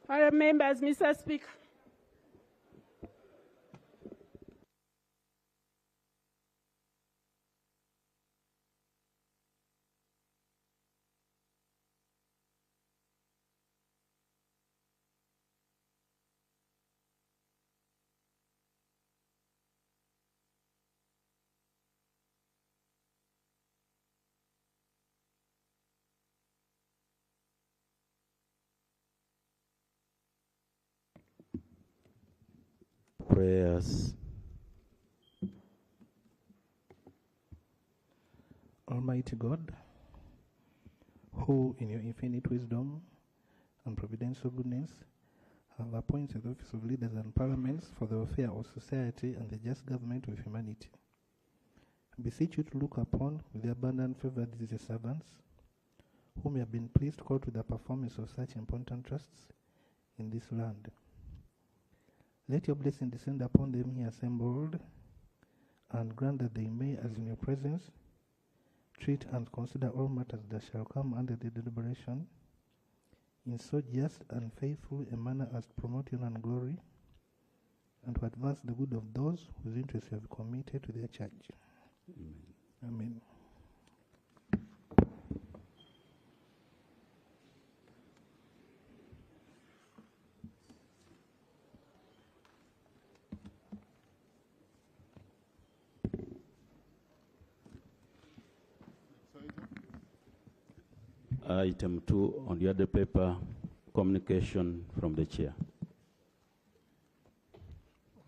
Other members, Mr. Speaker. Prayers. Almighty God, who in your infinite wisdom and providential goodness have appointed the office of leaders and parliaments for the welfare of society and the just government of humanity, I beseech you to look upon with the abundant favor these servants, whom you have been pleased to call to the performance of such important trusts in this land. Let your blessing descend upon them here assembled, and grant that they may, as in your presence, treat and consider all matters that shall come under the deliberation in so just and faithful a manner as to promote your own glory and to advance the good of those whose interests you have committed to their church. Amen. Amen. Item 2 on the other paper, communication from the chair.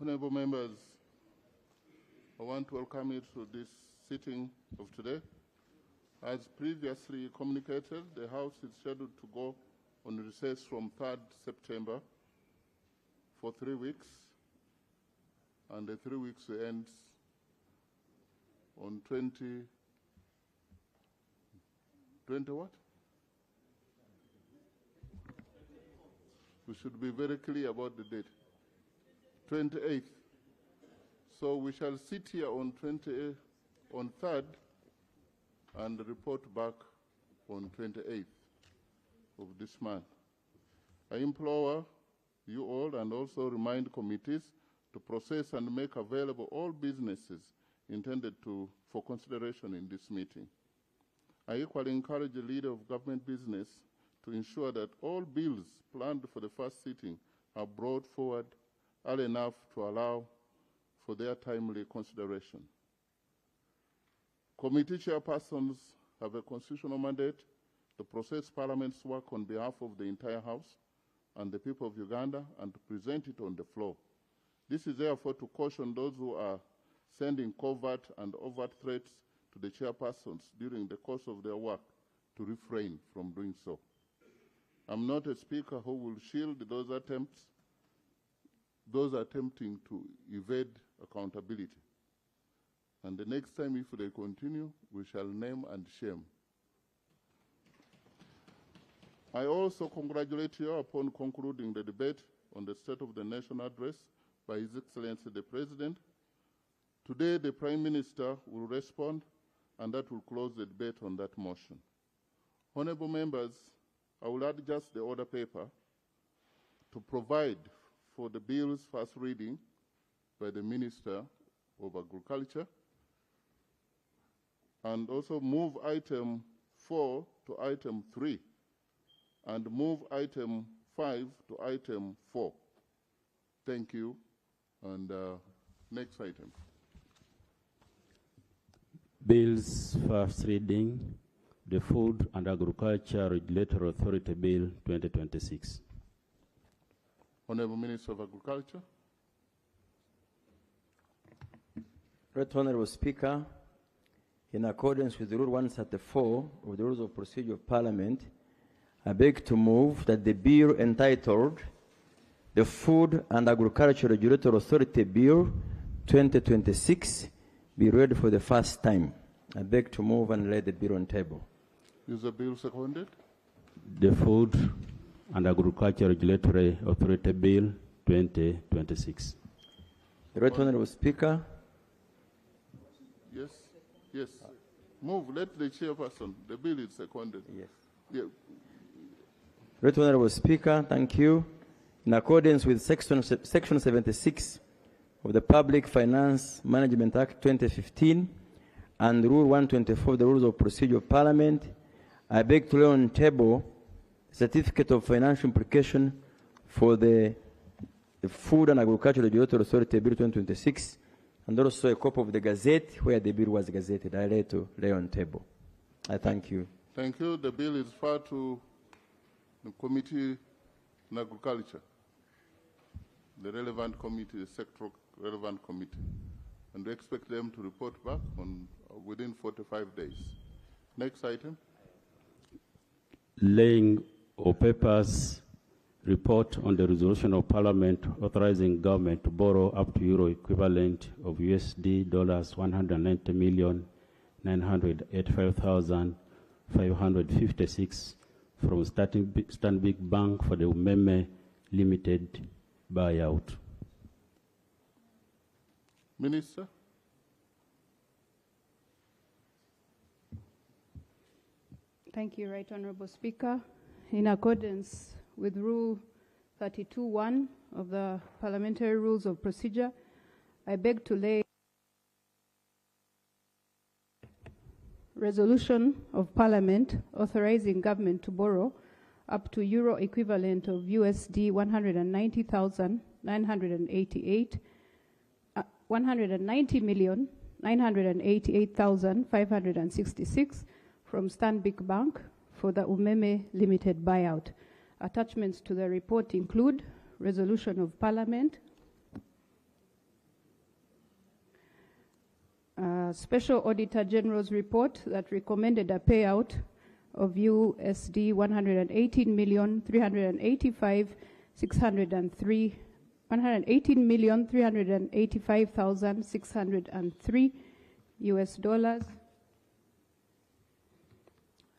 Honorable members, I want to welcome you to this sitting of today. As previously communicated, the House is scheduled to go on recess from 3rd September for 3 weeks, and the 3 weeks ends on 20 what? We should be very clear about the date. 28th. So we shall sit here on 3rd and report back on 28th of this month. I implore you all and also remind committees to process and make available all businesses intended for consideration in this meeting. I equally encourage the leader of government business to ensure that all bills planned for the first sitting are brought forward early enough to allow for their timely consideration. Committee chairpersons have a constitutional mandate to process Parliament's work on behalf of the entire House and the people of Uganda and to present it on the floor. This is therefore to caution those who are sending covert and overt threats to the chairpersons during the course of their work to refrain from doing so. I'm not a speaker who will shield those attempting to evade accountability. And the next time, if they continue, we shall name and shame. I also congratulate you upon concluding the debate on the State of the Nation address by His Excellency the President. Today, the Prime Minister will respond, and that will close the debate on that motion. Honorable members, I will add just the order paper to provide for the bill's first reading by the Minister of Agriculture, and also move item 4 to item 3, and move item 5 to item 4. Thank you. And next item. Bills first reading, the Food and Agriculture Regulatory Authority Bill 2026. Honorable Minister of Agriculture. Right Honorable Speaker, in accordance with Rule 134 of the Rules of Procedure of Parliament, I beg to move that the bill entitled the Food and Agriculture Regulatory Authority Bill 2026 be read for the first time. I beg to move and lay the bill on table. Is the bill seconded? The Food and Agriculture Regulatory Authority Bill 2026. The Right Honorable Speaker. Yes, yes. Move, let the chairperson. The bill is seconded. Yes. Yeah. Right Honorable Speaker, thank you. in accordance with Section 76 of the Public Finance Management Act 2015 and Rule 124 of the Rules of Procedure of Parliament, I beg to lay on table Certificate of Financial Implication for the Food and Agricultural Regulatory Authority Bill 2026, and also a copy of the Gazette where the bill was gazetted. I lay to lay on table. I thank you. Thank you. The bill is referred to the Committee on Agriculture, the relevant committee, the sectoral relevant committee, and we expect them to report back on within 45 days. Next item. Laying of papers report on the resolution of Parliament authorizing government to borrow up to euro equivalent of USD $190,985,556 from Stanbic Bank for the Umeme Limited buyout. Minister. Thank you, Right Honourable Speaker. In accordance with Rule 32(1) of the Parliamentary Rules of Procedure, I beg to lay resolution of Parliament authorizing government to borrow up to euro equivalent of USD 190,988,566 from Stanbic Bank for the Umeme Limited buyout. Attachments to the report include resolution of Parliament, Special Auditor General's report that recommended a payout of USD 118,385,603 US dollars.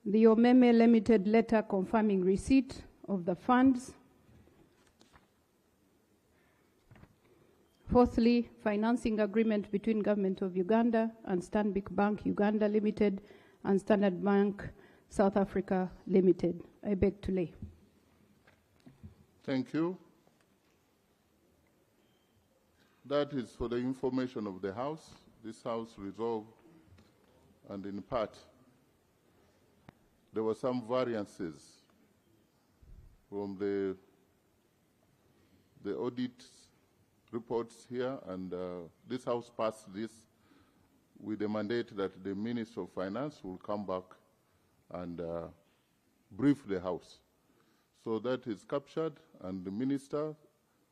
The Umeme Limited letter confirming receipt of the funds. Fourthly, financing agreement between Government of Uganda and Stanbic Bank Uganda Limited and Standard Bank South Africa Limited. I beg to lay. Thank you. That is for the information of the House. This House resolved, and in part, there were some variances from the audit reports here, and this House passed this with the mandate that the Minister of Finance will come back and brief the House. So that is captured, and the Minister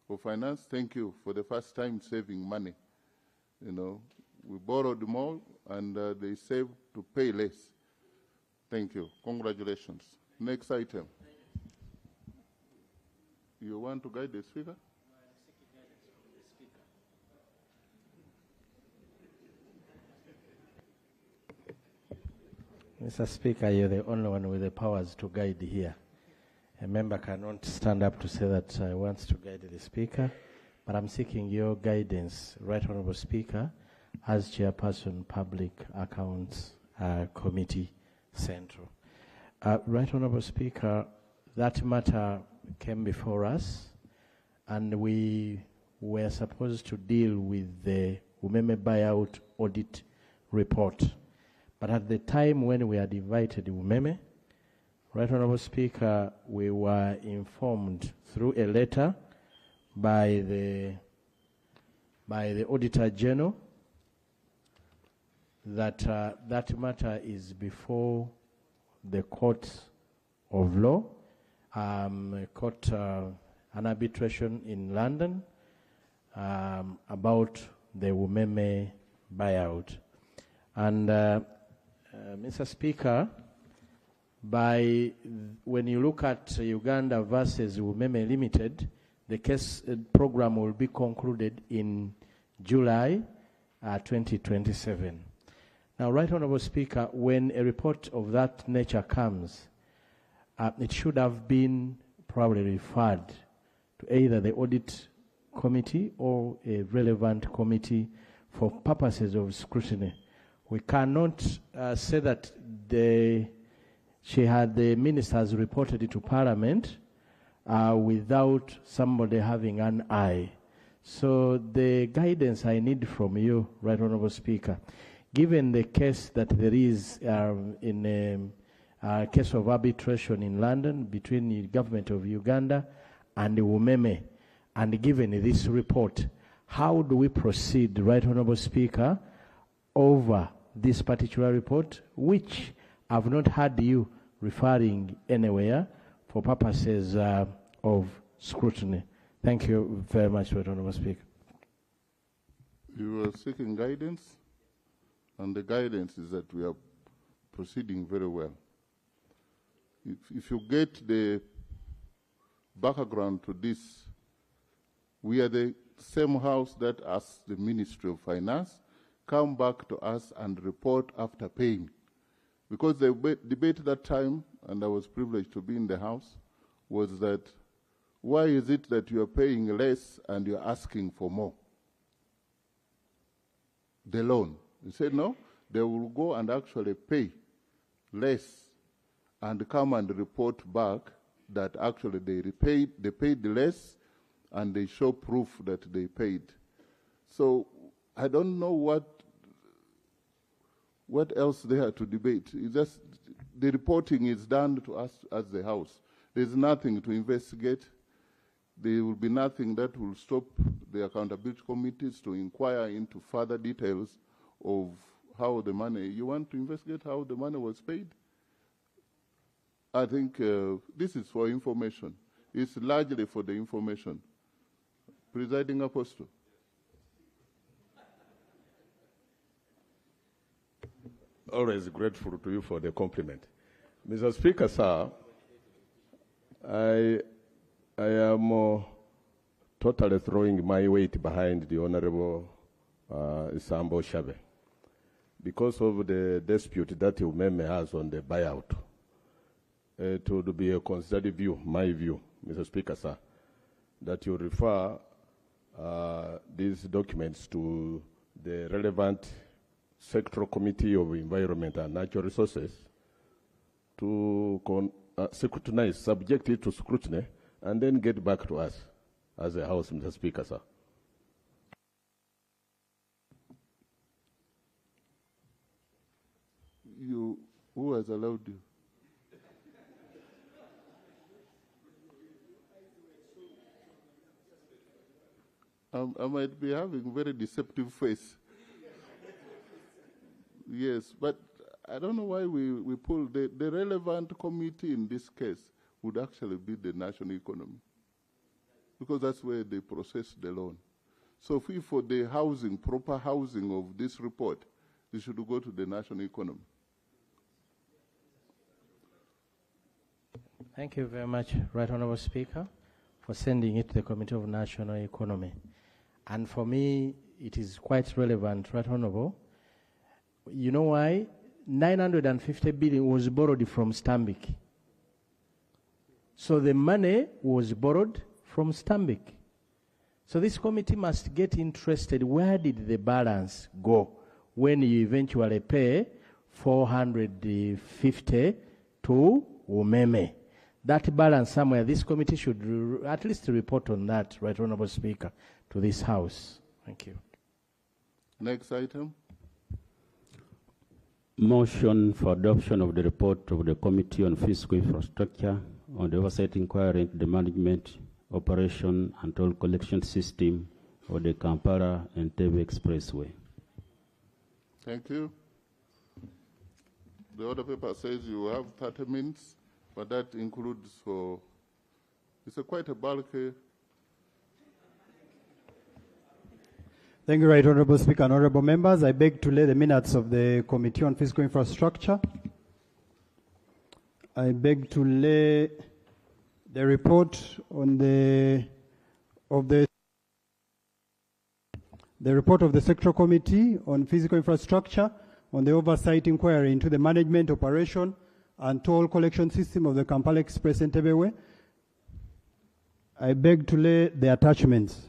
of Finance, thank you for the first time saving money. You know, we borrowed more, and they saved to pay less. Thank you. Congratulations. Next item. You want to guide the Speaker? Mr. Speaker, you're the only one with the powers to guide here. A member cannot stand up to say that I want to guide the Speaker, but I'm seeking your guidance, Right Honourable Speaker, as Chairperson, Public Accounts Committee Central. Right Honourable Speaker, that matter came before us, and we were supposed to deal with the Umeme buyout audit report. But at the time when we had invited Umeme, Right Honourable Speaker, we were informed through a letter by the Auditor General that that matter is before the court of law, an arbitration in London about the Umeme buyout. And Mr. Speaker, when you look at Uganda versus Umeme Limited, the case program will be concluded in July 2027. Now, Right Honourable Speaker, when a report of that nature comes, it should have been probably referred to either the audit committee or a relevant committee for purposes of scrutiny. We cannot say that the ministers reported it to Parliament without somebody having an eye. So the guidance I need from you, Right Honourable Speaker, given the case that there is in a case of arbitration in London between the government of Uganda and Umeme, and given this report, how do we proceed, Right Honourable Speaker, over this particular report, which I've not heard you referring anywhere for purposes of scrutiny? Thank you very much, Right Honourable Speaker. You are seeking guidance, and the guidance is that we are proceeding very well. If you get the background to this, we are the same house that asked the Ministry of Finance come back to us and report after paying. Because the debate at that time, and I was privileged to be in the house, was that why is it that you are paying less and you're asking for more? The loan. He said, no, they will go and actually pay less and come and report back that actually they paid less, and they show proof that they paid. So I don't know what else there to debate. It's just the reporting is done to us as the House. There's nothing to investigate. There will be nothing that will stop the accountability committees to inquire into further details of how the money, you want to investigate how the money was paid? I think this is for information. It's largely for the information. Presiding Apostle. Always grateful to you for the compliment. Mr. Speaker, sir, I am totally throwing my weight behind the Honorable Sambo Shabe because of the dispute that Umeme has on the buyout. It would be a considered view, my view, Mr. Speaker, sir, that you refer these documents to the relevant sectoral committee of environment and natural resources to scrutinize, subject it to scrutiny, and then get back to us as a House, Mr. Speaker, sir. Who has allowed you? I might be having very deceptive face. Yes, but I don't know why we pull the relevant committee in this case would actually be the national economy, because that's where they process the loan. So if for the housing, proper housing of this report, they should go to the national economy. Thank you very much, Right Honourable Speaker, for sending it to the Committee of National Economy. And for me, it is quite relevant, Right Honourable. You know why? 950 billion was borrowed from Stambik. So the money was borrowed from Stambik. So this committee must get interested, where did the balance go when you eventually pay 450 to Umeme? That balance somewhere, this committee should at least report on that, Right Honourable Speaker, to this House. Thank you. Next item. Motion for adoption of the report of the Committee on Fiscal Infrastructure on the oversight inquiry into the management, operation, and toll collection system of the Kampala-Entebbe Expressway. Thank you. The order paper says you have 30 minutes, but that includes for, it's quite a bulky. Thank you, Right Honourable Speaker and Honourable Members. I beg to lay the minutes of the Committee on Fiscal Infrastructure. I beg to lay the report on the report of the Sectoral Committee on Physical Infrastructure on the oversight inquiry into the management, operation, and toll collection system of the Kampala Express Entebbe. I beg to lay the attachments.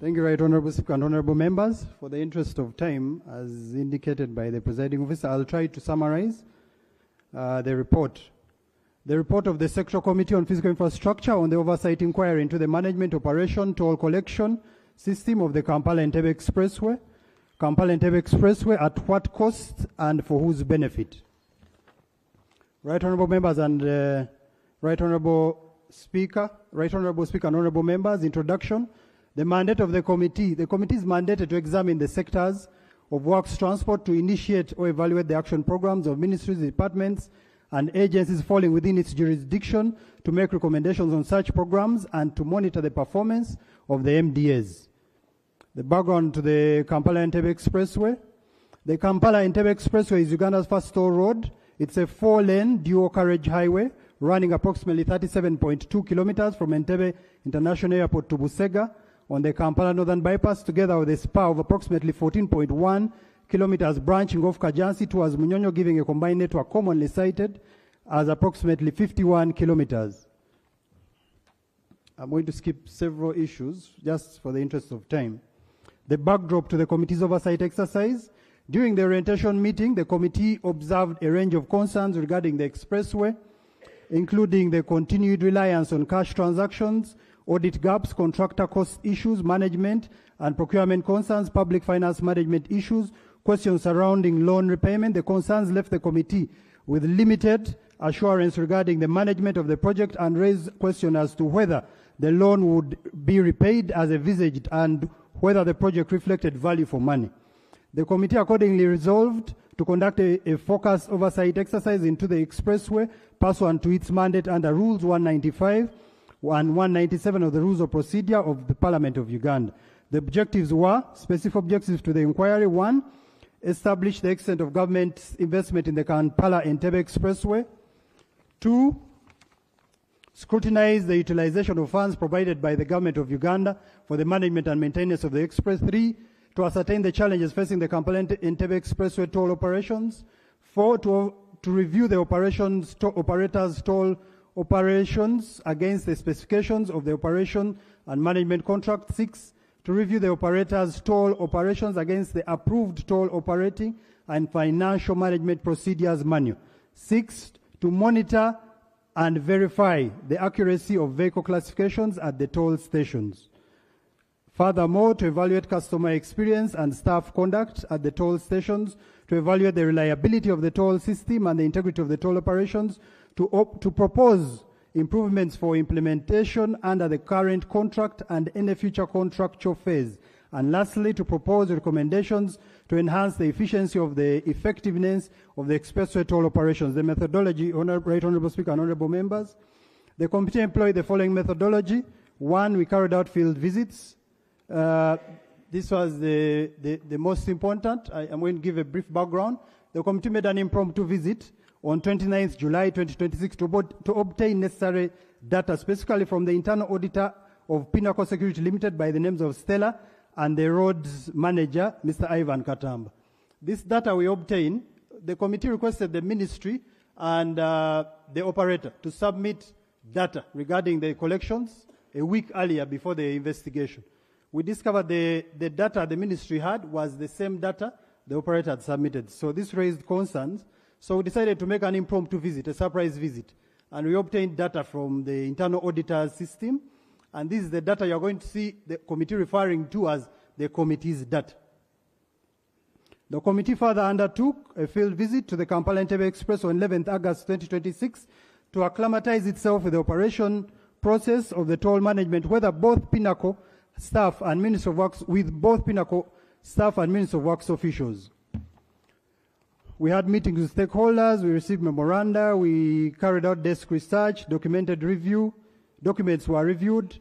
Thank you, Right Honorable Speaker and Honorable Members. For the interest of time, as indicated by the presiding officer, I'll try to summarize the report. The report of the Sectoral Committee on Physical Infrastructure on the oversight inquiry into the management, operation, toll collection system of the Kampala-Entebbe Expressway. Kampala-Entebbe Expressway, at what cost and for whose benefit? Right Honorable Members and Right Honorable Speaker and Honorable Members, introduction. The mandate of the committee is mandated to examine the sectors of works transport, to initiate or evaluate the action programs of ministries, departments, and agencies falling within its jurisdiction, to make recommendations on such programs, and to monitor the performance of the MDAs. The background to the Kampala-Entebbe Expressway. The Kampala-Entebbe Expressway is Uganda's first toll road. It's a 4-lane dual carriage highway running approximately 37.2 kilometers from Entebbe International Airport to Busega on the Kampala Northern Bypass, together with a spur of approximately 14.1 kilometers branching off Kajansi towards Munyonyo, giving a combined network commonly cited as approximately 51 kilometers. I'm going to skip several issues just for the interest of time. The backdrop to the committee's oversight exercise. During the orientation meeting, the committee observed a range of concerns regarding the expressway, including the continued reliance on cash transactions, audit gaps, contractor cost issues, management and procurement concerns, public finance management issues, questions surrounding loan repayment. The concerns left the committee with limited assurance regarding the management of the project and raised questions as to whether the loan would be repaid as envisaged and whether the project reflected value for money. The committee accordingly resolved to conduct a focused oversight exercise into the expressway pursuant to its mandate under Rules 195 and 197 of the Rules of Procedure of the Parliament of Uganda. The objectives were specific objectives to the inquiry. 1, establish the extent of government investment in the Kampala-Entebbe Expressway. 2, scrutinize the utilization of funds provided by the government of Uganda for the management and maintenance of the express. 3, to ascertain the challenges facing the Kampala-Entebbe Expressway toll operations. 4, to review the operators' toll operations against the specifications of the operation and management contract. 6, to review the operators' toll operations against the approved toll operating and financial management procedures manual. 6, to monitor and verify the accuracy of vehicle classifications at the toll stations. Furthermore, to evaluate customer experience and staff conduct at the toll stations, to evaluate the reliability of the toll system and the integrity of the toll operations, to propose improvements for implementation under the current contract and any future contractual phase. And lastly, to propose recommendations to enhance the efficiency of the effectiveness of the expressway toll operations. The methodology, Right Honorable Speaker and Honorable Members, the committee employed the following methodology. 1, we carried out field visits. This was the most important. I'm going to give a brief background. The committee made an impromptu visit on 29th July 2026 to obtain necessary data, specifically from the internal auditor of Pinnacle Security Limited by the names of Stella and the roads manager, Mr. Ivan Katamba. This data we obtained, the committee requested the ministry and the operator to submit data regarding the collections a week earlier before the investigation. We discovered the data the ministry had was the same data the operator had submitted. So this raised concerns. So we decided to make an impromptu visit, a surprise visit. And we obtained data from the internal auditor's system. And this is the data you're going to see the committee referring to as the committee's data. The committee further undertook a field visit to the Kampala-Entebbe Express on 11th August 2026 to acclimatize itself with the operation process of the toll management, whether both Pinnacle staff and Minister of Works, with both Pinnacle staff and Minister of Works officials. We had meetings with stakeholders, we received memoranda, we carried out desk research, documented review, documents were reviewed,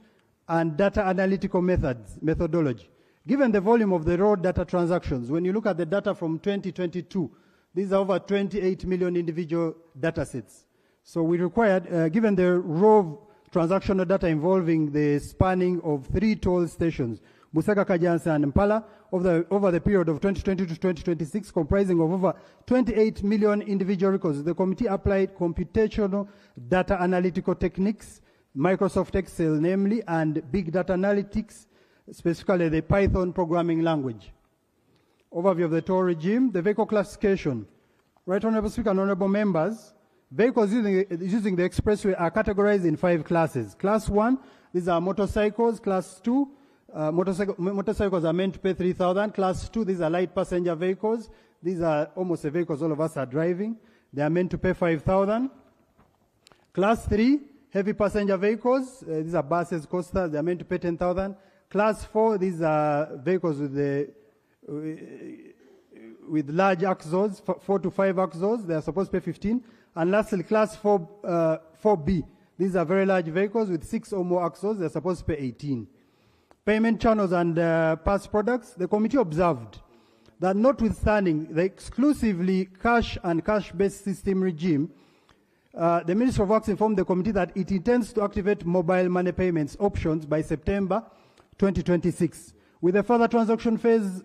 and data analytical methodology. Given the volume of the road data transactions, when you look at the data from 2022, these are over 28 million individual data sets. So we required, given the raw transactional data involving the spanning of 3 toll stations, Busega, Kajansi, and Mpala, over the period of 2020 to 2026, comprising of over 28 million individual records, the committee applied computational data analytical techniques, Microsoft Excel namely, and big data analytics specifically the Python programming language. Overview of the toll regime, the vehicle classification. Right Honorable Speaker and Honorable Members, vehicles using the expressway are categorized in 5 classes. Class 1, these are motorcycles. Class 2, motorcycles are meant to pay 3,000. Class 2, these are light passenger vehicles. These are almost the vehicles all of us are driving. They are meant to pay 5,000. Class 3, heavy passenger vehicles. These are buses, coasters. They are meant to pay 10,000. Class 4, these are vehicles with large axles, 4 to 5 axles. They are supposed to pay 15. And lastly, Class 4B. These are very large vehicles with 6 or more axles. They are supposed to pay 18. Payment channels and past products. The committee observed that notwithstanding the exclusively cash and cash-based system regime, the Ministry of Works informed the committee that it intends to activate mobile money payments options by September 2026, with a further transaction phase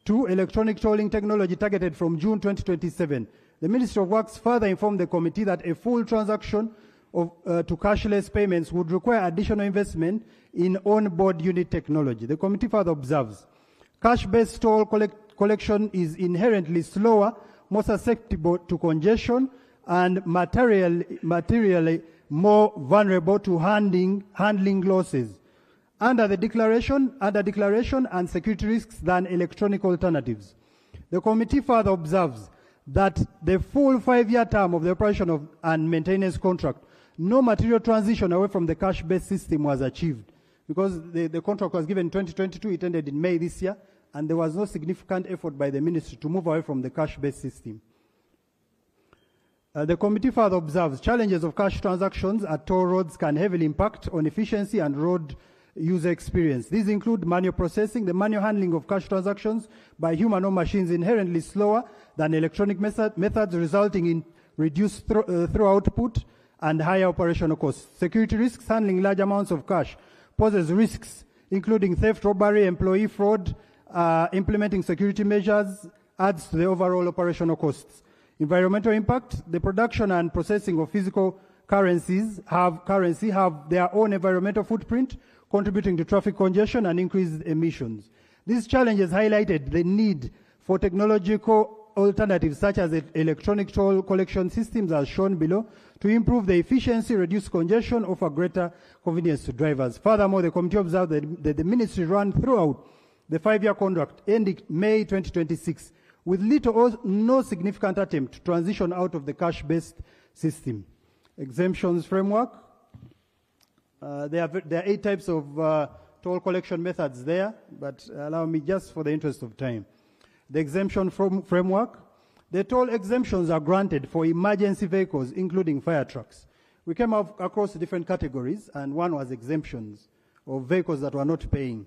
2 electronic tolling technology targeted from June 2027. The Ministry of Works further informed the committee that a full transaction to cashless payments would require additional investment in on-board unit technology. The committee further observes cash-based toll collection is inherently slower, more susceptible to congestion, and materially more vulnerable to handling losses under declaration and security risks than electronic alternatives. The committee further observes that the full 5-year term of the operation and maintenance contract, no material transition away from the cash-based system was achieved, because the contract was given in 2022, it ended in May this year, and there was no significant effort by the ministry to move away from the cash-based system. The committee further observes challenges of cash transactions at toll roads can heavily impact on efficiency and road user experience. These include manual processing. The manual handling of cash transactions by human or machines inherently slower than electronic methods, resulting in reduced through output and higher operational costs. Security risks. Handling large amounts of cash poses risks, including theft, robbery, employee fraud. Implementing security measures adds to the overall operational costs. Environmental impact. The production and processing of physical currency have their own environmental footprint, contributing to traffic congestion and increased emissions. These challenges highlighted the need for technological alternatives such as electronic toll collection systems as shown below to improve the efficiency, reduce congestion, offer greater convenience to drivers. Furthermore, the committee observed that the ministry ran throughout the 5-year contract ending May 2026 with little or no significant attempt to transition out of the cash-based system. Exemptions framework. There are 8 types of toll collection methods there, but allow me just for the interest of time. The exemption framework. The toll exemptions are granted for emergency vehicles, including fire trucks. We came across different categories, and one was exemptions of vehicles that were not paying.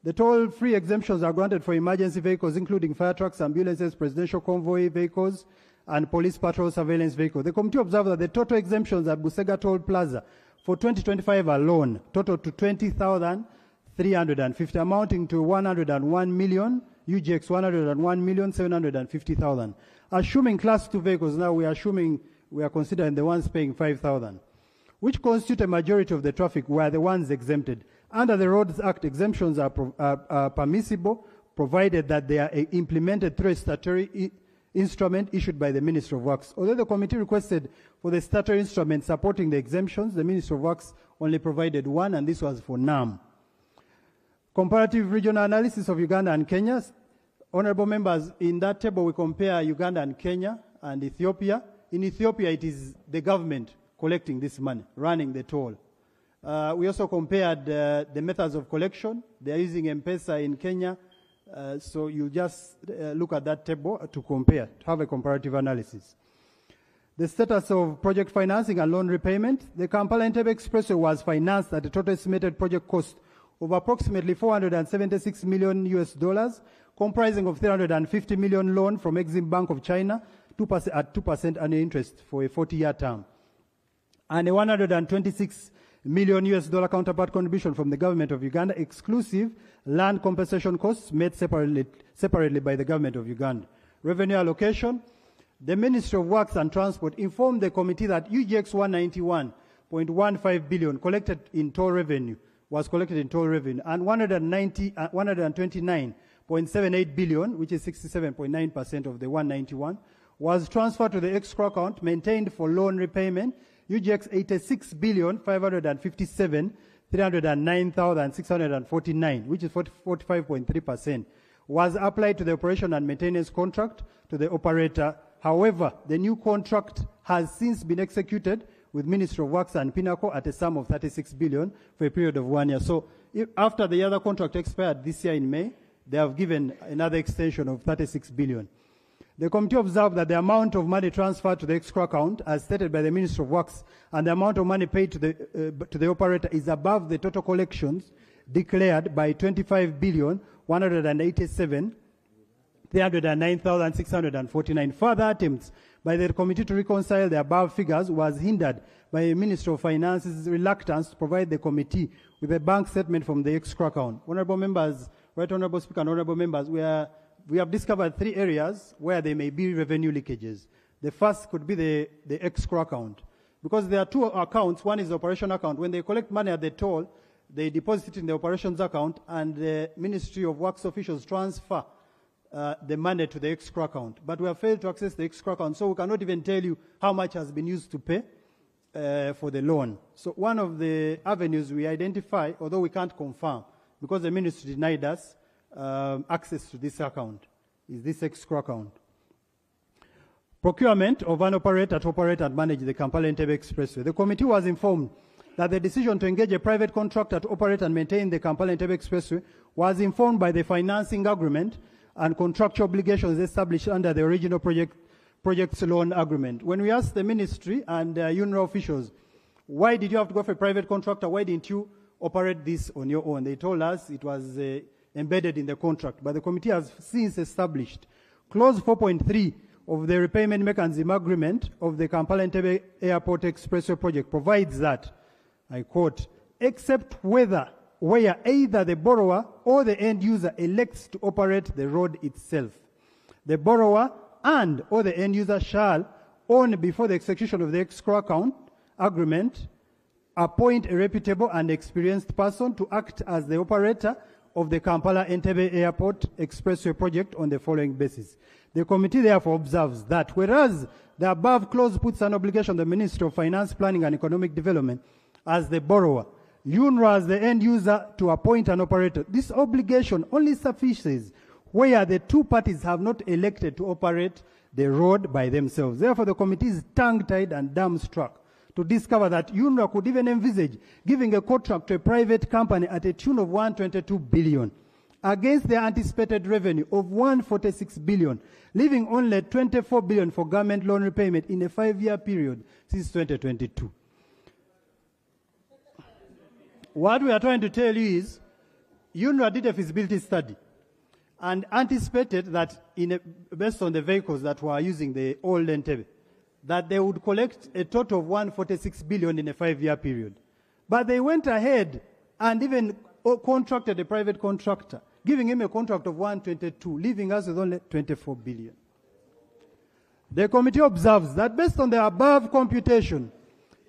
The toll-free exemptions are granted for emergency vehicles, including fire trucks, ambulances, presidential convoy vehicles, and police patrol surveillance vehicles. The committee observed that the total exemptions at Busega Toll Plaza for 2025 alone total to 20,350, amounting to 101 million, UGX 101,750,000. Assuming Class 2 vehicles, now we are considering the ones paying 5,000, which constitute a majority of the traffic, were the ones exempted. Under the Roads Act, exemptions are permissible, provided that they are implemented through a statutory instrument issued by the Ministry of Works. Although the committee requested for the statutory instrument supporting the exemptions, the Ministry of Works only provided one, and this was for NAM. Comparative regional analysis of Uganda and Kenya. Honorable members, in that table we compare Uganda and Kenya and Ethiopia. In Ethiopia, it is the government collecting this money, running the toll. We also compared the methods of collection. They are using M-Pesa in Kenya. So you just look at that table to compare, to have a comparative analysis. The status of project financing and loan repayment. The Kampala-Entebbe Expressway was financed at a total estimated project cost of approximately $476 million US, comprising of 350 million loan from Exim Bank of China, 2% at 2% annual interest for a 40-year term, and a $126 million US counterpart contribution from the government of Uganda, exclusive land compensation costs made separately by the government of Uganda. Revenue allocation. The Ministry of Works and Transport informed the committee that UGX 191.15 billion collected in toll revenue was collected in toll revenue, and 129.78 billion, which is 67.9% of the 191, was transferred to the escrow account maintained for loan repayment. UGX 86,557,309,649, which is 45.3%, was applied to the operation and maintenance contract to the operator. However, the new contract has since been executed with Ministry of Works and Pinnacle at a sum of 36 billion for a period of 1 year. So after the other contract expired this year in May, they have given another extension of 36 billion. The committee observed that the amount of money transferred to the escrow account, as stated by the Ministry of Works, and the amount of money paid to the operator is above the total collections declared by 25,187,309,649. Further attempts by the committee to reconcile the above figures was hindered by the Ministry of Finance's reluctance to provide the committee with a bank statement from the escrow account. Honorable members, Right Honorable Speaker and Honorable members, we have discovered 3 areas where there may be revenue leakages. The first could be the escrow account. Because there are 2 accounts. One is the operation account. When they collect money at the toll, they deposit it in the operations account, and the Ministry of Works officials transfer the money to the escrow account. But we have failed to access the escrow account, so we cannot even tell you how much has been used to pay for the loan. So one of the avenues we identify, although we can't confirm, because the ministry denied us access to this account, is this escrow account. Procurement of an operator to operate and manage the Kampala-Entebbe Expressway. The committee was informed that the decision to engage a private contractor to operate and maintain the Kampala-Entebbe Expressway was informed by the financing agreement and contractual obligations established under the original project's loan agreement. When we asked the ministry and UNRWA officials, why did you have to go for a private contractor? Why didn't you operate this on your own? They told us it was embedded in the contract, but the committee has since established clause 4.3 of the repayment mechanism agreement of the Kampala-Entebbe Airport Expressway project provides that, I quote, except where either the borrower or the end user elects to operate the road itself, the borrower and or the end user shall, on before the execution of the escrow account agreement, appoint a reputable and experienced person to act as the operator of the Kampala-Entebbe Airport Expressway project on the following basis. The committee therefore observes that whereas the above clause puts an obligation on the Ministry of Finance, Planning and Economic Development as the borrower, UNRWA as the end user to appoint an operator, this obligation only suffices where the 2 parties have not elected to operate the road by themselves. Therefore, the committee is tongue-tied and dumbstruck to discover that UNRWA could even envisage giving a contract to a private company at a tune of 122 billion against the anticipated revenue of 146 billion, leaving only 24 billion for government loan repayment in a 5-year period since 2022. What we are trying to tell you is UNRWA did a feasibility study and anticipated that based on the vehicles that were using the old Entebbe, that they would collect a total of 146 billion in a 5-year period. But they went ahead and even contracted a private contractor, giving him a contract of 122, leaving us with only 24 billion. The committee observes that based on the above computation,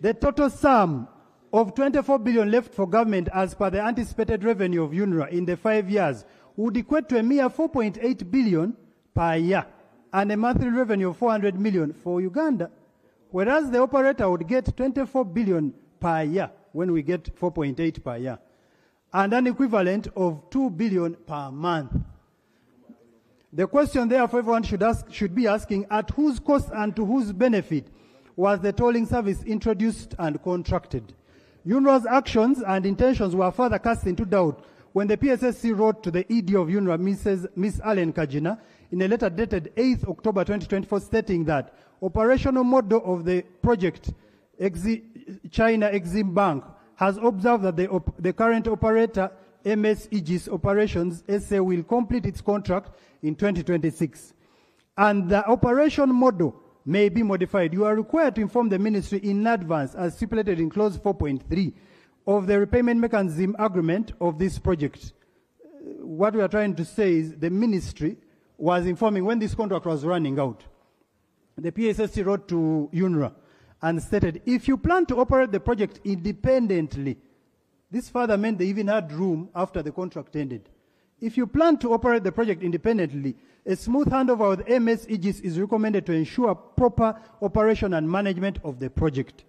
the total sum of 24 billion left for government as per the anticipated revenue of UNRWA in the 5 years would equate to a mere 4.8 billion per year and a monthly revenue of 400 million for Uganda, whereas the operator would get 24 billion per year when we get 4.8 per year, and an equivalent of 2 billion per month. The question therefore everyone should be asking, at whose cost and to whose benefit was the tolling service introduced and contracted? UNRWA's actions and intentions were further cast into doubt when the PSSC wrote to the ED of UNRWA, Ms. Allen Kajina, in a letter dated 8th October 2024, stating that operational model of the project, China Exim Bank, has observed that the current operator, MS Aegis Operations SA, will complete its contract in 2026. And the operation model may be modified. You are required to inform the ministry in advance, as stipulated in clause 4.3 of the repayment mechanism agreement of this project. What we are trying to say is the ministry was informing when this contract was running out. The PSSC wrote to UNRWA and stated, if you plan to operate the project independently This further meant they even had room after the contract ended. If you plan to operate the project independently, a smooth handover with MS Aegis is recommended to ensure proper operation and management of the project.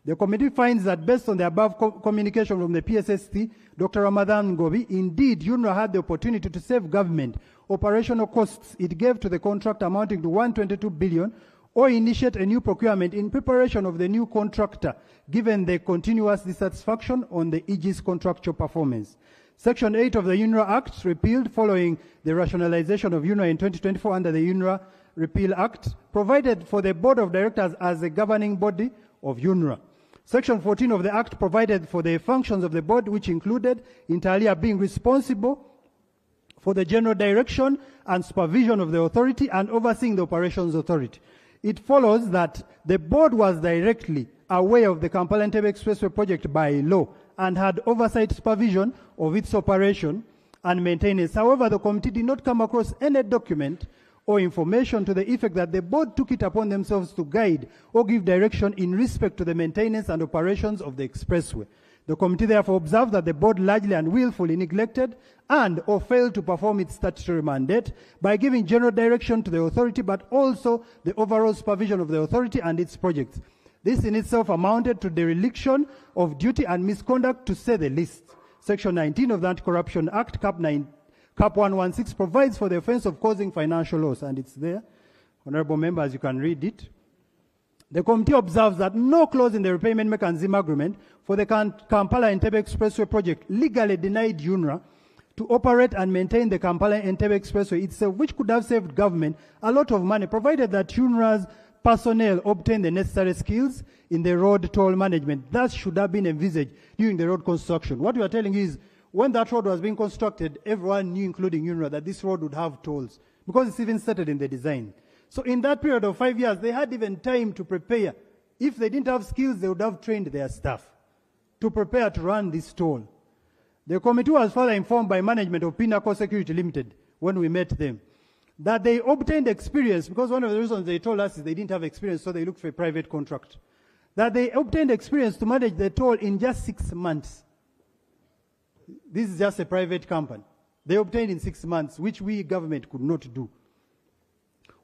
The committee finds that based on the above communication from the PSST, Dr. Ramadan Ngobi, indeed UNRWA had the opportunity to save government operational costs it gave to the contract amounting to 122 billion, or initiate a new procurement in preparation of the new contractor, given the continuous dissatisfaction on the Aegis contractual performance. Section 8 of the UNRWA Act, repealed following the rationalization of UNRWA in 2024 under the UNRWA Repeal Act, provided for the Board of Directors as the governing body of UNRWA. Section 14 of the Act provided for the functions of the board, which included, inter alia, being responsible for the general direction and supervision of the authority and overseeing the operations authority. It follows that the board was directly aware of the Kampala-Entebbe Expressway project by law and had oversight supervision of its operation and maintenance. However, the committee did not come across any document or information to the effect that the board took it upon themselves to guide or give direction in respect to the maintenance and operations of the expressway. The committee therefore observed that the board largely and willfully neglected and or failed to perform its statutory mandate by giving general direction to the authority, but also the overall supervision of the authority and its projects. This in itself amounted to dereliction of duty and misconduct, to say the least. Section 19 of the Anti-Corruption Act, Cap 116, provides for the offense of causing financial loss, and it's there. Honorable members, you can read it. The committee observes that no clause in the repayment mechanism agreement for the Kampala-Entebbe Expressway project legally denied UNRWA to operate and maintain the Kampala-Entebbe Expressway itself, which could have saved government a lot of money, provided that UNRWA's personnel obtain the necessary skills in the road toll management. That should have been envisaged during the road construction. What we are telling you is, when that road was being constructed, everyone knew, including UNRWA, that this road would have tolls, because it's even stated in the design. So in that period of 5 years, they had even time to prepare. If they didn't have skills, they would have trained their staff to prepare to run this toll. The committee was further informed by management of Pinnacle Security Limited, when we met them, that they obtained experience, because one of the reasons they told us is they didn't have experience, so they looked for a private contract. That they obtained experience to manage the toll in just 6 months. This is just a private company. They obtained in 6 months, which we government could not do.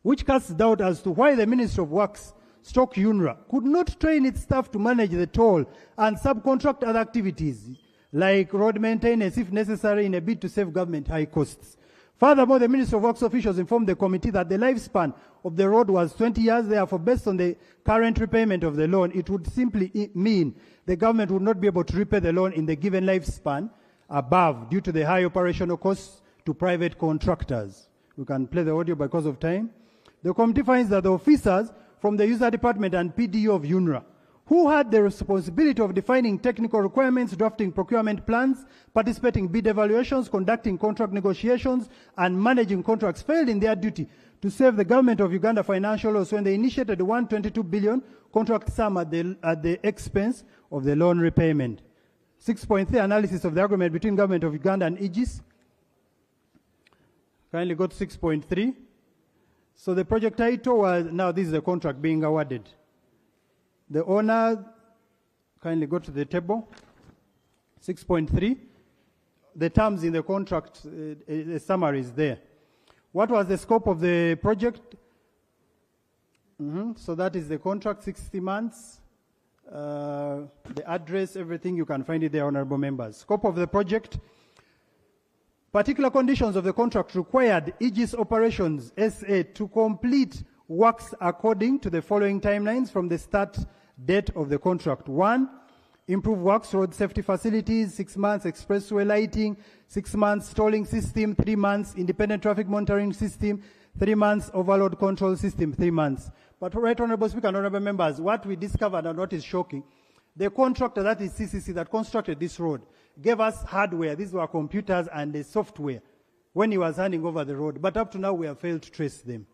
Which casts doubt as to why the Ministry of Works, UNRWA, could not train its staff to manage the toll and subcontract other activities, like road maintenance, if necessary, in a bid to save government high costs. Furthermore, the Ministry of Works officials informed the committee that the lifespan of the road was 20 years. Therefore, based on the current repayment of the loan, it would simply mean the government would not be able to repay the loan in the given lifespan above, due to the high operational costs to private contractors. We can play the audio because of time. The committee finds that the officers from the user department and PDU of UNRWA, who had the responsibility of defining technical requirements, drafting procurement plans, participating in bid evaluations, conducting contract negotiations, and managing contracts, failed in their duty to save the government of Uganda financial loss when they initiated the 122 billion contract sum at the expense of the loan repayment. 6.3 analysis of the agreement between government of Uganda and Aegis. Kindly go to 6.3. So the project title was, now this is the contract being awarded. The owner, kindly go to the table. 6.3. The terms in the contract, the summary is there. What was the scope of the project? So that is the contract, 60 months. The address, everything, you can find it there, honorable members. Scope of the project. Particular conditions of the contract required Aegis Operations SA to complete works according to the following timelines from the start date of the contract. 1, improve works, road safety facilities, 6 months, expressway lighting, 6 months, tolling system, 3 months, independent traffic monitoring system, 3 months, overload control system, 3 months. But right, Honorable Speaker and Honorable Members, what we discovered and what is shocking, the contractor, that is CCC, that constructed this road, gave us hardware, these were computers, and the software when he was handing over the road. But up to now, we have failed to trace them.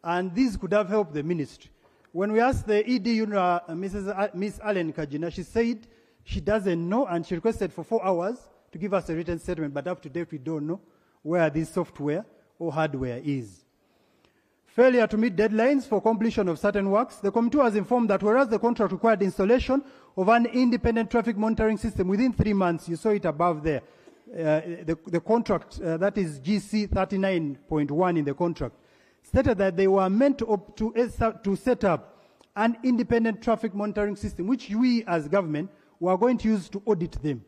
And these could have helped the ministry. When we asked the ED UNRWA, Miss Allen Kajina, she said she doesn't know, and she requested for 4 hours to give us a written statement, but up to date, we don't know where this software or hardware is. Failure to meet deadlines for completion of certain works. The committee was informed that whereas the contract required installation of an independent traffic monitoring system within 3 months. You saw it above there. The contract, that is GC 39.1 in the contract, stated that they were meant to set up an independent traffic monitoring system, which we as government were going to use to audit them.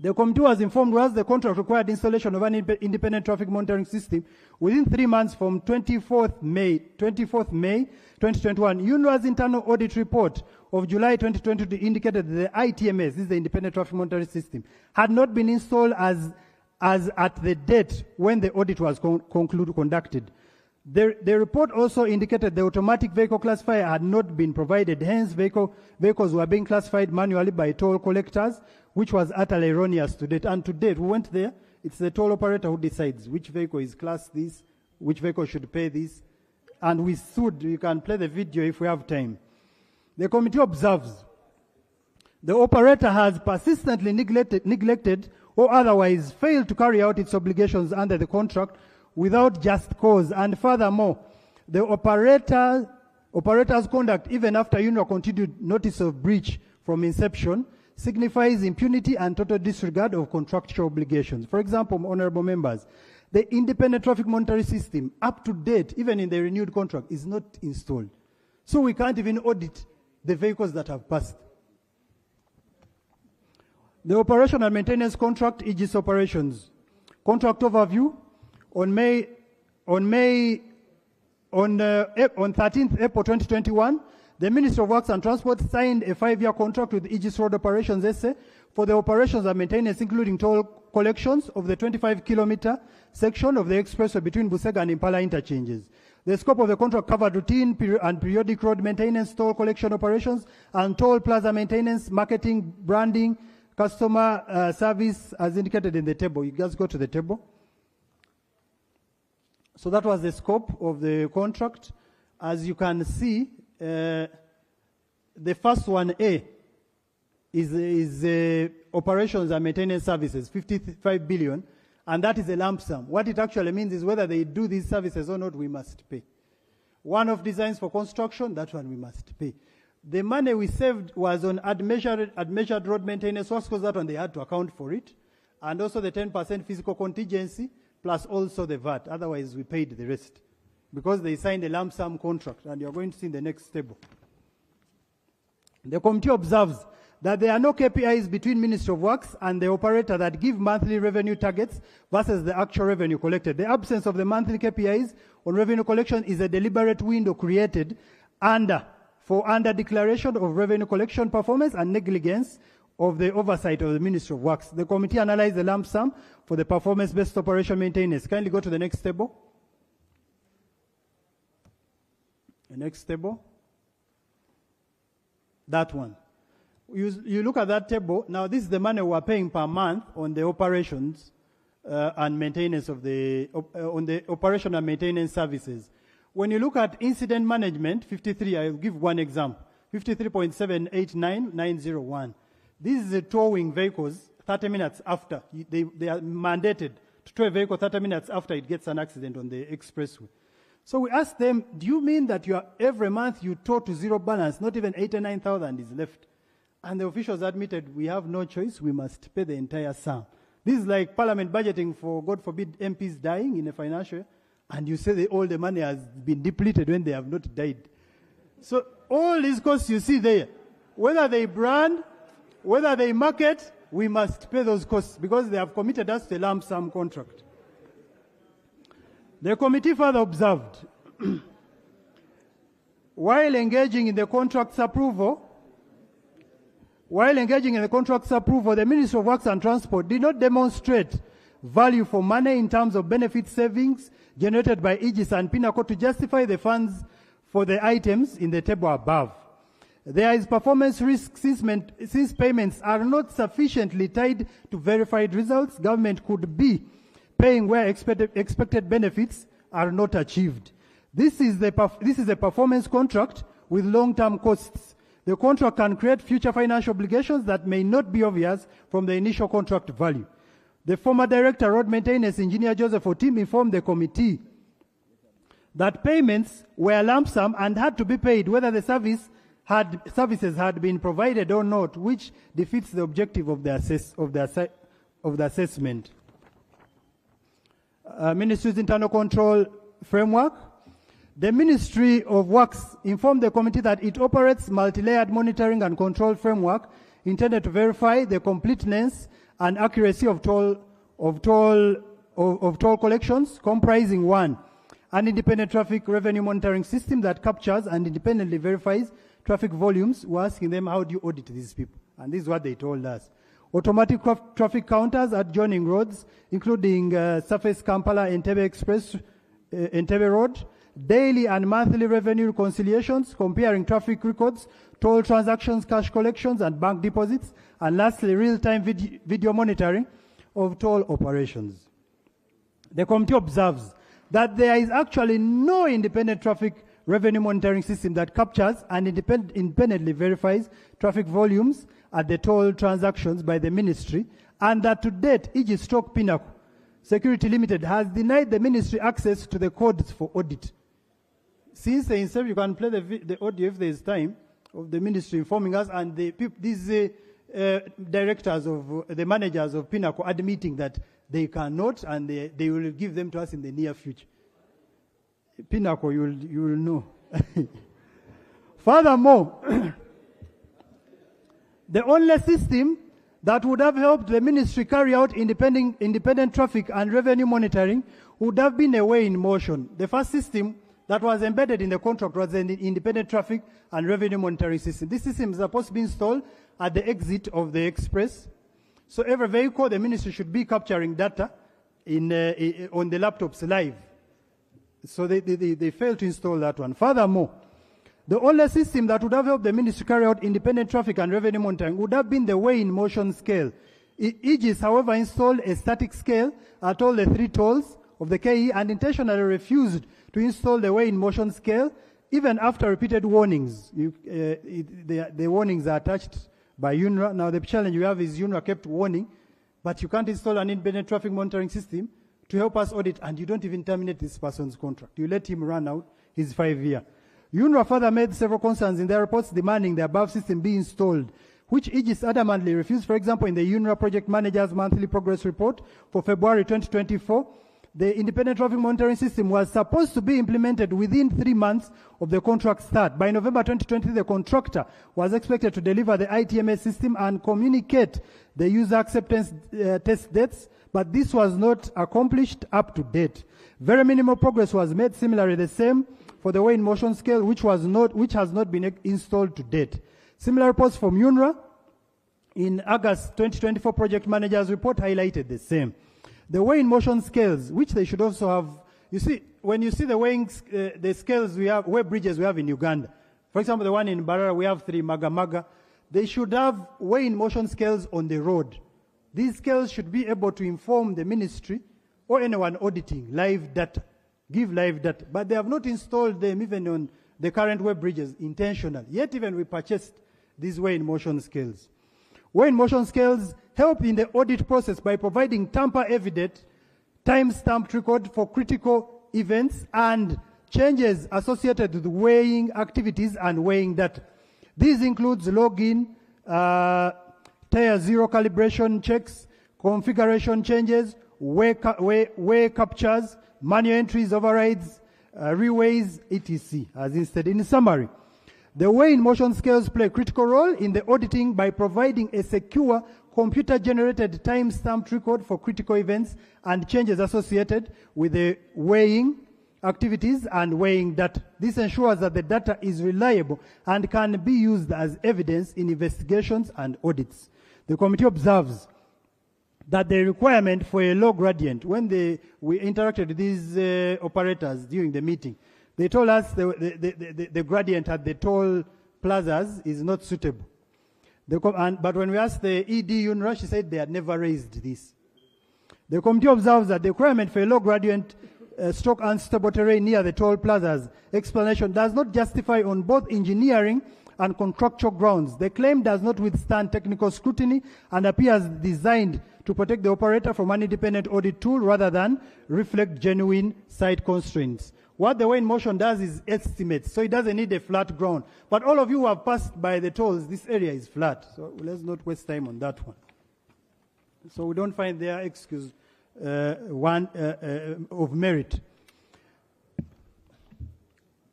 The committee was informed was the contract required installation of an independent traffic monitoring system within 3 months from 24th May 2021. UNRWA's internal audit report of July 2020 indicated that the ITMS, this is the independent traffic monitoring system, had not been installed as at the date when the audit was conducted. The report also indicated the automatic vehicle classifier had not been provided, hence vehicles were being classified manually by toll collectors, which was utterly erroneous to date. And to date, we went there, it's the toll operator who decides which vehicle is classed this, which vehicle should pay this, and we sued. You can play the video if we have time. The committee observes the operator has persistently neglected or otherwise failed to carry out its obligations under the contract without just cause. And furthermore, the operator's conduct, even after UNRWA continued notice of breach from inception, signifies impunity and total disregard of contractual obligations. For example, honorable members, the independent traffic monitoring system, up to date, even in the renewed contract, is not installed. So we can't even audit the vehicles that have passed. The operation and maintenance contract, Aegis operations. Contract overview. On 13th April 2021, the Ministry of Works and Transport signed a 5-year contract with Aegis Road Operations SA for the operations and maintenance, including toll collections of the 25-kilometer section of the expressway between Busega and Impala interchanges. The scope of the contract covered routine and periodic road maintenance, toll collection operations, and toll plaza maintenance, marketing, branding, customer service, as indicated in the table. You guys go to the table. So that was the scope of the contract. As you can see, the first one, A, is operations and maintenance services, 55 billion, and that is a lump sum. What it actually means is whether they do these services or not, we must pay. One-off designs for construction, that one we must pay. The money we saved was on admeasured road maintenance. What's because that one they had to account for it, and also the 10% physical contingency, plus also the VAT. Otherwise, we paid the rest because they signed a lump sum contract, and you're going to see in the next table. The committee observes that there are no KPIs between Ministry of Works and the operator that give monthly revenue targets versus the actual revenue collected. The absence of the monthly KPIs on revenue collection is a deliberate window created for declaration of revenue collection performance and negligence of the oversight of the Ministry of Works. The committee analyzed the lump sum for the performance-based operation maintenance. Kindly go to the next table. The next table. That one. You look at that table. Now, this is the money we're paying per month on the operations and maintenance of on the operation and maintenance services. When you look at incident management, 53, I'll give one example, 53.789901. This is towing vehicles 30 minutes after. They are mandated to tow a vehicle 30 minutes after it gets an accident on the expressway. So we asked them, do you mean that every month you tow to zero balance, not even 89,000 is left? And the officials admitted, we have no choice, we must pay the entire sum. This is like Parliament budgeting for, God forbid, MPs dying in a financial year, and you say that all the money has been depleted when they have not died. So all these costs you see there, whether they brand, whether they market, we must pay those costs because they have committed us to a lump sum contract. The committee further observed, while engaging in the contract's approval, the Ministry of Works and Transport did not demonstrate value for money in terms of benefit savings generated by Aegis and Pinnacle to justify the funds for the items in the table above. There is performance risk since payments are not sufficiently tied to verified results. Government could be paying where expected benefits are not achieved. This is a performance contract with long-term costs. The contract can create future financial obligations that may not be obvious from the initial contract value. The former Director, Road Maintenance, Engineer Joseph Otim, informed the committee that payments were lump sum and had to be paid whether the service services had been provided or not, which defeats the objective of the assessment. Ministry's internal control framework. The Ministry of Works informed the committee that it operates multi-layered monitoring and control framework intended to verify the completeness and accuracy of toll collections, comprising 1, an independent traffic revenue monitoring system that captures and independently verifies traffic volumes. We're asking them, how do you audit these people? And this is what they told us. Automatic traffic counters at joining roads, including Surface Kampala Entebbe Express, Entebbe Road, daily and monthly revenue reconciliations, comparing traffic records, toll transactions, cash collections, and bank deposits, and lastly, real-time video monitoring of toll operations. The committee observes that there is actually no independent traffic revenue monitoring system that captures and independently verifies traffic volumes at the toll transactions by the ministry, and that to date, e.g. Pinnacle Security Limited has denied the ministry access to the codes for audit. Since the inception, you can play the audio if there is time, of the ministry informing us, and these directors of the managers of Pinnacle admitting that they cannot, and they will give them to us in the near future. Pinnacle, you will know. Furthermore, the only system that would have helped the ministry carry out independent traffic and revenue monitoring would have been a way in motion. The first system that was embedded in the contract was an independent traffic and revenue monitoring system. This system is supposed to be installed at the exit of the express. So every vehicle, the ministry should be capturing data on the laptops live. So they failed to install that one. Furthermore, the only system that would have helped the ministry carry out independent traffic and revenue monitoring would have been the weigh in motion scale. Aegis, however, installed a static scale at all the 3 tolls of the KE and intentionally refused to install the weigh in motion scale, even after repeated warnings. The warnings are attached by UNRWA. Now the challenge we have is UNRWA kept warning, but you can't install an independent traffic monitoring system to help us audit, and you don't even terminate this person's contract. You let him run out his 5-year. UNRWA further made several concerns in their reports demanding the above system be installed, which Aegis adamantly refused. For example, in the UNRWA Project Manager's monthly progress report for February 2024, the independent traffic monitoring system was supposed to be implemented within 3 months of the contract start. By November 2020, the contractor was expected to deliver the ITMS system and communicate the user acceptance test dates, but this was not accomplished up to date. Very minimal progress was made. Similarly, the same for the weigh in motion scale, which has not been installed to date. Similar reports from UNRWA in August 2024 project manager's report highlighted the same. The weigh in motion scales, which they should also have, you see, when you see the weighing, the scales we have, weight bridges we have in Uganda, for example, the one in Barara, we have 3, Maga, they should have weigh in motion scales on the road. These scales should be able to inform the ministry or anyone auditing live data, give live data, but they have not installed them even on the current web bridges intentionally. Yet even we purchased these weigh in motion scales. Weigh in motion scales help in the audit process by providing tamper-evident time-stamped record for critical events and changes associated with weighing activities and weighing data. These includes login, tier 0 calibration checks, configuration changes, weigh captures, manual entries, overrides, reweighs, etc. As instead, in summary, the weigh in motion scales play a critical role in the auditing by providing a secure computer-generated time-stamped record for critical events and changes associated with the weighing activities and weighing data. This ensures that the data is reliable and can be used as evidence in investigations and audits. The committee observes that the requirement for a low gradient, when we interacted with these operators during the meeting, they told us the gradient at the toll plazas is not suitable. But when we asked the ED UNRWA, she said they had never raised this. The committee observes that the requirement for a low gradient stroke unstable terrain near the toll plazas explanation does not justify on both engineering and contractual grounds. The claim does not withstand technical scrutiny and appears designed to protect the operator from an independent audit tool rather than reflect genuine site constraints. What the way in motion does is estimates, so it doesn't need a flat ground. But all of you who have passed by the tolls, this area is flat, so let's not waste time on that one. So we don't find their excuse of merit.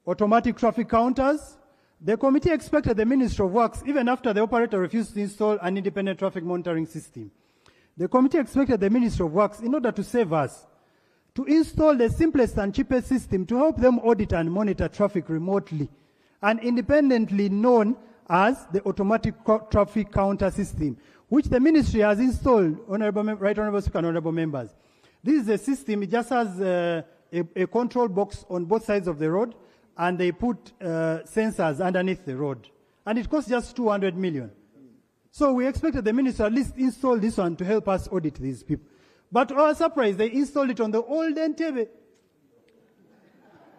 Automatic traffic counters. The committee expected the Ministry of Works, even after the operator refused to install an independent traffic monitoring system. The committee expected the Ministry of Works, in order to save us, to install the simplest and cheapest system to help them audit and monitor traffic remotely and independently known as the automatic traffic counter system, which the ministry has installed, Right Honourable Speaker and Honourable Members. This is a system, it just has a control box on both sides of the road, and they put sensors underneath the road. And it costs just 200 million. So we expected the minister at least install this one to help us audit these people. But to our surprise, they installed it on the old Entebbe.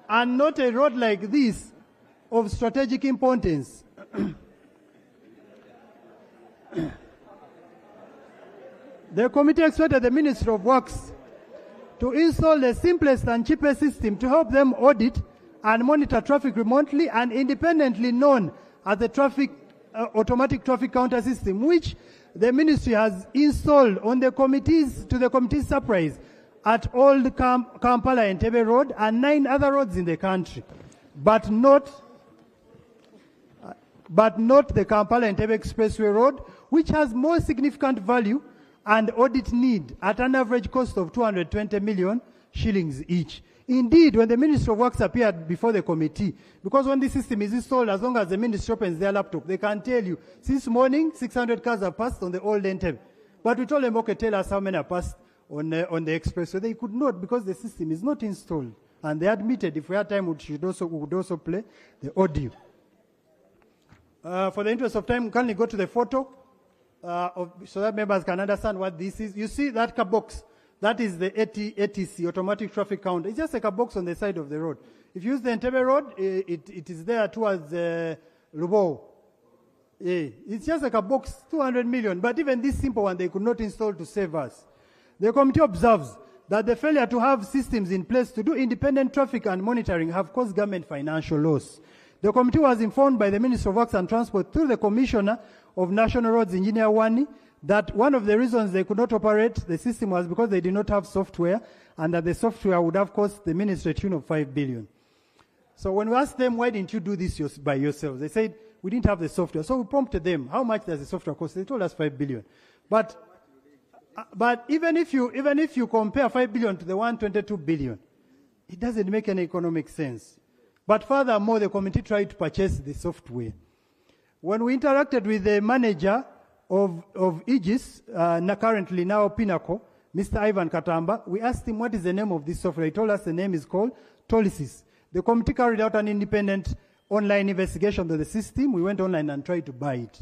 And not a road like this of strategic importance. The committee expected the Ministry of Works to install the simplest and cheapest system to help them audit and monitor traffic remotely and independently known as the automatic traffic counter system, which the ministry has installed on the committees, to the committee's surprise, at Old Kampala Entebbe Road and 9 other roads in the country, but not the Kampala Entebbe Expressway Road, which has more significant value and audit need at an average cost of 220 million shillings each. Indeed, when the Ministry of Works appeared before the committee, because when the system is installed, as long as the ministry opens their laptop, they can tell you, since morning, 600 cars have passed on the old Entebbe. But we told them, okay, tell us how many have passed on the express. So they could not, because the system is not installed. And they admitted, if we had time, we would also play the audio. For the interest of time, can we go to the photo so that members can understand what this is? You see that car box? That is the ATC, automatic traffic counter. It's just like a box on the side of the road. If you use the Entebbe Road, it is there towards Lubo. It's just like a box, 200 million. But even this simple one, they could not install to save us. The committee observes that the failure to have systems in place to do independent traffic and monitoring have caused government financial loss. The committee was informed by the Minister of Works and Transport through the Commissioner of National Roads, Engineer Wani, that one of the reasons they could not operate the system was because they did not have software, and that the software would have cost the ministry a tune of 5 billion. So when we asked them, why didn't you do this by yourselves? They said, we didn't have the software. So we prompted them, how much does the software cost? They told us 5 billion. But even if you compare 5 billion to the 122 billion, it doesn't make any economic sense. But furthermore, the committee tried to purchase the software. When we interacted with the manager of Aegis, currently now Pinnacle, Mr. Ivan Katamba, we asked him what is the name of this software. He told us the name is called Tolysis. The committee carried out an independent online investigation of the system. We went online and tried to buy it.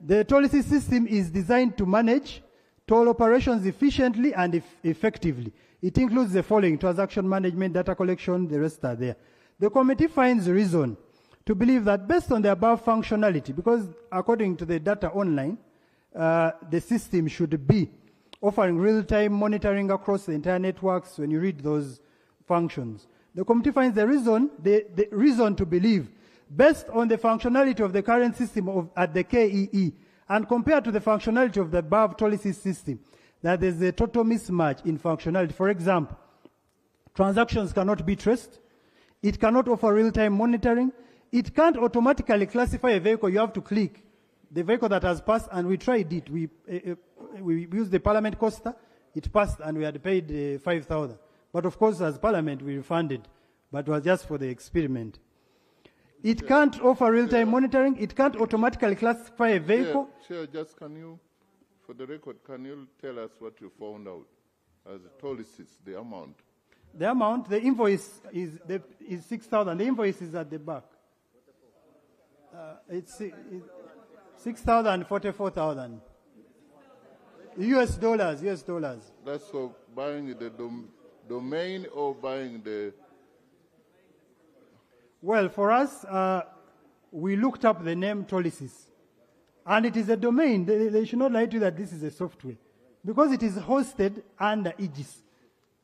The Tolysis system is designed to manage toll operations efficiently and effectively. It includes the following: transaction management, data collection, the rest are there. The committee finds reason to believe that based on the above functionality, because according to the data online, the system should be offering real-time monitoring across the entire networks when you read those functions. The committee finds the reason to believe, based on the functionality of the current system at the KEE, and compared to the functionality of the above Tolysis system, that there's a total mismatch in functionality. For example, transactions cannot be traced. It cannot offer real-time monitoring. It can't automatically classify a vehicle. You have to click the vehicle that has passed, and we tried it. We used the Parliament Coaster. It passed, and we had paid 5,000. But of course, as Parliament, we refunded, but it was just for the experiment. It can't offer real-time monitoring. It can't automatically classify a vehicle. Chair, just can you, for the record, can you tell us what you found out as Tolysis, the amount? The amount, the invoice is 6,000. The invoice is at the back. It's 6,000, 44,000. US dollars. That's for buying the domain or buying the... Well, for us, we looked up the name Tolysis. And it is a domain. They should not lie to you that this is a software. Because it is hosted under Aegis.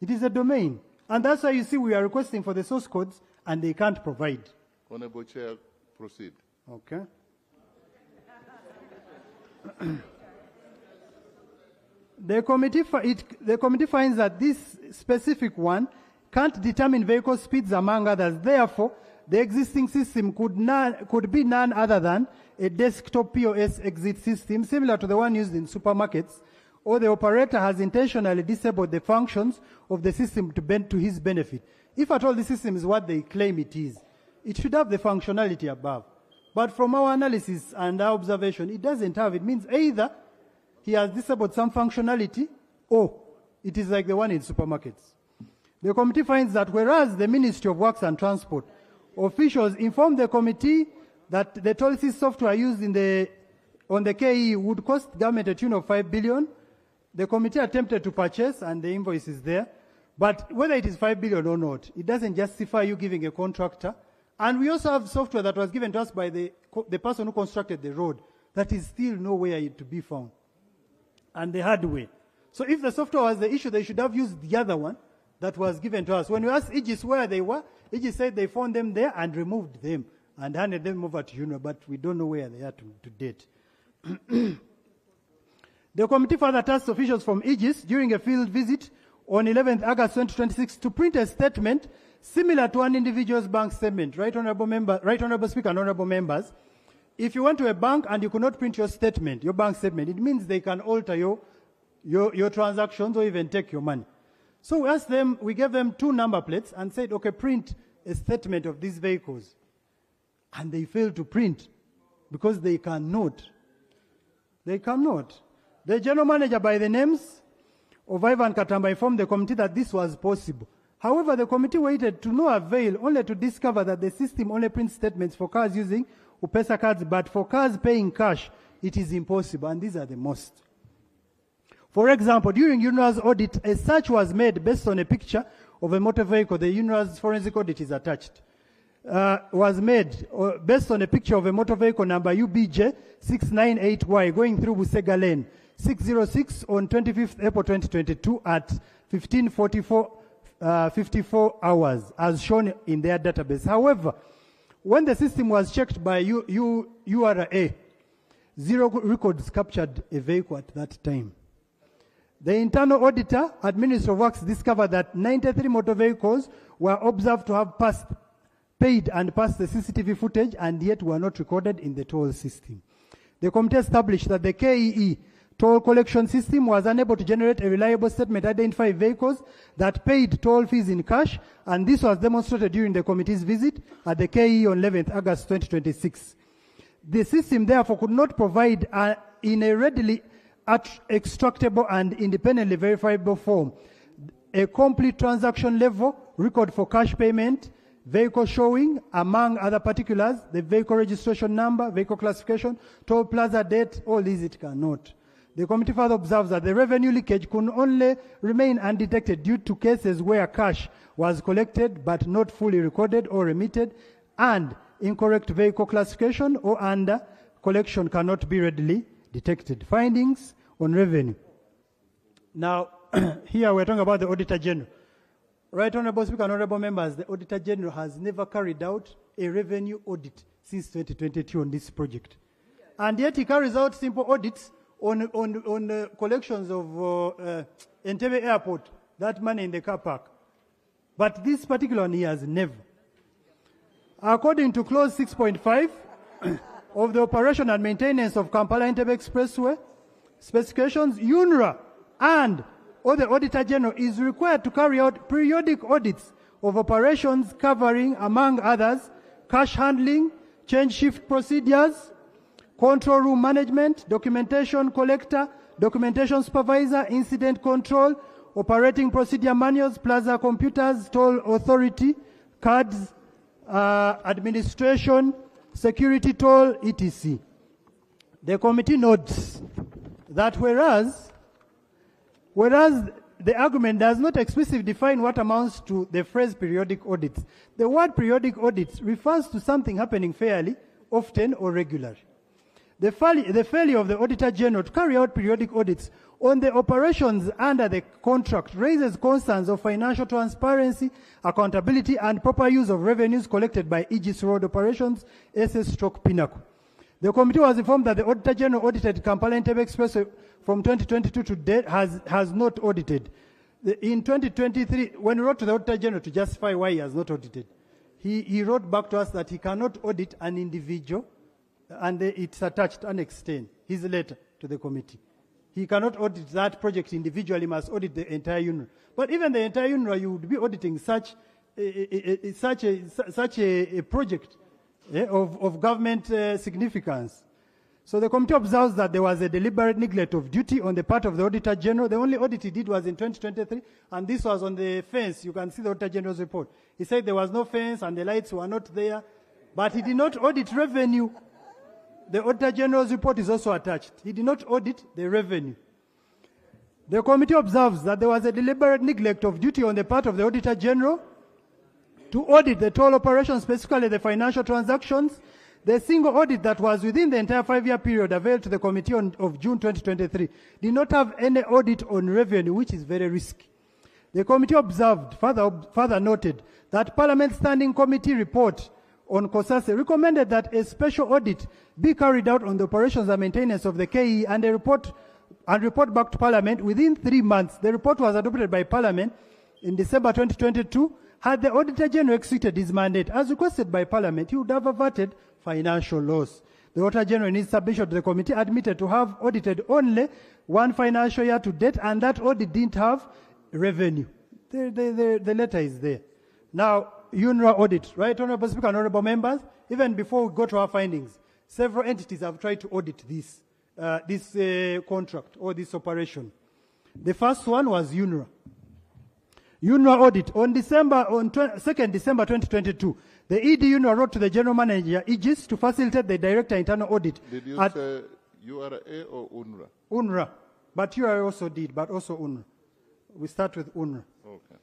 It is a domain. And that's why you see we are requesting for the source codes and they can't provide. Honorable Chair, proceed. Okay. The committee finds that this specific one can't determine vehicle speeds among others. Therefore, the existing system could be none other than a desktop POS exit system similar to the one used in supermarkets, or the operator has intentionally disabled the functions of the system to his benefit. If at all the system is what they claim it is, it should have the functionality above. But from our analysis and our observation, it doesn't have. It means either he has disabled some functionality or it is like the one in supermarkets. The committee finds that whereas the Ministry of Works and Transport officials informed the committee that the toll software used on the KE would cost government a tune of 5 billion, the committee attempted to purchase and the invoice is there. But whether it is 5 billion or not, it doesn't justify you giving a contractor. And we also have software that was given to us by the person who constructed the road that is still nowhere to be found. And the hardware. So if the software was the issue, they should have used the other one that was given to us. When we asked Aegis where they were, Aegis said they found them there and removed them and handed them over to UNO, but we don't know where they are to date. The committee further tasked officials from Aegis during a field visit on 11th August 2026 to print a statement similar to an individual's bank statement. Right, Honorable Speaker and Honorable Members, if you went to a bank and you could not print your statement, your bank statement, it means they can alter your transactions or even take your money. So we asked them, we gave them 2 number plates and said, okay, print a statement of these vehicles. And they failed to print because they cannot. They cannot. The general manager by the names of Ivan Katamba informed the committee that this was possible. However, the committee waited to no avail, only to discover that the system only prints statements for cars using UPESA cards, but for cars paying cash, it is impossible, and these are the most. For example, during UNRWA's audit, a search was made based on a picture of a motor vehicle. The UNRWA's forensic audit is attached. Was made based on a picture of a motor vehicle number UBJ 698Y going through Busega Lane, 606 on 25th April 2022 at 15:54 hours, as shown in their database. However, when the system was checked by URA, 0 records captured a vehicle at that time. The internal auditor at Ministry of Works discovered that 93 motor vehicles were observed to have paid and passed the CCTV footage and yet were not recorded in the toll system. The committee established that the KEE toll collection system was unable to generate a reliable statement identifying vehicles that paid toll fees in cash, and this was demonstrated during the committee's visit at the KEE on 11th August 2026. The system therefore could not provide in a readily extractable and independently verifiable form a complete transaction level record for cash payment, vehicle showing, among other particulars, the vehicle registration number, vehicle classification, toll plaza date, all these it cannot. The committee further observes that the revenue leakage could only remain undetected due to cases where cash was collected but not fully recorded or remitted, and incorrect vehicle classification or under collection cannot be readily detected. Findings on revenue. Now, here we're talking about the Auditor General. Right, Honorable Speaker and Honorable Members, the Auditor General has never carried out a revenue audit since 2022 on this project. And yet he carries out simple audits on collections of Entebbe Airport, that money in the car park. But this particular one he has never. According to clause 6.5 of the operation and maintenance of Kampala-Entebbe Expressway specifications, UNRWA and or the Auditor General is required to carry out periodic audits of operations covering, among others, cash handling, change shift procedures, control room management, documentation collector, documentation supervisor, incident control, operating procedure manuals, plaza computers, toll authority, cards, administration, security toll, etc. The committee notes that whereas the argument does not explicitly define what amounts to the phrase periodic audits, the word periodic audits refers to something happening fairly, often, or regularly. The failure of the Auditor General to carry out periodic audits on the operations under the contract raises concerns of financial transparency, accountability, and proper use of revenues collected by Aegis Road Operations, SS/Pinnacle. The committee was informed that the Auditor General audited Kampala Entebbe Expressway from 2022 to date has not audited. In 2023, when he wrote to the Auditor General to justify why he has not audited, he wrote back to us that he cannot audit an individual, and it's attached and extend his letter to the committee. He cannot audit that project individually, he must audit the entire UNRWA. But even the entire UNRWA, you would be auditing such a project of government significance. So the committee observes that there was a deliberate neglect of duty on the part of the Auditor General. The only audit he did was in 2023, and this was on the fence. You can see the Auditor General's report. He said there was no fence and the lights were not there, but he did not audit revenue. The Auditor General's report is also attached. He did not audit the revenue. The committee observes that there was a deliberate neglect of duty on the part of the Auditor General to audit the toll operations, specifically the financial transactions. The single audit that was within the entire 5-year period availed to the committee of June 2023 did not have any audit on revenue, which is very risky. The committee observed, further noted, that Parliament's Standing Committee report on COSASE recommended that a special audit be carried out on the operations and maintenance of the KE and report back to Parliament within 3 months. The report was adopted by Parliament in December 2022. Had the Auditor General executed his mandate as requested by Parliament, he would have averted financial loss. The Auditor General in his submission to the committee admitted to have audited only one financial year to date, and that audit didn't have revenue. The letter is there. Now, UNRWA audit, right, Honorable Speaker and Honorable Members, even before we go to our findings, several entities have tried to audit this contract or this operation. The first one was UNRWA. UNRWA audit on 2nd December 2022. The ED UNRWA wrote to the General Manager, Aegis, to facilitate the Director Internal Audit. Did you say URA or UNRWA? UNRWA. But URA also did, but also UNRWA. We start with UNRWA. Okay.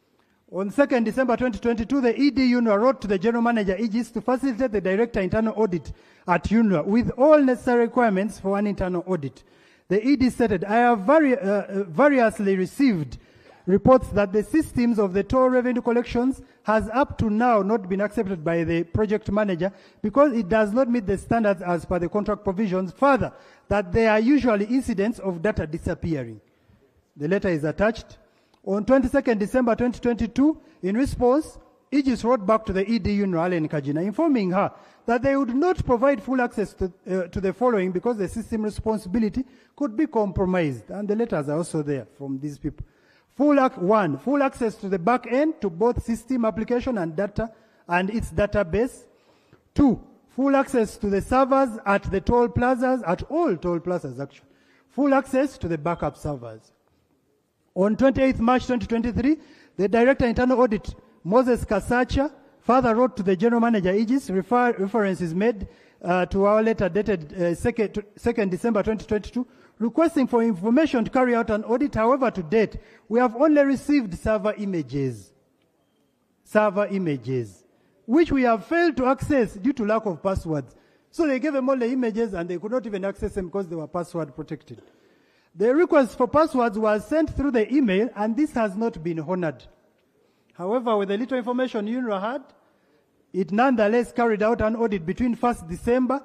On 2nd December 2022, the ED UNRWA wrote to the General Manager, Aegis, to facilitate the Director Internal Audit at UNRWA with all necessary requirements for an internal audit. The ED stated, I have variously received reports that the systems of the toll revenue collections has up to now not been accepted by the project manager because it does not meet the standards as per the contract provisions. Further, that there are usually incidents of data disappearing. The letter is attached. On 22nd December 2022, in response, Aegis wrote back to the ED UNRWA, Allen Kajina, informing her that they would not provide full access to the following because the system responsibility could be compromised. And the letters are also there from these people. Full access to the back end to both system application and data and its database. 2, full access to the servers at the toll plazas, at all toll plazas actually. Full access to the backup servers. On 28th March 2023, the Director Internal Audit, Moses Kasacha, further wrote to the General Manager Aegis, references made to our letter dated 2nd December 2022, requesting for information to carry out an audit. However, to date, we have only received server images, which we have failed to access due to lack of passwords. So they gave them all the images and they could not even access them because they were password protected. The request for passwords was sent through the email and this has not been honored. However, with the little information UNRWA had, it nonetheless carried out an audit between 1st December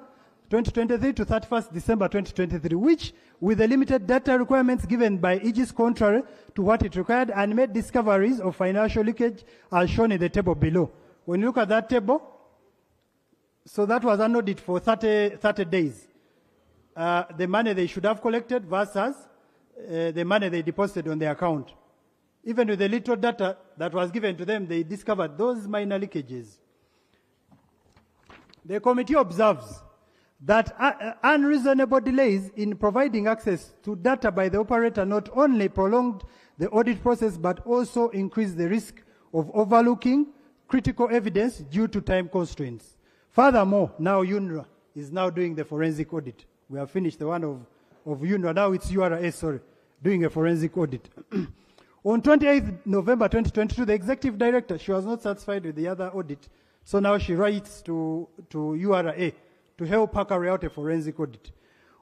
2023 to 31st December 2023, which, with the limited data requirements given by Aegis contrary to what it required, and made discoveries of financial leakage as shown in the table below. When you look at that table, so that was an audit for 30 days. The money they should have collected versus the money they deposited on their account. Even with the little data that was given to them, they discovered those minor leakages. The committee observes that unreasonable delays in providing access to data by the operator not only prolonged the audit process but also increased the risk of overlooking critical evidence due to time constraints. Furthermore, now UNRWA is now doing the forensic audit. We have finished the one of UNRWA. Now it's URA, doing a forensic audit. On 28th November 2022, the executive director, she was not satisfied with the other audit, so now she writes to URA to help her carry out a forensic audit.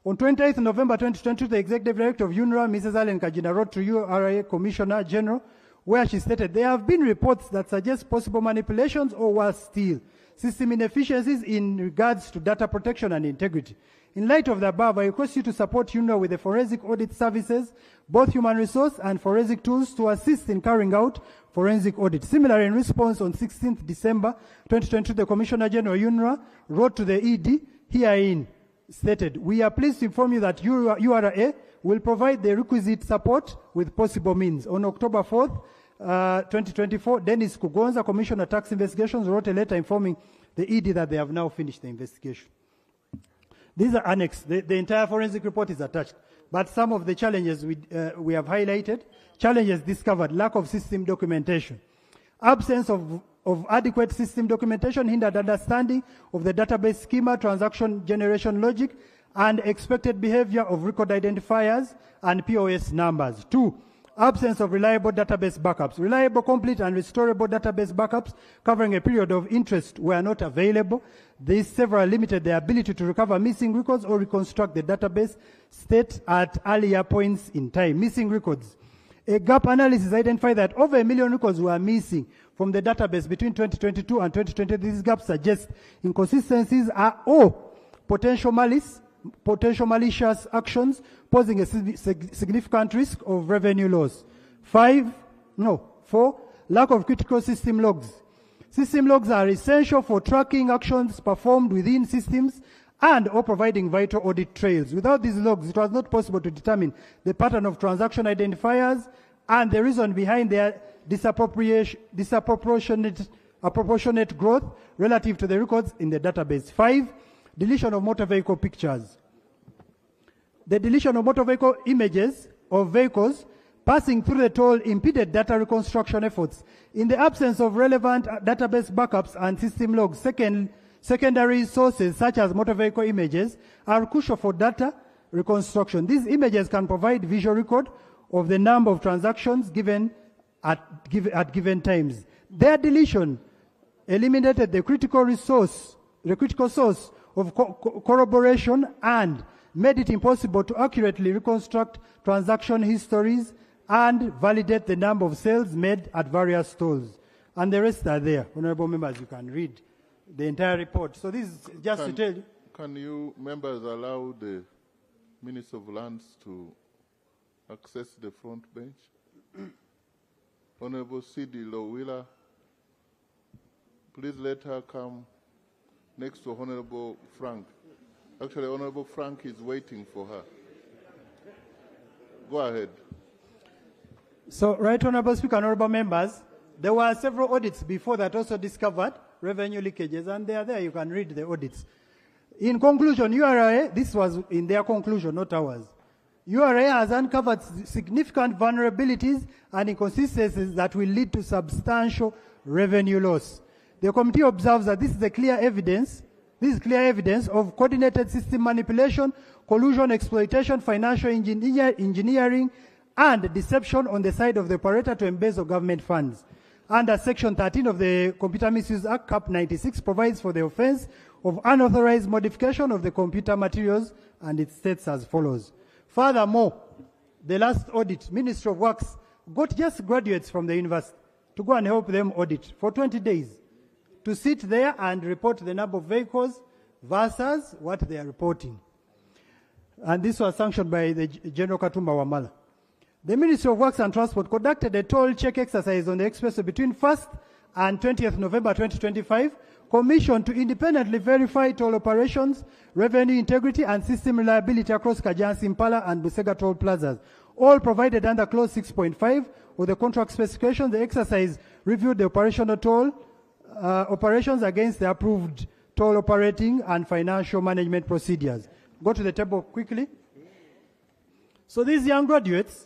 On 28th November 2022, the Executive Director of UNRWA, Mrs. Allen Kajina, wrote to URA Commissioner General, where she stated, there have been reports that suggest possible manipulations or worse still, system inefficiencies in regards to data protection and integrity. In light of the above, I request you to support UNRWA with the forensic audit services, both human resource and forensic tools to assist in carrying out forensic audit. Similarly, in response on 16th December 2022, the Commissioner General UNRWA wrote to the ED herein stated, we are pleased to inform you that URA will provide the requisite support with possible means. On October 4th, 2024, Dennis Kugonza, Commissioner of Tax Investigations, wrote a letter informing the ED that they have now finished the investigation. These are annexed. The entire forensic report is attached. But some of the challenges we have highlighted, challenges discovered, lack of system documentation, absence of adequate system documentation hindered understanding of the database schema, transaction generation logic, and expected behavior of record identifiers and POS numbers. 2, absence of reliable database backups. Reliable, complete, and restorable database backups covering a period of interest were not available. These several limited the ability to recover missing records or reconstruct the database state at earlier points in time. Missing records. A gap analysis identified that over 1 million records were missing from the database between 2022 and 2020. These gaps suggest inconsistencies are potential malicious actions posing a significant risk of revenue loss. 4, lack of critical system logs. System logs are essential for tracking actions performed within systems and or providing vital audit trails. Without these logs, it was not possible to determine the pattern of transaction identifiers and the reason behind their disproportionate growth relative to the records in the database. 5, deletion of motor vehicle pictures. The deletion of motor vehicle images of vehicles passing through the toll impeded data reconstruction efforts. In the absence of relevant database backups and system logs, secondary sources such as motor vehicle images are crucial for data reconstruction. These images can provide visual record of the number of transactions given at given times. Their deletion eliminated the critical source of corroboration and made it impossible to accurately reconstruct transaction histories and validate the number of sales made at various stores. And the rest are there. Honorable members, you can read the entire report. So this is just to tell you. Can you members allow the Minister of Lands to access the front bench? Honorable C.D. Lowilla, please let her come next to Honorable Frank. Actually, Honorable Frank is waiting for her. Go ahead. So, Right Honorable Speaker, honorable members, there were several audits before that also discovered revenue leakages, and they are there. You can read the audits. In conclusion, URA, this was in their conclusion, not ours. URA has uncovered significant vulnerabilities and inconsistencies that will lead to substantial revenue loss. The committee observes that this is clear evidence of coordinated system manipulation, collusion, exploitation, financial engineering, and deception on the side of the operator to embezzle government funds. Under Section 13 of the Computer Misuse Act, Cap 96, provides for the offense of unauthorized modification of the computer materials, and it states as follows. Furthermore, the last audit, Ministry of Works got just graduates from the university to go and help them audit for 20 days, to sit there and report the number of vehicles versus what they are reporting. And this was sanctioned by the General Katumba Wamala. The Ministry of Works and Transport conducted a toll check exercise on the expressway between 1st and 20th November 2025, commissioned to independently verify toll operations, revenue integrity, and system reliability across Kajansi, Impala, and Busega toll plazas, all provided under Clause 6.5 of the contract specification. The exercise reviewed the operational toll operations against the approved toll operating and financial management procedures. Go to the table quickly. So these young graduates,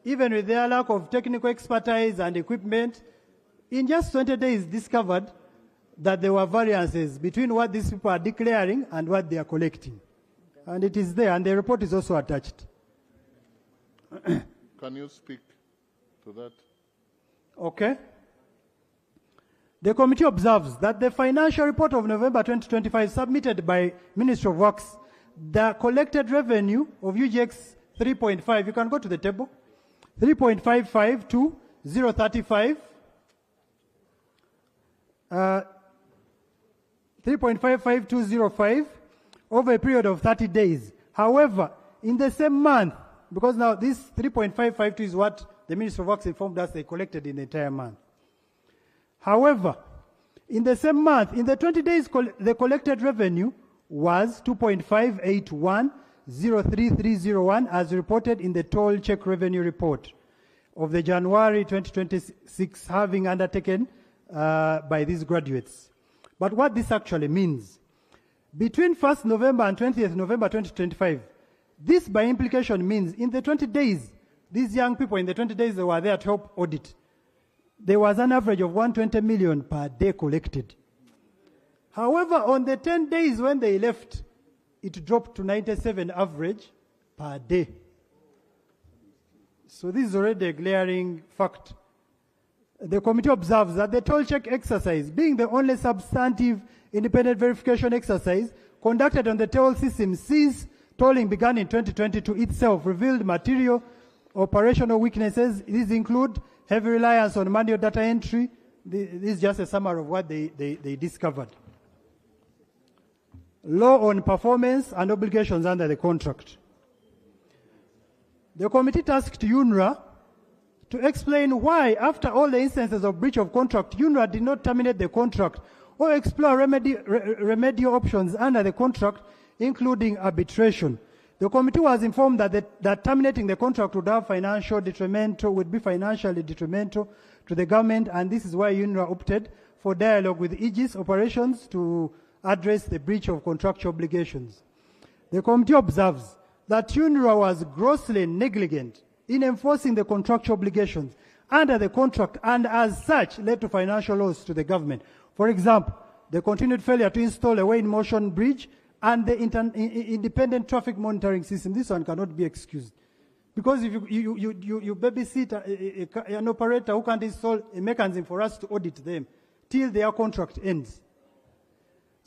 even with their lack of technical expertise and equipment, in just 20 days discovered that there were variances between what these people are declaring and what they are collecting. And it is there, and the report is also attached. Can you speak to that? Okay. The committee observes that the financial report of November 2025 submitted by Ministry of Works the collected revenue of UGX 3.5, you can go to the table, 3.55 to 035, 3.55 to 05 over a period of 30 days. However, in the same month, because now this 3.552 is what the Ministry of Works informed us they collected in the entire month. However, in the same month, in the 20 days, the collected revenue was 2.581,03301 as reported in the toll check revenue report of the January 2026 having undertaken by these graduates. But what this actually means, between 1st November and 20th November 2025, this by implication means in the 20 days, these young people in the 20 days they were there to help audit, there was an average of 120 million per day collected. However, on the 10 days when they left, it dropped to 97 average per day. So this is already a glaring fact. The committee observes that the toll check exercise, being the only substantive independent verification exercise conducted on the toll system since tolling began in 2022 itself, revealed material operational weaknesses. These include heavy reliance on manual data entry. This is just a summary of what they discovered. Low on performance and obligations under the contract. The committee tasked UNRA to explain why, after all the instances of breach of contract, UNRA did not terminate the contract or explore remedial options under the contract, including arbitration. The committee was informed that terminating the contract would be financially detrimental to the government, and this is why UNRA opted for dialogue with Aegis Operations to address the breach of contractual obligations. The committee observes that UNRA was grossly negligent in enforcing the contractual obligations under the contract and as such led to financial loss to the government. For example, the continued failure to install a way-in-motion bridge and the independent traffic monitoring system. This one cannot be excused. Because if you babysit an operator who can't install a mechanism for us to audit them till their contract ends.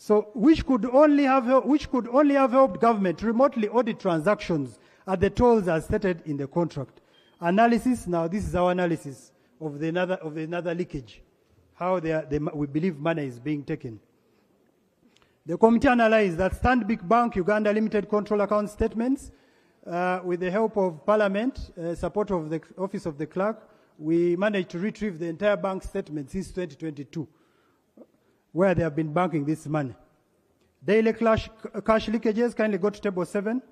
So which could only have helped government to remotely audit transactions at the tolls as stated in the contract. Analysis, now this is our analysis of the another leakage, how we believe money is being taken. The committee analyzed that Stanbic Bank Uganda Limited control account statements with the help of Parliament, support of the Office of the Clerk, we managed to retrieve the entire bank statement since 2022, where they have been banking this money. Daily cash leakages, kindly go to table 7.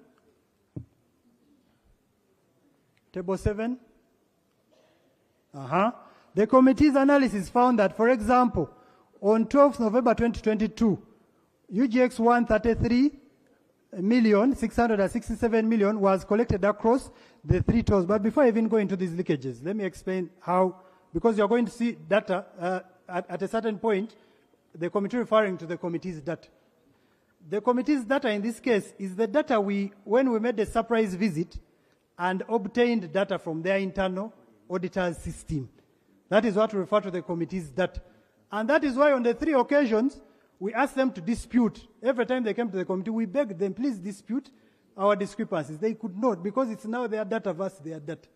Table 7. The committee's analysis found that, for example, on 12th November 2022, UGX 133,667 million was collected across the 3 tolls. But before I even go into these leakages, let me explain how, because you're going to see data at a certain point, the committee referring to the committee's data. The committee's data in this case is the data when we made a surprise visit and obtained data from their internal auditor's system. That is what we refer to the committee's data. And that is why on the 3 occasions, we asked them to dispute. Every time they came to the committee, we begged them, please dispute our discrepancies. They could not, because it's now their data versus their data.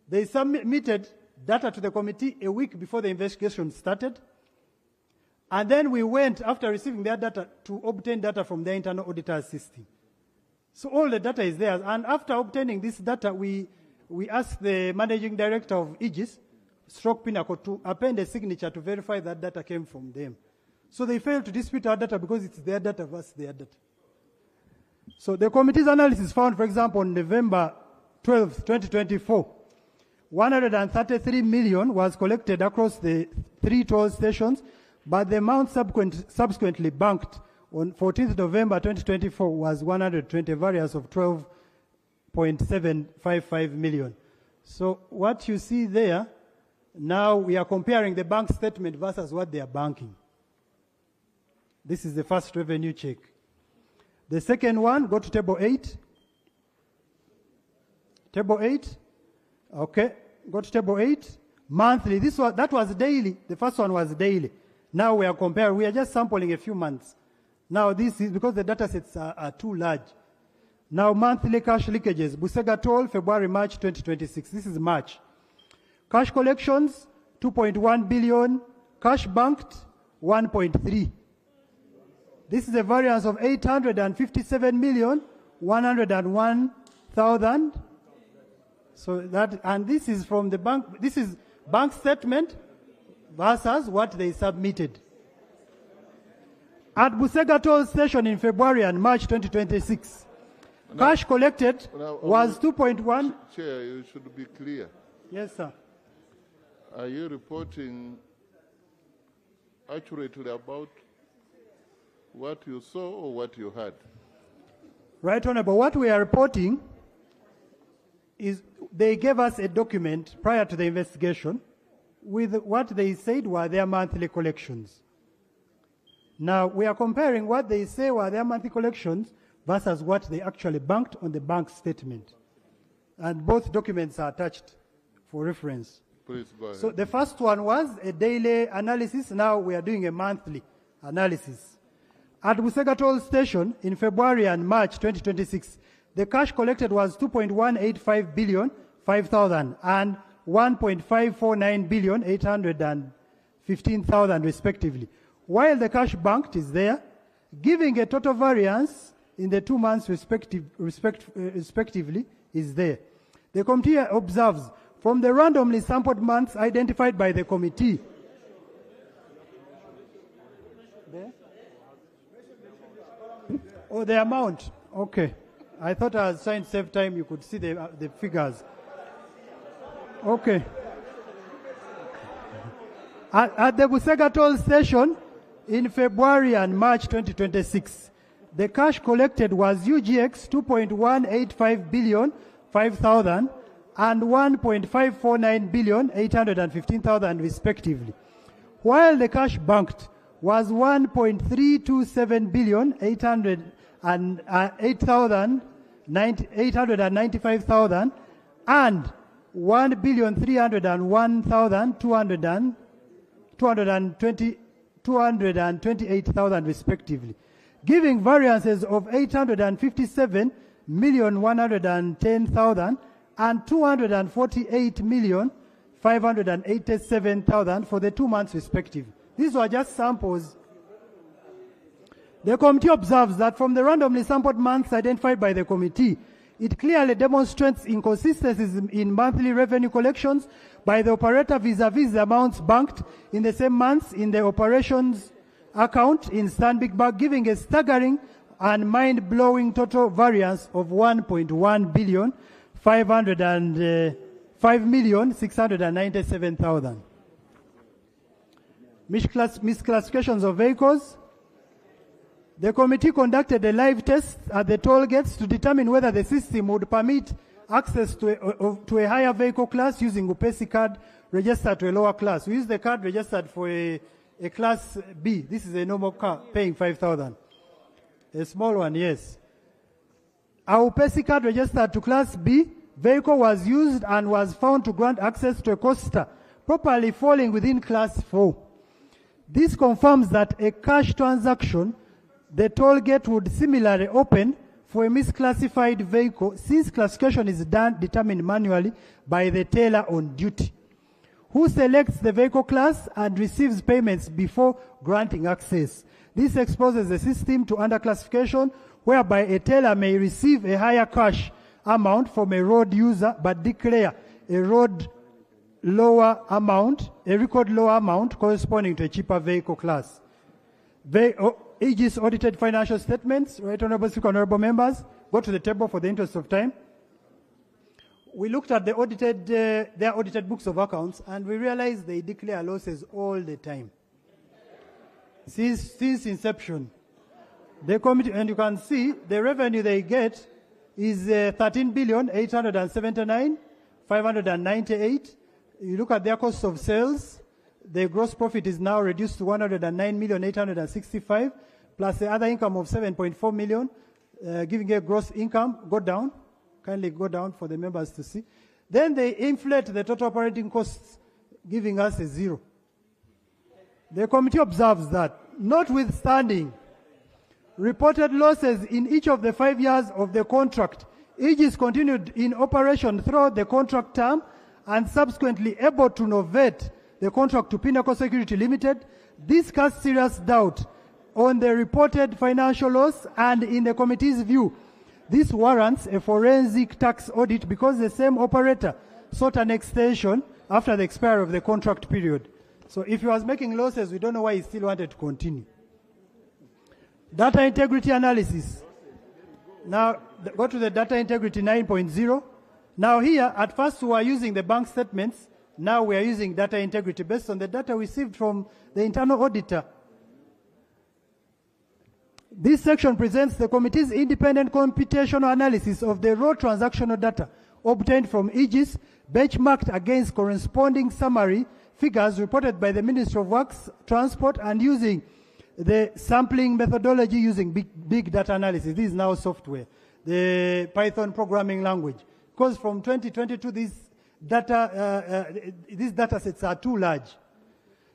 They submitted data to the committee a week before the investigation started. And then we went, after receiving their data, to obtain data from their internal auditor's system. So all the data is there. And after obtaining this data, we asked the managing director of Aegis, Pinnacle, to append a signature to verify that data came from them. So they failed to dispute our data because it's their data versus their data. So the committee's analysis found, for example, on November 12, 2024, 133 million was collected across the 3 toll stations, but the amount subsequently banked on 14th November 2024 was 120, variance of 12.755 million. So what you see there, now we are comparing the bank statement versus what they are banking. This is the first revenue check. The second one, go to table 8. Table 8. Okay, go to table 8. Monthly. That was daily. The first one was daily. Now we are comparing. We are just sampling a few months. Now this is because the data sets are too large. Now monthly cash leakages, Busega toll, February, March 2026. This is March. Cash collections, 2.1 billion. Cash banked, 1.3. This is a variance of 857,101,000. So that, and this is from the bank, this is bank statement versus what they submitted. At Busega toll station in February and March 2026, cash collected was 2.1. Chair, you should be clear. Yes, sir. Are you reporting accurately about what you saw or what you heard? Right, Honorable. What we are reporting is they gave us a document prior to the investigation with what they said were their monthly collections. Now, we are comparing what they say were their monthly collections versus what they actually banked on the bank statement. And both documents are attached for reference. Please go ahead. So the first one was a daily analysis. Now we are doing a monthly analysis. At Busega toll station in February and March 2026, the cash collected was 2.185 billion 5,000 and 1.549 billion 815,000 respectively. While the cash banked is there, giving a total variance in the 2 months respectively is there. The committee observes from the randomly sampled months identified by the committee. There? Oh, the amount. Okay. I thought I was trying to save time. You could see the figures. Okay. At the Busega toll station in February and March 2026, the cash collected was UGX 2.185 billion 5,000 and 1.549 billion 815,000 respectively, while the cash banked was 1.327 billion 895,000 and 1,301,228,000 respectively, giving variances of 857,110,000 and 248,587,000 for the 2 months respectively. These were just samples. The committee observes that from the randomly sampled months identified by the committee, it clearly demonstrates inconsistencies in monthly revenue collections by the operator vis-a-vis the amounts banked in the same months in the operations account in Stanbic Bank, giving a staggering and mind-blowing total variance of 1.1 billion 5,697,000. Misclassifications of vehicles. The committee conducted a live test at the toll gates to determine whether the system would permit access to a higher vehicle class using UPESI card registered to a lower class. We use the card registered for a class B. This is a normal car paying 5,000. A small one, yes. Our UPESI card registered to class B vehicle was used and was found to grant access to a coaster properly falling within class 4. This confirms that a cash transaction, the toll gate would similarly open for a misclassified vehicle since classification is determined manually by the teller on duty, who selects the vehicle class and receives payments before granting access. This exposes the system to underclassification, whereby a teller may receive a higher cash amount from a road user but declare a record lower amount corresponding to a cheaper vehicle class. Aegis audited financial statements, right, Honorable Speaker, honorable members, go to the table for the interest of time. We looked at their audited books of accounts, and we realized they declare losses all the time. Since inception. The committee, and you can see the revenue they get is 13,879,598. You look at their cost of sales, the gross profit is now reduced to 109,865,000, plus the other income of 7.4 million, giving a gross income. Go down. Kindly go down for the members to see. Then they inflate the total operating costs, giving us a zero. The committee observes that, notwithstanding reported losses in each of the 5 years of the contract. Aegis continued in operation throughout the contract term and subsequently able to novate the contract to Pinnacle Security Limited. This casts serious doubt on the reported financial loss, and in the committee's view, this warrants a forensic tax audit because the same operator sought an extension after the expiry of the contract period. So if he was making losses, we don't know why he still wanted to continue. Data integrity analysis. Now, go to the data integrity 9.0. Now here, at first we were using the bank statements. Now we are using data integrity based on the data received from the internal auditor. This section presents the committee's independent computational analysis of the raw transactional data obtained from Aegis, benchmarked against corresponding summary figures reported by the Ministry of Works, Transport, and using the sampling methodology using big data analysis. This is now software, the Python programming language. Because from 2022, these data sets are too large.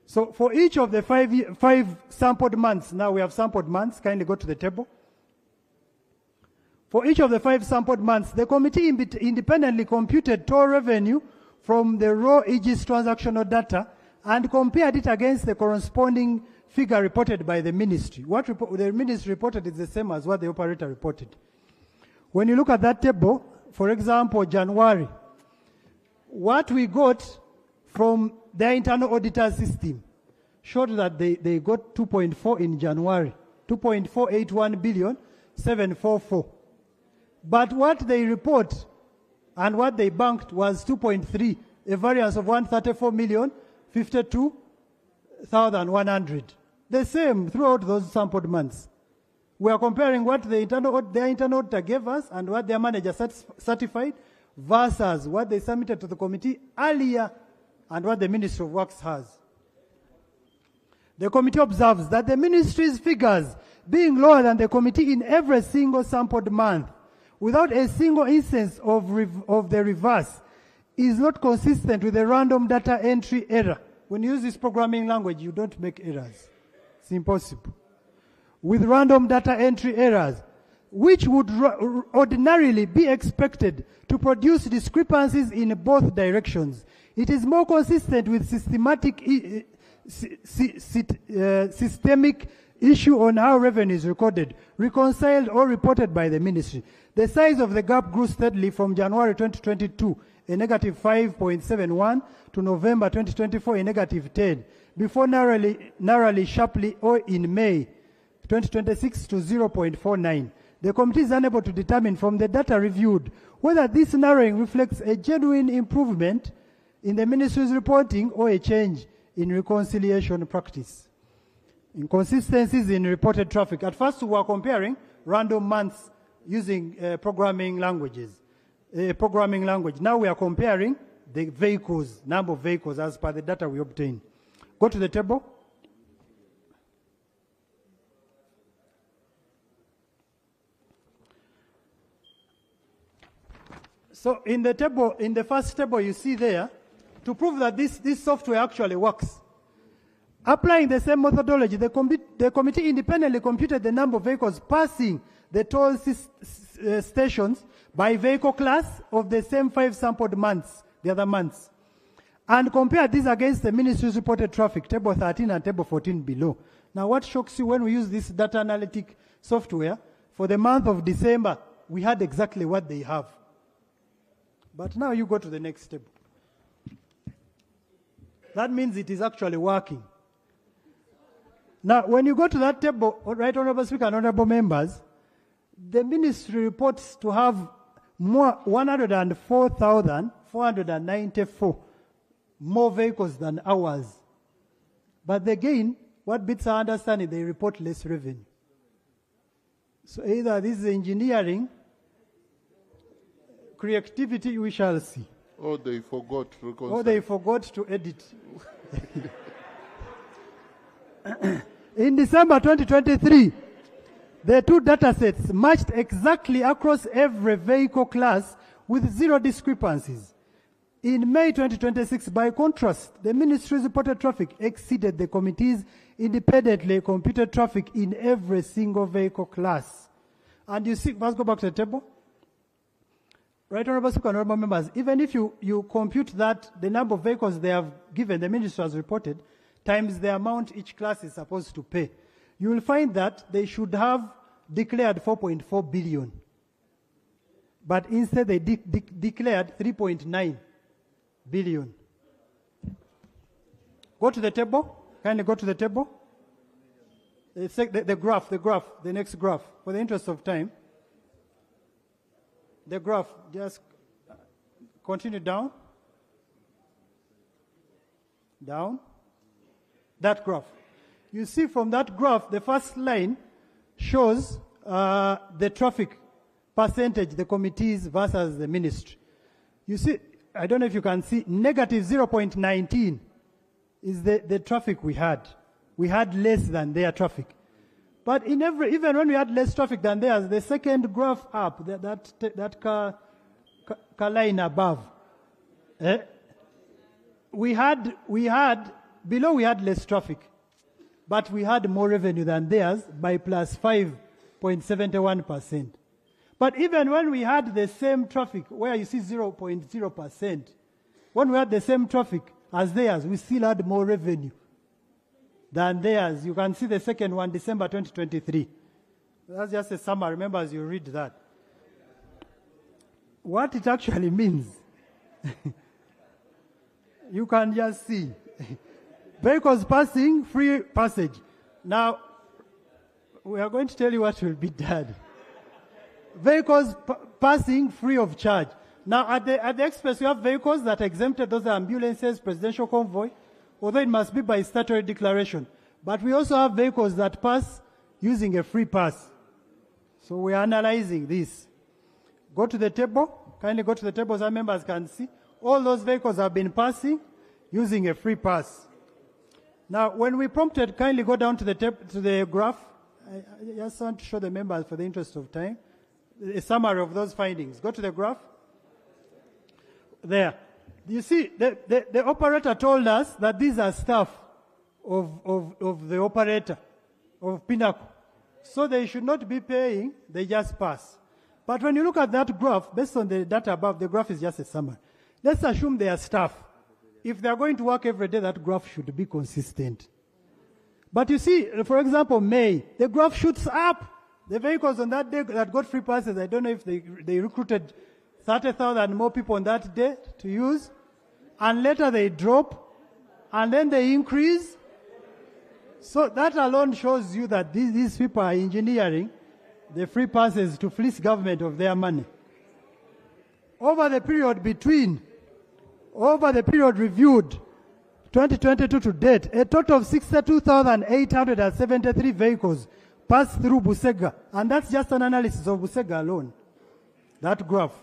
So for each of the five sampled months, now we have sampled months, kindly go to the table. For each of the 5 sampled months, the committee independently computed total revenue from the raw Aegis transactional data and compared it against the corresponding figure reported by the ministry. What the ministry reported is the same as what the operator reported. When you look at that table, for example, January, what we got from their internal auditor system showed that they got 2.4 in January, 2.481 billion, 744. But what they report and what they banked was 2.3, a variance of 134 million, 52,100. The same throughout those sampled months. We are comparing what their internal auditor gave us and what their manager certified versus what they submitted to the committee earlier and what the Ministry of Works has. The committee observes that the ministry's figures being lower than the committee in every single sampled month, without a single instance of the reverse, is not consistent with the random data entry error. When you use this programming language, you don't make errors. It's impossible. With random data entry errors, which would ordinarily be expected to produce discrepancies in both directions, it is more consistent with systemic issue on how revenue is recorded, reconciled, or reported by the ministry. The size of the gap grew steadily from January 2022, a negative 5.71, to November 2024, a negative 10, before narrowly sharply or in May 2026 to 0.49. The committee is unable to determine from the data reviewed whether this narrowing reflects a genuine improvement in the ministry's reporting or a change in reconciliation practice. Inconsistencies in reported traffic. At first, we were comparing random months using programming language. Now we are comparing the vehicles, number of vehicles as per the data we obtained. Go to the table. So in the table, in the first table you see there, to prove that this software actually works. Applying the same methodology, the committee independently computed the number of vehicles passing the toll stations by vehicle class of the same 5 sampled months, the other months, and compared this against the ministry's reported traffic, table 13 and table 14 below. Now what shocks you when we use this data analytic software, for the month of December, we had exactly what they have. But now you go to the next table. That means it is actually working. Now, when you go to that table, Right Honorable Speaker and Honorable Members, the ministry reports to have more 104,494 more vehicles than ours. But again, what beats our understanding, they report less revenue. So either this is engineering, creativity, we shall see. Or they forgot to reconcile. Or they forgot to edit. In December 2023, the 2 data sets matched exactly across every vehicle class with 0 discrepancies. In May 2026, by contrast, the ministry's reported traffic exceeded the committee's independently computed traffic in every single vehicle class. And you see, let's go back to the table. Right, Honorable Speaker, Honorable Members, even if you compute that, the number of vehicles they have given, the ministry has reported, times the amount each class is supposed to pay, you will find that they should have declared 4.4 billion. But instead they declared 3.9 billion. Go to the table. Kindly go to the table. The graph, the next graph, for the interest of time. The graph, just continue down. Down. That graph. You see from that graph, the first line shows the traffic percentage, the committees versus the ministry. You see, I don't know if you can see, negative 0.19 is the traffic we had. We had less than their traffic. But even when we had less traffic than theirs, the second graph up, that car line above, we had below we had less traffic, but we had more revenue than theirs by plus 5.71%. But even when we had the same traffic, where you see 0.0%, when we had the same traffic as theirs, we still had more revenue than theirs. You can see the second one, December 2023. That's just a summary. Remember, as you read that. What it actually means, you can just see. Vehicles passing, free passage. Now, we are going to tell you what will be done. Vehicles passing free of charge. Now, at the express, you have vehicles that are exempted. Those are ambulances, presidential convoy, although it must be by statutory declaration. But we also have vehicles that pass using a free pass. So we are analyzing this. Go to the table. Kindly go to the table so our members can see. All those vehicles have been passing using a free pass. Now, when we prompted, kindly go down to the graph. I just want to show the members, for the interest of time, a summary of those findings. Go to the graph. There. You see, the operator told us that these are staff of the operator, of Pinnacle. So they should not be paying, they just pass. But when you look at that graph, based on the data above, the graph is just a summary. Let's assume they are staff. If they are going to work every day, that graph should be consistent. But you see, for example, May, the graph shoots up. The vehicles on that day that got free passes, I don't know if they recruited 30,000 more people on that day to use, and later they drop, and then they increase. So that alone shows you that these people are engineering the free passes to fleece government of their money. Over the period reviewed, 2022 to date, a total of 62,873 vehicles passed through Busega, and that's just an analysis of Busega alone. That graph.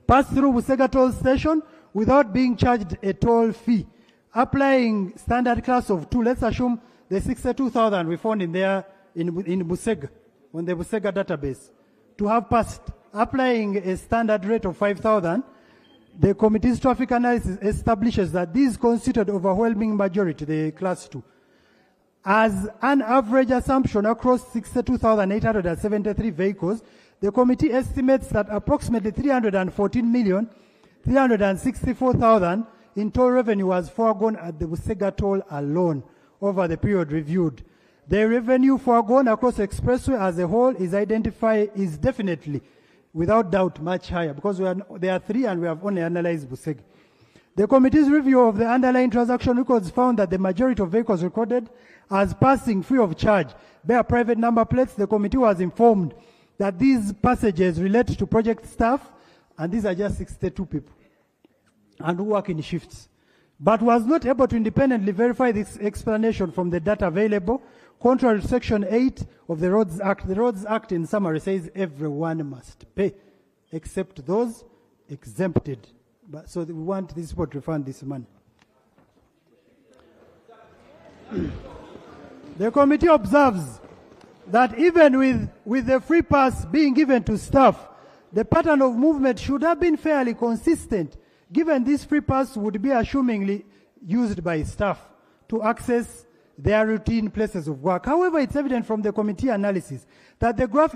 Passed through Busega toll station without being charged a toll fee. Applying standard class of 2, let's assume the 62,000 we found in there in Busega, on the Busega database, to have passed. Applying a standard rate of 5,000, the committee's traffic analysis establishes that these constituted overwhelming majority, the class 2. As an average assumption across 62,873 vehicles, the committee estimates that approximately 314,364,000 in toll revenue was foregone at the Busega toll alone over the period reviewed. The revenue foregone across the expressway as a whole is definitely, without doubt, much higher, because there are 3 and we have only analyzed Busega. The committee's review of the underlying transaction records found that the majority of vehicles recorded as passing free of charge bear private number plates. The committee was informed that these passages relate to project staff, and these are just 62 people, and who work in shifts, but was not able to independently verify this explanation from the data available, contrary to Section 8 of the Roads Act. The Roads Act, in summary, says everyone must pay, except those exempted. So we want these people to refund this money. The committee observes that even with the free pass being given to staff, the pattern of movement should have been fairly consistent given this free pass would be assumingly used by staff to access their routine places of work. However, it's evident from the committee analysis that the graph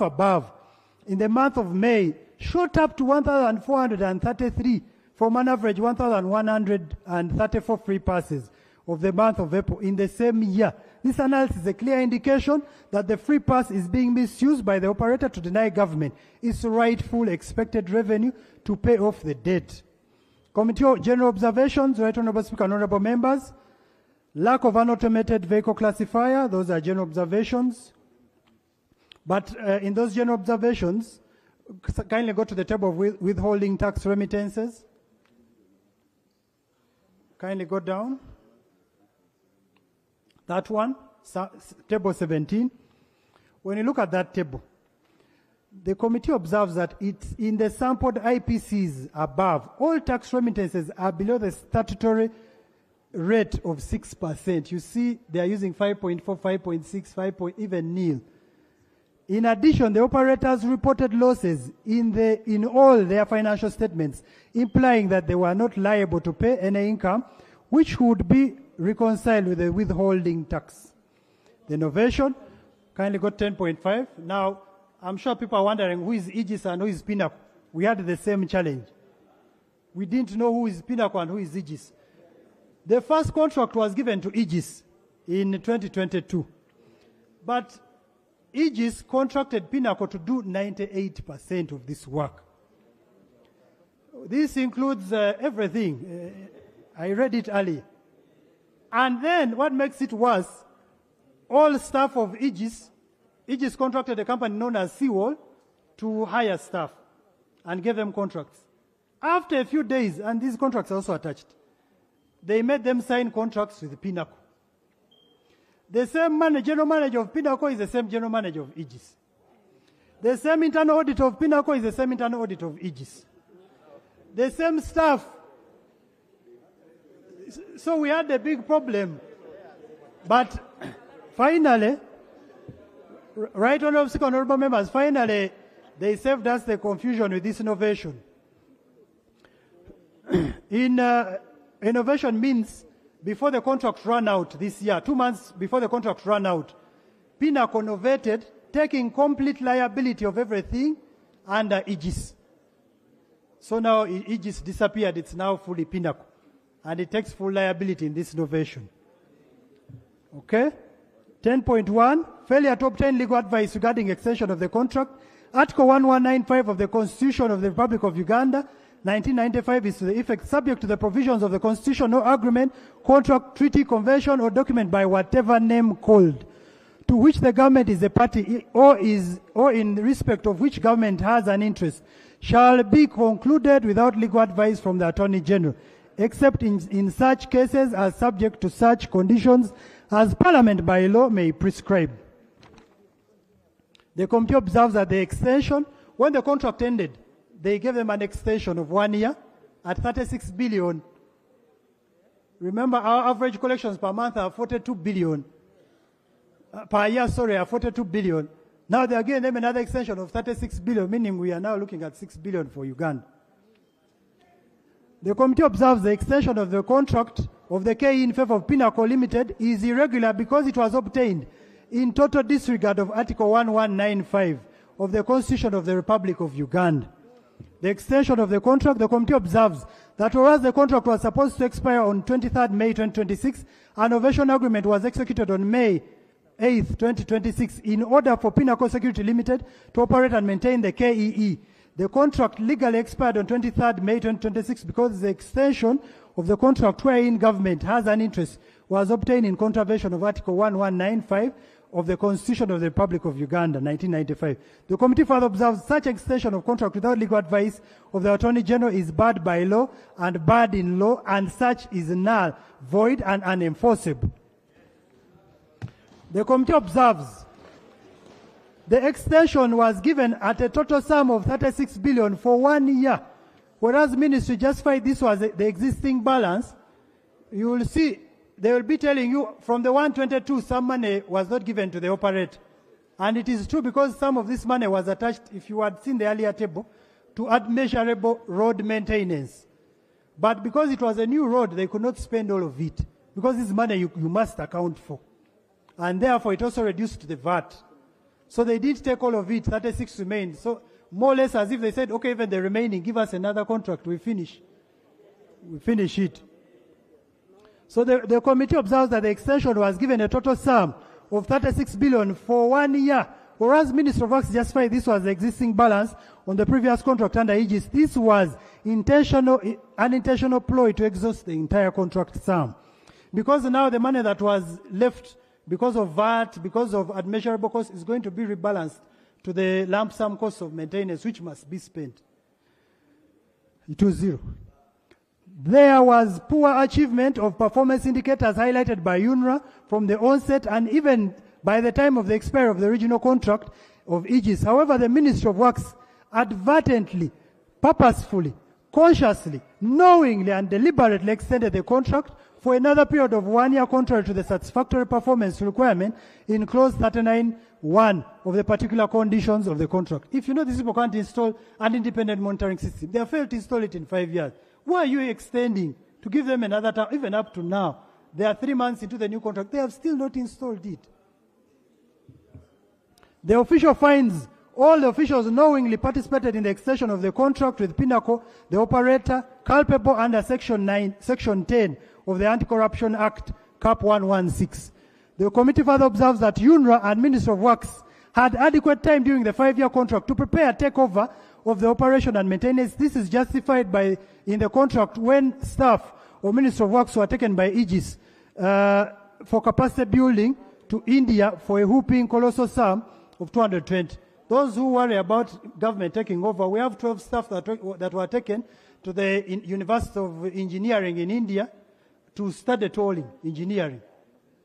above in the month of May shot up to 1,433 from an average 1,134 free passes of the month of April in the same year. This analysis is a clear indication that the free pass is being misused by the operator to deny government its rightful expected revenue to pay off the debt. Committee general observations, Right Honourable Speaker and Honourable Members. Lack of an automated vehicle classifier, those are general observations. But in those general observations, kindly go to the table of withholding tax remittances. Kindly go down. That one, table 17. When you look at that table, the committee observes that it's in the sampled IPCs above, all tax remittances are below the statutory rate of 6%. You see, they are using 5.4, 5.6, 5. Even nil. In addition, the operators reported losses in all their financial statements, implying that they were not liable to pay any income, which would be reconciled with the withholding tax. The innovation, kindly got 10.5. Now, I'm sure people are wondering who is Aegis and who is Pinnacle. We had the same challenge. We didn't know who is Pinnacle and who is Aegis. The first contract was given to Aegis in 2022. But Aegis contracted Pinnacle to do 98% of this work. This includes everything. I read it earlier. And then what makes it worse, all staff of Aegis contracted a company known as Seawall to hire staff and gave them contracts. After a few days, and these contracts are also attached, they made them sign contracts with Pinnacle. The same general manager of Pinnacle is the same general manager of Aegis. The same internal audit of Pinnacle is the same internal audit of Aegis. The same staff. So we had a big problem. But finally, Right Honourable Speaker, Honourable Members, finally, they saved us the confusion with this innovation. Innovation means before the contract ran out this year, 2 months before the contract ran out, Pinnacle innovated, taking complete liability of everything under Aegis. So now Aegis disappeared, it's now fully Pinnacle. And it takes full liability in this innovation. Okay? 10.1, failure to obtain legal advice regarding extension of the contract. Article 1195 of the Constitution of the Republic of Uganda, 1995 is to the effect subject to the provisions of the Constitution, no agreement, contract, treaty, convention, or document by whatever name called, to which the government is a party or in respect of which government has an interest, shall be concluded without legal advice from the Attorney General, except in such cases as subject to such conditions as Parliament by law may prescribe. The committee observes that the extension, when the contract ended, they gave them an extension of 1 year at 36 billion. Remember, our average collections per month are 42 billion. Per year, sorry, are 42 billion. Now they are giving them another extension of 36 billion, meaning we are now looking at 6 billion for Uganda. The committee observes the extension of the contract of the KE in favor of Pinnacle Limited is irregular because it was obtained in total disregard of Article 1195 of the Constitution of the Republic of Uganda. The extension of the contract, the committee observes that whereas the contract was supposed to expire on 23rd May 2026, an ovation agreement was executed on May 8th, 2026 in order for Pinnacle Security Limited to operate and maintain the KEE. The contract legally expired on 23rd May 2026 because the extension of the contract wherein government has an interest was obtained in contravention of Article 1195 of the Constitution of the Republic of Uganda, 1995. The committee further observes such extension of contract without legal advice of the Attorney General is barred by law and barred in law, and such is null, void, and unenforceable. The committee observes the extension was given at a total sum of 36 billion for 1 year, whereas ministry justified this was the existing balance. You will see they will be telling you from the 122 some money was not given to the operator. And it is true because some of this money was attached, if you had seen the earlier table, to unmeasurable road maintenance. But because it was a new road, they could not spend all of it, because this money you must account for. And therefore, it also reduced the VAT. So they did take all of it, 36 remained. So more or less as if they said, okay, even the remaining, give us another contract, we finish it. So the committee observes that the extension was given a total sum of 36 billion for 1 year, whereas Minister of Works justified this was the existing balance on the previous contract under Aegis. This was unintentional ploy to exhaust the entire contract sum. Because now the money that was left because of VAT, because of unmeasurable costs, is going to be rebalanced to the lump sum cost of maintenance, which must be spent. It was zero. There was poor achievement of performance indicators highlighted by UNRWA from the onset and even by the time of the expiry of the original contract of Aegis. However, the Ministry of Works advertently, purposefully, consciously, knowingly and deliberately extended the contract for another period of 1 year contrary to the satisfactory performance requirement in clause 39(1) of the particular conditions of the contract. If you know these people can't install an independent monitoring system, they have failed to install it in 5 years. Why are you extending to give them another time, even up to now? They are 3 months into the new contract. They have still not installed it. The official finds all the officials knowingly participated in the extension of the contract with Pinnacle, the operator, culpable under Section 10 of the Anti-Corruption Act, Cap 116. The committee further observes that UNRWA and Ministry of Works had adequate time during the 5-year contract to prepare a takeover of the operation and maintenance. This is justified in the contract when staff of Ministry of Works were taken by Aegis for capacity building to India for a whooping colossal sum of 220. Those who worry about government taking over, we have 12 staff that were taken to the University of Engineering in India to study tolling engineering.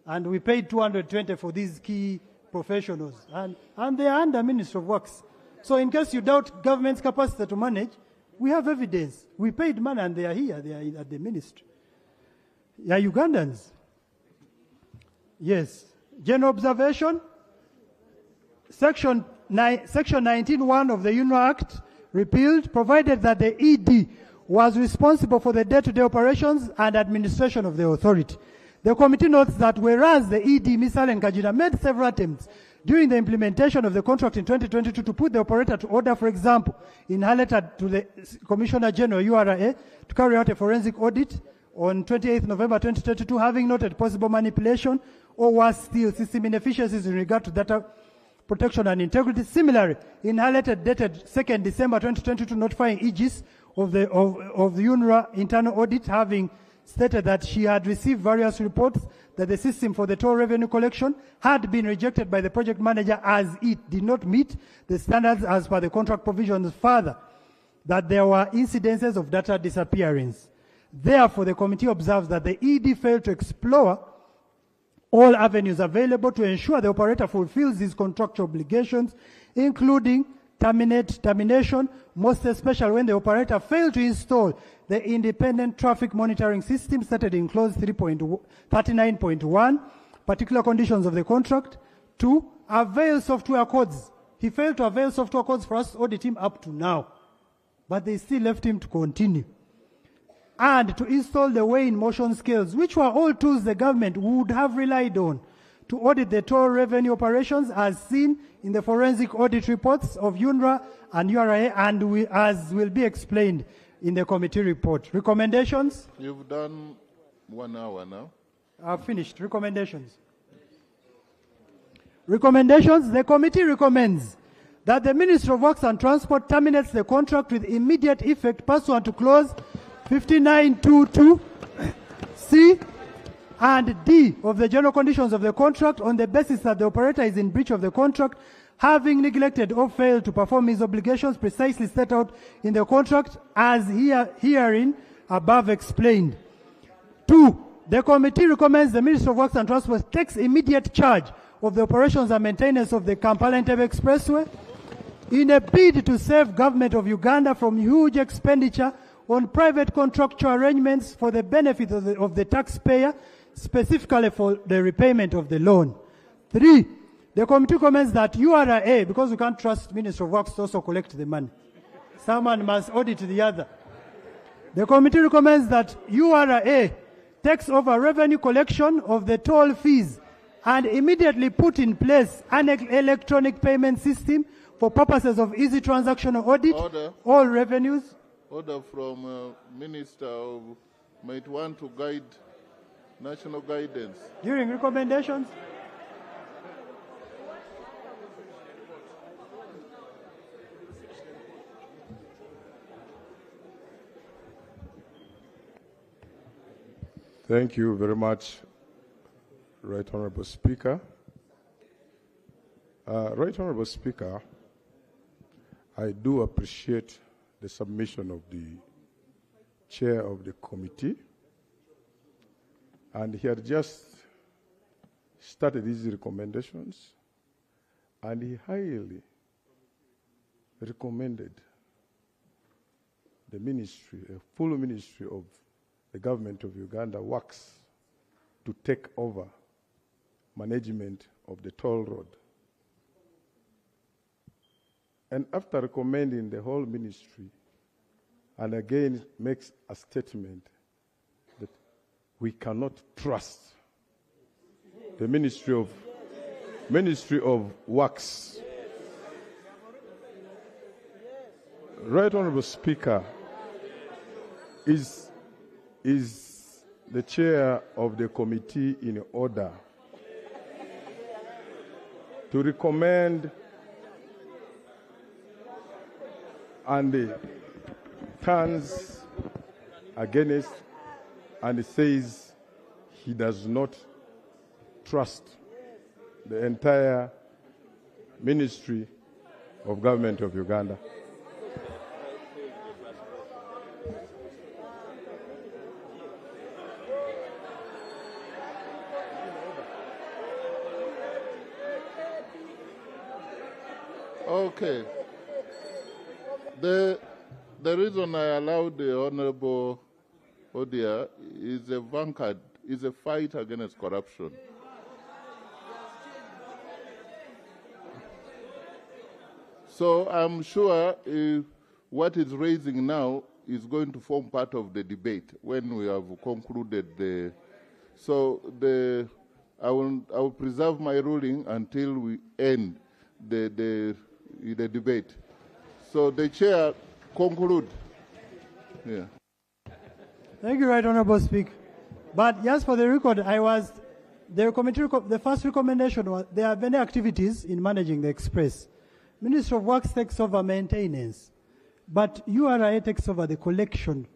And we paid 220 for these key professionals. And they are under Ministry of Works. So in case you doubt government's capacity to manage, we have evidence. We paid money and they are here, they are at the ministry. They are Ugandans. Yes. General observation. Section 19(1) of the UNRWA Act, repealed, provided that the ED was responsible for the day-to-day operations and administration of the authority. The committee notes that whereas the ED, Ms. Allen Kajira, made several attempts during the implementation of the contract in 2022 to put the operator to order, for example, in her letter to the Commissioner General, URA, to carry out a forensic audit on 28th November 2022, having noted possible manipulation or worse still, system inefficiencies in regard to data protection and integrity. Similarly, in her letter dated 2nd December 2022, notifying Aegis of the UNRWA internal audit, having stated that she had received various reports that the system for the toll revenue collection had been rejected by the project manager as it did not meet the standards as per the contract provisions. Further, that there were incidences of data disappearance. Therefore, the committee observes that the ED failed to explore all avenues available to ensure the operator fulfills his contractual obligations, including termination, most especially when the operator failed to install the independent traffic monitoring system stated in clause 39.1, particular conditions of the contract. 2, avail software codes. He failed to avail software codes for us to audit him up to now, but they still left him to continue. And to install the weigh-in motion scales, which were all tools the government would have relied on to audit the toll revenue operations, as seen in the forensic audit reports of UNRWA and URA, and as will be explained in the committee report. Recommendations? You've done 1 hour now. I've finished. Recommendations. Recommendations. The committee recommends that the Ministry of Works and Transport terminates the contract with immediate effect pursuant to clause 5922 C and D of the general conditions of the contract, on the basis that the operator is in breach of the contract, having neglected or failed to perform his obligations precisely set out in the contract as herein above explained. 2, the committee recommends the Ministry of Works and Transport takes immediate charge of the operations and maintenance of the Kampala-Entebbe Expressway in a bid to save government of Uganda from huge expenditure on private contractual arrangements for the benefit of the taxpayer, specifically for the repayment of the loan. 3, the committee recommends that URA, because we can't trust Ministry of Works to also collect the money, Someone must audit the other. The committee recommends that URA takes over revenue collection of the toll fees and immediately put in place an electronic payment system for purposes of easy transactional audit. Order. All revenues. Order from Minister of might want to guide national guidance. During recommendations. Thank you very much, Right Honorable Speaker. Right Honorable Speaker, I do appreciate the submission of the chair of the committee, and he had just started his recommendations, and he highly recommended the ministry, a full ministry of the government of Uganda works to take over management of the toll road. And after recommending the whole ministry, and again makes a statement that we cannot trust the Ministry of Works. Right Honorable Speaker, is the chair of the committee in order to recommend and turns against and says he does not trust the entire Ministry of Government of Uganda? Okay. The reason I allowed the Honorable Odia is a vanguard, is a fight against corruption. So I'm sure what is raising now is going to form part of the debate when we have concluded the. So I will preserve my ruling until we end the debate. So the chair conclude. Yeah. Thank you, Right Honorable Speaker. But just for the record, the first recommendation was there are many activities in managing the express. Ministry of Works takes over maintenance, but URA takes over the collection.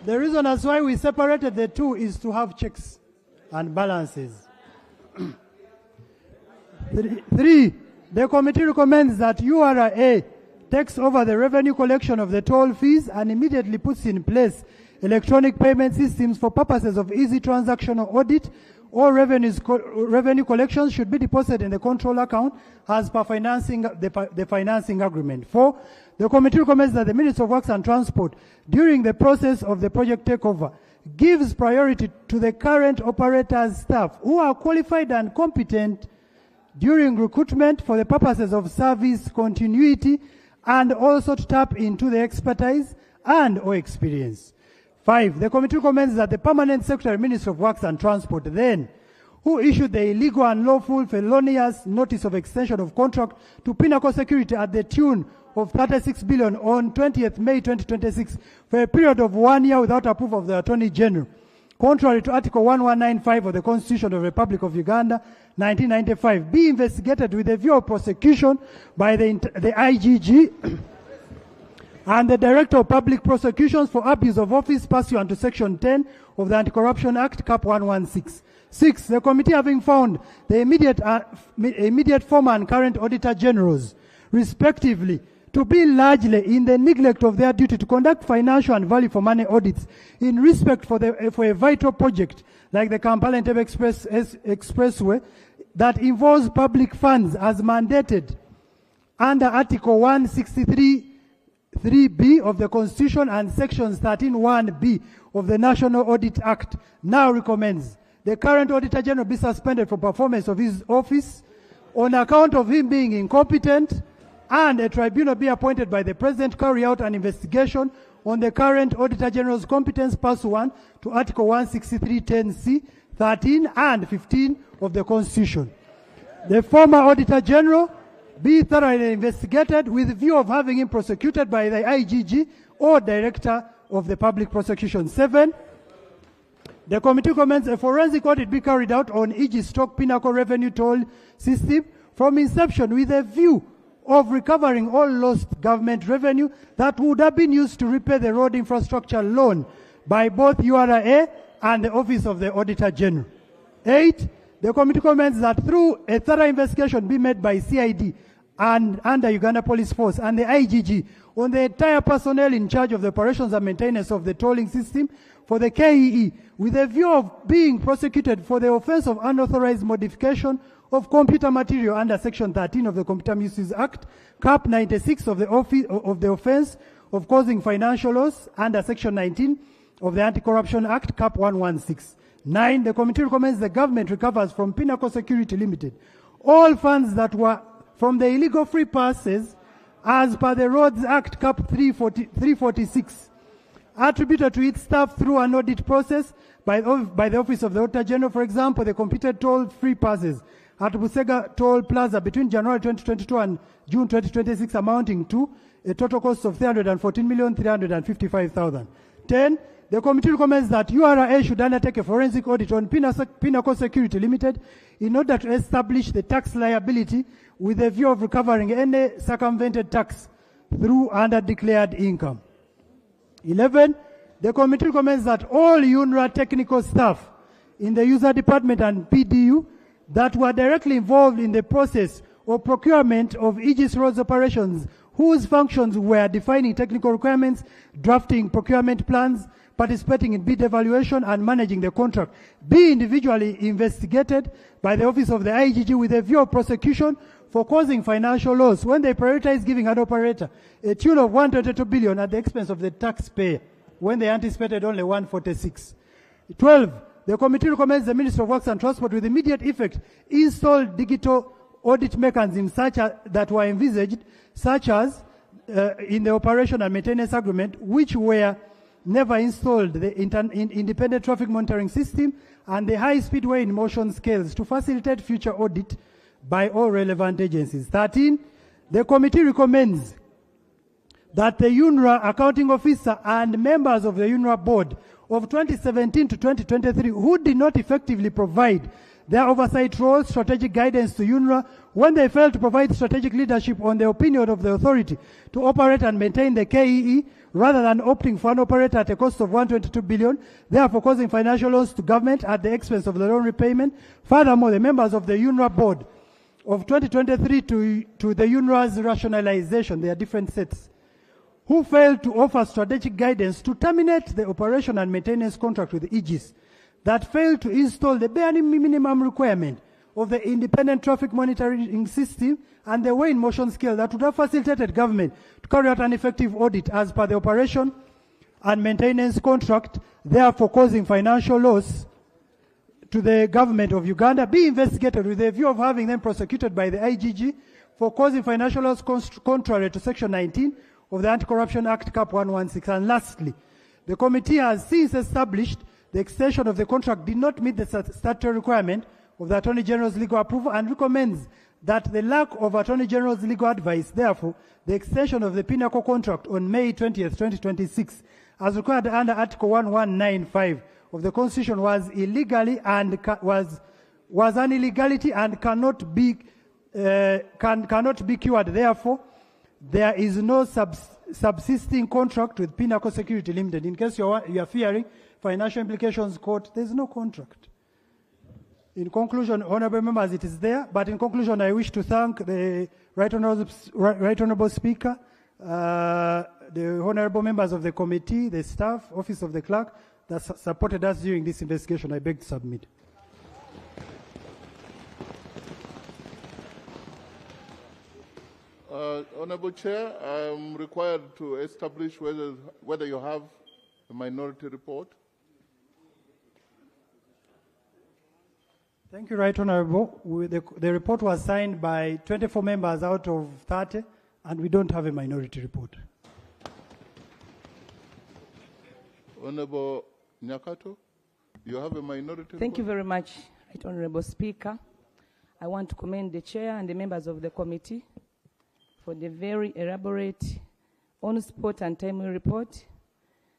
The reason as why we separated the two is to have checks and balances. 3, the committee recommends that URA takes over the revenue collection of the toll fees and immediately puts in place electronic payment systems for purposes of easy transactional audit. All revenue collections should be deposited in the control account as per the financing agreement. 4, the committee recommends that the Ministry of Works and Transport, during the process of the project takeover, gives priority to the current operators' staff who are qualified and competent during recruitment for the purposes of service continuity, and also to tap into the expertise and or experience. 5, the committee recommends that the Permanent Secretary, Ministry of Works and Transport, then, who issued the illegal and lawful felonious notice of extension of contract to Pinnacle Security at the tune of 36 billion on 20th May 2026 for a period of 1 year without approval of the Attorney General, contrary to Article 1195 of the Constitution of the Republic of Uganda, 1995, be investigated with a view of prosecution by the IGG and the Director of Public Prosecutions for abuse of office pursuant to Section 10 of the Anti-Corruption Act, Cap 116. 6, the committee having found the immediate former and current Auditor Generals, respectively, to be largely in the neglect of their duty to conduct financial and value for money audits in respect for a vital project like the Kampala-Entebbe Expressway that involves public funds as mandated under Article 163(3)(b) of the Constitution and Sections 13(1)(b) of the National Audit Act, now recommends the current Auditor General be suspended for performance of his office on account of him being incompetent, and a tribunal be appointed by the President to carry out an investigation on the current Auditor General's competence pursuant to Article 163(10)(c), 13 and 15 of the Constitution. The former Auditor General be thoroughly investigated with view of having him prosecuted by the IGG or Director of the Public Prosecution. 7. The committee recommends a forensic audit be carried out on Aegis Stock Pinnacle Revenue Toll System from inception with a view of recovering all lost government revenue that would have been used to repay the road infrastructure loan by both URA and the Office of the Auditor General. 8. The committee recommends that through a thorough investigation be made by CID and under Uganda Police Force and the IGG on the entire personnel in charge of the operations and maintenance of the tolling system for the KEE with a view of being prosecuted for the offense of unauthorized modification of computer material under Section 13 of the Computer Misuse Act, Cap 96 of the offense of causing financial loss under Section 19 of the Anti-Corruption Act, Cap 116. 9. The committee recommends the government recovers from Pinnacle Security Limited all funds that were from the illegal free passes as per the Roads Act, Cap 346, attributed to its staff through an audit process by the Office of the Auditor General. For example, the completed toll free passes at Busega Toll Plaza between January 2022 and June 2026 amounting to a total cost of 314,355,000. 10. The committee recommends that URA should undertake a forensic audit on Pinnacle Security Limited in order to establish the tax liability with a view of recovering any circumvented tax through under-declared income. 11. The committee recommends that all UNRWA technical staff in the user department and PDU that were directly involved in the process of procurement of Aegis Roads operations, whose functions were defining technical requirements, drafting procurement plans, participating in bid evaluation, and managing the contract, be individually investigated by the Office of the IGG with a view of prosecution for causing financial loss when they prioritize giving an operator a tune of 122 billion at the expense of the taxpayer when they anticipated only 146. 12. The committee recommends the Ministry of Works and Transport with immediate effect install digital audit mechanisms that were envisaged, such as in the operation and maintenance agreement, which were never installed, the independent traffic monitoring system and the high-speed weigh in motion scales to facilitate future audit by all relevant agencies. 13. The committee recommends that the UNRWA accounting officer and members of the UNRWA board of 2017 to 2023 who did not effectively provide their oversight role, strategic guidance to UNRWA when they failed to provide strategic leadership on the opinion of the authority to operate and maintain the KEE rather than opting for an operator at a cost of 122 billion, therefore causing financial loss to government at the expense of the loan repayment. Furthermore, the members of the UNRWA board of 2023 to the UNRWA's rationalization, there are different sets, who failed to offer strategic guidance to terminate the operation and maintenance contract with Aegis, that failed to install the bare minimum requirement of the independent traffic monitoring system and the weigh in motion scale that would have facilitated government to carry out an effective audit as per the operation and maintenance contract, therefore causing financial loss to the government of Uganda, be investigated with a view of having them prosecuted by the IGG for causing financial loss contrary to Section 19 of the Anti-Corruption Act, Cap 116. And lastly, the committee has since established the extension of the contract did not meet the statutory requirement of the Attorney General's legal approval and recommends that the lack of Attorney General's legal advice, therefore, the extension of the Pinnacle contract on May 20th, 2026, as required under Article 1195 of the Constitution was illegally and was an illegality and cannot be cured. Therefore, there is no subsisting contract with Pinnacle Security Limited. In case you are fearing financial implications, court, there is no contract. In conclusion, honorable members, it is there. But in conclusion, I wish to thank the Right Honorable Speaker, the honorable members of the committee, the staff, Office of the Clerk, that supported us during this investigation. I beg to submit. Honorable Chair, I am required to establish whether you have a minority report. Thank you, Right Honorable. The report was signed by 24 members out of 30, And we don't have a minority report. Honorable Nyakato, you have a minority Thank you report? very much, Right Honorable Speaker. I want to commend the chair and the members of the committee for the very elaborate, on-spot and timely report.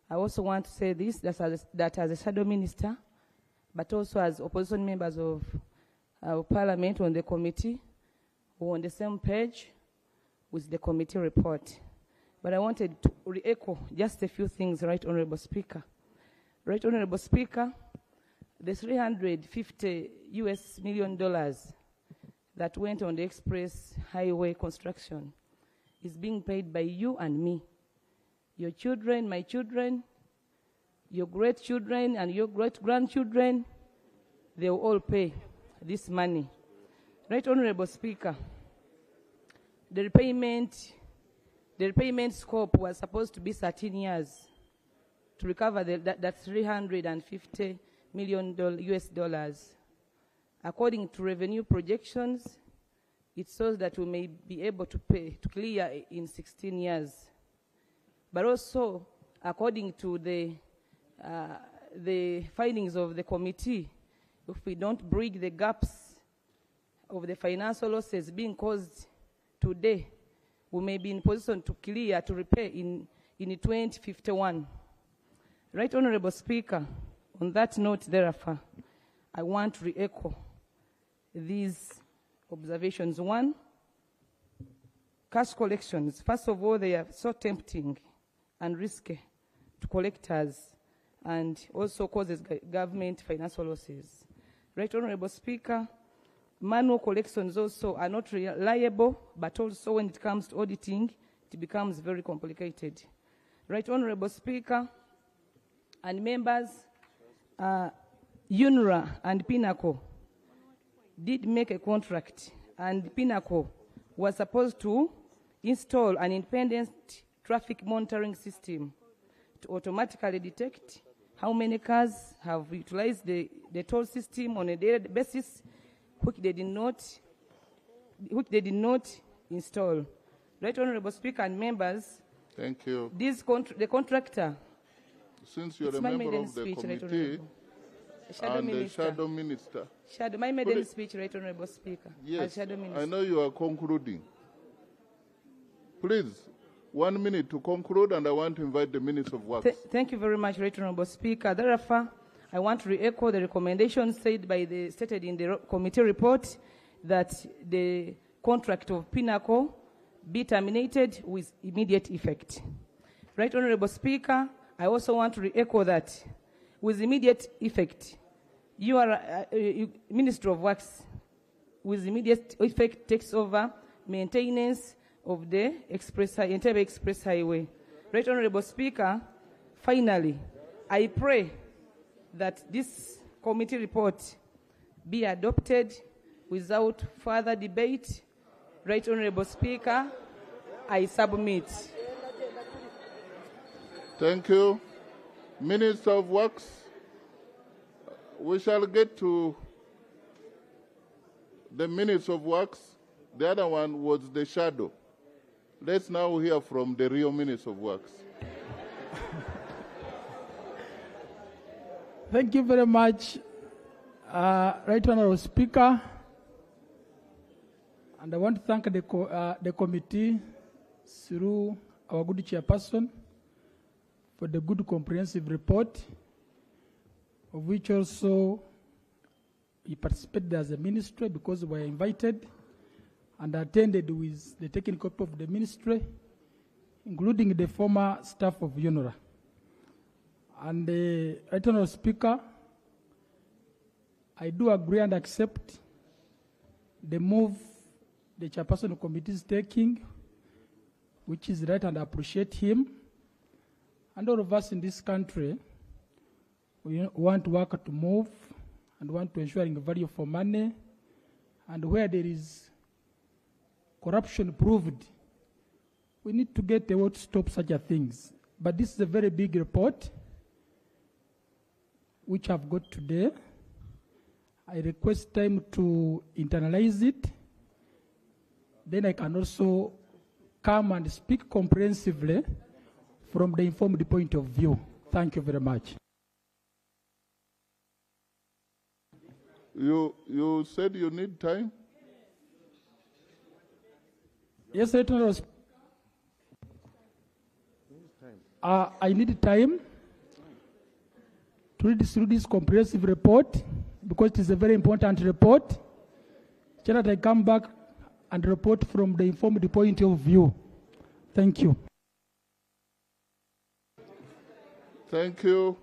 I also want to say this, that as a shadow minister, but also as opposition members of our parliament on the committee, we're on the same page with the committee report. But I wanted to re-echo just a few things, Right Honorable Speaker. Right Honorable Speaker, the $350 million that went on the express highway construction is being paid by you and me. Your children, my children, your great children and your great grandchildren, they will all pay this money. Right Honorable Speaker, the repayment scope was supposed to be 13 years to recover that $350 million US dollars. According to revenue projections, it shows that we may be able to clear in 16 years. But also, according to the findings of the committee, if we don't bridge the gaps of the financial losses being caused today, we may be in position to clear, to repay in 2051. Right Honorable Speaker, on that note, therefore, I want to re-echo these observations. One, cash collections. First of all, they are so tempting and risky to collectors and also causes government financial losses. Right Honorable Speaker, manual collections also are not reliable, but also when it comes to auditing, it becomes very complicated. Right Honorable Speaker and members, UNRA and Pinnacle did make a contract, and Pinnacle was supposed to install an independent traffic monitoring system to automatically detect how many cars have utilized the toll system on a daily basis, which they did not install. Right Honorable Speaker and members, thank you. The contractor. Since you're a member of the committee and the shadow minister. My maiden speech, Right Honorable Speaker. Yes, Shadow Minister. I know you are concluding. Please, 1 minute to conclude, and I want to invite the Minister of Works. Thank you very much, Right Honorable Speaker. Therefore, I want to re-echo the recommendations stated in the committee report that the contract of Pinnacle be terminated with immediate effect. Right Honorable Speaker, I also want to re-echo that with immediate effect, you are Minister of Works, with immediate effect takes over maintenance of the entire express highway. Right Honorable Speaker, finally, I pray that this committee report be adopted without further debate. Right Honorable Speaker, I submit. Thank you. Minister of Works, we shall get to the minutes of works. The other one was the shadow. Let's now hear from the real Minister of Works. Thank you very much, Right Honorable Speaker. And I want to thank the committee through our good chairperson for the good comprehensive report, of which also he participated as a ministry because we were invited and attended with the technical people of the ministry, including the former staff of UNRA. And the Right Honorable Speaker, I do agree and accept the move the chairperson of the committee is taking, which is right, and I appreciate him. And all of us in this country, we want to work to move and want to ensure value for money. And where there is corruption proved, we need to get a way to stop such a things. But this is a very big report, which I've got today. I request time to internalize it. Then I can also come and speak comprehensively from the informed point of view. Thank you very much. You said you need time? Yes, Right Honourable Speaker. I need time to read through this comprehensive report because it is a very important report. So that I come back and report from the informed point of view. Thank you. Thank you.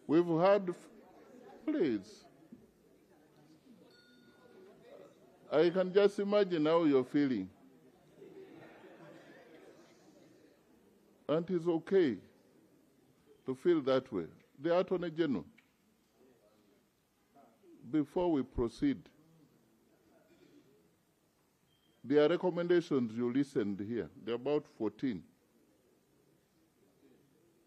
We've had, please. I can just imagine how you're feeling. And it's okay to feel that way. The Attorney General, before we proceed, there are recommendations you listened here. There are about 14.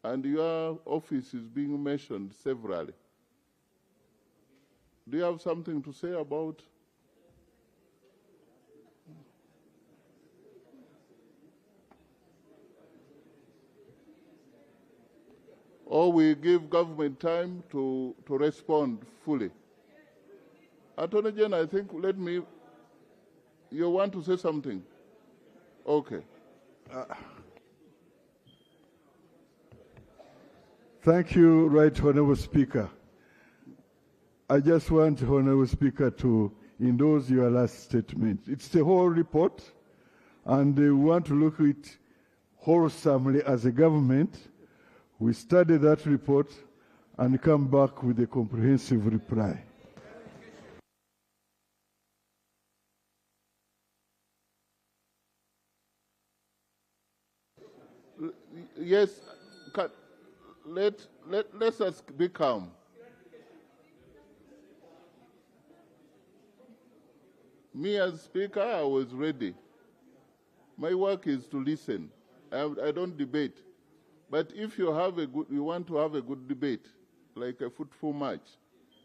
And your office is being mentioned severally. Do you have something to say about? Or we give government time to respond fully? Attorney General, I think, you want to say something? Okay. Thank you, Right Honourable Speaker. I just want, Honourable Speaker, to endorse your last statement. It's the whole report, and we want to look at it wholesomely as a government. We study that report and come back with a comprehensive reply. Yes, let us be calm. Me as Speaker, I was ready. My work is to listen. I don't debate. But if you want to have a good debate, like a football match,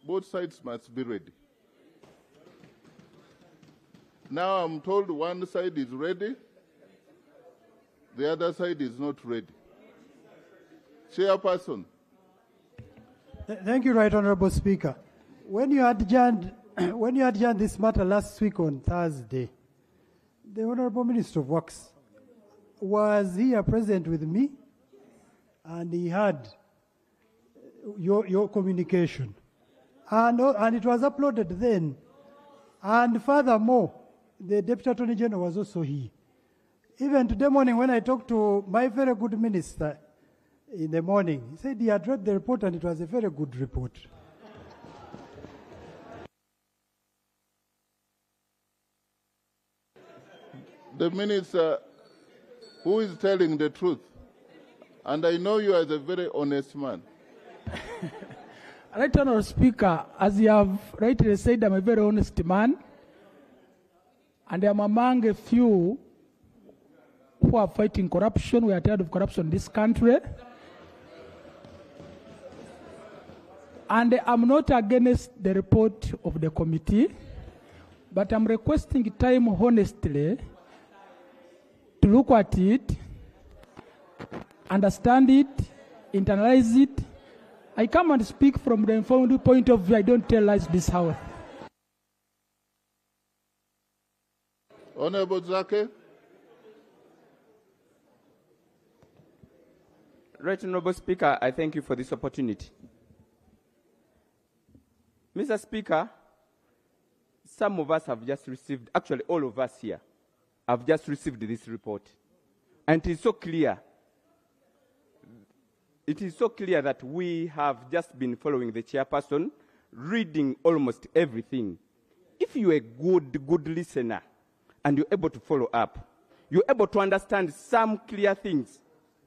both sides must be ready. Now I'm told one side is ready, the other side is not ready. Chairperson. Thank you, Right Honourable Speaker. When you adjourned this matter last week on Thursday, the Honourable Minister of Works was here present with me, and he had your communication. And it was uploaded then. And furthermore, the Deputy Attorney General was also here. Even today morning when I talked to my very good minister in the morning, he said he had read the report and it was a very good report. The minister who is telling the truth, and I know you as a very honest man. Right Honourable Speaker, as you have rightly said, I'm a very honest man, and I'm among a few who are fighting corruption. We are tired of corruption in this country. And I'm not against the report of the committee, but I'm requesting time honestly to look at it, understand it, internalize it. I come and speak from the informed point of view. I don't tell lies this hour. Honorable Zake. Right Honourable Speaker, I thank you for this opportunity. Mr. Speaker, some of us have just received, actually all of us here, have just received this report. And it is so clear. It is so clear that we have just been following the chairperson, reading almost everything. If you're a good listener and you're able to follow up, you're able to understand some clear things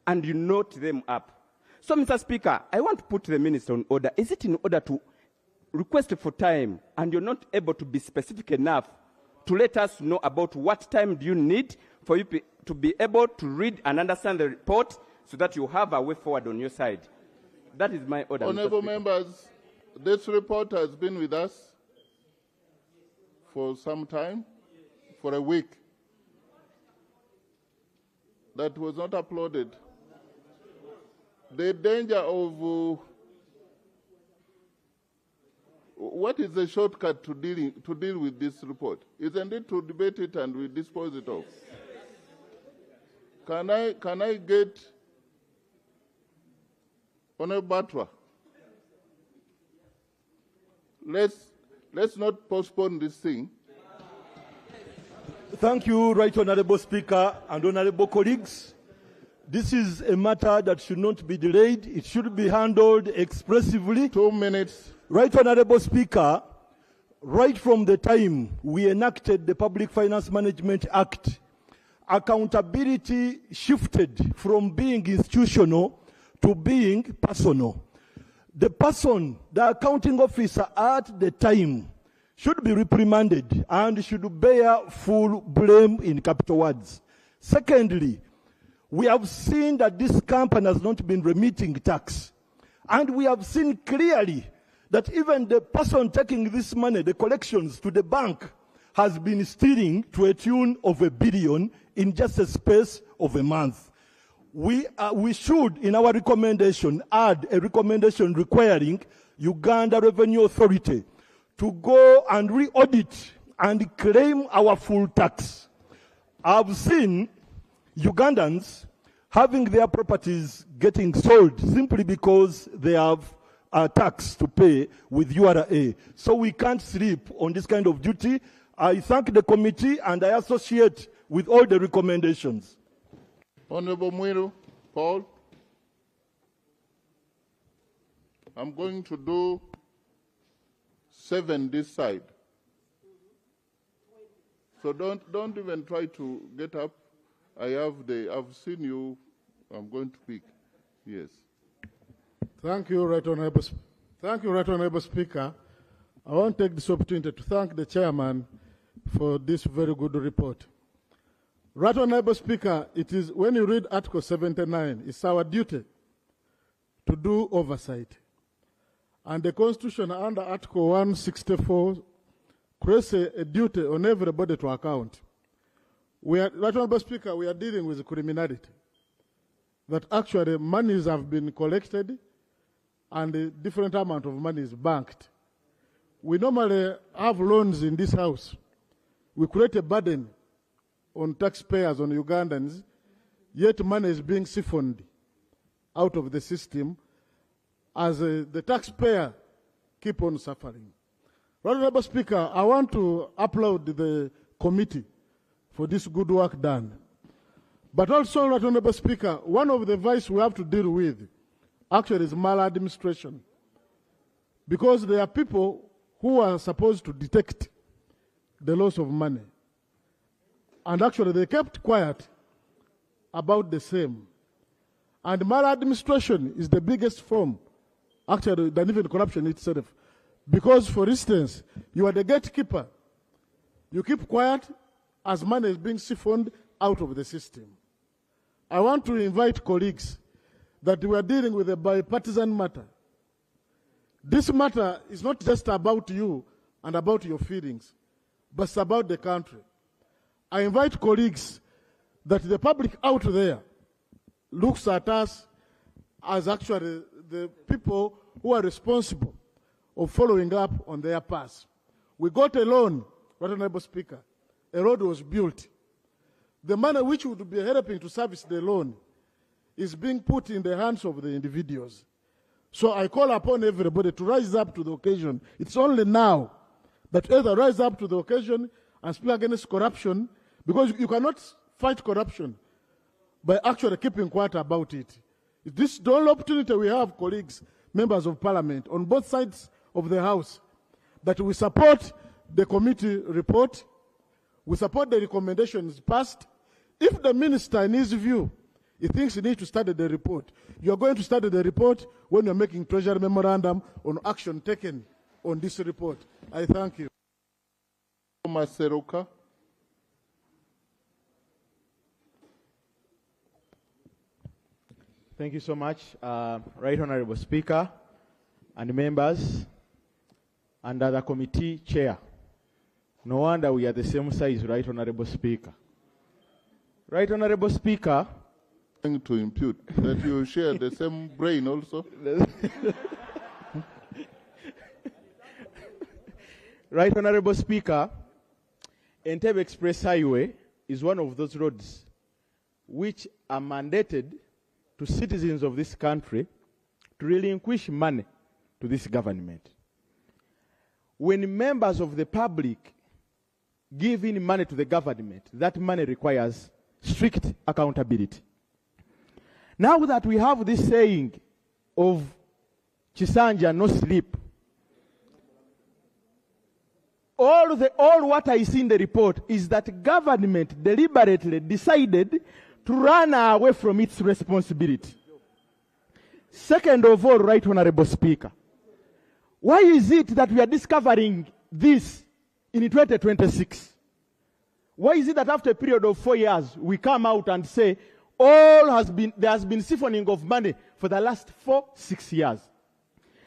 and you note them up. So, Mr. Speaker, I want to put the minister on order. Is it in order to request for time and you're not able to be specific enough to let us know about what time do you need for you to be able to read and understand the report so that you have a way forward on your side? That is my order. Honourable members, this report has been with us for some time, for a week. that was not uploaded. The danger of what is the shortcut to deal with this report? Isn't it to debate it and we dispose it off? Can I get Honorable Batwa? Let's not postpone this thing. Thank you, Right Honorable Speaker and honorable colleagues. This is a matter that should not be delayed. It should be handled expressively. 2 minutes. Right Honorable Speaker, right from the time we enacted the Public Finance Management Act, accountability shifted from being institutional to being personal. The person, the accounting officer at the time, should be reprimanded and should bear full blame in capital words. Secondly, we have seen that this company has not been remitting tax. And we have seen clearly that even the person taking this money, the collections to the bank, has been stealing to a tune of $1 billion in just a space of a month. We should, in our recommendation, add a recommendation requiring Uganda Revenue Authority to go and re-audit and claim our full tax. I've seen Ugandans having their properties getting sold simply because they have a tax to pay with URA. So we can't sleep on this kind of duty. I thank the committee and I associate with all the recommendations. Honorable Mwiru, Paul. I'm going to do 7 this side. So don't even try to get up. I've seen you. I'm going to pick. Yes. Thank you, Right Honorable Speaker. I want to take this opportunity to thank the chairman for this very good report. Right Honorable Speaker, it is when you read Article 79, it's our duty to do oversight. And the Constitution under Article 164 creates a duty on everybody to account. Right Honorable Speaker, we are dealing with criminality. That actually monies have been collected and a different amount of money is banked. We normally have loans in this house. We create a burden on taxpayers, on Ugandans, yet money is being siphoned out of the system as the taxpayer keep on suffering. Honorable Speaker, I want to applaud the committee for this good work done. But also, Honorable Speaker, one of the vices we have to deal with actually is maladministration. Because there are people who are supposed to detect the loss of money. And actually they kept quiet about the same. And maladministration is the biggest form, actually, than even corruption itself. Because, for instance, you are the gatekeeper. You keep quiet as money is being siphoned out of the system. I want to invite colleagues that we are dealing with a bipartisan matter. This matter is not just about you and about your feelings, but it's about the country. I invite colleagues that the public out there looks at us as actually the people who are responsible of following up on their path. We got a loan, Honorable Speaker. A road was built. The money which would be helping to service the loan is being put in the hands of the individuals. So I call upon everybody to rise up to the occasion. It's only now that either rise up to the occasion and speak against corruption, because you cannot fight corruption by actually keeping quiet about it. This is the only opportunity we have, colleagues, members of parliament, on both sides of the house, that we support the committee report, we support the recommendations passed. If the minister, in his view, he thinks he needs to study the report, you're going to study the report when you're making treasury memorandum on action taken on this report. I thank you. Maseruka. Thank you so much, Right Honorable Speaker and members and other committee chair. No wonder we are the same size, Right Honorable Speaker. Right Honorable Speaker, To impute that you share the same brain also. Right Honorable Speaker, Entebbe Express Highway is one of those roads which are mandated to citizens of this country to relinquish money to this government. When members of the public give in money to the government, that money requires strict accountability. Now that we have this saying of Chisanja no sleep, all what I see in the report is that government deliberately decided to run away from its responsibility. Second of all, Right Honorable Speaker, why is it that we are discovering this in 2026? Why is it that after a period of 4 years, we come out and say, there has been siphoning of money for the last 4-6 years?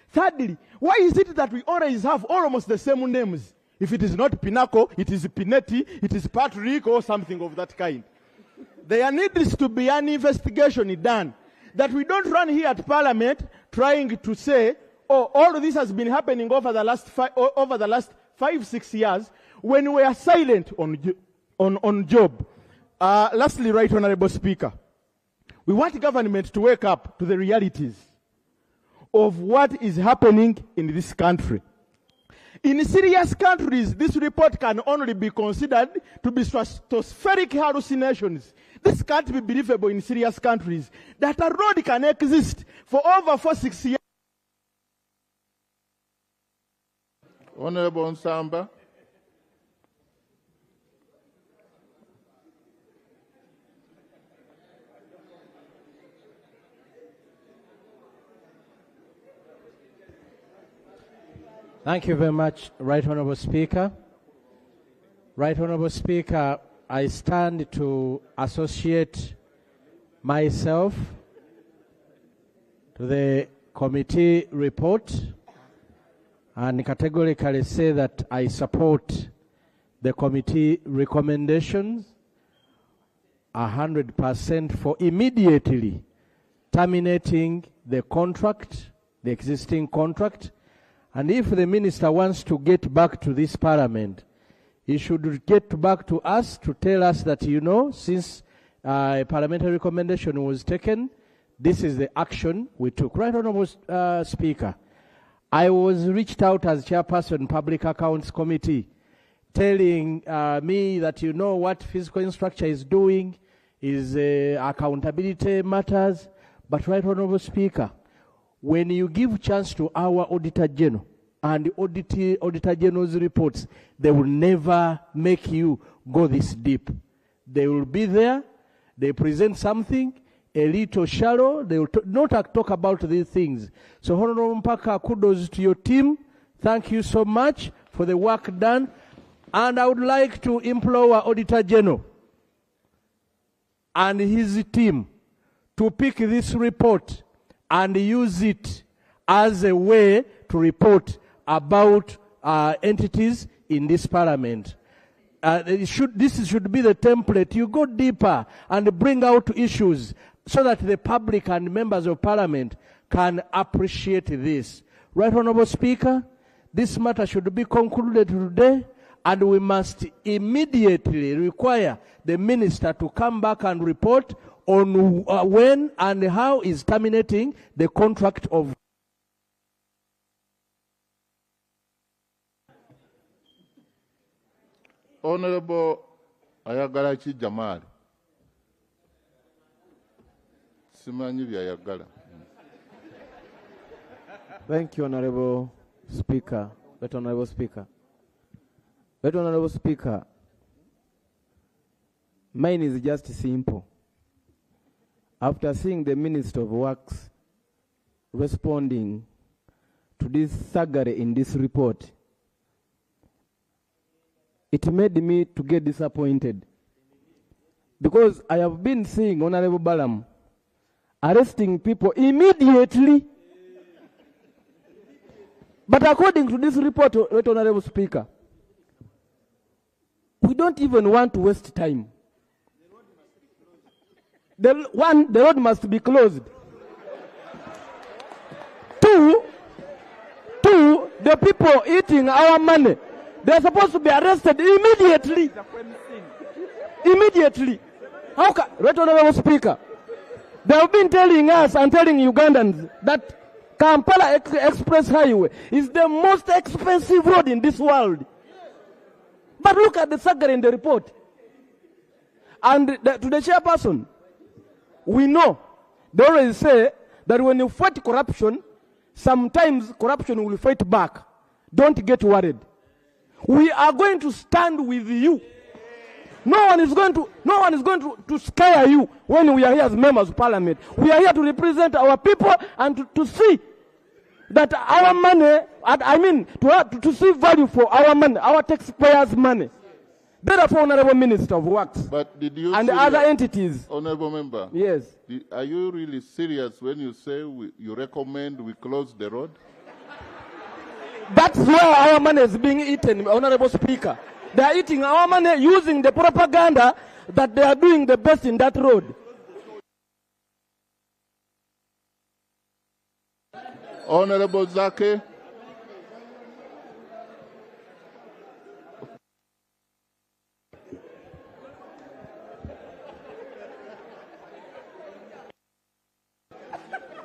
Thirdly, why is it that we always have almost the same names? If it is not Pinnacle, it is Pinetti, it is Patrick, or something of that kind. There needs to be an investigation done, that we don't run here at Parliament trying to say, oh, all of this has been happening over the last 5-6 years, when we are silent on job. Lastly, Right Honorable Speaker, we want government to wake up to the realities of what is happening in this country. In serious countries, this report can only be considered to be stratospheric hallucinations. This can't be believable in serious countries, that a road can exist for over 4-6 years. Honorable Nsamba. Thank you very much, Right Honorable Speaker. Right Honorable Speaker, I stand to associate myself to the committee report and categorically say that I support the committee recommendations 100% for immediately terminating the contract, the existing contract. And if the minister wants to get back to this parliament, he should get back to us to tell us that, you know, since a parliamentary recommendation was taken, this is the action we took. Right Honorable Speaker, I was reached out as chairperson Public Accounts Committee, telling me that, you know, what fiscal infrastructure is doing is accountability matters. But Right Honorable Speaker, when you give chance to our Auditor General and the Auditor General's reports, they will never make you go this deep. They will be there, they present something, a little shallow, they will not talk about these things. So Honorable Mpaka, kudos to your team. Thank you so much for the work done. And I would like to implore our Auditor General and his team to pick this report and use it as a way to report about entities in this parliament. This should be the template. You go deeper and bring out issues so that the public and members of parliament can appreciate this. Right Honorable Speaker, this matter should be concluded today, and we must immediately require the minister to come back and report on when and how is terminating the contract of. Honorable Ayagalachi Jamal. Simanyi Ayagala. Thank you, Honorable Speaker. Right Honorable Speaker. Right Honorable Speaker, mine is just simple. After seeing the Minister of Works responding to this thuggery in this report, it made me to get disappointed. Because I have been seeing Honorable Balam arresting people immediately. But according to this report, Right Honorable Speaker, we don't even want to waste time. The road must be closed. Two, the people eating our money, they're supposed to be arrested immediately. Immediately. How can, Right Honorable Speaker, they have been telling us and telling Ugandans that Kampala Express Highway is the most expensive road in this world. But look at the saga in the report. And to the chairperson, we know, they always say that when you fight corruption, sometimes corruption will fight back. Don't get worried. We are going to stand with you. No one is going to scare you when we are here as members of parliament. We are here to represent our people and to see that our money, to see value for our money, our taxpayers' money. Therefore, Honorable Minister of Works, but did you and other entities. Honorable Member, yes. Are you really serious when you say you recommend we close the road? That's where our money is being eaten, Honorable Speaker. They are eating our money using the propaganda that they are doing the best in that road. Honorable Zake.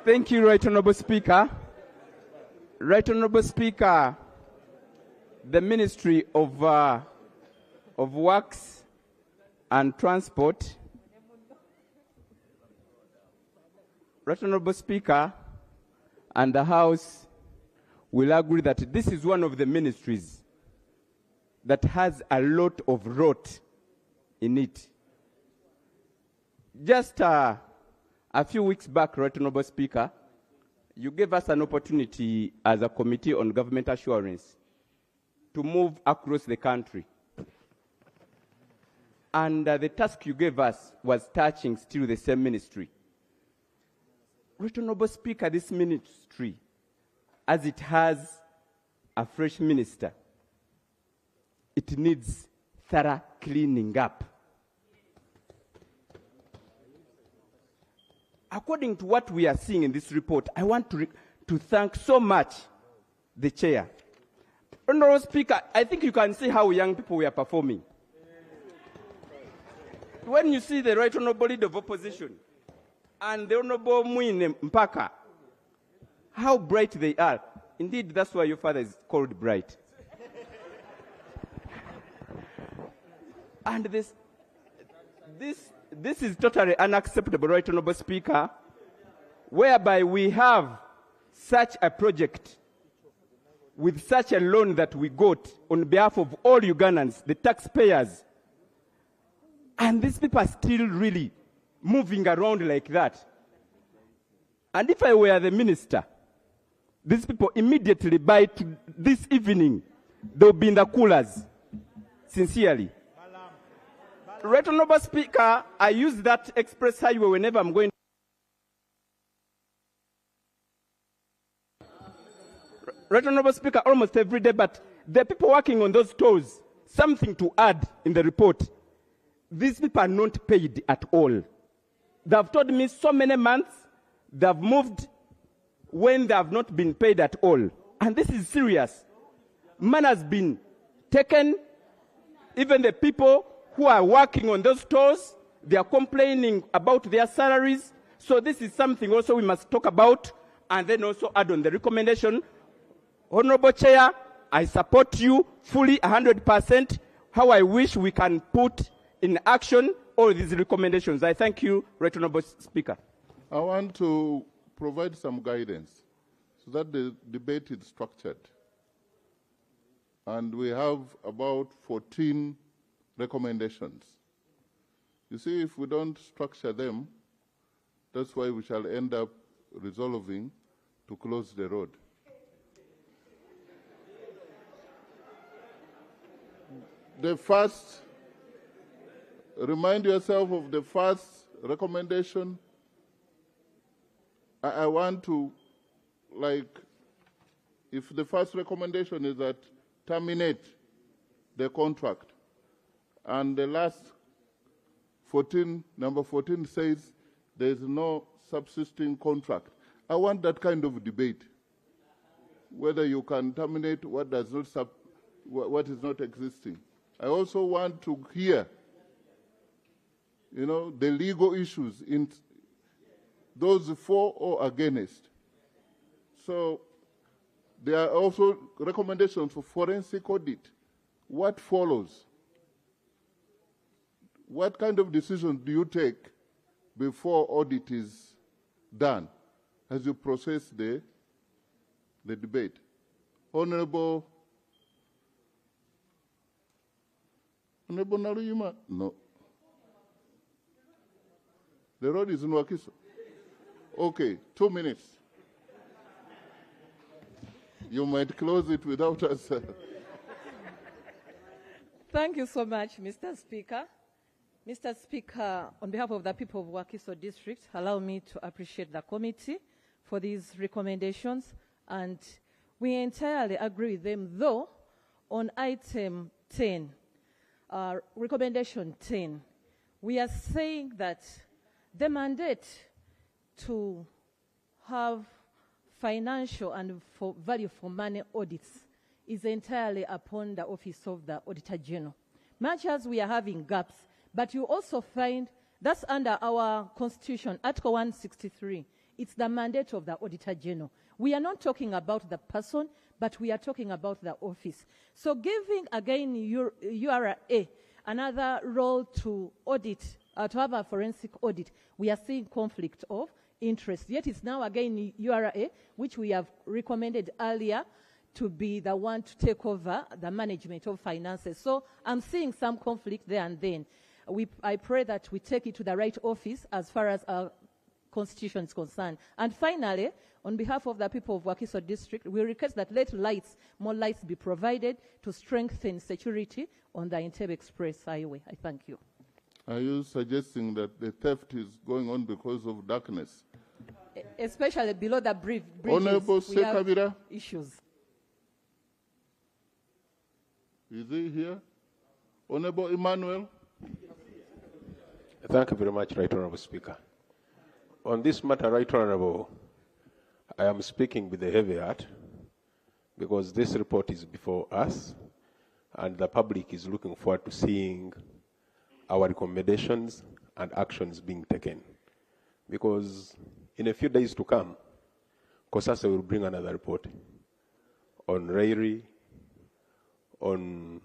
Thank you, Right Honorable Speaker. Right Honorable Speaker, the Ministry of Works and Transport, Right Honorable Speaker, and the House will agree that this is one of the ministries that has a lot of rot in it. Just a few weeks back, Right Honorable Speaker, you gave us an opportunity as a Committee on Government Assurance to move across the country. And the task you gave us was touching still the same ministry. Right Honorable Speaker, this ministry, as it has a fresh minister, it needs thorough cleaning up. According to what we are seeing in this report, I want to thank so much the chair. Honorable Speaker, I think you can see how young people were performing. When you see the Right Honorable Leader of Opposition and the Honorable Mwine Mpaka, how bright they are. Indeed, that's why your father is called bright. And this is totally unacceptable, Right Honorable Speaker, whereby we have such a project with such a loan that we got on behalf of all Ugandans, the taxpayers, and these people are still really moving around like that. And if I were the minister, these people immediately by this evening, they'll be in the coolers, sincerely. Right Honorable Speaker, I use that express highway whenever I'm going. Right Honorable Speaker, almost every day, but the people working on those tours, something to add in the report. These people are not paid at all. They have told me so many months they have moved when they have not been paid at all. And this is serious. Man has been taken. Even the people who are working on those stores, they are complaining about their salaries. So this is something also we must talk about and then also add on the recommendation. Honorable Chair, I support you fully 100%. How I wish we can put in action all these recommendations. I thank you, Right Honorable Speaker. I want to provide some guidance so that the debate is structured. And we have about 14 recommendations. You see, if we don't structure them, that's why we shall end up resolving to close the road. The first, remind yourself of the first recommendation. I want to, if the first recommendation is that terminate the contract, and the last 14, number 14 says there is no subsisting contract. I want that kind of debate, whether you can terminate what does not what is not existing. I also want to hear, the legal issues in those for or against. So there are also recommendations for forensic audit. What follows? What kind of decisions do you take before audit is done as you process the debate? Honorable Naruyima? No. The road is in Wakiso. Okay, 2 minutes. You might close it without us. Thank you so much, Mr. Speaker. Mr. Speaker, on behalf of the people of Wakiso District, allow me to appreciate the committee for these recommendations, and we entirely agree with them, though on item 10, recommendation 10, we are saying that the mandate to have financial and for value for money audits is entirely upon the Office of the Auditor General. Much as we are having gaps, but you also find that's under our Constitution, Article 163. It's the mandate of the Auditor General. We are not talking about the person, but we are talking about the office. So giving, again, URA another role to audit, to have a forensic audit, we are seeing conflict of interest. Yet it's now, again, URA, which we have recommended earlier, to be the one to take over the management of finances. So I'm seeing some conflict there and then. I pray that we take it to the right office as far as our Constitution is concerned. And finally, on behalf of the people of Wakiso District, we request that more lights be provided to strengthen security on the Entebbe Express Highway. I thank you. Are you suggesting that the theft is going on because of darkness? Especially below the bridges, Honorable we have Sekabira? issues. Is he here? Honorable Emmanuel? Thank you very much, Right Honorable Speaker. On this matter, Right Honorable, I am speaking with a heavy heart because this report is before us and the public is looking forward to seeing our recommendations and actions being taken. Because in a few days to come, COSASA will bring another report on Rairi, on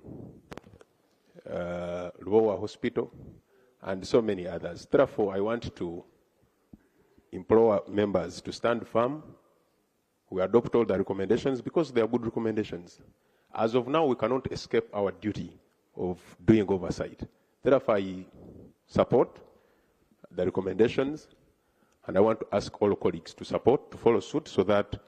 Luowa Hospital, and so many others. Therefore, I want to implore members to stand firm. We adopt all the recommendations because they are good recommendations. As of now, we cannot escape our duty of doing oversight. Therefore, I support the recommendations, and I want to ask all colleagues to follow suit so that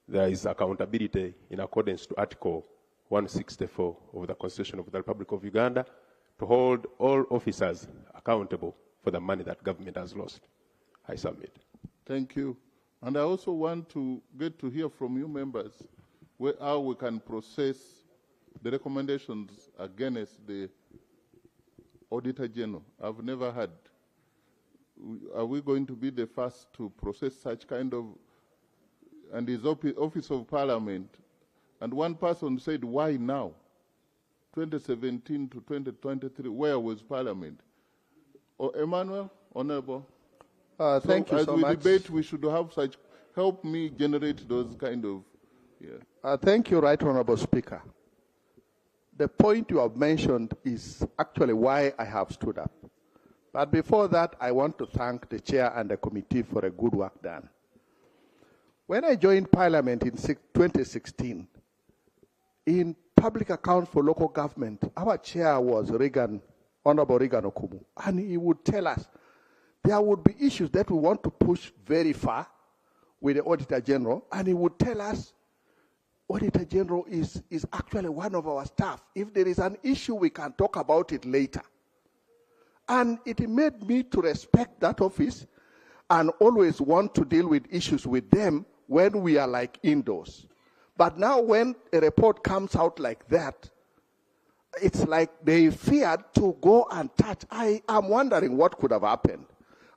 there is accountability in accordance to Article 164 of the Constitution of the Republic of Uganda to hold all officers accountable for the money that government has lost. I submit. Thank you. And I also want to get to hear from you members how we can process the recommendations against the Auditor General. I've never had. Are we going to be the first to process such kind of, and his Office of Parliament? And one person said, why now? 2017 to 2023, where was Parliament? Emmanuel, Honorable. Thank you so much. As we debate, we should have such, help me generate those kind of, Thank you, Right Honorable Speaker. The point you have mentioned is actually why I have stood up. But before that, I want to thank the chair and the committee for a good work done. When I joined Parliament in 2016, in public accounts for local government, our chair was Honorable Regan Okumu, and he would tell us there would be issues that we want to push very far with the Auditor General, and he would tell us Auditor General is actually one of our staff. If there is an issue, we can talk about it later. And it made me to respect that office and always want to deal with issues with them when we are like indoors. But now when a report comes out like that, it's like they feared to go and touch. I am wondering what could have happened.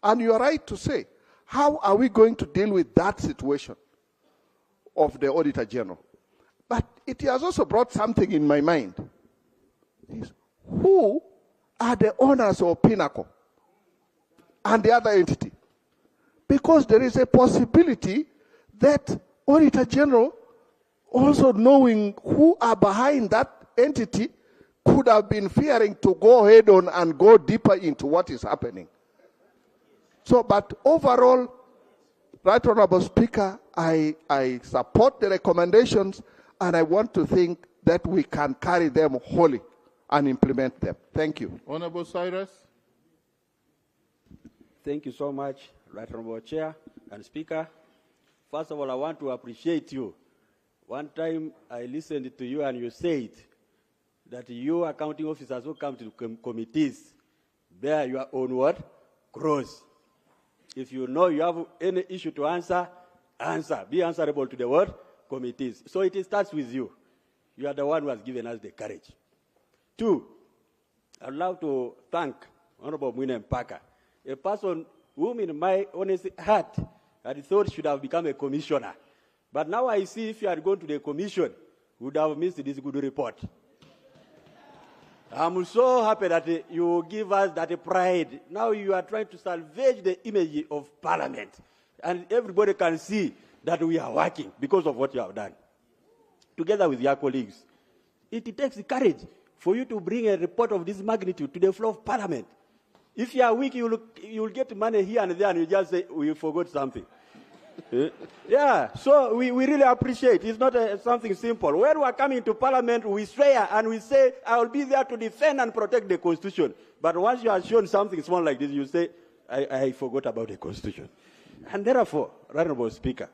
And you are right to say, how are we going to deal with that situation of the Auditor General? But it has also brought something in my mind. Who are the owners of Pinnacle and the other entity? Because there is a possibility that Auditor General, also knowing who are behind that entity, could have been fearing to go ahead on and go deeper into what is happening. So, but overall, Right Honorable Speaker, I support the recommendations, and I want to think that we can carry them wholly and implement them. Thank you. Honorable Cyrus. Thank you so much, Right Honorable Chair and Speaker. First of all, I want to appreciate you. One time I listened to you and you said that you accounting officers who come to committees bear your own word, cross. If you know you have any issue to answer, answer. Be answerable to the word committees. So it starts with you. You are the one who has given us the courage. Two, I'd love to thank Honorable Mwine Mpaka, a person whom in my honest heart I thought should have become a commissioner. But now I see if you had gone to the commission, you would have missed this good report. I'm so happy that you give us that pride. Now you are trying to salvage the image of Parliament. And everybody can see that we are working because of what you have done. Together with your colleagues. It takes courage for you to bring a report of this magnitude to the floor of Parliament. If you are weak, you'll get money here and there and you just say, we forgot something. Yeah, so we really appreciate. It's not something simple. When we are coming to Parliament, we swear and we say, I will be there to defend and protect the Constitution. But once you are shown something small like this, you say, I forgot about the Constitution. And therefore, Honorable Speaker,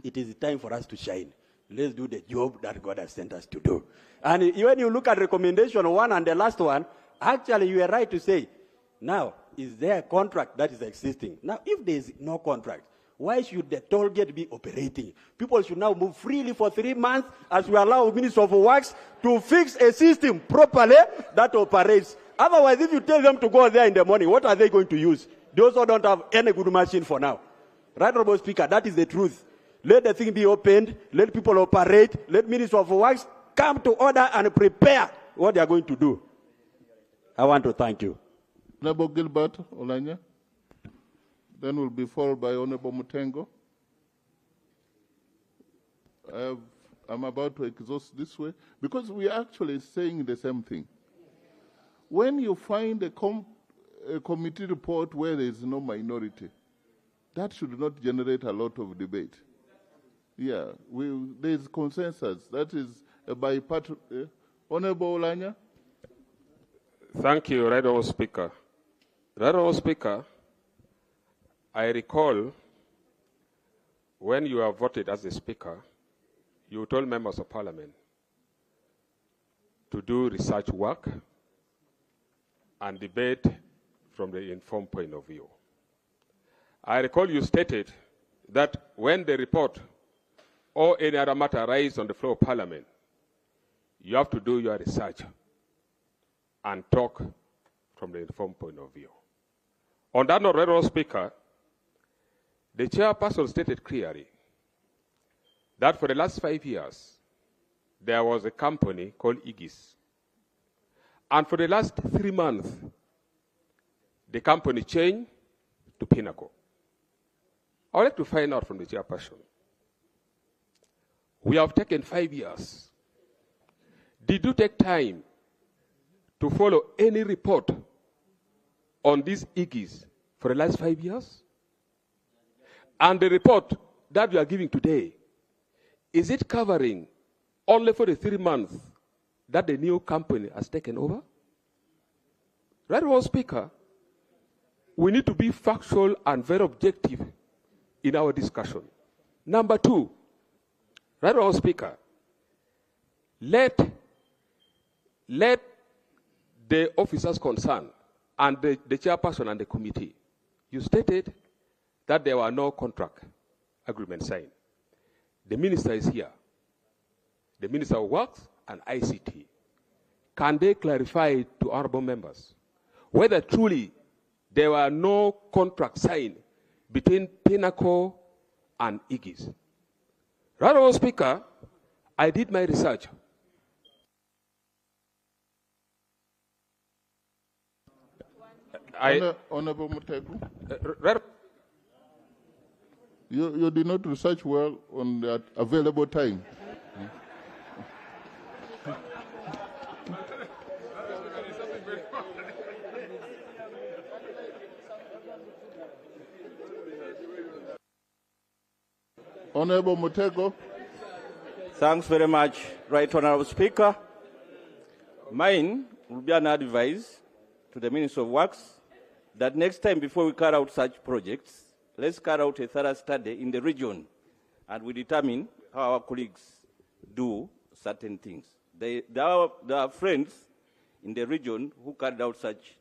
it is time for us to shine. Let's do the job that God has sent us to do. And when you look at recommendation 1 and the last one, actually you are right to say, now, is there a contract that is existing? Now, if there is no contract, why should the toll gate be operating? People should now move freely for 3 months as we allow Minister of Works to fix a system properly that operates. Otherwise, if you tell them to go there in the morning, what are they going to use? They also don't have any good machine for now. Right, Honorable Speaker, that is the truth. Let the thing be opened, let people operate, let Minister of Works come to order and prepare what they are going to do. I want to thank you. Honorable Gilbert Olanya. Then will be followed by Honorable Mutengo. I'm about to exhaust this way because we are actually saying the same thing. When you find a committee report where there is no minority, that should not generate a lot of debate. Yeah, there is consensus. That is a bipartisan. Honorable Olanya. Thank you, Right Honorable Speaker. Right Honorable Speaker, I recall when you are voted as a speaker, you told members of parliament to do research work and debate from the informed point of view. I recall you stated that when the report or any other matter arises on the floor of parliament, you have to do your research and talk from the informed point of view. On that note, Right Honorable Speaker, the chairperson stated clearly that for the last 5 years, there was a company called Igis. And for the last 3 months, the company changed to Pinnacle. I would like to find out from the chairperson. We have taken 5 years. Did you take time to follow any report on these Igis for the last 5 years? And the report that we are giving today, is it covering only for the 3 months that the new company has taken over? Right, Honorable Speaker, we need to be factual and very objective in our discussion. Number 2, Right, Honorable Speaker, let the officers concerned and the chairperson and the committee, you stated that there were no contract agreement signed. The minister is here. The Minister of Works and ICT. Can they clarify to honorable members whether truly there were no contracts signed between Pinnacle and Iggy's. Right, Honorable Speaker, I did my research. Honorable Mutegu, you did not research well on the available time. Honorable Mutego. Thanks very much, Right Honorable Speaker. Mine will be an advice to the Minister of Works that next time before we carry out such projects, let's carry out a thorough study in the region and we determine how our colleagues do certain things. There are friends in the region who carried out such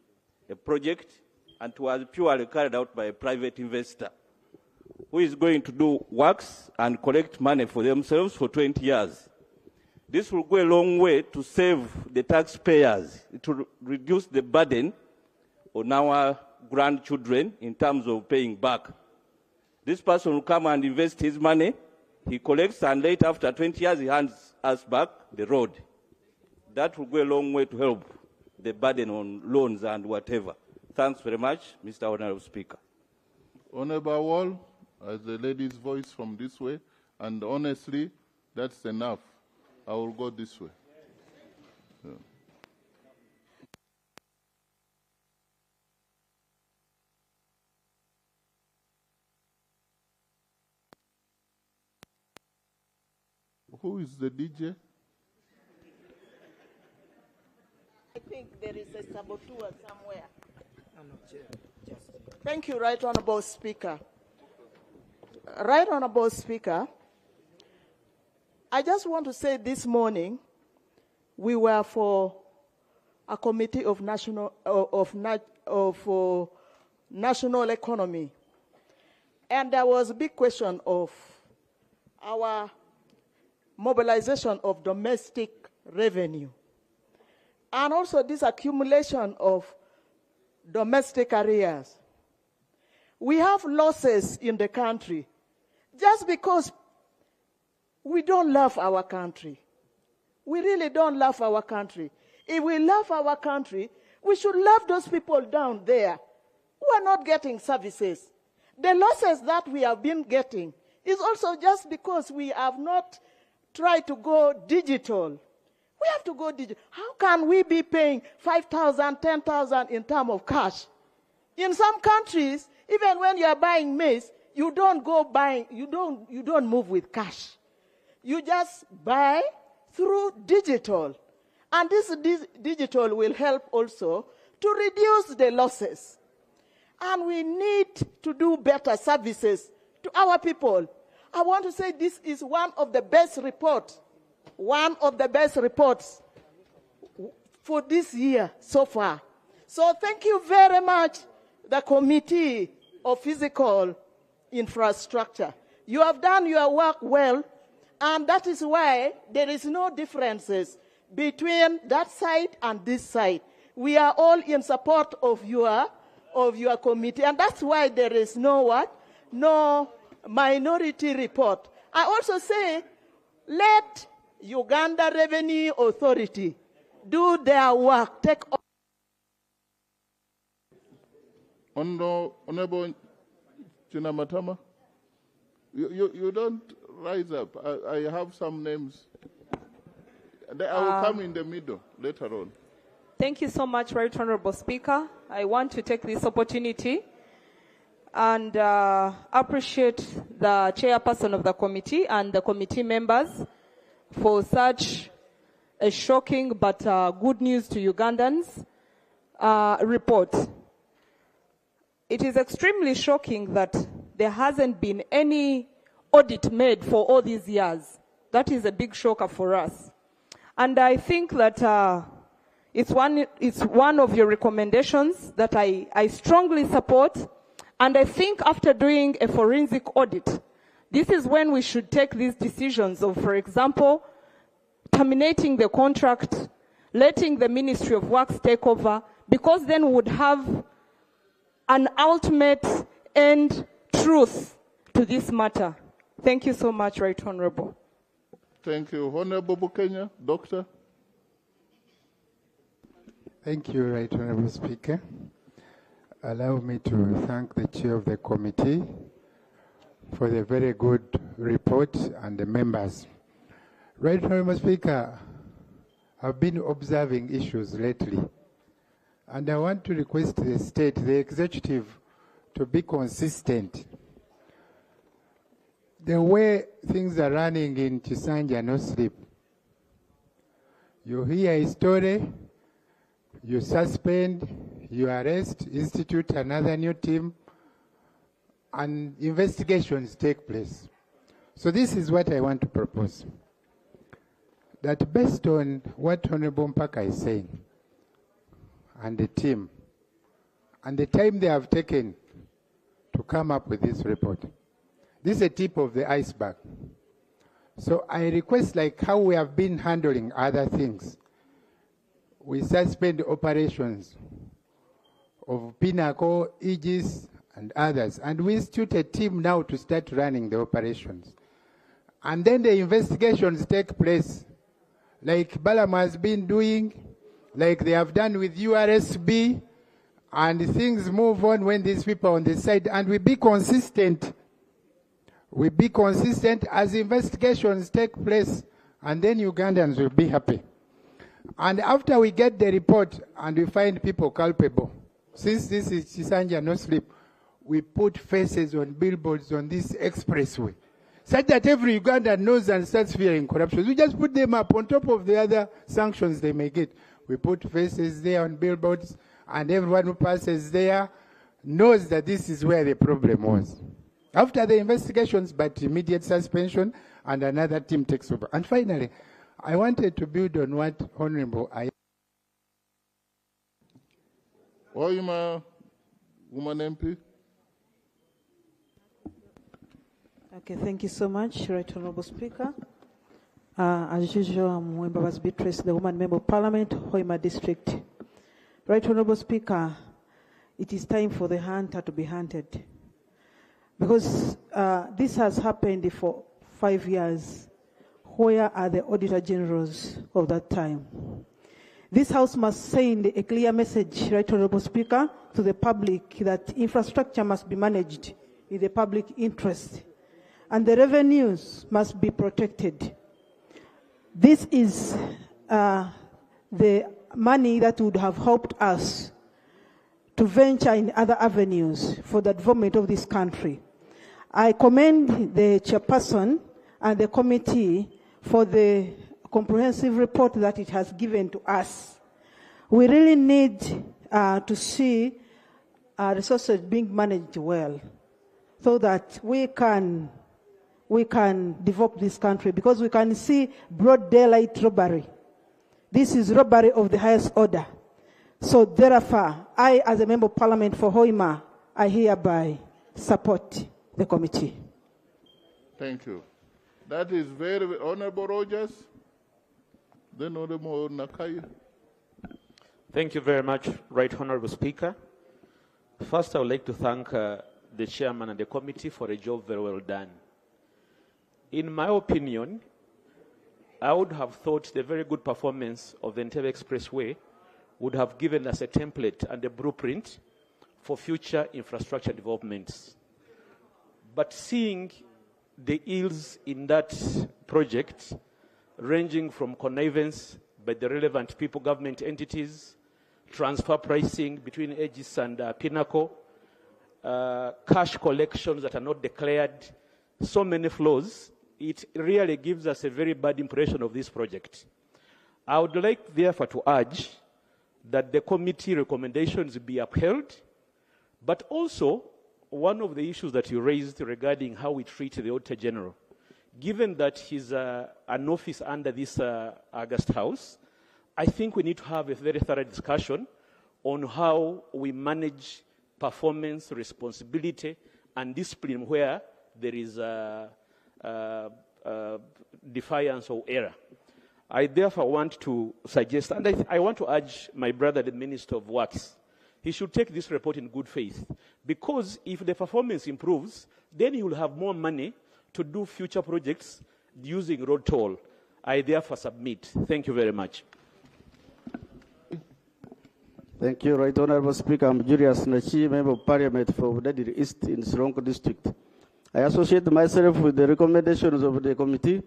a project and it was purely carried out by a private investor who is going to do works and collect money for themselves for 20 years. This will go a long way to save the taxpayers. It will reduce the burden on our grandchildren in terms of paying back. This person will come and invest his money, he collects, and later after 20 years he hands us back the road. That will go a long way to help the burden on loans and whatever. Thanks very much, Mr. Honorable Speaker. Honorable Wall, as the lady's voice from this way, and honestly, that's enough. I will go this way. Yeah. Who is the DJ? I think there is a saboteur somewhere. Thank you, Right Honorable Speaker. Right Honorable Speaker, I just want to say this morning we were for a committee of national economy, and there was a big question of our mobilization of domestic revenue, and also this accumulation of domestic arrears. We have losses in the country just because we don't love our country. We really don't love our country. If we love our country, we should love those people down there who are not getting services. The losses that we have been getting is also just because we have not tried to go digital. We have to go digital. How can we be paying 5,000, 10,000 in terms of cash? In some countries, even when you are buying maize, you don't go buying, you don't move with cash. You just buy through digital. And this digital will help also to reduce the losses. And we need to do better services to our people. I want to say this is one of the best reports for this year so far. So thank you very much, the Committee of Physical Infrastructure. You have done your work well, and that is why there is no differences between that side and this side. We are all in support of your committee, and that's why there is no minority report. I also say, let Uganda Revenue Authority do their work. Take Honorable Chinamatama, you don't rise up. I have some names. I will come in the middle later on. Thank you so much, Right Honorable Speaker. I want to take this opportunity and appreciate the chairperson of the committee and the committee members for such a shocking but good news to Ugandans report. It is extremely shocking that there hasn't been any audit made for all these years. That is a big shocker for us. And I think that it's one of your recommendations that I strongly support. And I think after doing a forensic audit, this is when we should take these decisions of, for example, terminating the contract, letting the Ministry of Works take over, because then we would have an ultimate end truth to this matter. Thank you so much, Right Honorable. Thank you. Honorable Bukenya, Doctor. Thank you, Right Honorable Speaker. Allow me to thank the Chair of the committee for the very good report and the members. Right Honorable Speaker, I've been observing issues lately, and I want to request the state, the executive, to be consistent. The way things are running in Chisanja, no sleep. You hear a story, you suspend, you arrest, institute another new team, and investigations take place. So this is what I want to propose. That based on what Honorable Mpaka is saying, and the team, and the time they have taken to come up with this report, this is a tip of the iceberg. So I request, like how we have been handling other things, we suspend operations of Pinnacle, Aegis, and others, and we institute a team now to start running the operations. And then the investigations take place, like Balam has been doing, like they have done with URSB, and things move on when these people are on the side, and we be consistent. We be consistent as investigations take place, and then Ugandans will be happy. And after we get the report and we find people culpable, since this is Chisanja no sleep, we put faces on billboards on this expressway, such that every Ugandan knows and starts fearing corruption. We just put them up on top of the other sanctions they may get. We put faces there on billboards, and everyone who passes there knows that this is where the problem was. After the investigations, but immediate suspension, and another team takes over. And finally, I wanted to build on what Honorable Oima, woman MP. Okay, thank you so much, Right Honorable Speaker. As usual, I'm Wembabas Beatrice, the woman member of Parliament, Hoima District. Right Honorable Speaker, it is time for the hunter to be hunted. Because this has happened for 5 years. Where are the Auditor Generals of that time? This House must send a clear message, Right Honorable Speaker, to the public that infrastructure must be managed in the public interest, and the revenues must be protected. This is the money that would have helped us to venture in other avenues for the development of this country. I commend the chairperson and the committee for the comprehensive report that it has given to us. We really need to see resources being managed well, so that we can develop this country, because we can see broad daylight robbery. This is robbery of the highest order. So therefore, I, as a member of Parliament for Hoima, I hereby support the committee. Thank you. That is very Honorable Rogers. Then Honorable Nakai. Thank you very much, Right Honorable Speaker. First, I would like to thank the chairman and the committee for a job very well done. In my opinion, I would have thought the very good performance of the Entebbe Expressway would have given us a template and a blueprint for future infrastructure developments. But seeing the ills in that project, ranging from connivance by the relevant people, government entities, transfer pricing between Aegis and Pinnacle, cash collections that are not declared, so many flaws, it really gives us a very bad impression of this project. I would like, therefore, to urge that the committee recommendations be upheld, but also one of the issues that you raised regarding how we treat the Auditor General. Given that he's an office under this August House, I think we need to have a very thorough discussion on how we manage performance, responsibility, and discipline where there is defiance or error. I therefore want to suggest, and I want to urge my brother, the Minister of Works, he should take this report in good faith. Because if the performance improves, then he will have more money to do future projects using road toll. I therefore submit. Thank you very much. Thank you, Right Honorable Speaker. I'm Julius Nachi, Member of Parliament for Dadiri East in Sironko District. I associate myself with the recommendations of the committee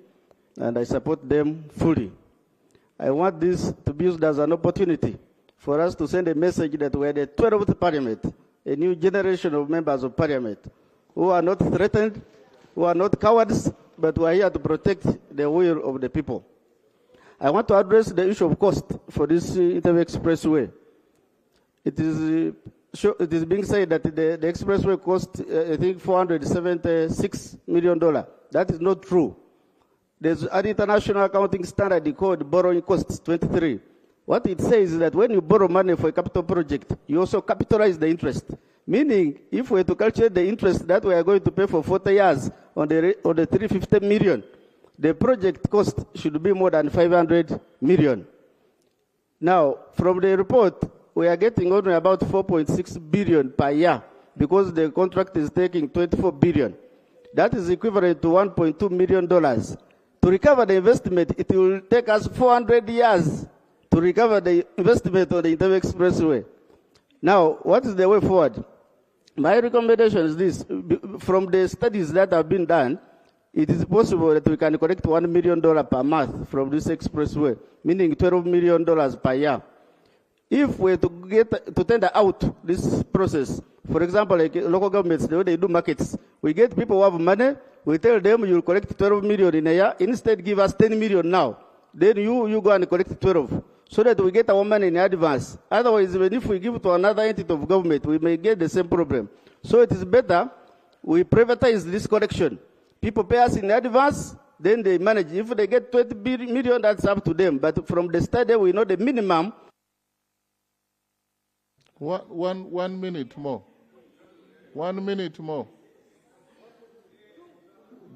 and I support them fully. I want this to be used as an opportunity for us to send a message that we are the 12th Parliament, a new generation of members of Parliament who are not threatened, who are not cowards, but who are here to protect the will of the people. I want to address the issue of cost for this Interway Expressway. It is being said that the expressway cost, I think, $476 million. That is not true. There's an international accounting standard called borrowing costs 23. What it says is that when you borrow money for a capital project, you also capitalize the interest. Meaning, if we were to calculate the interest that we are going to pay for 40 years on the 350 million, the project cost should be more than 500 million. Now, from the report, we are getting only about 4.6 billion per year because the contract is taking 24 billion. That is equivalent to $1.2 million. To recover the investment, it will take us 400 years to recover the investment on the Interway Expressway. Now, what is the way forward? My recommendation is this. From the studies that have been done, it is possible that we can collect $1 million per month from this expressway, meaning $12 million per year. If we were to tender out this process, for example, like local governments, the way they do markets, we get people who have money, we tell them you'll collect 12 million in a year, instead give us 10 million now. Then you go and collect 12, so that we get our money in advance. Otherwise, even if we give it to another entity of government, we may get the same problem. So it is better we privatize this collection. People pay us in advance, then they manage. If they get 20 million, that's up to them. But from the study, we know the minimum. 1 minute more. 1 minute more.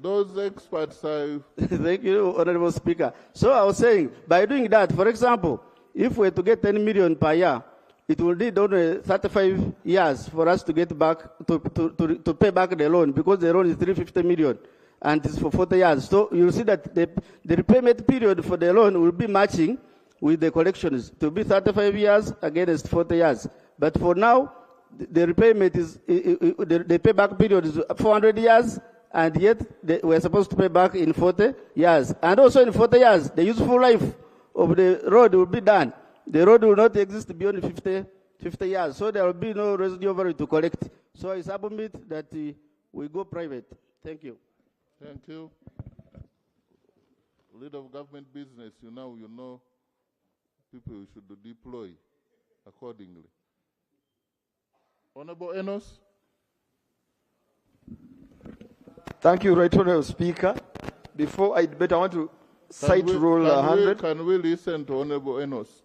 Those experts are... Thank you, Honorable Speaker. So I was saying, by doing that, for example, if we were to get 10 million per year, it will need only 35 years for us to get back, to pay back the loan, because the loan is 350 million, and it's for 40 years. So you'll see that the repayment period for the loan will be matching with the collections. To be 35 years against 40 years. But for now, the repayment is, the payback period is 400 years, and yet we're supposed to pay back in 40 years. And also in 40 years, the useful life of the road will be done. The road will not exist beyond 50 years, so there will be no residual value to collect. So I submit that we go private. Thank you. Thank you. Leader of government business, you know people you should deploy accordingly. Honorable Enos. Thank you, Right Honorable Speaker. Before I debate, I want to cite Rule 100. Can we listen to Honorable Enos?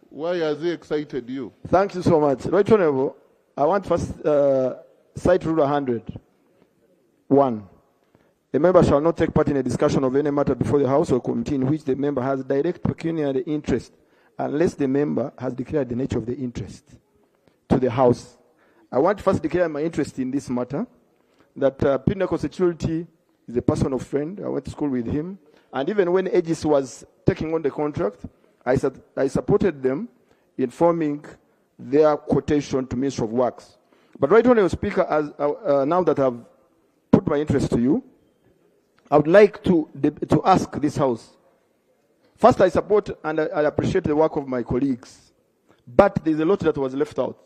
Why has he excited you? Thank you so much. Right Honorable, I want first cite Rule 100. 1. A member shall not take part in a discussion of any matter before the House or committee in which the member has direct pecuniary interest, unless the member has declared the nature of the interest to the House. I want to first declare my interest in this matter, that Pinnacle Security is a personal friend. I went to school with him. And even when Aegis was taking on the contract, I supported them in forming their quotation to Ministry of Works. But Right Honorable Speaker, as, now that I've put my interest to you, I would like to ask this House. First, I support and I appreciate the work of my colleagues. But there's a lot that was left out.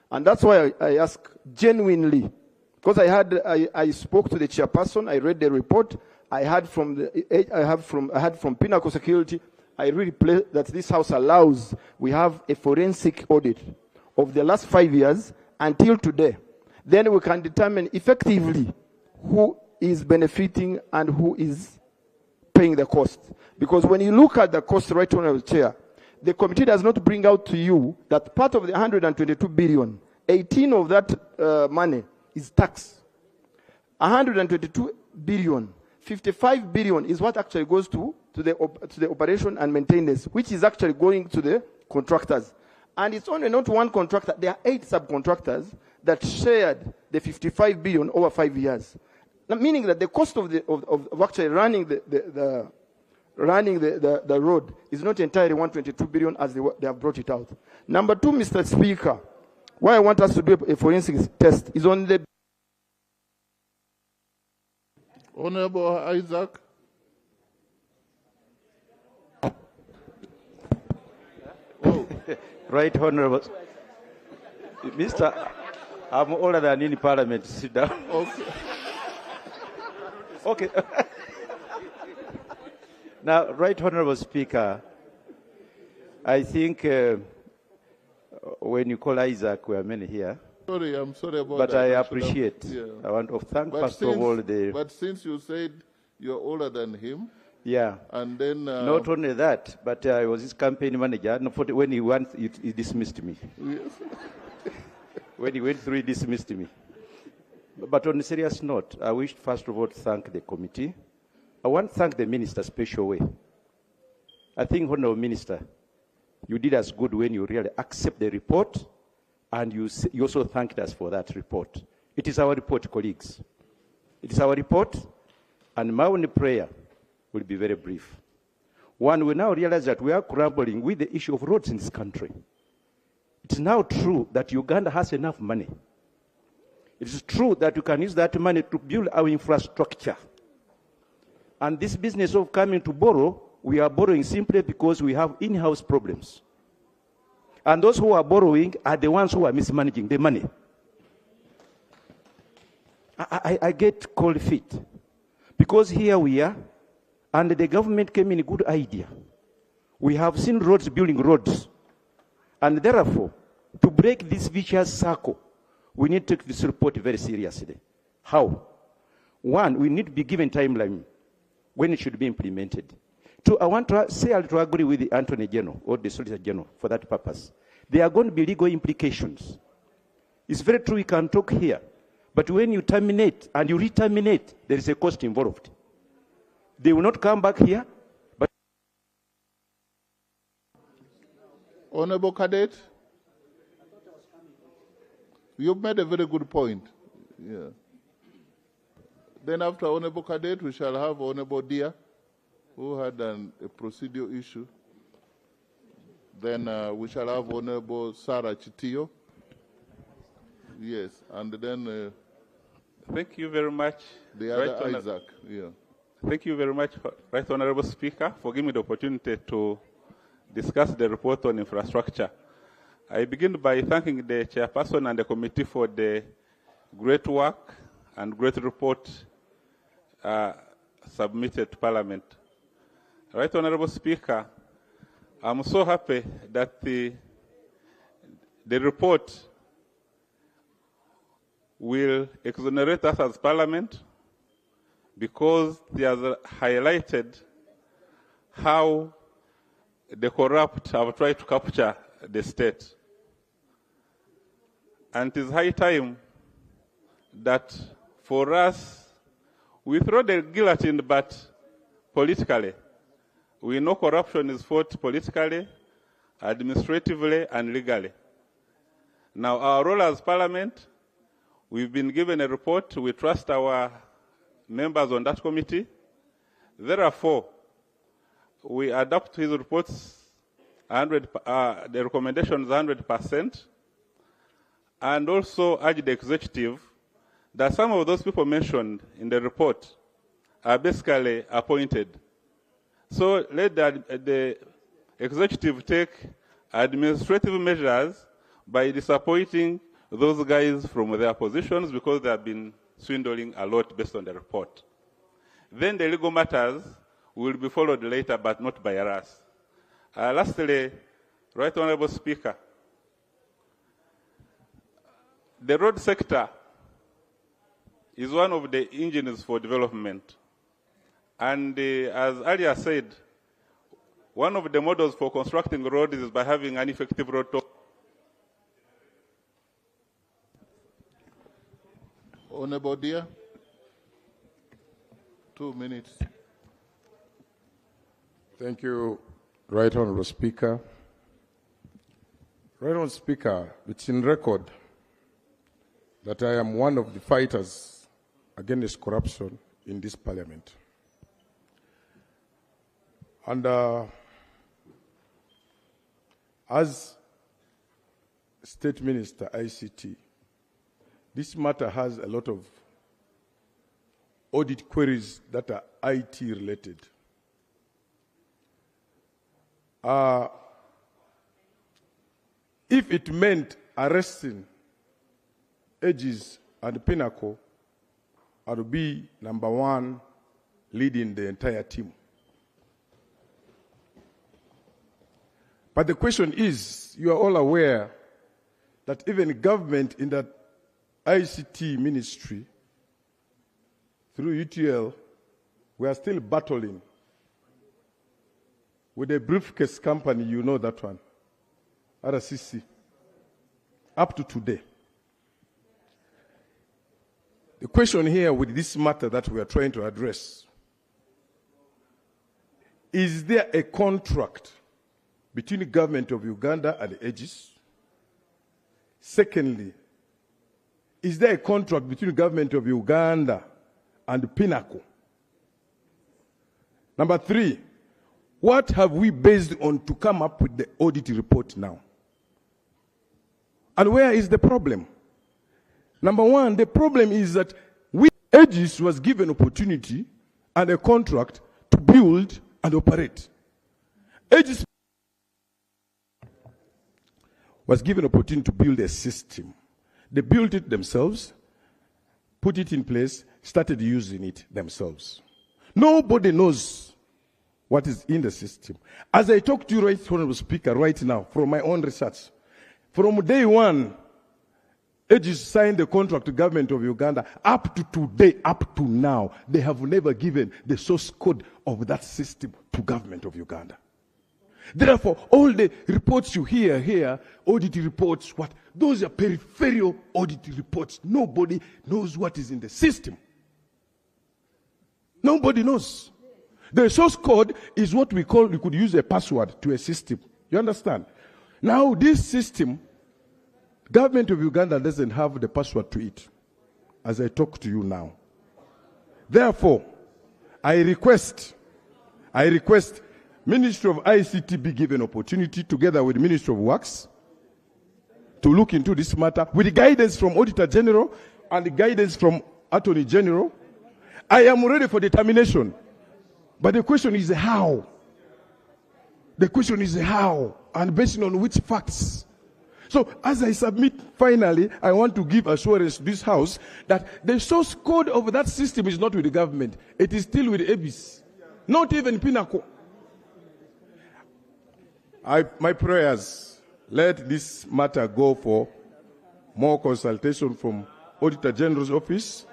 And that's why I ask genuinely, because I spoke to the chairperson, I read the report, I had from Pinnacle Security, I really play that this House allows, we have a forensic audit of the last 5 years until today. Then we can determine effectively who is benefiting and who is paying the cost. Because when you look at the cost, Right Honorable Chair, the committee does not bring out to you that part of the 122 billion, 18 of that money is tax. 122 billion, 55 billion is what actually goes to the operation and maintenance, which is actually going to the contractors. And it's only not one contractor. There are 8 subcontractors that shared the 55 billion over 5 years. Now, meaning that the cost of actually running the road is not entirely 122 billion as they have brought it out. Number 2, Mr. Speaker, why I want us to do a forensic test is on the Honorable Isaac. Right, Honorable. Mr. I'm older than in Parliament. Sit down. Okay. Okay. Now, Right Honorable Speaker, I think when you call Isaac, we are many here. Sorry, I'm sorry about but that. I appreciate. I want to thank first of all the. But since you said you're older than him. Yeah. And then. Not only that, but I was his campaign manager. When he went, he dismissed me. Yes. When he went through, he dismissed me. But on a serious note, I wish first of all to thank the committee. I want to thank the minister special way. I think, Honorable Minister, you did us good when you really accept the report, and you also thanked us for that report. It is our report, colleagues. It is our report, and my only prayer will be very brief. One, we now realize that we are grappling with the issue of roads in this country. It is now true that Uganda has enough money. It is true that you can use that money to build our infrastructure. And this business of coming to borrow, we are borrowing simply because we have in-house problems. And those who are borrowing are the ones who are mismanaging the money. I get cold feet. Because here we are, and the government came in a good idea. We have seen roads building roads. And therefore, to break this vicious circle, we need to take this report very seriously. How? One, we need to be given timeline when it should be implemented. Two, I want to say to agree with the Attorney General or the Solicitor General for that purpose. There are going to be legal implications. It's very true we can talk here, but when you terminate and you re-terminate, there is a cost involved. They will not come back here, but... Honorable Cadet, you've made a very good point. Yeah. Then after Honorable Cadet, we shall have Honorable Thier, who had a procedural issue. Then we shall have Honorable Sarah Chitio. Yes, and then... Thank you very much. The other Isaac, yeah. Thank you very much, Right Honorable Speaker, for giving me the opportunity to discuss the report on infrastructure. I begin by thanking the chairperson and the committee for the great work and great report submitted to Parliament. Right Honorable Speaker, I'm so happy that the report will exonerate us as Parliament because they have highlighted how the corrupt have tried to capture the state. And it is high time that for us, we throw the guillotine, but politically. We know corruption is fought politically, administratively, and legally. Now, our role as Parliament, we've been given a report. We trust our members on that committee. Therefore, we adopt his reports, the recommendations 100%, and also urge the executive that some of those people mentioned in the report are basically appointed. So let the executive take administrative measures by disappointing those guys from their positions because they have been swindling a lot based on the report. Then the legal matters will be followed later, but not by us. Lastly, Right Honorable Speaker, the road sector is one of the engines for development. And as earlier said, one of the models for constructing roads is by having an effective road top. Honorable Thier, 2 minutes. Thank you, Right Honorable Speaker. Right on, Speaker, it's in record that I am one of the fighters against corruption in this parliament. And as State Minister ICT, this matter has a lot of audit queries that are IT related. If it meant arresting Aegis and Pinnacle, I would be number one leading the entire team. But the question is, you are all aware that even government in that ICT ministry, through UTL, we are still battling with a briefcase company, you know that one, RCC, up to today. The question here with this matter that we are trying to address, is there a contract between the government of Uganda and Aegis? Secondly, is there a contract between the government of Uganda and Pinnacle? Number three, what have we based on to come up with the audit report now? And where is the problem? Number one, the problem is that Aegis was given opportunity and a contract to build and operate. Aegis was given opportunity to build a system. They built it themselves, put it in place, started using it themselves. Nobody knows what is in the system. As I talk to you, Right Honorable Speaker, right now, from my own research, from day one, Aegis signed the contract to the government of Uganda. Up to today, up to now, they have never given the source code of that system to government of Uganda. Therefore, all the reports you hear here, audit reports, those are peripheral audit reports. Nobody knows what is in the system. Nobody knows. The source code is what we could use a password to a system. You understand? Now, this system, government of Uganda doesn't have the password to it, as I talk to you now. Therefore, I request Ministry of ICT be given opportunity together with the Ministry of Works to look into this matter with the guidance from Auditor General and the guidance from Attorney General. I am ready for determination. But the question is how? The question is how and based on which facts? So as I submit, finally, I want to give assurance to this House that the source code of that system is not with the government. It is still with Aegis, not even Pinnacle. My prayers, let this matter go for more consultation from Auditor General's office.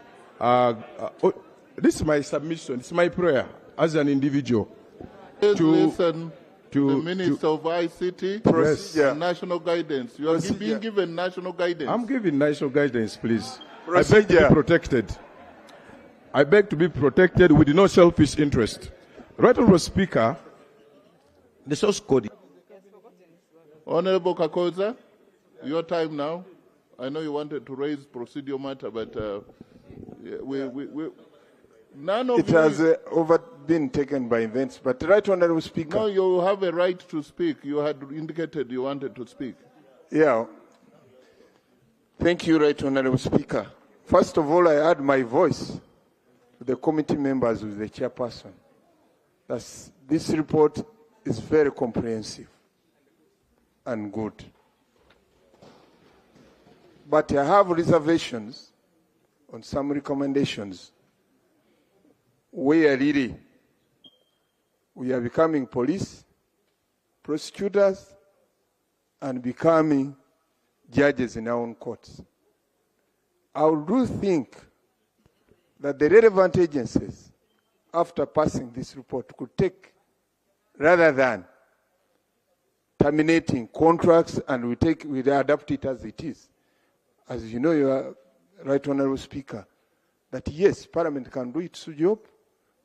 This is my submission, it's my prayer as an individual. Listen to the Minister of ICT, procedure, and national guidance. You are being given national guidance. I'm giving national guidance, please. Procedure. I beg to be protected. I beg to be protected with no selfish interest. Right Honorable Speaker, the source code. Honorable Kakoza, your time now. I know you wanted to raise procedural matter, but none of it has been taken by events. But Right Honorable Speaker. No, you have a right to speak. You had indicated you wanted to speak. Yeah. Thank you, Right Honorable Speaker. First of all, I add my voice to the committee members with the chairperson. This report is very comprehensive and good. But I have reservations on some recommendations where really we are becoming police, prosecutors, and becoming judges in our own courts. I do think that the relevant agencies, after passing this report, could take, rather than terminating contracts, and we adapt it as it is. As you know, you are Right Honorable Speaker, that yes, Parliament can do its job,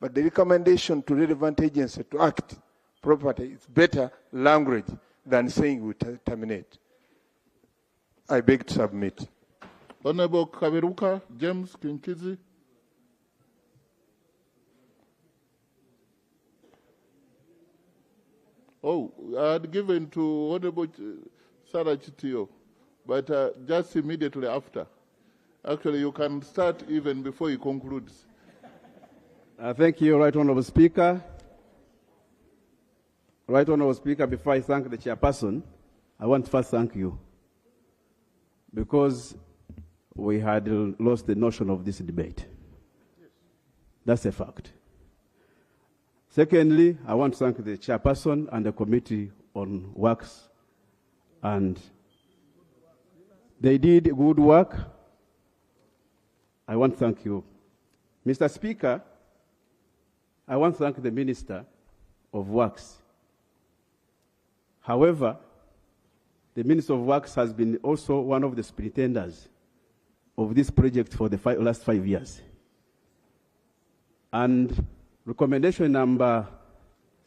but the recommendation to relevant agencies to act properly is better language than saying we terminate. I beg to submit. Honorable Kaberuka James Kinkizi. Oh, I had given to Honorable Sarah Chitio, but just immediately after. Actually, you can start even before he concludes. Thank you, Right Honorable Speaker. Right Honorable Speaker, before I thank the chairperson, I want to first thank you, because we had lost the notion of this debate. That's a fact. Secondly, I want to thank the chairperson and the committee on works, and they did good work. I want to thank you. Mr. Speaker, I want to thank the Minister of Works. However, the Minister of Works has been also one of the superintendents of this project for the last 5 years. And recommendation number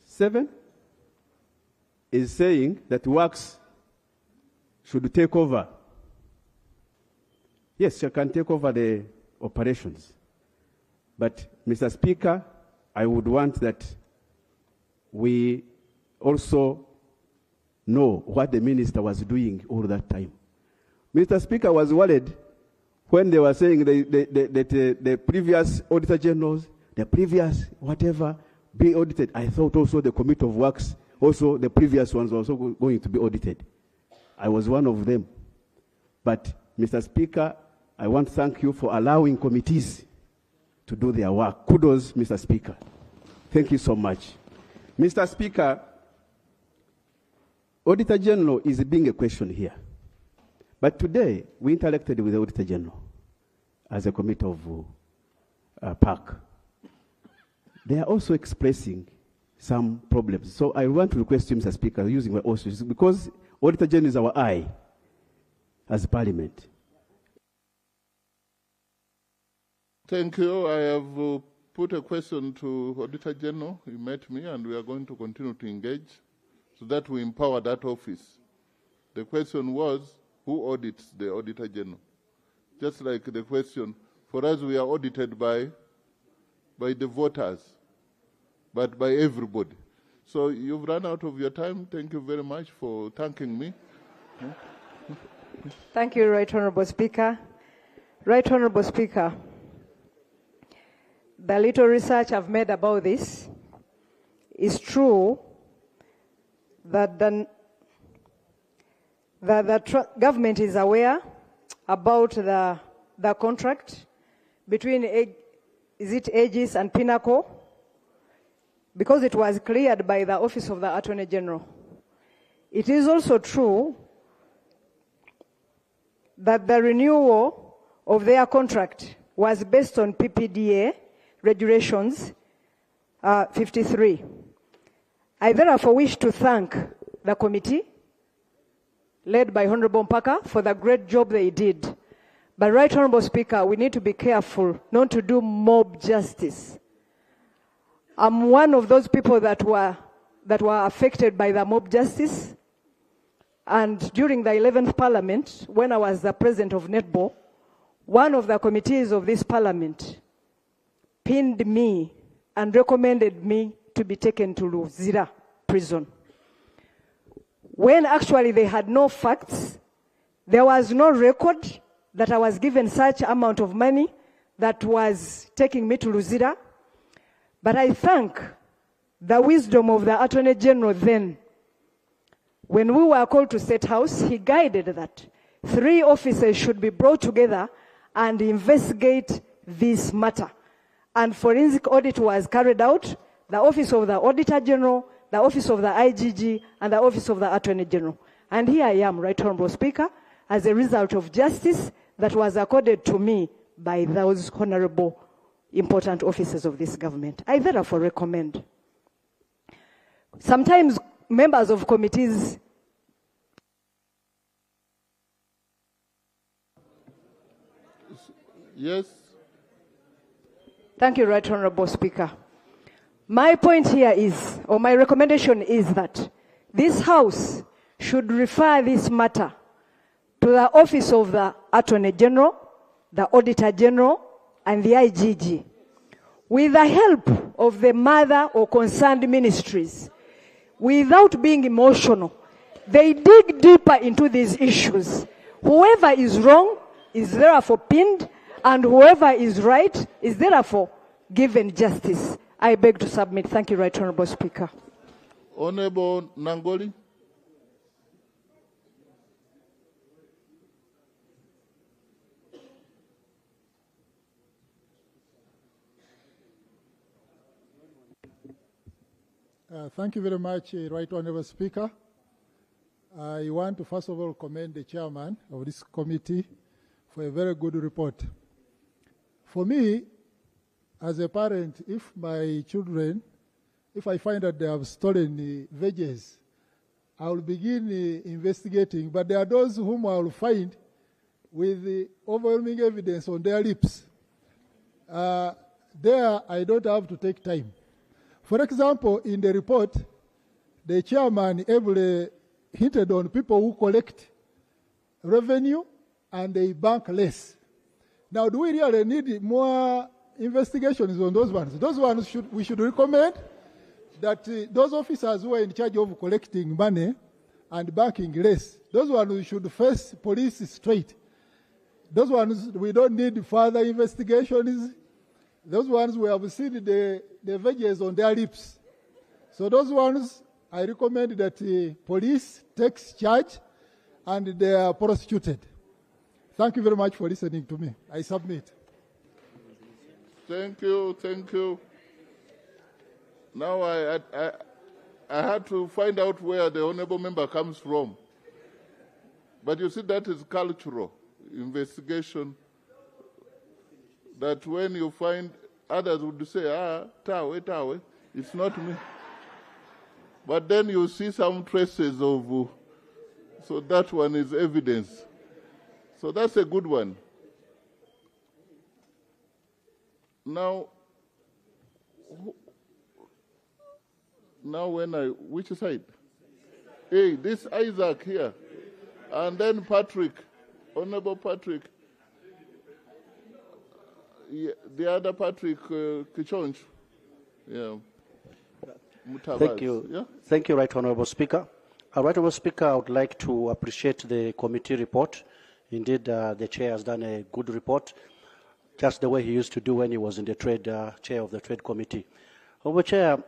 7 is saying that Works should take over. Yes, she can take over the operations. But, Mr. Speaker, I would want that we also know what the minister was doing all that time. Mr. Speaker was worried when they were saying that the previous Auditor Generals, the previous whatever, be audited. I thought also the Committee of Works, also the previous ones were also going to be audited. I was one of them. But, Mr. Speaker, I want to thank you for allowing committees to do their work. Kudos, Mr. Speaker. Thank you so much. Mr. Speaker, Auditor General is being a question here. But today, we interacted with the Auditor General as a committee of PAC. They are also expressing some problems. So I want to request you, Mr. Speaker, using my auspices, because Auditor General is our eye as Parliament. Thank you. I have put a question to Auditor General. He met me, and we are going to continue to engage so that we empower that office. The question was, who audits the Auditor General? Just like the question, for us, we are audited by the voters, but by everybody. So you've run out of your time. Thank you very much for thanking me. Thank you, Right Honorable Speaker. Right Honorable Speaker, the little research I've made about this is true that the government is aware about the contract between Aegis and Pinnacle, because it was cleared by the Office of the Attorney General. It is also true that the renewal of their contract was based on PPDA regulations 53. I therefore wish to thank the committee led by Honorable Mpaka for the great job they did. But, Right Honorable Speaker, we need to be careful not to do mob justice. I'm one of those people that were affected by the mob justice. And during the 11th Parliament, when I was the president of Netball, one of the committees of this Parliament pinned me and recommended me to be taken to Luzira prison. When actually they had no facts, there was no record that I was given such amount of money that was taking me to Luzira. But I thank the wisdom of the Attorney General then. When we were called to State House, he guided that 3 officers should be brought together and investigate this matter. And forensic audit was carried out, the Office of the Auditor General, the Office of the IGG, and the Office of the Attorney General. And here I am, Right Honorable Speaker, as a result of justice that was accorded to me by those honorable, important officers of this government. I therefore recommend. Sometimes members of committees Yes. Thank you, Right Honorable Speaker. My point here is, or my recommendation is that this House should refer this matter to the Office of the Attorney General, the Auditor General, and the IGG. With the help of the mother or concerned ministries, without being emotional, they dig deeper into these issues. Whoever is wrong is therefore pinned, and whoever is right is therefore given justice. I beg to submit. Thank you, Right Honorable Speaker. Honorable Nangoli. Thank you very much, Right Honorable Speaker. I want to first of all commend the chairman of this committee for a very good report. For me, as a parent, if my children, if I find that they have stolen veggies, I will begin investigating, but there are those whom I will find with overwhelming evidence on their lips. There, I don't have to take time. For example, in the report, the chairman ably hinted on people who collect revenue and they bank less. Now, do we really need more investigations on those ones? Those ones we should recommend that those officers who are in charge of collecting money and banking less, those ones we should face police straight. Those ones we don't need further investigations. Those ones we have seen the veggies on their lips. So those ones, I recommend that police takes charge and they are prosecuted. Thank you very much for listening to me. I submit. Thank you, thank you. Now I had to find out where the honorable member comes from. But you see, that is cultural investigation. That when you find, others would say, tawe, it's not me. But then you see some traces of, so that one is evidence. So that's a good one. Now which side? Hey, this Isaac here. And then Patrick, Honorable Patrick. Yeah, the other Patrick Kichonch. Yeah. Thank you. Yeah? Thank you, Right Honorable Speaker. Right Honorable Speaker, I would like to appreciate the committee report. Indeed, the chair has done a good report, just the way he used to do when he was in the trade chair of the trade committee. Honorable Chair,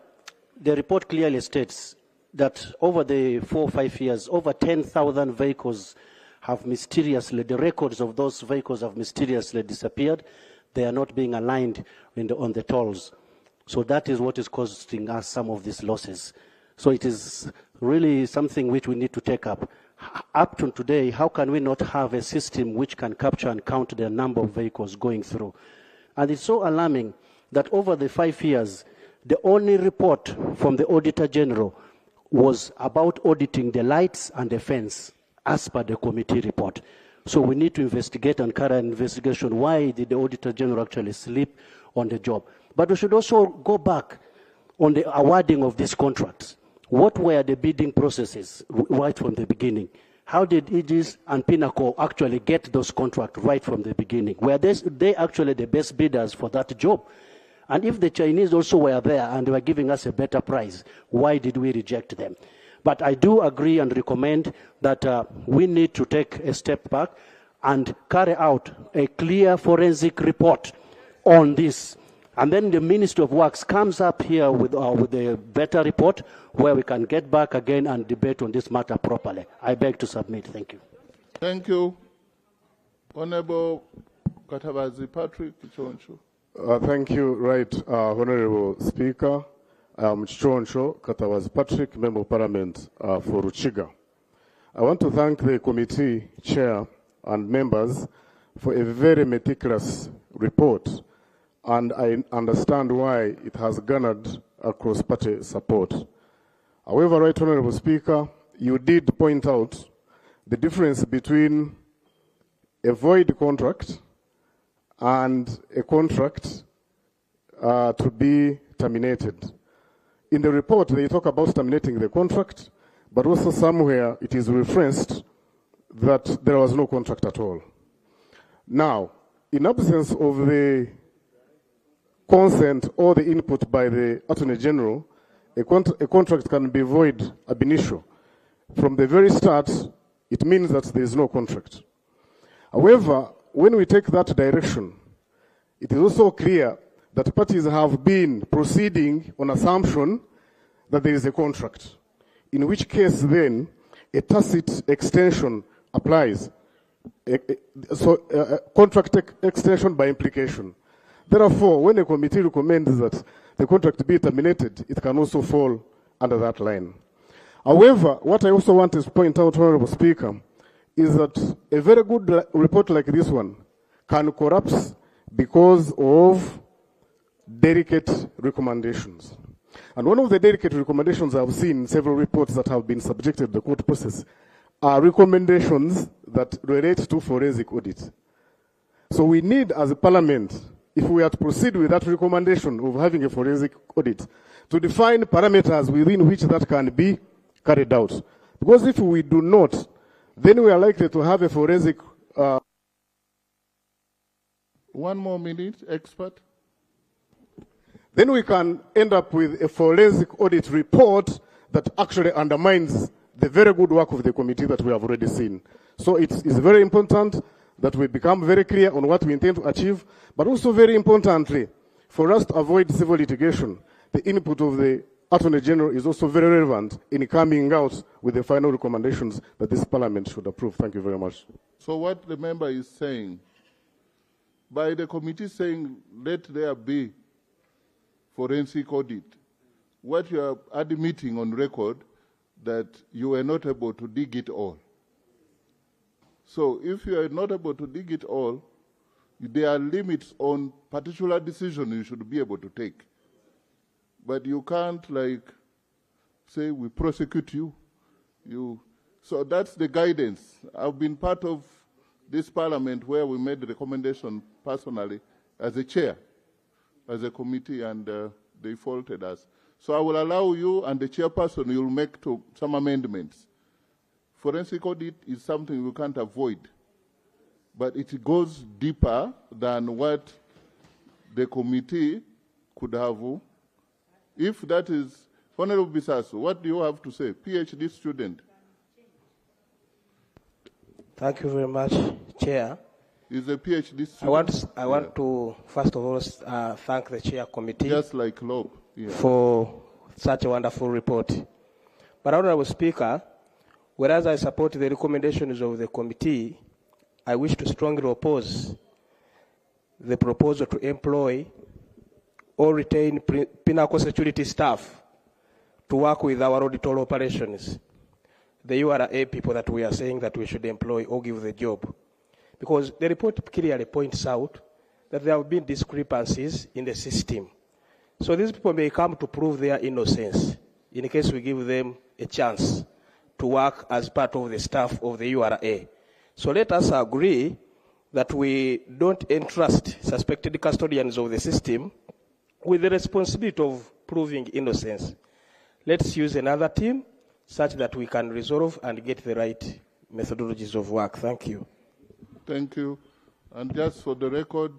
the report clearly states that over the 4 or 5 years, over 10,000 vehicles have mysteriously, the records of those vehicles have mysteriously disappeared. They are not being aligned on the tolls. So that is what is costing us some of these losses. So it is really something which we need to take up. Up to today, how can we not have a system which can capture and count the number of vehicles going through? And it's so alarming that over the 5 years, the only report from the Auditor General was about auditing the lights and the fence, as per the committee report. So we need to investigate and carry an investigation. Why did the Auditor General actually sleep on the job? But we should also go back on the awarding of these contracts. What were the bidding processes right from the beginning? How did Aegis and Pinnacle actually get those contracts right from the beginning? Were they actually the best bidders for that job? And if the Chinese also were there and they were giving us a better price, why did we reject them? But I do agree and recommend that we need to take a step back and carry out a clear forensic report on this. And then the Ministry of Works comes up here with a better report where we can get back again and debate on this matter properly. I beg to submit. Thank you. Thank you. Honorable Katabazi Patrick Chichoncho. Thank you, Right Honorable Speaker. I'm Chichoncho Katabazi Patrick, Member of Parliament for Ruchiga. I want to thank the committee chair and members for a very meticulous report, and I understand why it has garnered cross-party support. However, Right Honorable Speaker, you did point out the difference between a void contract and a contract to be terminated. In the report, they talk about terminating the contract, but also somewhere it is referenced that there was no contract at all. Now, in absence of the consent or the input by the Attorney General, a contract can be void ab initio. From the very start, it means that there is no contract. However, when we take that direction, it is also clear that parties have been proceeding on assumption that there is a contract, in which case then a tacit extension applies. Contract extension by implication. Therefore, when a committee recommends that the contract be terminated, it can also fall under that line. However, what I also want to point out, Honorable Speaker, is that a very good report like this one can collapse because of delicate recommendations. And one of the delicate recommendations I've seen in several reports that have been subjected to the court process are recommendations that relate to forensic audit. So we need, as a parliament, if we are to proceed with that recommendation of having a forensic audit, to define parameters within which that can be carried out. Because if we do not, then we are likely to have a forensic... One more minute, expert. Then we can end up with a forensic audit report that actually undermines the very good work of the committee that we have already seen. So it is very important that we become very clear on what we intend to achieve, but also very importantly, for us to avoid civil litigation, the input of the Attorney General is also very relevant in coming out with the final recommendations that this Parliament should approve. Thank you very much. So what the member is saying, by the committee saying, let there be forensic audit, what you are admitting on record that you were not able to dig it all. So if you are not able to dig it all, there are limits on particular decision you should be able to take. But you can't like say we prosecute you. So that's the guidance. I've been part of this parliament where we made the recommendation personally as a chair, as a committee, and they faulted us. So I will allow you and the chairperson, you'll make some amendments. Forensic audit is something we can't avoid, but it goes deeper than what the committee could have. If that is, Honorable Bisaso, what do you have to say? PhD student. Thank you very much, Chair. Is a PhD student. I want to, first of all, thank the Chair Committee. Just like Loeb. Yeah. For such a wonderful report. But Honorable Speaker, whereas I support the recommendations of the committee, I wish to strongly oppose the proposal to employ or retain Pinnacle security staff to work with our auditor operations. The URA people that we are saying that we should employ or give the job. Because the report clearly points out that there have been discrepancies in the system. So these people may come to prove their innocence in case we give them a chance to work as part of the staff of the URA. So let us agree that we don't entrust suspected custodians of the system with the responsibility of proving innocence. Let's use another team such that we can resolve and get the right methodologies of work. Thank you. Thank you. And just for the record,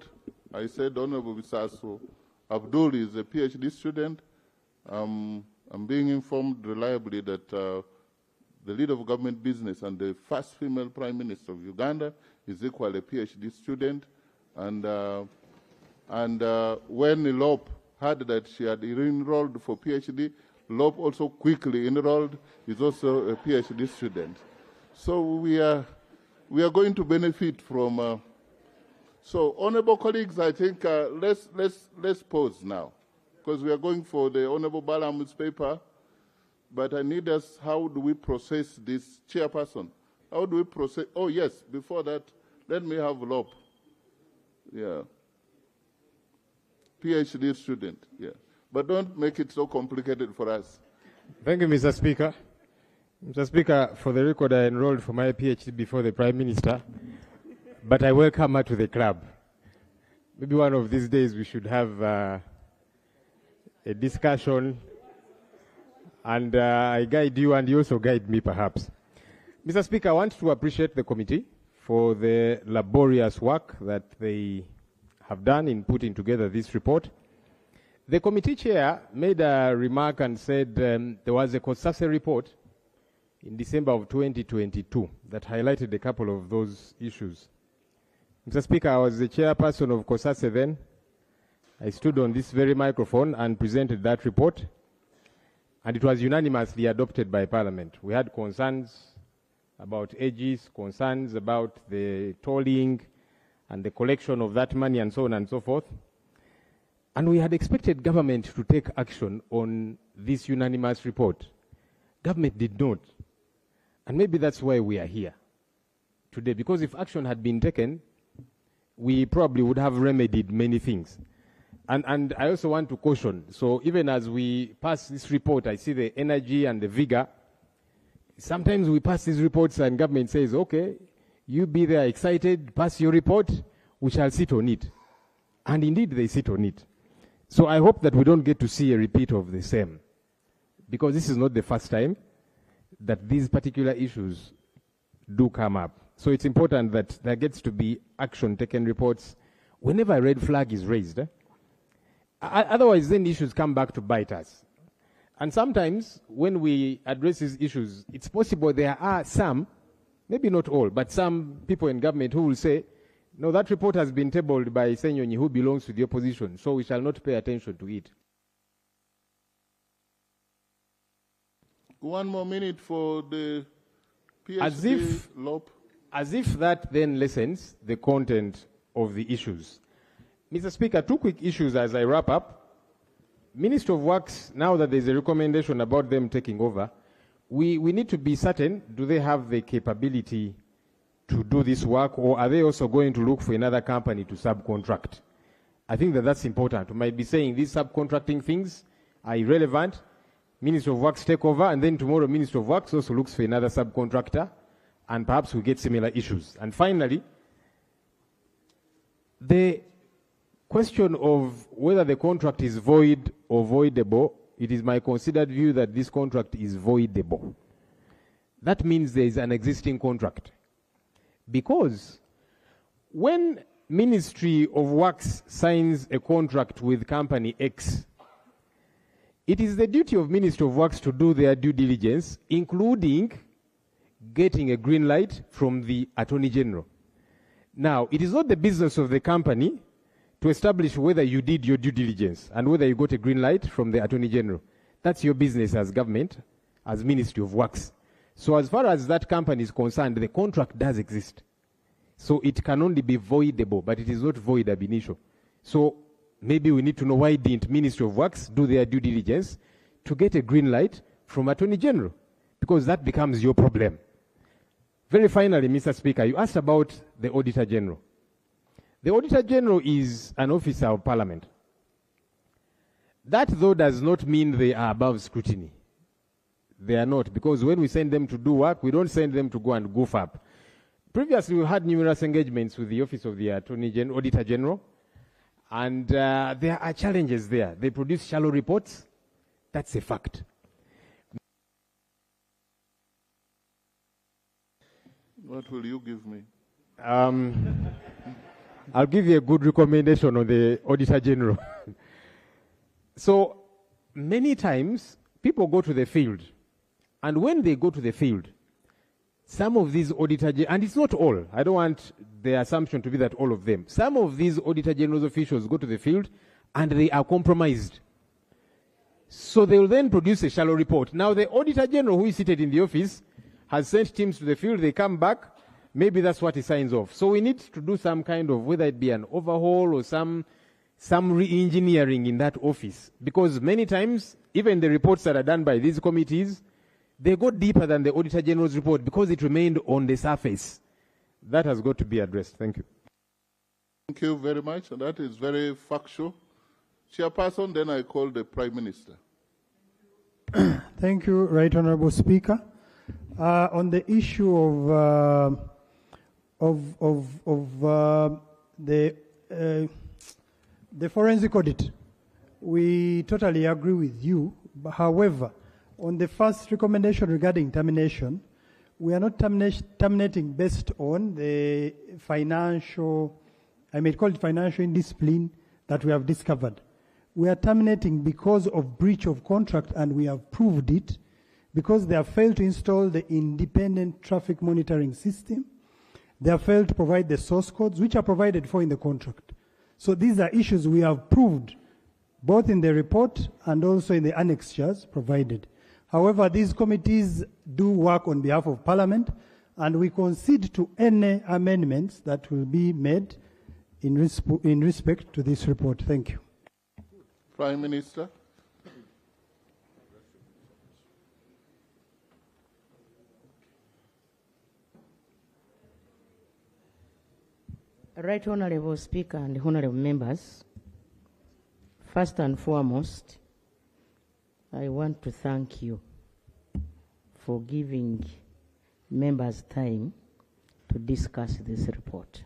I said Honorable Bisaso Abdul is a PhD student. I'm being informed reliably that the leader of government business and the first female prime minister of Uganda is equally a PhD student. And when Loeb heard that she had enrolled for PhD, Loeb also quickly enrolled, is also a PhD student. So we are going to benefit from. So, honourable colleagues, I think let's pause now, because we are going for the Honourable Balaam's paper. But I need us. How do we process this, chairperson? How do we process? Oh yes. Before that, let me have Loeb. Yeah. PhD student. Yeah. But don't make it so complicated for us. Thank you, Mr. Speaker. Mr. Speaker, for the record, I enrolled for my PhD before the Prime Minister, but I welcome her to the club. Maybe one of these days we should have a discussion, and I guide you and you also guide me, perhaps. Mr. Speaker, I want to appreciate the committee for the laborious work that they have done in putting together this report. The committee chair made a remark and said there was a COSASE report in December of 2022 that highlighted a couple of those issues. Mr. Speaker, I was the chairperson of COSASE then. I stood on this very microphone and presented that report, and it was unanimously adopted by Parliament. We had concerns about ages, concerns about the tolling and the collection of that money and so on and so forth. And we had expected government to take action on this unanimous report. Government did not. And maybe that's why we are here today, because if action had been taken, we probably would have remedied many things. And I also want to caution, so even as we pass this report, I see the energy and the vigor. Sometimes we pass these reports and government says, okay, you be there excited, pass your report, we shall sit on it. And indeed they sit on it. So I hope that we don't get to see a repeat of the same, because this is not the first time that these particular issues do come up. So it's important that there gets to be action taken reports whenever a red flag is raised. Otherwise, then issues come back to bite us. And sometimes when we address these issues, it's possible there are some, maybe not all, but some people in government who will say, no, that report has been tabled by Senyonyi, who belongs to the opposition, so we shall not pay attention to it. 1 more minute for the PhD LOP. As if that then lessens the content of the issues. Mr. Speaker, 2 quick issues as I wrap up. Minister of Works, now that there's a recommendation about them taking over, we need to be certain, do they have the capability to do this work, or are they also going to look for another company to subcontract? I think that that's important. We might be saying these subcontracting things are irrelevant. Minister of Works take over, and then tomorrow Minister of Works also looks for another subcontractor, and perhaps we get similar issues. And finally, the question of whether the contract is void or voidable, it is my considered view that this contract is voidable. That means there is an existing contract. Because when Ministry of Works signs a contract with company X, it is the duty of Ministry of Works to do their due diligence, including getting a green light from the Attorney General. Now, it is not the business of the company to establish whether you did your due diligence and whether you got a green light from the Attorney General. That's your business as government, as Ministry of Works. So as far as that company is concerned, the contract does exist. So it can only be voidable, but it is not void ab initio. So maybe we need to know why didn't Ministry of Works do their due diligence to get a green light from Attorney General, because that becomes your problem. Very finally, Mr. Speaker, you asked about the Auditor General. The Auditor General is an officer of Parliament. That, though, does not mean they are above scrutiny. They are not, because when we send them to do work, we don't send them to go and goof up. Previously, we had numerous engagements with the Office of the Auditor General, and there are challenges there. They produce shallow reports. That's a fact. What will you give me? I'll give you a good recommendation on the Auditor General. So, many times, people go to the field. And when they go to the field, some of these Auditor Generals, and it's not all, I don't want the assumption to be that all of them. Some of these Auditor General's officials go to the field and they are compromised. So they will then produce a shallow report. Now, the Auditor General who is seated in the office has sent teams to the field, they come back, maybe that's what he signs off. So we need to do some kind of, whether it be an overhaul or some re-engineering in that office. Because many times, even the reports that are done by these committees, they go deeper than the Auditor General's report because it remained on the surface. That has got to be addressed. Thank you. Thank you very much. And that is very factual. Chairperson, then I call the Prime Minister. Thank you, Right Honorable Speaker. On the issue of the forensic audit, we totally agree with you. However, on the first recommendation regarding termination, we are not terminating based on the financial, I may call it financial indiscipline that we have discovered. We are terminating because of breach of contract, and we have proved it, because they have failed to install the independent traffic monitoring system. They have failed to provide the source codes, which are provided for in the contract. So these are issues we have proved, both in the report and also in the annexures provided. However, these committees do work on behalf of Parliament, and we concede to any amendments that will be made in respect to this report. Thank you. Prime Minister. Right Honorable Speaker and Honorable Members, first and foremost, I want to thank you for giving members time to discuss this report.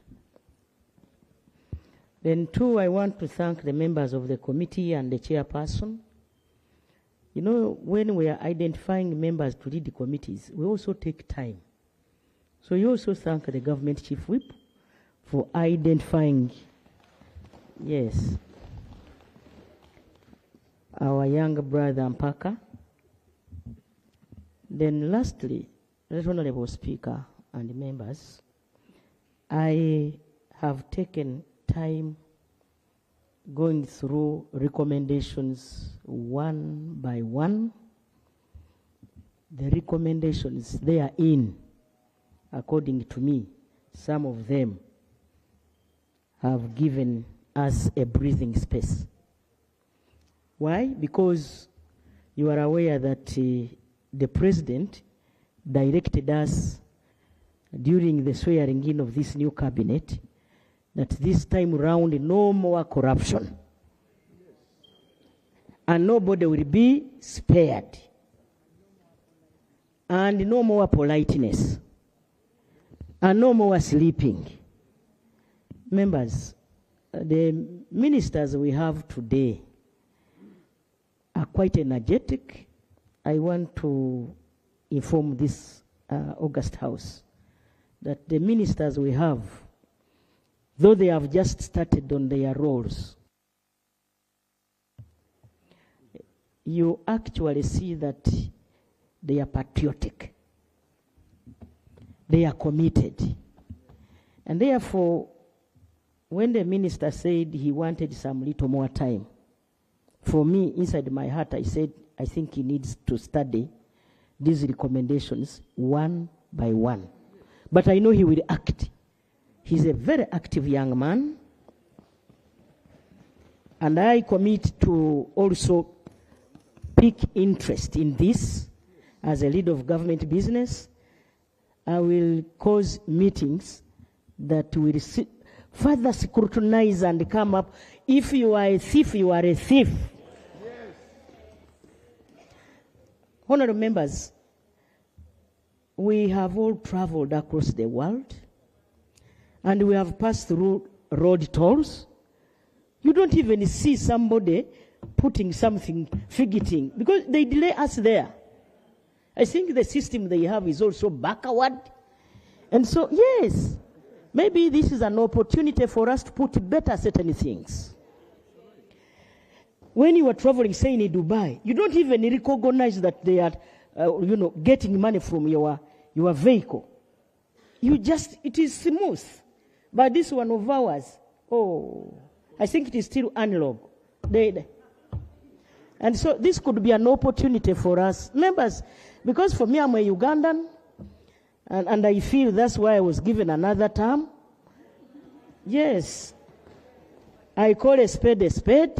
Then two, I want to thank the members of the committee and the chairperson. You know, when we are identifying members to lead the committees, we also take time. So you also thank the government chief whip for identifying, yes, our younger brother Mpaka. Then lastly, Right Honorable Speaker and members, I have taken time going through recommendations one by one. The recommendations they are in, according to me, some of them have given us a breathing space. Why? Because you are aware that the President directed us during the swearing in of this new cabinet that this time round no more corruption. And nobody will be spared. And no more politeness. And no more sleeping. Members, the ministers we have today are quite energetic. I want to inform this August House that the ministers we have, though they have just started on their roles, you actually see that they are patriotic. They are committed. And therefore, when the minister said he wanted some little more time, for me, inside my heart, I said, I think he needs to study these recommendations one by one. But I know he will act. He's a very active young man. And I commit to also pick interest in this as a leader of government business. I will cause meetings that will further scrutinize and come up. If you are a thief, you are a thief. Yes. Honorable members, we have all traveled across the world and we have passed through road tolls. You don't even see somebody putting something, fidgeting, because they delay us there. I think the system they have is also backward. And so, yes, maybe this is an opportunity for us to put better certain things. When you are traveling, say in Dubai, you don't even recognize that they are, getting money from your vehicle. You just, it is smooth. But this one of ours, I think it is still analog. And so this could be an opportunity for us. Members, because for me, I'm a Ugandan, and I feel that's why I was given another term. Yes, I call a spade a spade.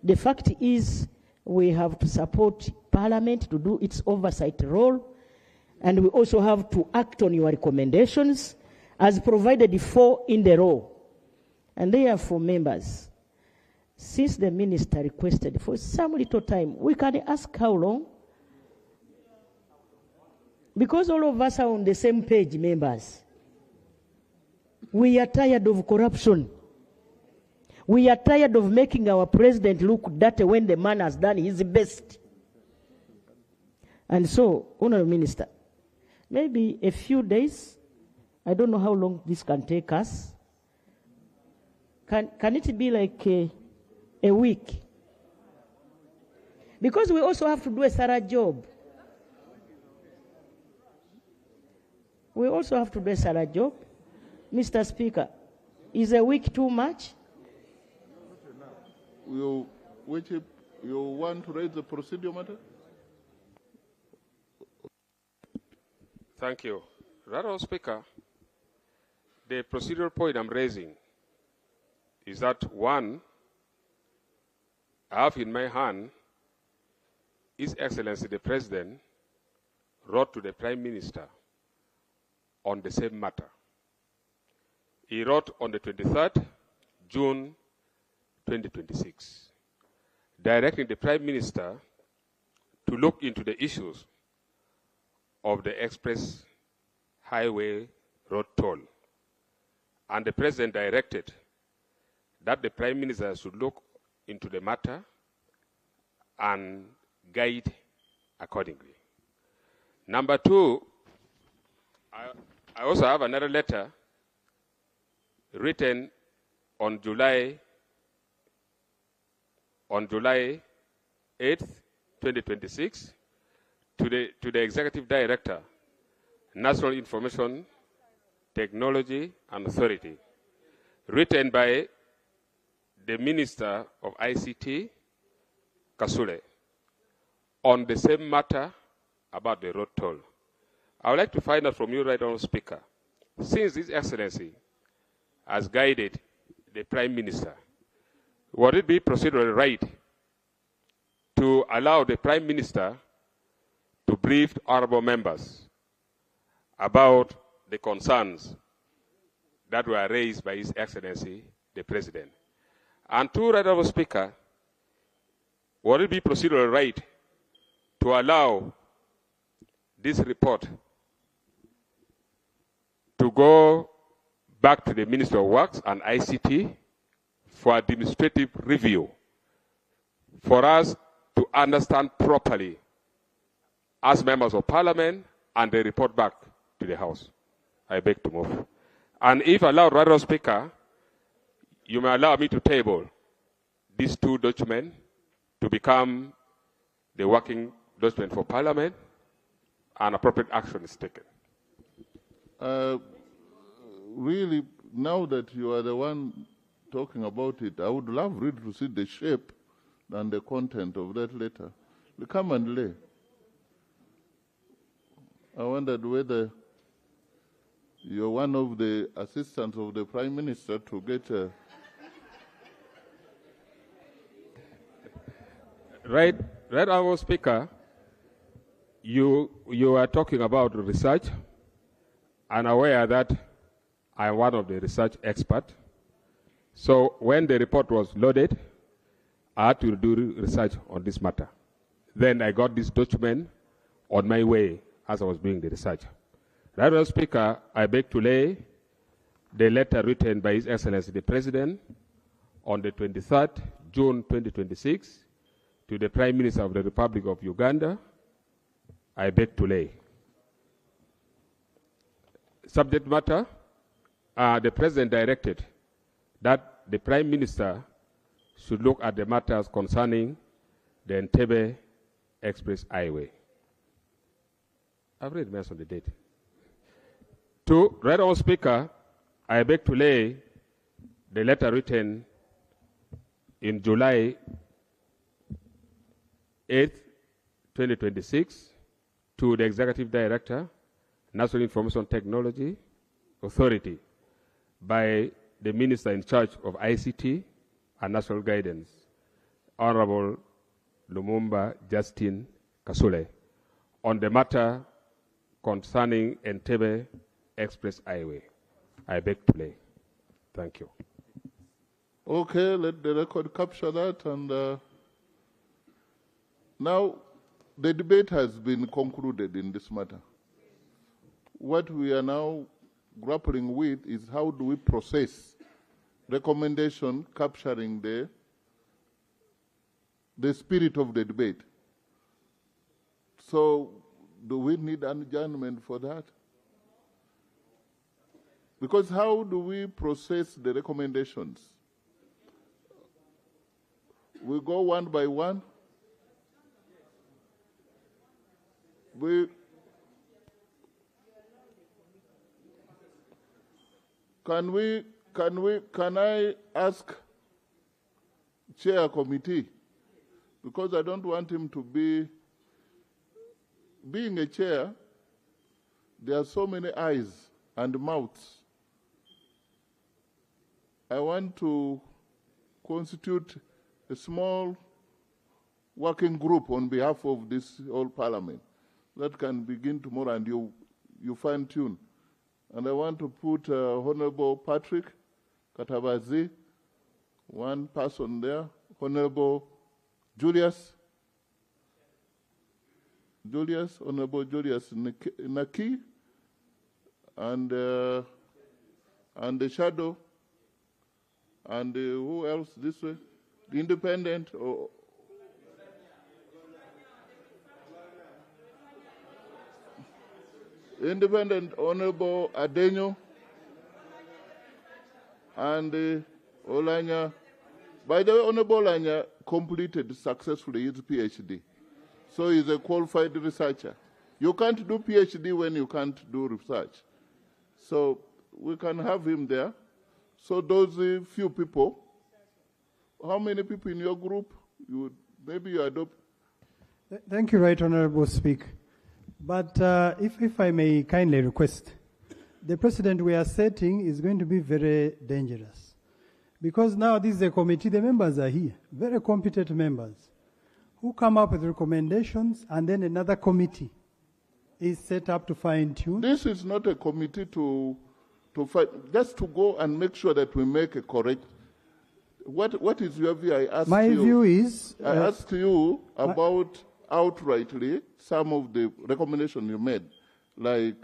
The fact is we have to support Parliament to do its oversight role, and we also have to act on your recommendations as provided for in the law. And therefore, members, since the minister requested for some little time, we can ask how long? Because all of us are on the same page, members. We are tired of corruption. We are tired of making our president look dirty when the man has done his best. And so, Honorable Minister, maybe a few days. I don't know how long this can take us. Can it be like a week? Because we also have to do a thorough job. We also have to do a thorough job. Mr. Speaker, is a week too much? You want to raise the procedure matter? Thank you. Honourable Speaker, the procedural point I'm raising is that, one, I have in my hand His Excellency the President wrote to the Prime Minister on the same matter. He wrote on the 23rd June 2026, directing the Prime Minister to look into the issues of the express highway road toll. And the President directed that the Prime Minister should look into the matter and guide accordingly. Number two, I also have another letter written on July 8th, 2026, to the Executive Director, National Information Technology and Authority, written by the Minister of ICT, Kasule, on the same matter about the road toll. I would like to find out from you, Right Honourable Speaker, since His Excellency has guided the Prime Minister, would it be procedurally right to allow the Prime Minister to brief honourable members about the concerns that were raised by His Excellency the President? And two, Right Honourable Speaker, would it be procedurally right to allow this report to go back to the Ministry of Works and ICT for administrative review, for us to understand properly as members of Parliament, and they report back to the House? I beg to move. And if allowed, Honourable Speaker, you may allow me to table these two documents to become the working document for Parliament, and appropriate action is taken. Really, now that you are the one talking about it, I would love really to see the shape and the content of that letter. Come and lay. I wondered whether you're one of the assistants of the Prime Minister to get a... Right, Honourable Speaker, you are talking about research, and aware that I'm one of the research experts. So when the report was loaded, I had to do research on this matter. Then I got this document on my way as I was doing the research. Right, Honourable Speaker, I beg to lay the letter written by His Excellency the President on the 23rd June 2026 to the Prime Minister of the Republic of Uganda. I beg to lay. Subject matter, the President directed that the Prime Minister should look at the matters concerning the Entebbe Express Highway. I've read mass on the date. To Right Honourable Speaker, I beg to lay the letter written in July 8th, 2026, to the Executive Director, National Information Technology Authority, by the Minister in charge of ICT and National Guidance, Honorable Lumumba Justin Kasule, on the matter concerning Entebbe Express Highway. I beg to lay. Thank you. Okay, let the record capture that. And now the debate has been concluded in this matter. What we are now grappling with is how do we process recommendation capturing the spirit of the debate. So Do we need an adjournment for that? Because how do we process the recommendations? We go one by one. Can I ask chair committee? Because I don't want him to being a chair, there are so many eyes and mouths. I want to constitute a small working group on behalf of this whole parliament that can begin tomorrow, and you fine tune. And I want to put Honorable Patrick Katabazi, one person there, Honorable Honorable Julius Naki, and the shadow, and who else this way? The independent, or independent Honorable Adenyo, and Olanya. By the way, Honorable Olanya completed successfully his PhD. So he's a qualified researcher. You can't do PhD when you can't do research. So we can have him there. So those few people, how many people in your group? Maybe you adopt. Thank you, Right Honorable Speaker. But if I may kindly request, the precedent we are setting is going to be very dangerous. Because now this is a committee, the members are here, very competent members, who come up with recommendations, and then another committee is set up to fine-tune. This is not a committee to fight, just to go and make sure that we make a correct. What is your view? I asked My you. view is... I asked you about outrightly some of the recommendations you made, like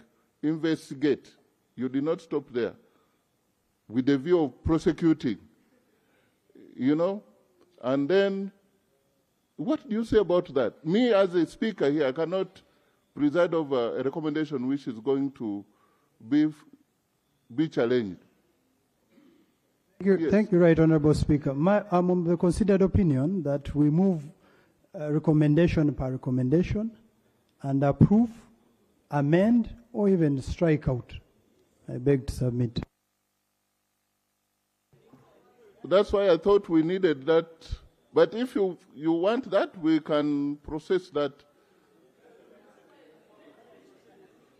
investigate. You did not stop there. With the view of prosecuting, and then what do you say about that? Me as a speaker here, I cannot preside over a recommendation which is going to be challenged. Thank you, Right Honorable Speaker. I'm of the considered opinion that we move recommendation per recommendation and approve, amend, or even strike out. I beg to submit. That's why I thought we needed that. But if you want that, we can process that.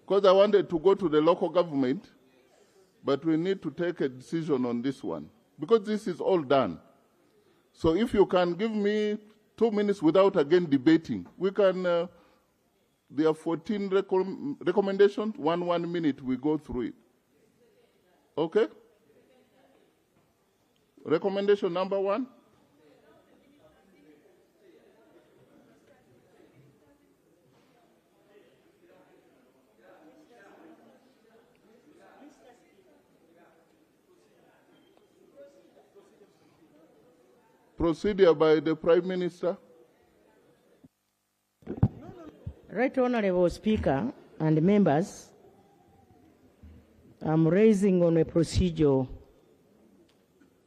Because I wanted to go to the local government, but we need to take a decision on this one. Because this is all done. So if you can give me 2 minutes without again debating, we can, there are 14 recommendations, 1 minute we go through it. Okay? Recommendation number 1. Procedure by the Prime Minister. Right Honorable Speaker and members, I'm raising on a procedural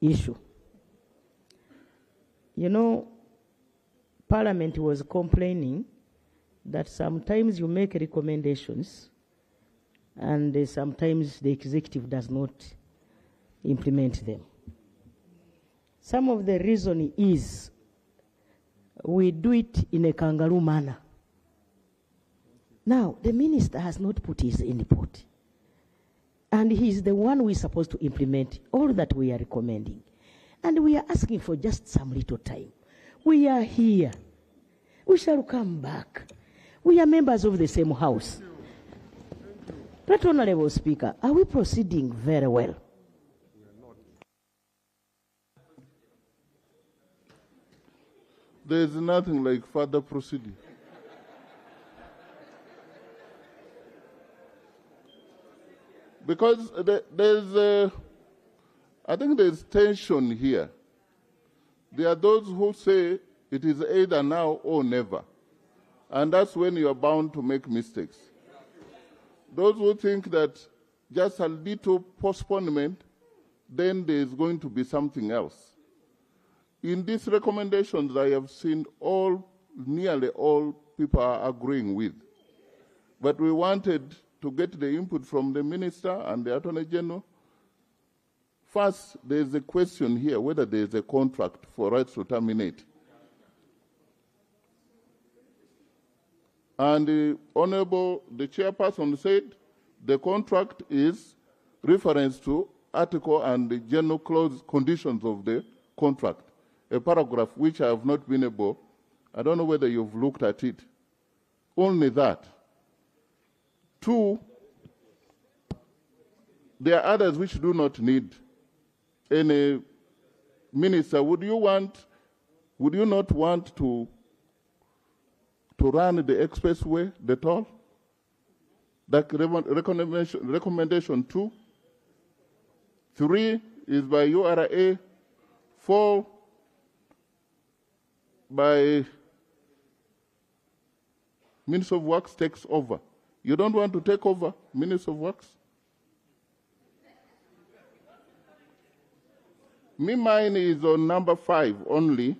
issue. Parliament was complaining that sometimes you make recommendations and sometimes the executive does not implement them. Some of the reason is we do it in a kangaroo manner. Now, the minister has not put his input. And he's the one who is supposed to implement all that we are recommending. And we are asking for just some little time. We are here. We shall come back. We are members of the same house. Right Honorable Speaker, are we proceeding very well? There is nothing like further proceeding. Because I think there's tension here. There are those who say it is either now or never. And that's when you are bound to make mistakes. Those who think that just a little postponement, then there is going to be something else. In these recommendations, I have seen nearly all people are agreeing with. But we wanted to get the input from the Minister and the Attorney General. First, there is a question here whether there is a contract for rights to terminate. And the chairperson said the contract is reference to article and the general clause conditions of the contract, a paragraph which I have not been able, I don't know whether you've looked at it. Only that. 2, there are others which do not need any minister. Would you not want to run the expressway, the toll? That recommendation 2. 3 is by URA. 4 by Minister of Works takes over. You don't want to take over Minister of Works? Mine is on number 5 only.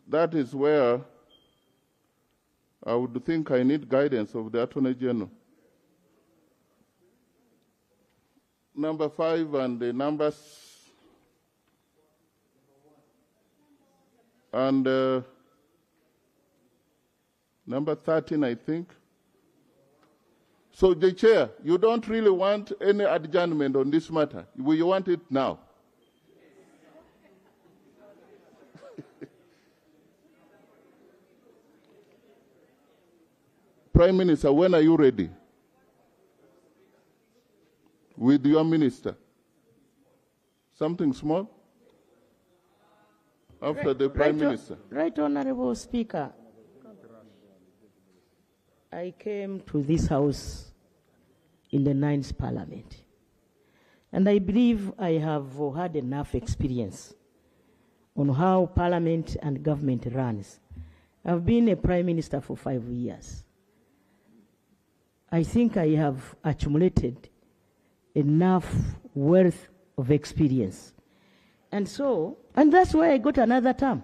That is where I would think I need guidance of the Attorney General. Number 5 and the numbers and number 13, I think. So, the Chair, you don't really want any adjournment on this matter. You want it now. Prime Minister, when are you ready? With your minister? Something small? After the Prime Minister. Right, Honorable Speaker. I came to this house in the 9th Parliament. And I believe I have had enough experience on how Parliament and government runs. I've been a Prime Minister for 5 years. I think I have accumulated enough wealth of experience. And that's why I got another term.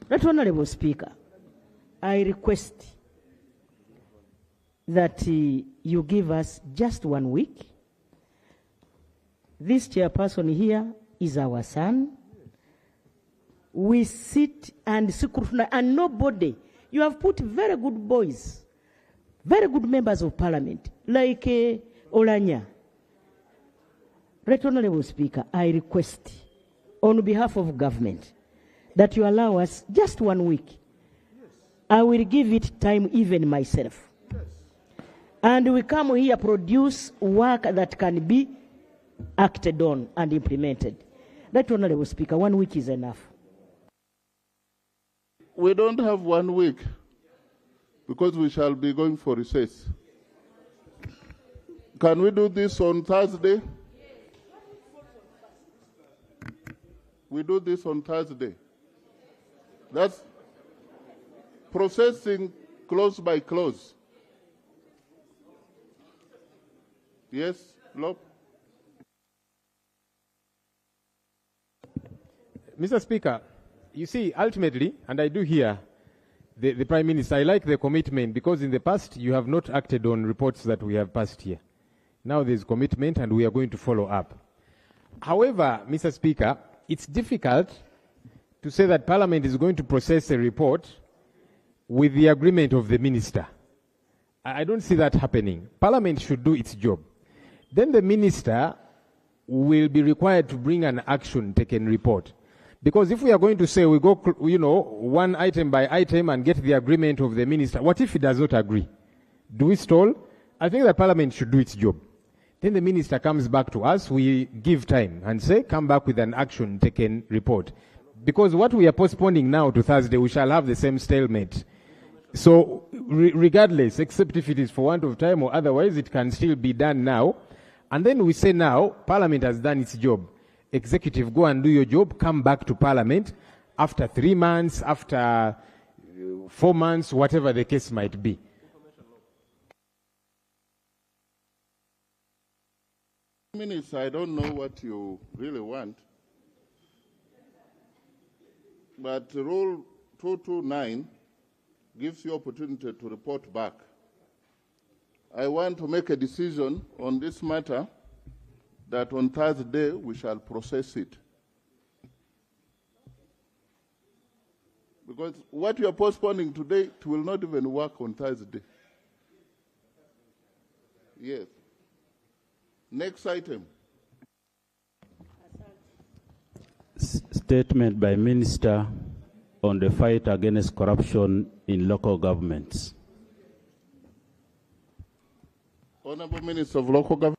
Right, Honorable Speaker, I request that you give us just 1 week. This chairperson here is our son. We sit and scrutinize, and nobody, you have put very good boys, very good members of parliament, like Olanya. Right, Honorable Speaker, I request on behalf of government that you allow us just 1 week. I will give it time, even myself. And we come here, produce work that can be acted on and implemented. Right, Honorable Speaker, 1 week is enough. We don't have 1 week because we shall be going for recess. Can we do this on Thursday? We do this on Thursday. That's processing close by close. Yes, Lop? Mr. Speaker, you see, ultimately, and I do hear the Prime Minister, I like the commitment because in the past you have not acted on reports that we have passed here. Now there's commitment and we are going to follow up. However, Mr. Speaker, it's difficult to say that Parliament is going to process a report with the agreement of the Minister. I don't see that happening. Parliament should do its job. Then the Minister will be required to bring an action taken report. Because if we are going to say we go, one item by item and get the agreement of the Minister, what if he does not agree? Do we stall? I think that Parliament should do its job. Then the Minister comes back to us, we give time and say, come back with an action taken report. Because what we are postponing now to Thursday, we shall have the same stalemate. So regardless, except if it is for want of time or otherwise, it can still be done now. And then we say now, Parliament has done its job. Executive, go and do your job, come back to Parliament, after 3 months, after 4 months, whatever the case might be. Minutes, I don't know what you really want, but Rule 229 gives you opportunity to report back. I want to make a decision on this matter that on Thursday we shall process it. Because what you are postponing today, it will not even work on Thursday. Yes. Next item. Statement by Minister on the fight against corruption in local governments. Honorable Minister of Local Government.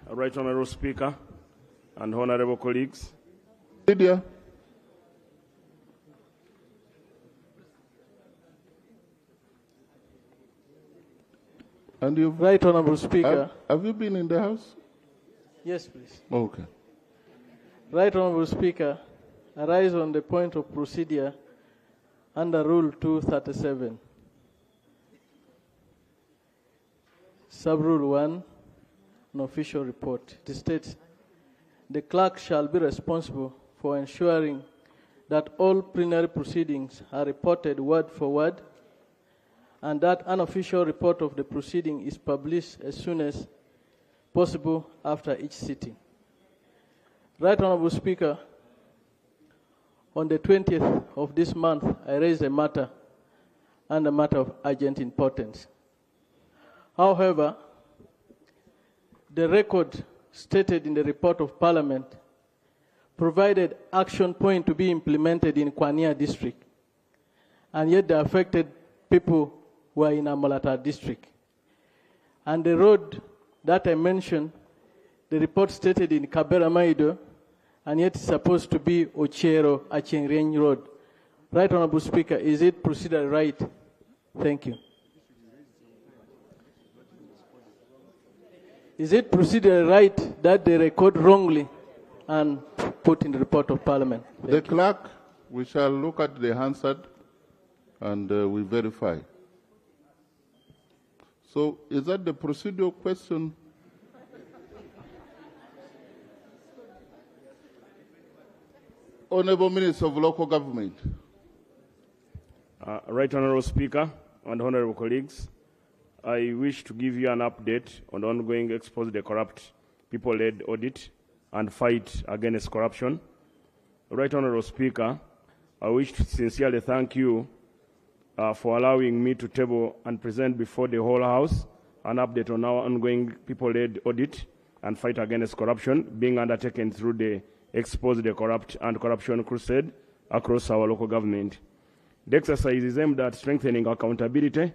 Right Honorable Speaker and honorable colleagues. Lydia. And you've Right Honorable Speaker. Have you been in the House? Yes, please. Okay. Right Honorable Speaker, I rise on the point of procedure under Rule 237. Sub-Rule 1, an official report. It states, the clerk shall be responsible for ensuring that all plenary proceedings are reported word for word, and that an official report of the proceeding is published as soon as possible after each sitting. Right Honorable Speaker, on the 20th of this month, I raised a matter of urgent importance. However, the record stated in the report of Parliament provided action point to be implemented in Kwania district, and yet the affected people were in Amalata district. And the road that I mentioned, the report stated in Kabera Maido, and yet it's supposed to be Ochero Achengreny Road. Right Honorable Speaker, is it procedure right? Thank you. Is it procedure right that they record wrongly and put in the report of Parliament? The clerk, we shall look at the answer and we verify. So is that the procedural question? Honorable Minister of Local Government. Right Honorable Speaker and honorable colleagues, I wish to give you an update on the ongoing Expose the Corrupt People-led audit and fight against corruption. Right Honorable Speaker, I wish to sincerely thank you for allowing me to table and present before the whole House an update on our ongoing people-led audit and fight against corruption being undertaken through the Expose the Corrupt and Corruption Crusade across our local government. The exercise is aimed at strengthening accountability,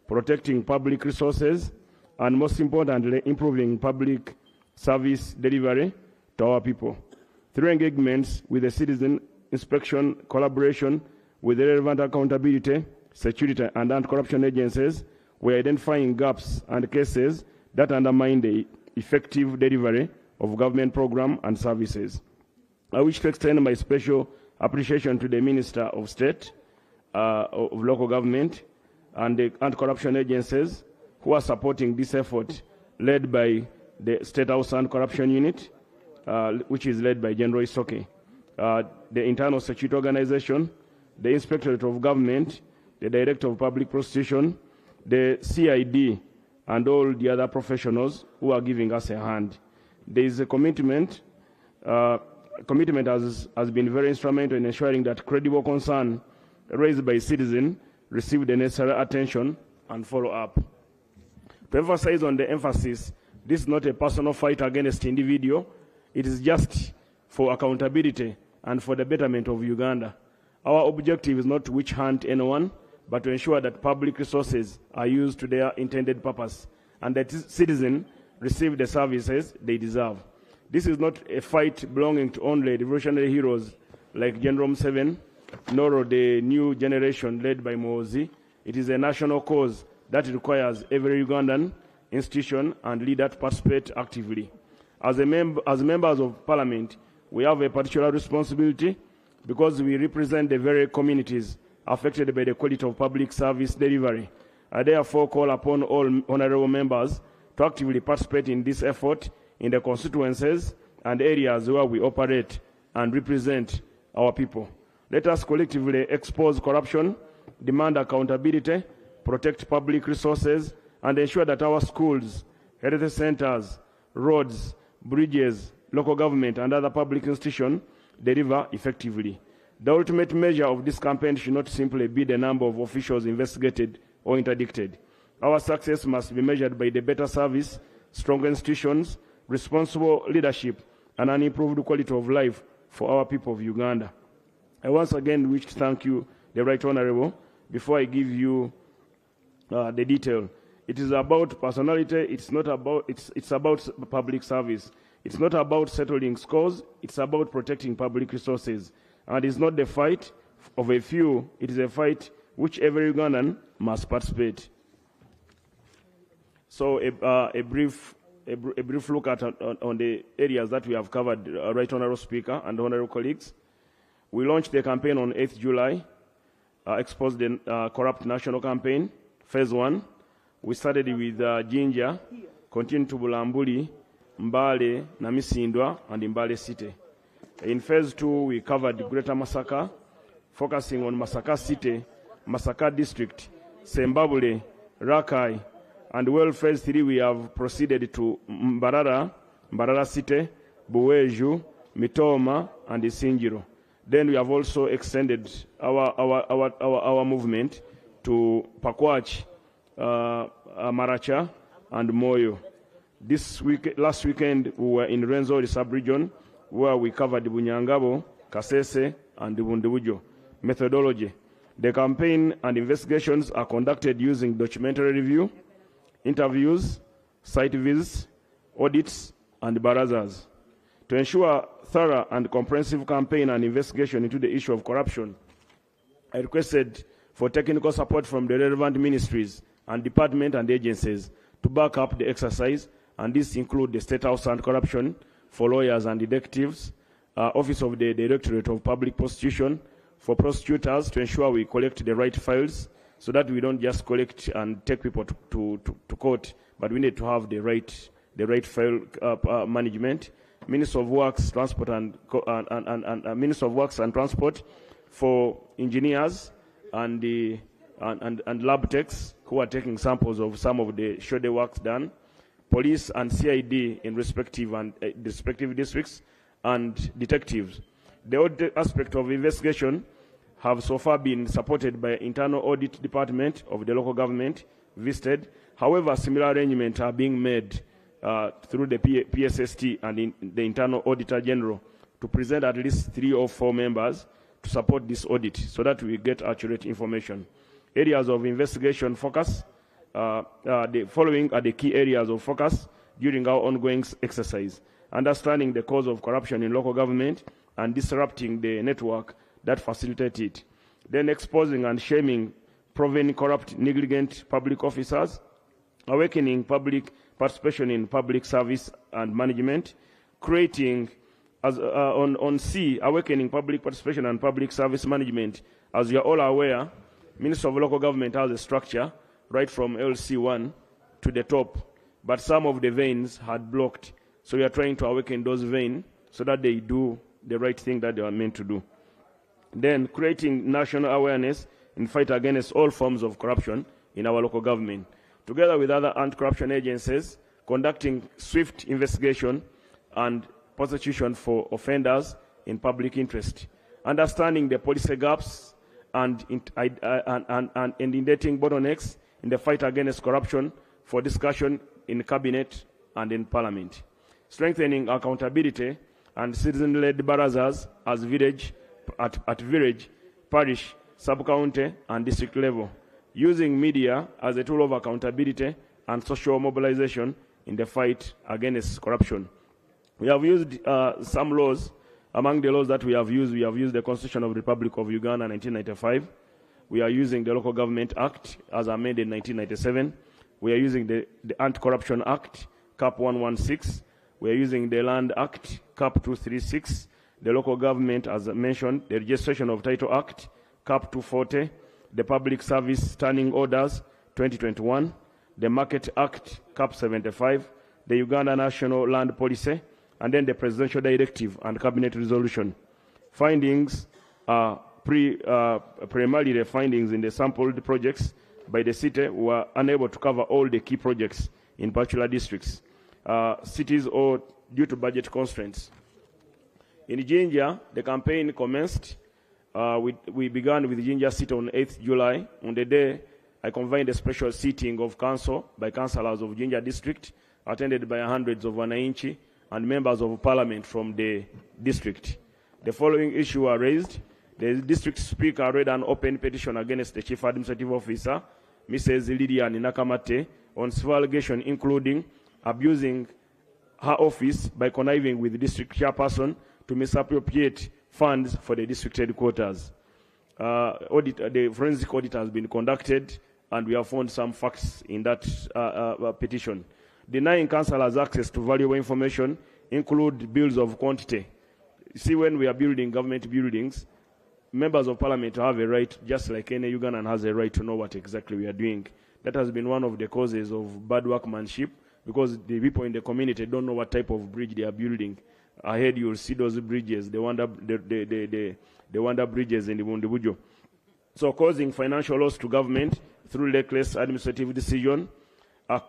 protecting public resources, and most importantly, improving public service delivery to our people. Through engagements with the citizen, inspection, collaboration with the relevant accountability, security, and anti-corruption agencies, we are identifying gaps and cases that undermine the effective delivery of government programs and services. I wish to extend my special appreciation to the Minister of State of Local Government and the anti-corruption agencies who are supporting this effort led by the State House Anti-Corruption Unit, which is led by General Isoke, the Internal Security Organization, the Inspectorate of Government, the Director of Public Prosecution, the CID, and all the other professionals who are giving us a hand. There is a commitment. Commitment has been very instrumental in ensuring that credible concern raised by citizens receive the necessary attention and follow-up. To emphasize on the emphasis, this is not a personal fight against individual. It is just for accountability and for the betterment of Uganda. Our objective is not to witch hunt anyone, but to ensure that public resources are used to their intended purpose and that citizens receive the services they deserve. This is not a fight belonging to only revolutionary heroes like General Museveni, nor the new generation led by Mozi. It is a national cause that requires every Ugandan institution and leader to participate actively. As members of parliament, we have a particular responsibility because we represent the very communities affected by the quality of public service delivery. I therefore call upon all honorable members to actively participate in this effort in the constituencies and areas where we operate and represent our people. Let us collectively expose corruption, demand accountability, protect public resources, and ensure that our schools, health centers, roads, bridges, local government, and other public institutions deliver effectively. The ultimate measure of this campaign should not simply be the number of officials investigated or interdicted. Our success must be measured by the better service, stronger institutions, responsible leadership, and an improved quality of life for our people of Uganda. I once again wish to thank you, the Right Honourable. Before I give you the detail, it is about personality. It's not about. It's about public service. It's not about settling scores. It's about protecting public resources. And it's not the fight of a few. It is a fight which every Ugandan must participate. So a brief look at on the areas that we have covered, Right Honourable Speaker and Honourable colleagues. We launched the campaign on 8th July, exposed the corrupt national campaign, phase 1. We started with Jinja, continued to Bulambuli, Mbale, Namisindwa, and Mbale City. In phase 2, we covered Greater Masaka, focusing on Masaka City, Masaka District, Sembabule, Rakai, and well, phase 3, we have proceeded to Mbarara City, Buweju, Mitoma, and Isinjiro. Then we have also extended our movement to Pakwach, Maracha, and Moyo. Last weekend, we were in Rwenzori sub-region, where we covered Bunyangabo, Kasese, and Bundubujo. Methodology. The campaign and investigations are conducted using documentary review, interviews, site visits, audits, and barazas. To ensure thorough and comprehensive campaign and investigation into the issue of corruption, I requested for technical support from the relevant ministries and departments and agencies to back up the exercise, and this includes the State House Anti-Corruption for lawyers and detectives, Office of the Directorate of Public Prosecution for prosecutors to ensure we collect the right files so that we don't just collect and take people to court, but we need to have the right file management. Minister of Works, Transport and Minister of Works and Transport for engineers and lab techs who are taking samples of some of the shoulder works done. Police and CID in respective districts, and detectives. The audit aspect of investigation have so far been supported by internal audit department of the local government visited. However, similar arrangements are being made through the PSST and the internal auditor general to present at least 3 or 4 members to support this audit so that we get accurate information. Areas of investigation focus. The following are the key areas of focus during our ongoing exercise: understanding the cause of corruption in local government and disrupting the network that facilitates it. Then exposing and shaming proven corrupt, negligent public officers, awakening public participation in public service and management, creating, on C, awakening public participation and public service management. As you are all aware, Minister of Local Government has a structure right from LC1 to the top, but some of the veins had blocked. So we are trying to awaken those veins so that they do the right thing that they are meant to do. Then creating national awareness in fight against all forms of corruption in our local government. Together with other anti-corruption agencies, conducting swift investigation and prosecution for offenders in public interest. Understanding the policy gaps and indicating bottlenecks in the fight against corruption for discussion in cabinet and in parliament. Strengthening accountability and citizen-led barazas at village, parish, sub-county, and district level, using media as a tool of accountability and social mobilization in the fight against corruption. We have used some laws. Among the laws that we have used the Constitution of the Republic of Uganda 1995. We are using the Local Government Act as amended in 1997. We are using the Anti-Corruption Act, CAP 116, we are using the Land Act, Cap 236, the Local Government, as mentioned, the Registration of Title Act, Cap 240, the Public Service Standing Orders, 2021, the Market Act, Cap 75, the Uganda National Land Policy, and then the Presidential Directive and Cabinet Resolution. Findings are primarily the findings in the sampled projects by the city were unable to cover all the key projects in particular districts. Cities or due to budget constraints. In Jinja, the campaign commenced. We began with Jinja City on 8th July. On the day, I convened a special sitting of council by councillors of Jinja district, attended by hundreds of wananchi and members of parliament from the district. The following issues were raised. The district speaker read an open petition against the chief administrative officer, Mrs. Lydia Nakamate, on several allegations, including abusing her office by conniving with the district chairperson to misappropriate funds for the district headquarters. The forensic audit has been conducted, and we have found some facts in that petition. Denying councillors access to valuable information include bills of quantity. You see, when we are building government buildings, members of parliament have a right, just like any Ugandan has a right to know what exactly we are doing. That has been one of the causes of bad workmanship, because the people in the community don't know what type of bridge they are building. Ahead you'll see those bridges, the wonder bridges in the Mundibujo. So causing financial loss to government through reckless administrative decision,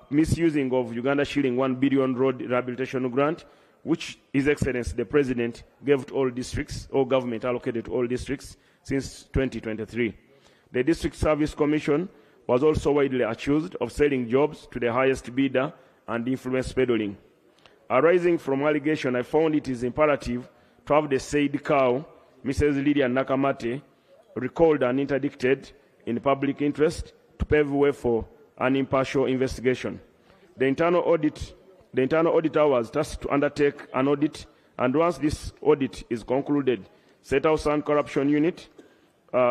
misusing of Uganda shilling 1 billion road rehabilitation grant, which His Excellency the President gave to all districts, or government allocated to all districts since 2023. The District Service Commission was also widely accused of selling jobs to the highest bidder and influence peddling. Arising from allegation, I found it is imperative to have the said cow, Mrs. Lydia Nakamate, recalled and interdicted in public interest to pave way for an impartial investigation. The internal auditor was tasked to undertake an audit, and once this audit is concluded, State House Anti-Corruption Unit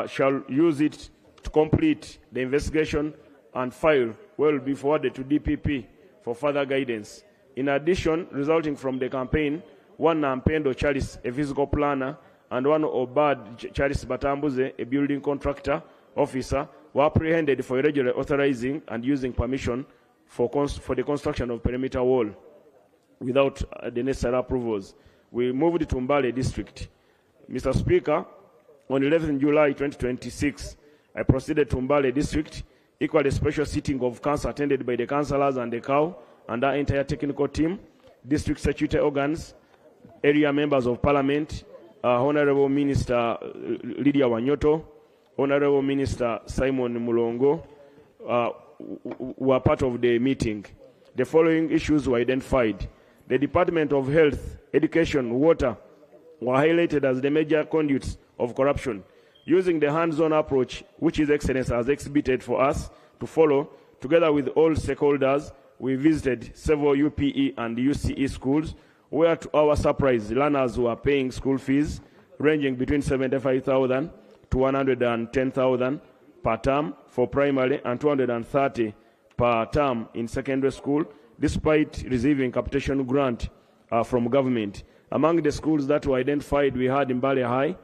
shall use it to complete the investigation and file will be forwarded to DPP for further guidance. In addition, resulting from the campaign, one Nampendo Charles, a physical planner, and one Obad Charles Batambuze, a building contractor officer, were apprehended for irregular authorizing and using permission for the construction of perimeter wall without the necessary approvals. We moved to Mbale district. Mr. Speaker, on 11th July 2026, I proceeded to Mbale district, equally special sitting of council attended by the councillors and the cow and our entire technical team, district statutory organs, area members of parliament, Honorable Minister Lydia Wanyoto, Honorable Minister Simon Mulongo, were part of the meeting. The following issues were identified. The Department of Health, Education, Water were highlighted as the major conduits of corruption. Using the hands-on approach, which His Excellency has exhibited for us to follow, together with all stakeholders, we visited several UPE and UCE schools, where to our surprise, learners were paying school fees ranging between 75,000 to 110,000 per term for primary and 230 per term in secondary school, despite receiving capitation grant from government. Among the schools that were identified, we had Mbale High,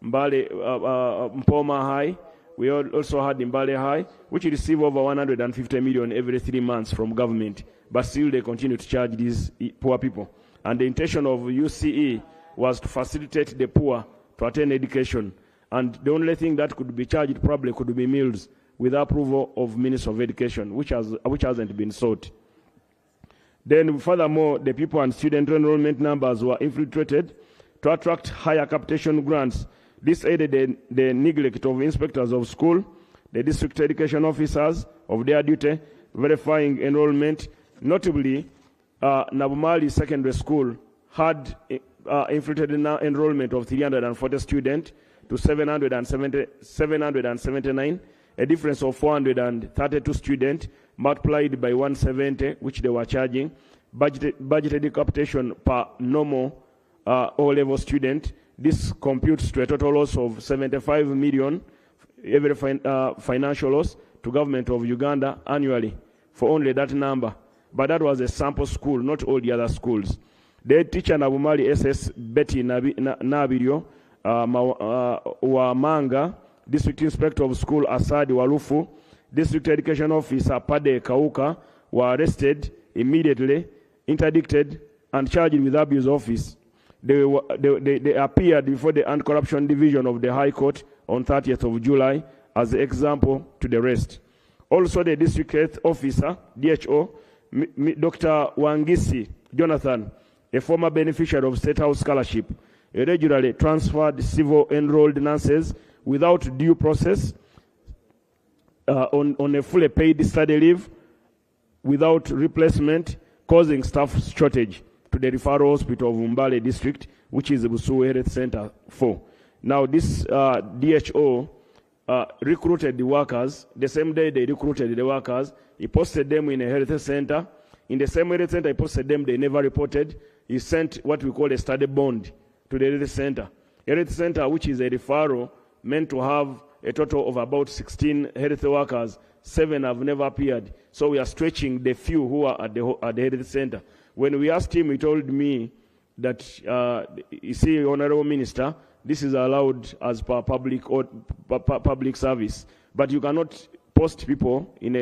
Mpoma High. We also had Mbale High, which receive over 150 million every 3 months from government, but still they continue to charge these poor people. And the intention of UCE was to facilitate the poor to attend education. And the only thing that could be charged probably could be meals with approval of Minister of Education, which hasn't been sought. Then furthermore, the people and student enrollment numbers were infiltrated to attract higher capitation grants. This aided the neglect of inspectors of school, the district education officers of their duty, verifying enrollment. Notably, Nabumali Secondary School had infiltrated enrollment of 340 students to 779, a difference of 432 students multiplied by 170, which they were charging. Budgeted capitation per normal O-level student. This computes to a total loss of 75 million every financial loss to government of Uganda annually for only that number. But that was a sample school, not all the other schools. The head teacher Nabumali SS Betty Nabirio, Wamanga, District Inspector of School Asadi Walufu, District Education Officer Pade Kauka were arrested immediately, interdicted, and charged with abuse of office. They appeared before the Anti-Corruption Division of the High Court on 30th of July as an example to the rest. Also, the District Health Officer, DHO, Dr. Wangisi Jonathan, a former beneficiary of State House Scholarship, irregularly transferred civil enrolled nurses without due process on a fully paid study leave without replacement, causing staff shortage to the referral hospital of Mbale district, which is the Busuwe Health Center 4. Now, this DHO recruited the workers. The same day they recruited the workers, he posted them in a health center. In the same health center, he posted them, they never reported. He sent what we call a study bond to the health center. A health center, which is a referral, meant to have a total of about 16 health workers. 7 have never appeared. So we are stretching the few who are at the health center. When we asked him, he told me that, you see, Honorable Minister, this is allowed as per public service, but you cannot post people in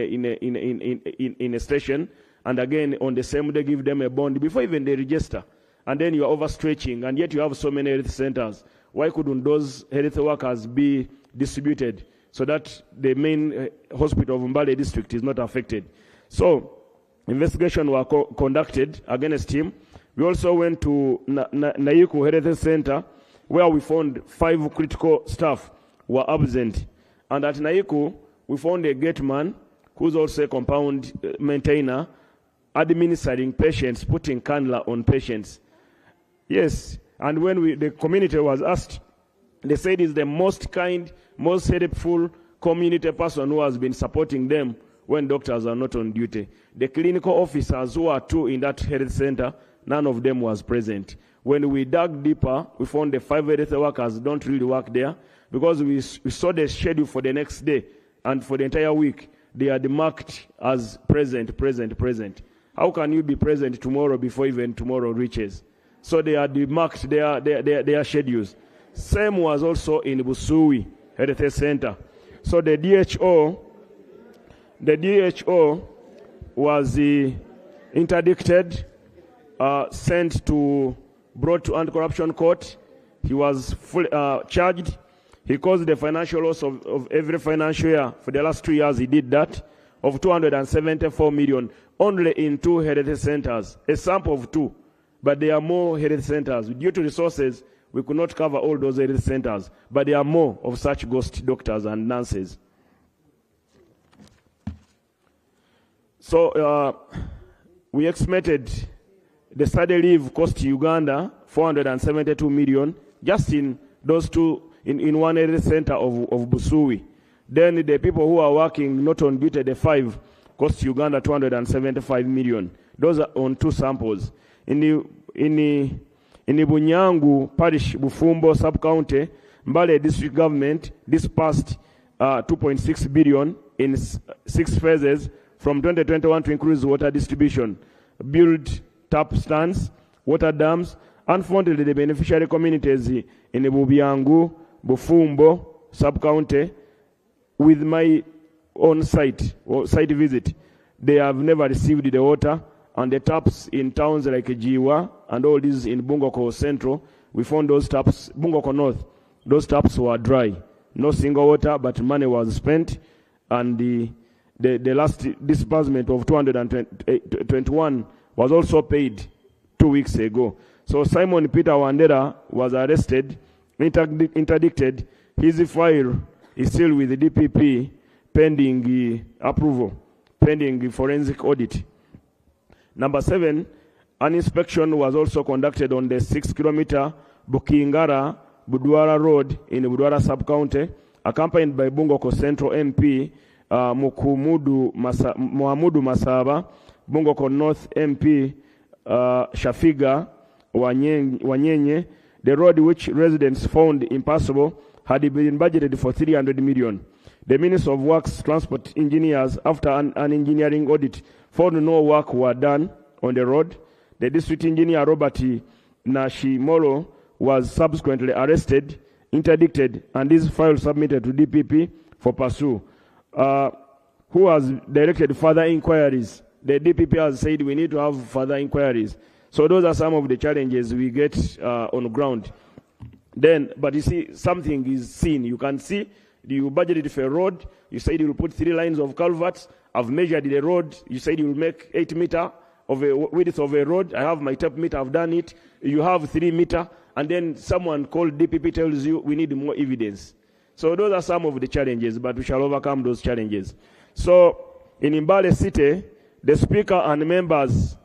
a station and again on the same day give them a bond before even they register, and then you are overstretching, and yet you have so many health centers. Why couldn't those health workers be distributed so that the main hospital of Mbale district is not affected? So investigation were conducted against him. We also went to Naiku Health Center, where we found 5 critical staff were absent. And at Naiku, we found a gate man, who's also a compound maintainer, administering patients, putting cannula on patients. Yes, and when the community was asked, they said he's the most kind, most helpful community person who has been supporting them when doctors are not on duty. The clinical officers who are 2 in that health center, none of them was present. When we dug deeper, we found the 5 health workers don't really work there, because we saw the schedule for the next day, and for the entire week, they are marked as present. How can you be present tomorrow before even tomorrow reaches? So they are marked their schedules. Same was also in Busuwe Health Center. So the DHO was interdicted, brought to anti-corruption court. He was charged. He caused the financial loss of every financial year. For the last 2 years, he did that, of 274 million, only in 2 health centers, a sample of 2. But there are more health centers. Due to resources, we could not cover all those health centers, but there are more of such ghost doctors and nurses. So we estimated the study leave cost Uganda 472 million, just in those 2, in one health center of Busuwe. Then the people who are working not on duty, the 5, cost Uganda 275 million. Those are on 2 samples. In the Bunyangu Parish, Bufumbo Sub-County, Mbale District Government dispersed 2.6 billion in 6 phases from 2021 to increase water distribution, build tap stands, water dams, and funded the beneficiary communities in Bubyangu, Bufumbo Sub-County. With my own site visit, they have never received the water, and the taps in towns like Jiwa and all these in Bungoko Central, we found those taps, Bungoko North, those taps were dry. No single water, but money was spent, and the last disbursement of 221 was also paid 2 weeks ago. So Simon Peter Wandera was arrested, interdicted. His file is still with the DPP pending approval, pending forensic audit. Number 7, an inspection was also conducted on the 6-kilometer Bukingara Budwara Road in Budwara Sub-County, accompanied by Bungoko Central MP Muhamudu Masaba, Bungoko North MP Shafiga Wanyenye. The road, which residents found impassable, had been budgeted for 300 million. The Minister of Works Transport Engineers, after an engineering audit, found no work were done on the road. The district engineer, Robert Nashimoro, was subsequently arrested, interdicted, and his file submitted to DPP for pursuit, who has directed further inquiries. The DPP has said we need to have further inquiries. So those are some of the challenges we get on ground. Then, but you see, something is seen. You can see, you budgeted for a road. You said you will put 3 lines of culverts. I've measured the road. You said you will make 8 meters of a width of a road. I have my tape meter. I've done it. You have 3 meters. And then someone called DPP tells you we need more evidence. So those are some of the challenges, but we shall overcome those challenges. So in Mbale City, the Speaker and members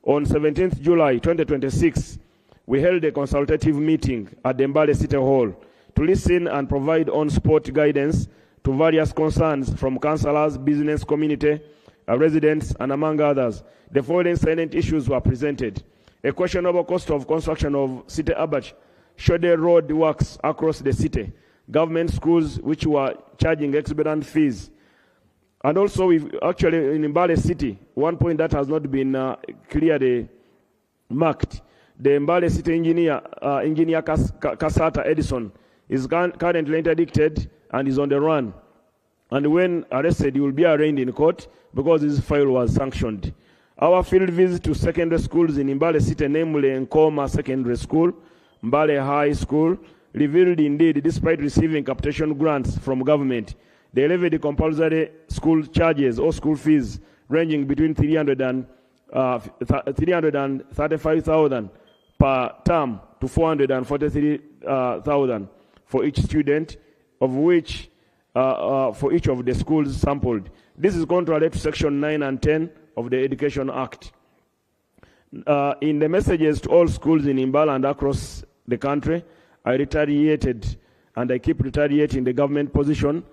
on 17th July 2026, we held a consultative meeting at the Mbale City Hall to listen and provide on-spot guidance to various concerns from councillors, business community, residents, and among others. The following salient issues were presented. A questionable cost of construction of City Abach, shoulder road works across the city, government schools which were charging exorbitant fees. And also, we've actually in Mbale City, one point that has not been clearly marked. The Mbale City engineer, Engineer Kasata Edison, is currently interdicted and is on the run. And when arrested, he will be arraigned in court because his file was sanctioned. Our field visit to secondary schools in Mbale City, namely Nkoma Secondary School, Mbale High School, revealed indeed, despite receiving capitation grants from government, they levied compulsory school charges or school fees ranging between 335,000 per term to 443,000 for each student, of which for each of the schools sampled. This is contrary to Section 9 and 10 of the Education Act. In the messages to all schools in Mbale and across the country, I retaliated and I keep retaliating the government position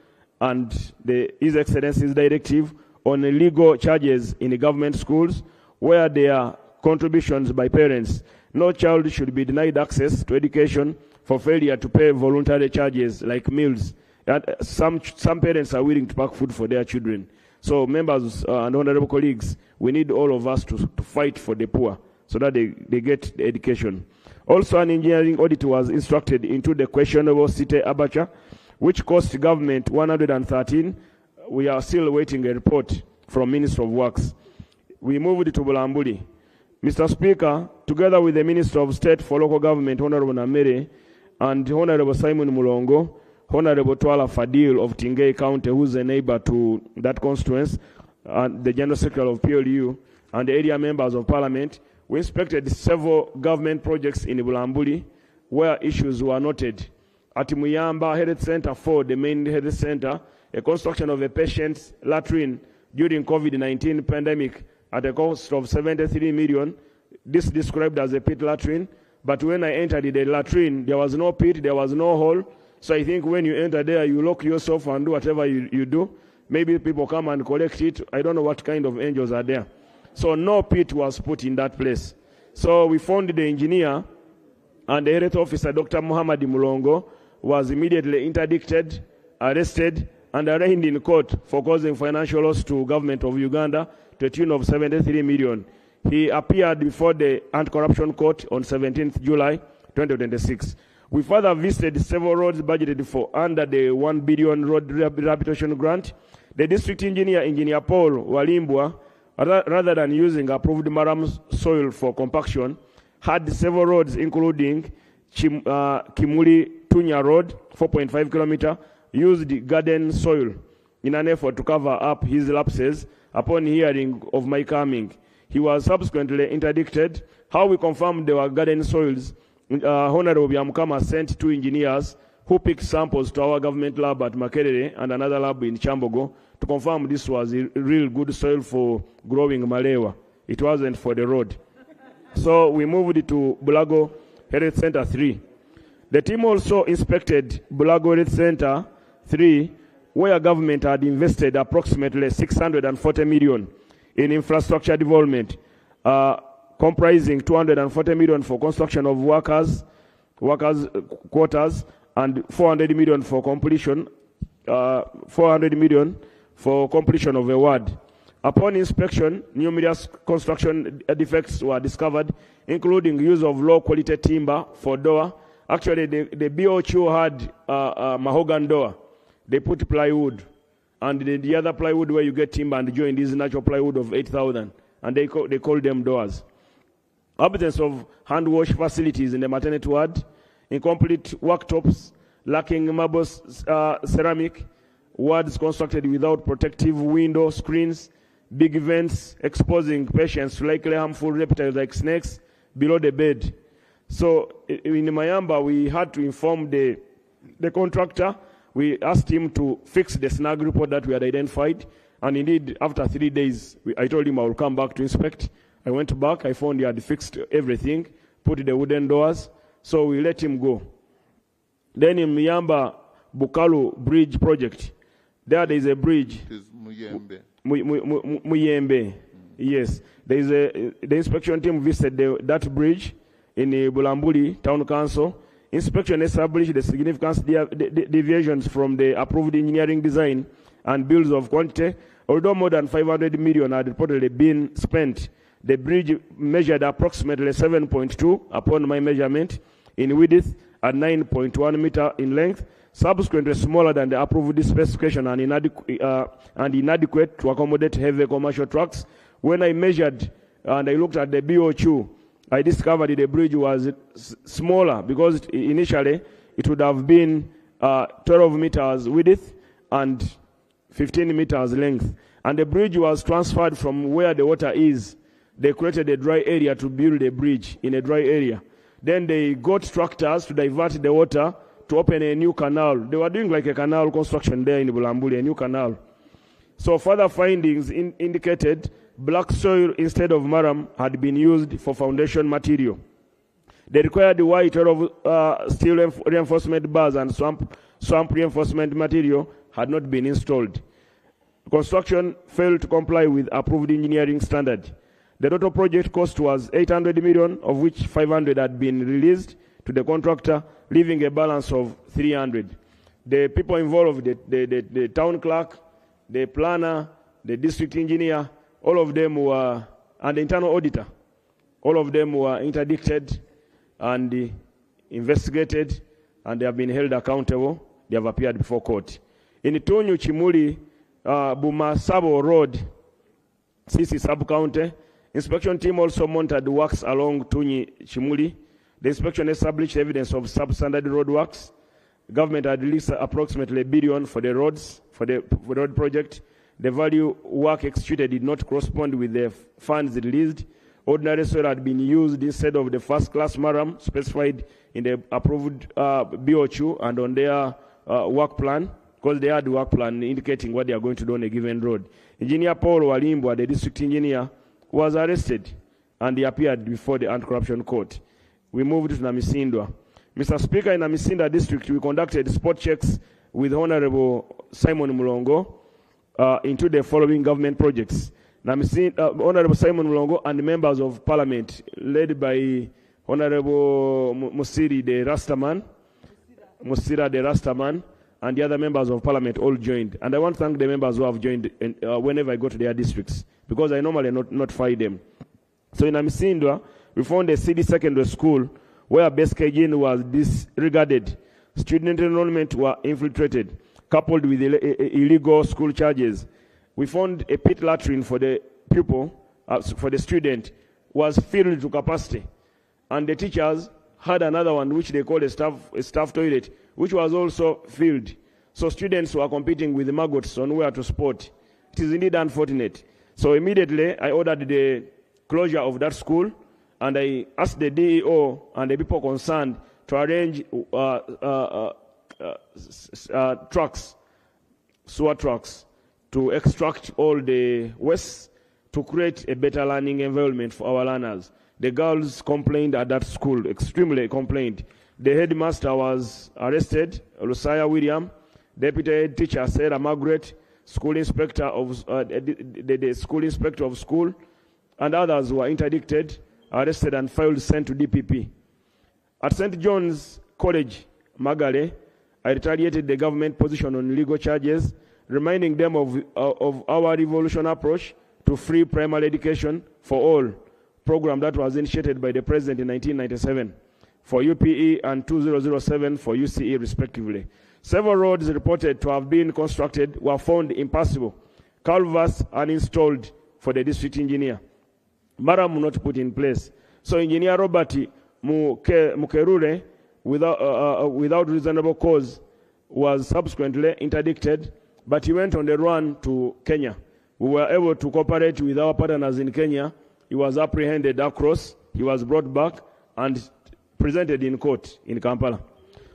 and His Excellency's directive on illegal charges in the government schools where there are contributions by parents. No child should be denied access to education for failure to pay voluntary charges like meals. And some parents are willing to pack food for their children. So members and honorable colleagues, we need all of us to fight for the poor so that they get the education. Also, an engineering audit was instructed into the questionable City Abacha, which cost government 113. We are still waiting a report from Minister of Works. We moved to Bulambuli. Mr. Speaker, together with the Minister of State for Local Government, Honorable Namere, and Honorable Simon Mulongo, Honorable Twala Fadil of Tingei County, who's a neighbor to that constituency, and the General Secretary of PLU, and the area members of Parliament, we inspected several government projects in Bulambuli where issues were noted. At Muyamba Health Center 4, the main health center, a construction of a patient's latrine during COVID-19 pandemic at a cost of 73 million. This described as a pit latrine, but when I entered the latrine, there was no pit, there was no hole. So I think when you enter there, you lock yourself and do whatever you do. Maybe people come and collect it. I don't know what kind of angels are there. So no pit was put in that place. So we found the engineer and the health officer, Dr. Muhammad Mulongo, was immediately interdicted, arrested, and arraigned in court for causing financial loss to government of Uganda to a tune of 73 million. He appeared before the Anti-Corruption Court on 17th July 2026. We further visited several roads budgeted for under the 1 billion road rehabilitation grant. The district engineer, Engineer Paul Walimbwa, rather than using approved maram soil for compaction, had several roads including Kimuli Tunya Road, 4.5 kilometer, used garden soil in an effort to cover up his lapses. Upon hearing of my coming, he was subsequently interdicted. How we confirmed there were garden soils, Honorable Byamukama sent 2 engineers who picked samples to our government lab at Makerere and another lab in Chambogo to confirm this was a real good soil for growing malewa. It wasn't for the road. So we moved it to Bulago Health Center 3. The team also inspected Bulago Health Center 3, where government had invested approximately 640 million in infrastructure development, comprising 240 million for construction of workers quarters, and 400 million for completion, 400 million for completion of a ward. Upon inspection, numerous construction defects were discovered, including use of low-quality timber for door. Actually, the BOQ had mahogany door. They put plywood, and the other plywood where you get timber and join is natural plywood of 8,000, and they call them doors. Absence of hand wash facilities in the maternity ward, incomplete worktops, lacking marble ceramic, wards constructed without protective window screens, big vents exposing patients to likely harmful reptiles like snakes below the bed. So in Mayamba, we had to inform the contractor. We asked him to fix the snag report that we had identified. And indeed, after 3 days, I told him I will come back to inspect. I went back. I found he had fixed everything, put the wooden doors. So we let him go. Then in Mayamba Bukalu Bridge project, there is a bridge. It is Muyembe. Muyembe. Yes. The inspection team visited that bridge in Bulambuli Town Council. Inspection established the significant deviations from the approved engineering design and bills of quantity. Although more than 500 million had reportedly been spent, the bridge measured approximately 7.2 upon my measurement in width and 9.1 meter in length, subsequently smaller than the approved specification and inadequate to accommodate heavy commercial trucks. When I measured and I looked at the BOQ, I discovered the bridge was smaller because initially it would have been 12 meters width and 15 meters length. And the bridge was transferred from where the water is. They created a dry area to build a bridge in a dry area. Then they got tractors to divert the water to open a new canal. They were doing like a canal construction there in Bulambuli, a new canal. So further findings indicated black soil instead of marram had been used for foundation material. The required white steel reinforcement bars and swamp reinforcement material had not been installed. Construction failed to comply with approved engineering standard. The total project cost was 800 million, of which 500 had been released to the contractor, leaving a balance of 300. The people involved, the town clerk, the planner, the district engineer, all of them were, and the internal auditor, all of them were interdicted and investigated, and they have been held accountable. They have appeared before court. In Tonyu Chimuli, Bumasabo Road, Sisi sub-county, inspection team also monitored works along Tunyi Chimuli. The inspection established evidence of substandard road works. Government had released approximately $1 billion for the roads, for the road project. The value work executed did not correspond with the funds released. Ordinary soil had been used instead of the first-class marram specified in the approved BOQ and on their work plan, because they had the work plan indicating what they are going to do on a given road. Engineer Paul Walimbwa, the district engineer, was arrested and he appeared before the anti-corruption court. We moved to Namisindwa. Mr. Speaker, in Namisinda district, we conducted spot checks with Honorable Simon Mulongo into the following government projects. Honorable Simon Mulongo and members of parliament, led by Honorable Musira the Rastaman, and the other members of parliament all joined. And I want to thank the members who have joined whenever I go to their districts, because I normally notify them. So in Namisindwa, we found a city secondary school where basic hygiene was disregarded. Student enrollment were infiltrated, coupled with illegal school charges. We found a pit latrine for the pupil, for the student, was filled to capacity. And the teachers had another one, which they called a staff toilet, which was also filled. So students were competing with the maggots on where to sport. It is indeed unfortunate. So immediately, I ordered the closure of that school, and I asked the DEO and the people concerned to arrange sewer trucks, to extract all the waste, to create a better learning environment for our learners. The girls complained at that school, extremely complained. The headmaster was arrested, Lucia William, deputy head teacher Sarah Margaret, school inspector of the school inspector of school, and others were interdicted, arrested, and filed sent to DPP. At St. John's College, Magale, I retaliated the government position on legal charges, reminding them of our revolution approach to free primary education for all, program that was initiated by the President in 1997 for UPE and 2007 for UCE respectively. Several roads reported to have been constructed were found impassable. Culverts uninstalled for the district engineer. Maram not put in place. So Engineer Robert Mukerure, without reasonable cause, was subsequently interdicted, but he went on the run to Kenya. We were able to cooperate with our partners in Kenya. He was apprehended across, he was brought back and presented in court in Kampala.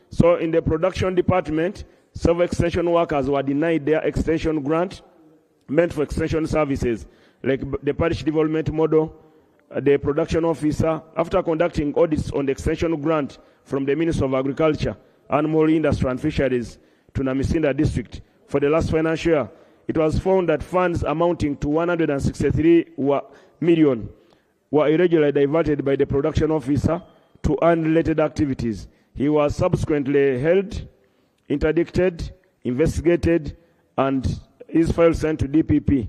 So in the production department, several extension workers were denied their extension grant meant for extension services, like the parish development model, the production officer, after conducting audits on the extension grant from the Minister of Agriculture, Animal Industry and Fisheries to Namisinda district for the last financial year, it was found that funds amounting to 163 million were irregularly diverted by the production officer to unrelated activities. He was subsequently held, interdicted, investigated, and his file sent to DPP.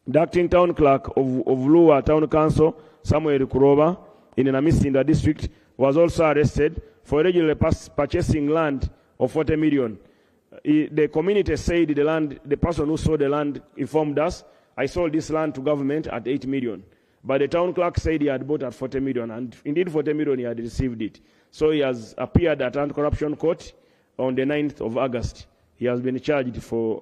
The acting town clerk of Lua Town Council, Samuel Kuroba, in Namisinda district, was also arrested for irregularly purchasing land of 40 million. The community said the person who sold the land informed us, I sold this land to government at 8 million. But the town clerk said he had bought at 40 million, and indeed 40 million he had received it. So he has appeared at anti-corruption court on the 9th of August. He has been charged for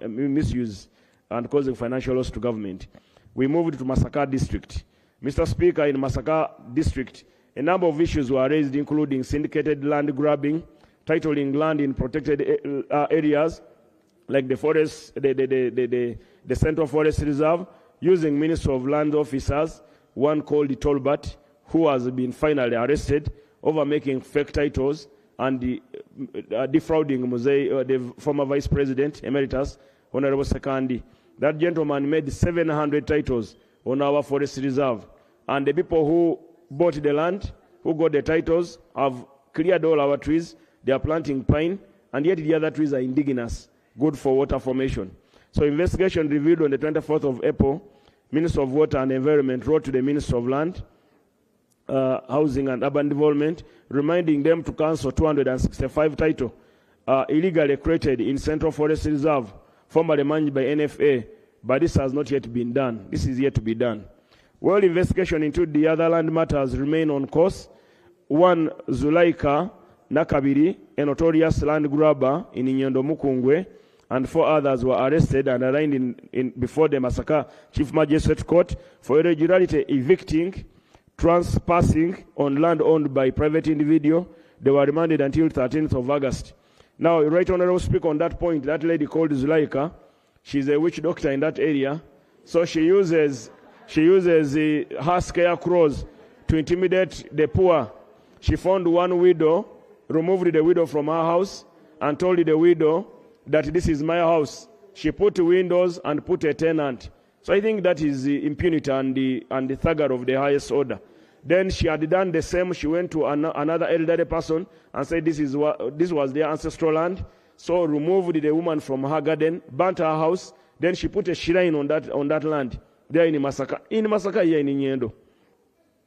misuse and causing financial loss to government. We moved to Masaka district. Mr. Speaker, in Masaka district, a number of issues were raised, including syndicated land grabbing, titling land in protected areas, like the forest, the Central Forest Reserve, using Minister of Land officers, one called Tolbert, who has been finally arrested over making fake titles and defrauding the former Vice President Emeritus, Honorable Sekandi. That gentleman made 700 titles on our forest reserve. And the people who bought the land, who got the titles, have cleared all our trees. They are planting pine, and yet the other trees are indigenous, good for water formation. So investigation revealed on the 24th of April, Minister of Water and Environment wrote to the Minister of Land, Housing and Urban Development, reminding them to cancel 265 titles illegally created in Central Forest Reserve, formerly managed by NFA, but this has not yet been done. This is yet to be done. While investigation into the other land matters remain on course, one Zulaika Nakabiri, a notorious land grabber in Nyondo Mukungwe, and 4 others were arrested and arraigned before the Masaka Chief Magistrate Court for irregularity evicting, trespassing on land owned by private individual. They were remanded until 13th of August. Now, Right Honorable Speaker, on that point, that lady called Zulaika, she's a witch doctor in that area, so she uses her scarecrows to intimidate the poor. She found one widow, removed the widow from her house, and told the widow that this is my house. She put windows and put a tenant. So I think that is the impunity and the thugger of the highest order. Then she had done the same. She went to another elderly person and said this was their ancestral land. So removed the woman from her garden, burnt her house. Then she put a shrine on that land there in Masaka. In Masaka here in Nyendo.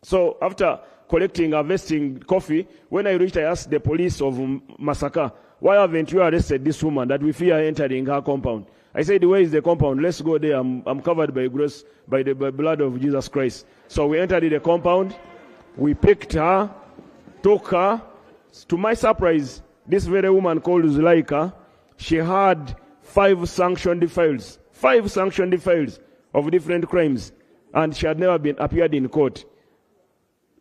So after collecting, harvesting coffee, when I reached, I asked the police of Masaka, why haven't you arrested this woman that we fear entering her compound? I said, where is the compound? Let's go there. I'm covered by grace, by the blood of Jesus Christ. So we entered the compound. We picked her, took her. To my surprise, this very woman called Zulaika, she had 5 sanctioned files. 5 sanctioned files of different crimes. And she had never been appeared in court.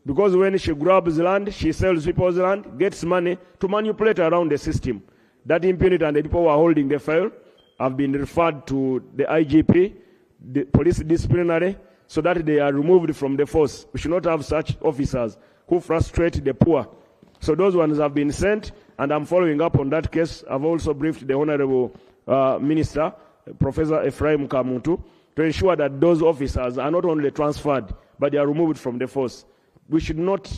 Because when she grabs land, she sells people's land, gets money to manipulate around the system. That impunity and the people who are holding the file have been referred to the IGP, the police disciplinary, so that they are removed from the force. We should not have such officers who frustrate the poor. So those ones have been sent, and I'm following up on that case. I've also briefed the Honorable Minister, Professor Ephraim Kamuntu, to ensure that those officers are not only transferred, but they are removed from the force. We should not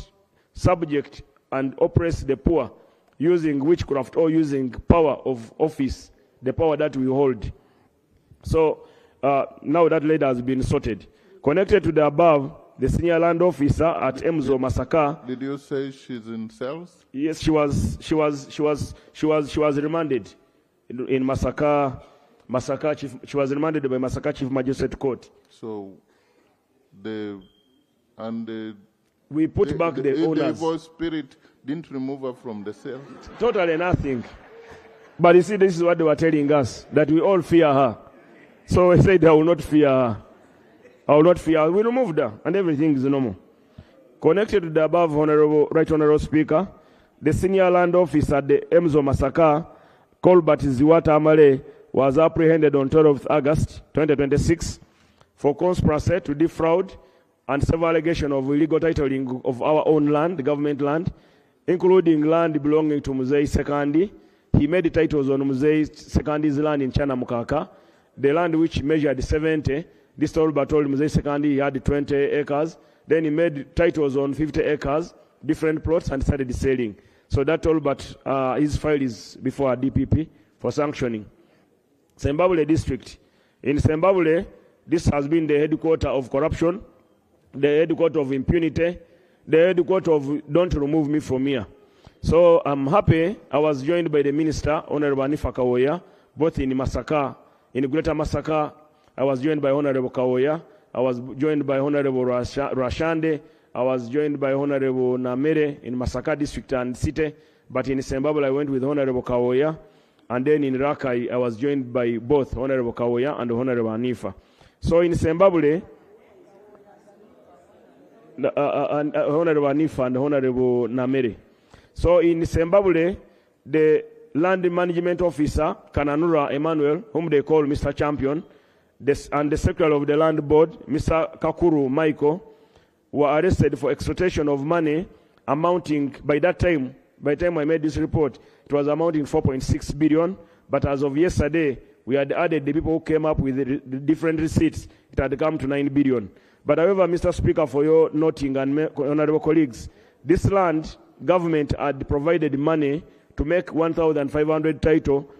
subject and oppress the poor using witchcraft or using power of office, the power that we hold. So now that lead has been sorted. Connected to the above, the senior land officer at Emzo Masaka. Did you say she's in cells? Yes, she was remanded in Masaka. She was remanded by Masaka Chief Magistrate Court. So we put back the owners. The evil spirit didn't remove her from the cell? Totally nothing. But you see, this is what they were telling us, that we all fear her. So I said, I will not fear her. I will not fear her. We removed her, and everything is normal. Connected to the above, Right Honorable Speaker, the senior land officer at the Emzo Masaka, Colbert Ziwata Amale, was apprehended on 12th August 2026 for conspiracy to defraud and several allegations of illegal titling of our own land, the government land, including land belonging to Muzei Sekandi. He made the titles on Muzei Sekandi's land in Chana Mukaka, the land which measured 70. This Tolbert told Muzei Sekandi he had 20 acres. Then he made titles on 50 acres, different plots, and started selling. So that Tolbert, his file is before a DPP for sanctioning. Sembabule district. In Sembabule, this has been the headquarters of corruption, the headquarters of impunity, the headquarters of don't remove me from here. So I'm happy I was joined by the minister, Honorable Anifa Kawoya, both in Masaka, in Greater Masaka. I was joined by Honorable Kawoya. I was joined by Honorable Rashande. I was joined by Honorable Namere in Masaka district and city. But in Sembabule, I went with Honorable Kawoya. And then in Rakai, I was joined by both Honorable Kawoya and Honorable Anifa. So in Sembabule, Honorable Anifa and Honorable Namere. So in Sembabule, the land management officer, Kananura Emmanuel, whom they call Mr. Champion, and the secretary of the land board, Mr. Kakuru Michael, were arrested for extortion of money amounting, by the time I made this report, it was amounting 4.6 billion. But as of yesterday, we had added the people who came up with the different receipts. It had come to 9 billion. But however, Mr. Speaker, for your noting and honorable colleagues, this land government had provided money to make 1,500 title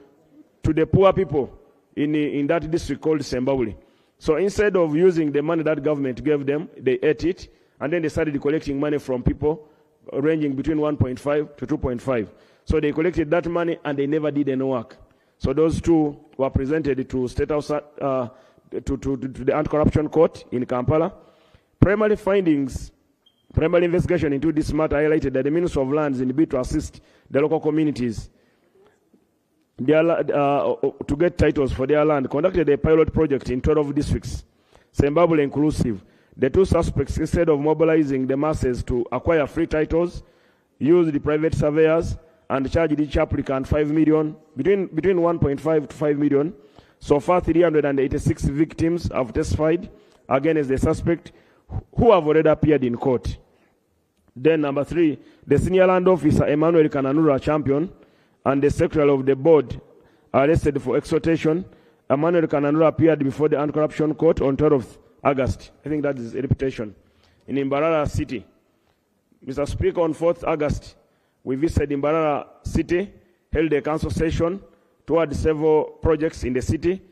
to the poor people in that district called Sembabule. So instead of using the money that government gave them, they ate it, and then they started collecting money from people ranging between 1.5 to 2.5. So they collected that money and they never did any work. So those two were presented to State House, to the Anti-Corruption Court in Kampala. Primary investigation into this matter highlighted that the Ministry of Lands, in the bid to assist the local communities to get titles for their land, conducted a pilot project in 12 districts, Sembabule inclusive. The two suspects, instead of mobilizing the masses to acquire free titles, used the private surveyors and charged each applicant 5 million, between 1.5 to 5 million. So far, 386 victims have testified against the suspect, who have already appeared in court. Then number 3, the senior land officer, Emmanuel Kananura Champion, and the secretary of the board are arrested for extortion. Emmanuel Kananura appeared before the Anti-Corruption Court on 12th August. I think that is a reputation. In Imbarara City. Mr. Speaker, on 4th August, we visited Imbarara City, held a council session towards several projects in the city.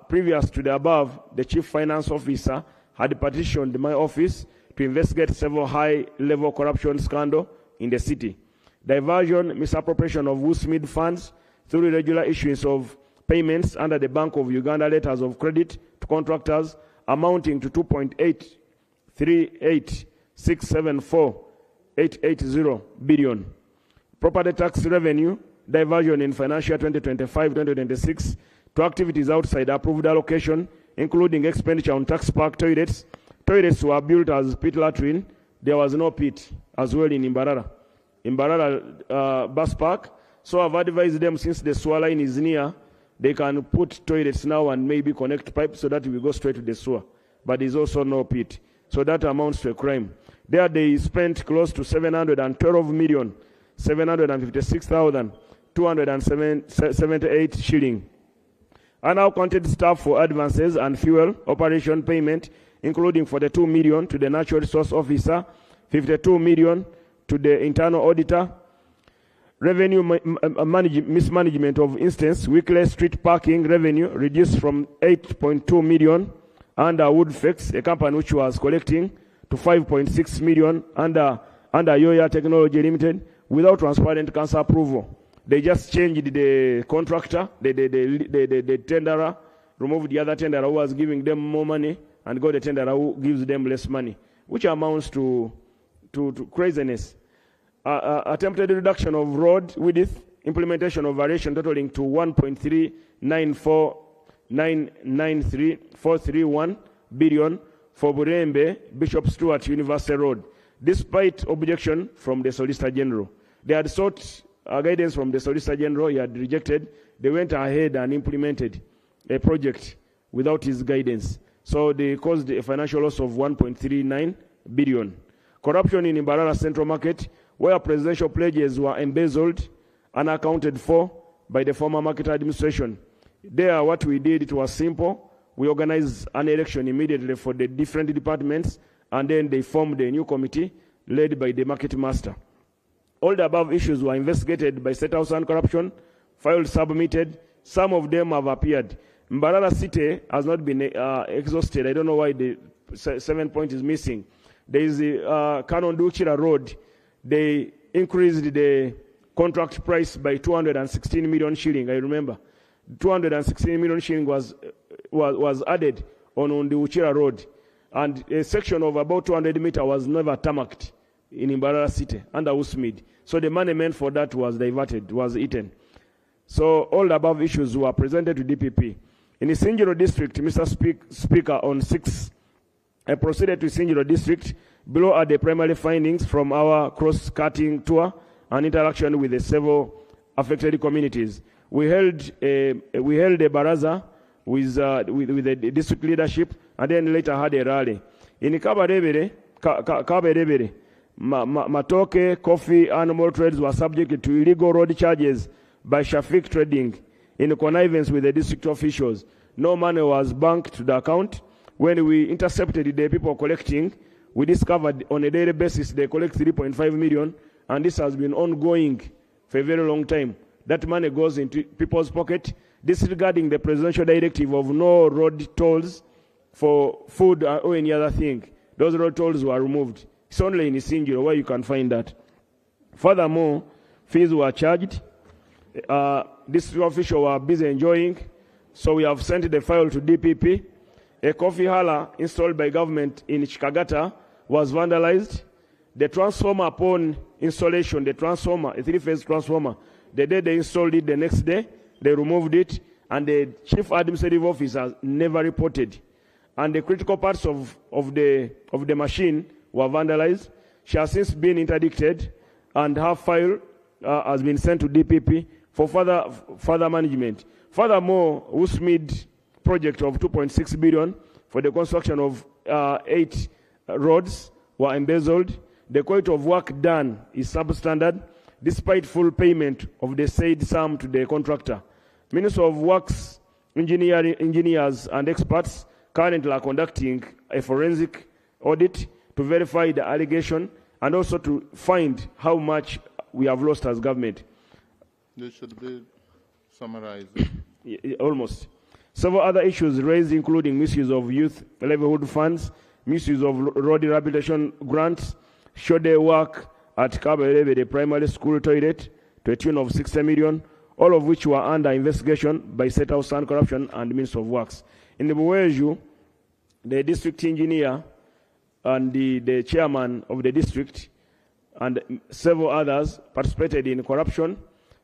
Previous to the above, the chief finance officer had petitioned my office to investigate several high-level corruption scandals in the city. Diversion, misappropriation of Woosmid funds through irregular issuance of payments under the Bank of Uganda letters of credit to contractors amounting to 2.838674,880 billion. Property tax revenue diversion in financial 2025-2026 to activities outside approved allocation, including expenditure on tax park toilets. Toilets were built as pit latrine. There was no pit as well in Imbarara. Bus park. So I've advised them, since the sewer line is near, they can put toilets now and maybe connect pipes so that we go straight to the sewer. But there's also no pit. So that amounts to a crime. There they spent close to 712,756,278 shilling. Unaccounted staff for advances and fuel operation payment, including 42 million to the natural resource officer, 52 million to the internal auditor, Revenue mismanagement of instance, weekly street parking revenue reduced from 8.2 million under Woodfix, a company which was collecting, to 5.6 million under Yoya Technology Limited without transparent council approval. They just changed the contractor, the tenderer, removed the other tenderer who was giving them more money and got the tenderer who gives them less money, which amounts to craziness. Attempted reduction of road width, implementation of variation totaling to 1.394993,431 billion for Burembe, Bishop Stewart University Road, despite objection from the Solicitor General. They had sought guidance from the Solicitor General, he had rejected. They went ahead and implemented a project without his guidance. So they caused a financial loss of 1.39 billion. Corruption in Imbarara Central Market, where presidential pledges were embezzled and accounted for by the former market administration. There, what we did, it was simple. We organized an election immediately for the different departments, and then they formed a new committee led by the market master. All the above issues were investigated by State House Anti-Corruption, filed, submitted. Some of them have appeared. Mbarara City has not been exhausted. I don't know why the 7 point is missing. There is the Kanondu-Chira Road. They increased the contract price by 216 million shilling, I remember. 216 million shilling was added on the Uchira Road. And a section of about 200 meters was never tarmacked in Imbarara City under Usmid. So the money meant for that was diverted, was eaten. So all the above issues were presented to DPP. In the Sinjiro district, Mr. Speaker, on 6, I proceeded to Sinjiro district. Below are the primary findings from our cross-cutting tour and interaction with the several affected communities. We held a baraza with the district leadership, and then later had a rally. In Kaberebere, Matoke, coffee, animal trades were subjected to illegal road charges by Shafiq Trading in connivance with the district officials. No money was banked to the account. When we intercepted the people collecting, we discovered on a daily basis they collect 3.5 million, and this has been ongoing for a very long time. That money goes into people's pocket, disregarding the presidential directive of no road tolls for food or any other thing. Those road tolls were removed. It's only in Isinjiro where you can find that. Furthermore, fees were charged. District officials were busy enjoying, so we have sent the file to DPP. A coffee halla installed by government in Chikagata was vandalized. The transformer, upon installation, the transformer, a 3-phase transformer, the day they installed it, the next day they removed it, and the chief administrative officer never reported. And the critical parts of the machine were vandalized. She has since been interdicted, and her file has been sent to DPP for further management. Furthermore, Usmid project of 2.6 billion for the construction of 8 roads were embezzled. The quality of work done is substandard, despite full payment of the said sum to the contractor. Minister of Works, engineers and experts currently are conducting a forensic audit to verify the allegation and also to find how much we have lost as government. This should be summarized. Almost. Several other issues raised, including misuse of youth livelihood funds, misuse of road rehabilitation grants, shoulder work at Kaberebe, the primary school toilet, to a tune of 60 million, all of which were under investigation by State House Anti-Corruption and Minister of Works. In the Buweju, the district engineer and the chairman of the district and several others participated in corruption.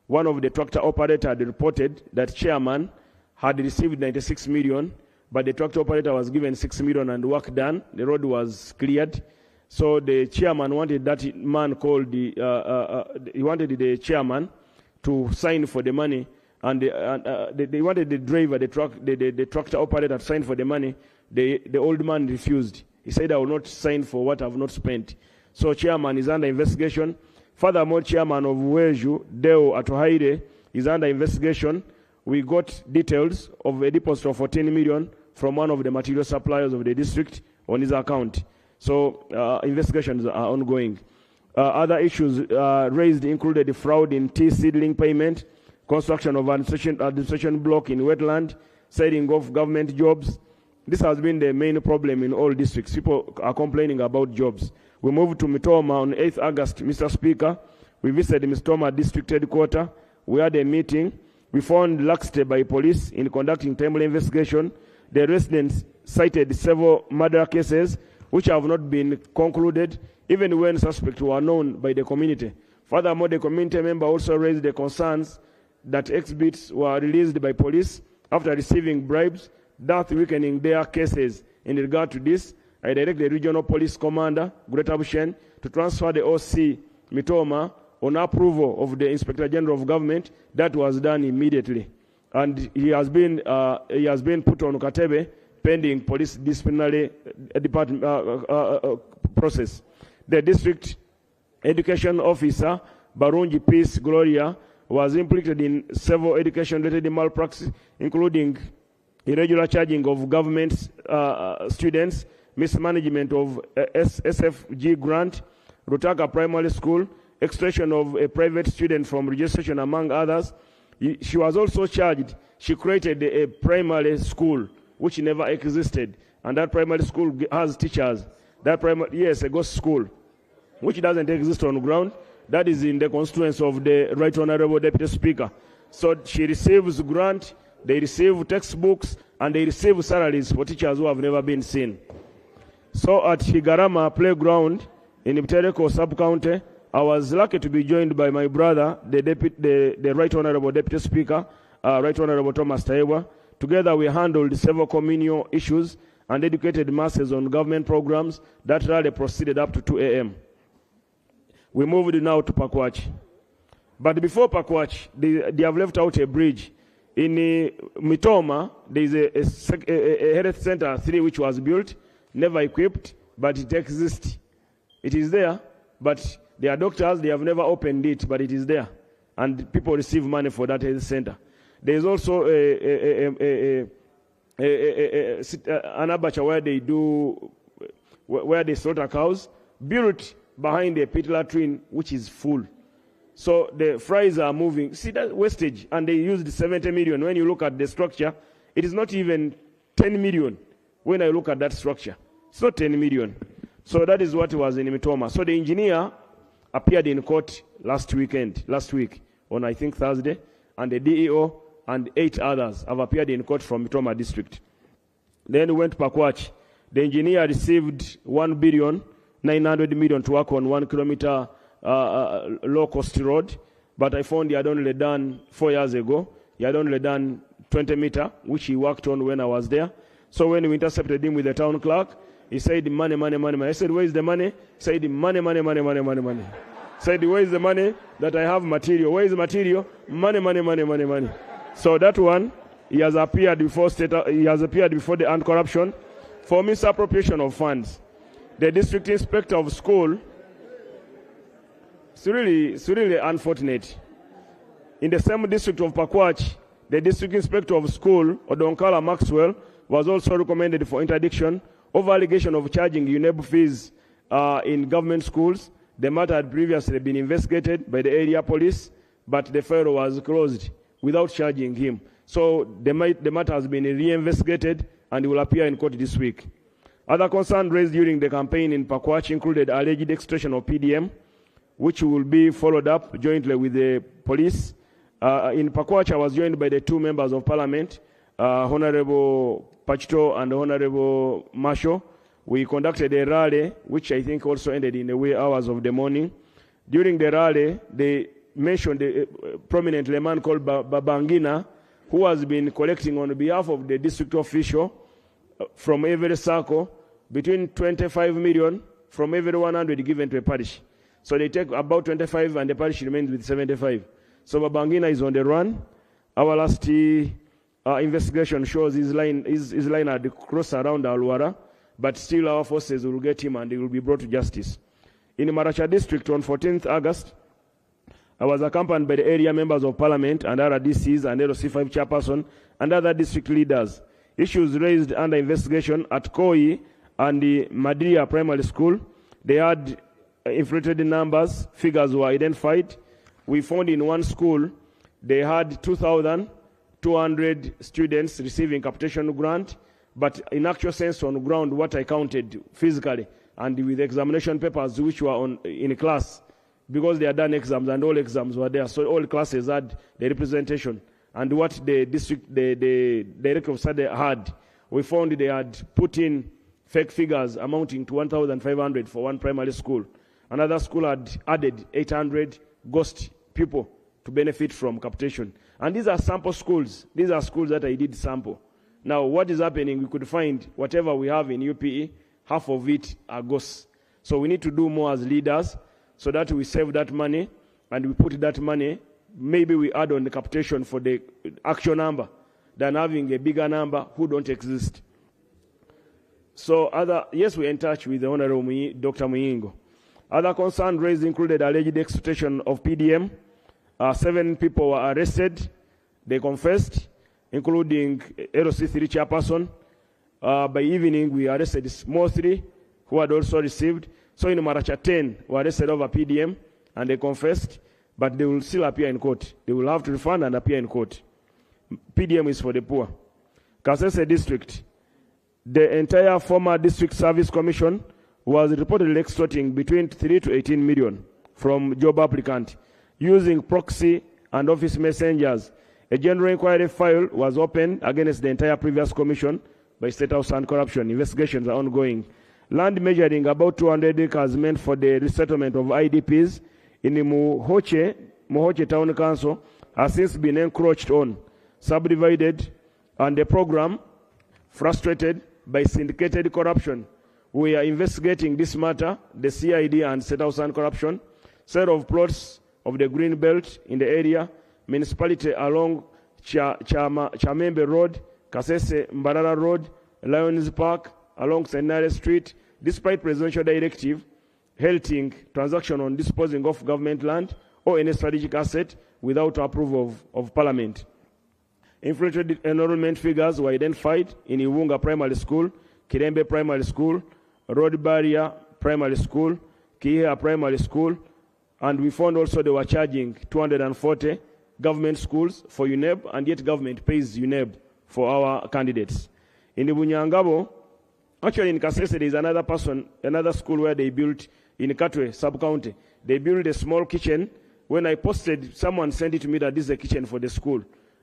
One of the tractor operators had reported that chairman had received 96 million, but the tractor operator was given 6 million and work done. The road was cleared. So the chairman wanted that man called he wanted the chairman to sign for the money, and they wanted the driver, the tractor operator to sign for the money. The old man refused. He said, I will not sign for what I have not spent. So chairman is under investigation. Furthermore, chairman of Weju, Deo Atohaire, is under investigation. We got details of a deposit of 14 million from one of the material suppliers of the district on his account. So investigations are ongoing. Other issues raised included fraud in tea seedling payment, construction of administration block in wetland, setting off government jobs. This has been the main problem in all districts. People are complaining about jobs. We moved to Mitoma on 8th August, Mr. Speaker. We visited Mitoma district headquarters. We had a meeting. We found laxity by police in conducting timely investigation. The residents cited several murder cases which have not been concluded, even when suspects were known by the community. Furthermore, the community member also raised the concerns that exhibits were released by police after receiving bribes, thus weakening their cases. In regard to this, I direct the regional police commander, Greater Bushen, to transfer the OC Mitoma on approval of the Inspector General of Government. That was done immediately. And he has been put on Katebe pending police disciplinary department process. The district education officer, Barunji Peace Gloria, was implicated in several education-related malpractices, including irregular charging of government students, mismanagement of SFG grant, Rutaka Primary School, extraction of a private student from registration, among others. She was also charged. She created a primary school which never existed, and that primary school has teachers. That primary, yes, a ghost school, which doesn't exist on the ground. That is in the constituency of the Right Honorable Deputy Speaker. So she receives grant, they receive textbooks, and they receive salaries for teachers who have never been seen. So at Higarama Playground in Mtereko Sub-County, I was lucky to be joined by my brother, the Right Honorable Deputy Speaker, Right Honorable Thomas Taewa. Together we handled several communal issues and educated masses on government programs. That rally proceeded up to 2 a.m. We moved now to Pakwach. But before Pakwach, they have left out a bridge. In Mitoma, there is a health center 3 which was built, never equipped, but it exists. It is there, but there are doctors, they have never opened it, but it is there. And people receive money for that health center. There is also an abattoir where they slaughter cows, built behind a pit latrine which is full. So the fries are moving. See that wastage, and they used 70 million. When you look at the structure, it is not even 10 million. When I look at that structure, it's not 10 million. So that is what was in Mitoma. So the engineer appeared in court last week on I think Thursday, and the DEO and 8 others have appeared in court from Mitoma district. Then we went to Pakwach. The engineer received 1,900 million to work on 1 kilometer low-cost road, but I found he had only done 4 years ago. He had only done 20 meter, which he worked on when I was there. So when we intercepted him with the town clerk, he said, money, money, money, money. I said, where is the money? He said, money, money, money, money, money, money. Said, where is the money? That I have material. Where is the material? Money, money, money, money, money. So that one, he has appeared before the anti-corruption for misappropriation of funds. The district inspector of school, it's really unfortunate. In the same district of Pakwach, the district inspector of school, Odonkala Maxwell, was also recommended for interdiction over allegation of charging UNEB fees in government schools. The matter had previously been investigated by the area police, but the fellow was closed without charging him. So the matter has been reinvestigated and will appear in court this week. Other concerns raised during the campaign in Pakwach included alleged extortion of PDM, which will be followed up jointly with the police. In Pakwach, I was joined by the 2 members of parliament, Honorable Pachto and Honorable Marshall. We conducted a rally, which I think also ended in the wee hours of the morning. During the rally, they mentioned prominently a man called Babangina, who has been collecting on behalf of the district official from every circle between 25 million from every 100 given to a parish. So they take about 25 and the parish remains with 75. So Babangina is on the run. Our last investigation shows his line at the cross around Alwara, but still our forces will get him and he will be brought to justice. In Maracha district on 14th August, I was accompanied by the area members of parliament and other DCs and LOC5 chairperson and other district leaders. Issues raised under investigation at Koi and the Madria Primary School. They had inflated numbers, figures were identified. We found in one school they had 2,200 students receiving capitation grant, but in actual sense on ground, what I counted physically and with examination papers which were in class, because they had done exams and all exams were there, so all classes had the representation. And what the director of study had, we found they had put in fake figures amounting to 1,500 for one primary school. Another school had added 800 ghost people to benefit from capitation. And these are sample schools. These are schools that I did sample. Now, what is happening, we could find whatever we have in UPE, half of it are ghosts. So we need to do more as leaders so that we save that money and we put that money, maybe we add on the capitation for the actual number than having a bigger number who don't exist. So yes, we're in touch with the Honorable Dr. Muyingo. Other concerns raised included alleged exploitation of PDM. 7 people were arrested. They confessed, including LC3 chairperson. By evening, we arrested more 3 who had also received. So in Maracha, 10 were arrested over PDM, and they confessed, but they will still appear in court. They will have to refund and appear in court. PDM is for the poor. Kasese district, the entire former district service commission was reportedly extorting between 3 to 18 million from job applicant using proxy and office messengers. A general inquiry file was opened against the entire previous commission by State House Anti-Corruption. Investigations are ongoing. Land measuring about 200 acres meant for the resettlement of IDPs in the Mohoche Town Council has since been encroached on, subdivided, and the program frustrated by syndicated corruption. We are investigating this matter, the CID and State House Anti-Corruption, set of plots of the Green Belt in the area, municipality along Chamembe Road, Kasese Mbarara Road, Lions Park, along Senare Street, despite presidential directive, halting transaction on disposing of government land or any strategic asset without approval of Parliament. Inflated enrollment figures were identified in Iwunga Primary School, Kirembe Primary School, Road Barrier Primary School, Kihea Primary School, and we found also they were charging 240 government schools for UNEB, and yet government pays UNEB for our candidates. In the Bunyangabo, actually in Kasese there is another school where they built in Katwe sub-county. They built a small kitchen. When I posted, someone sent it to me that this is a kitchen for the school,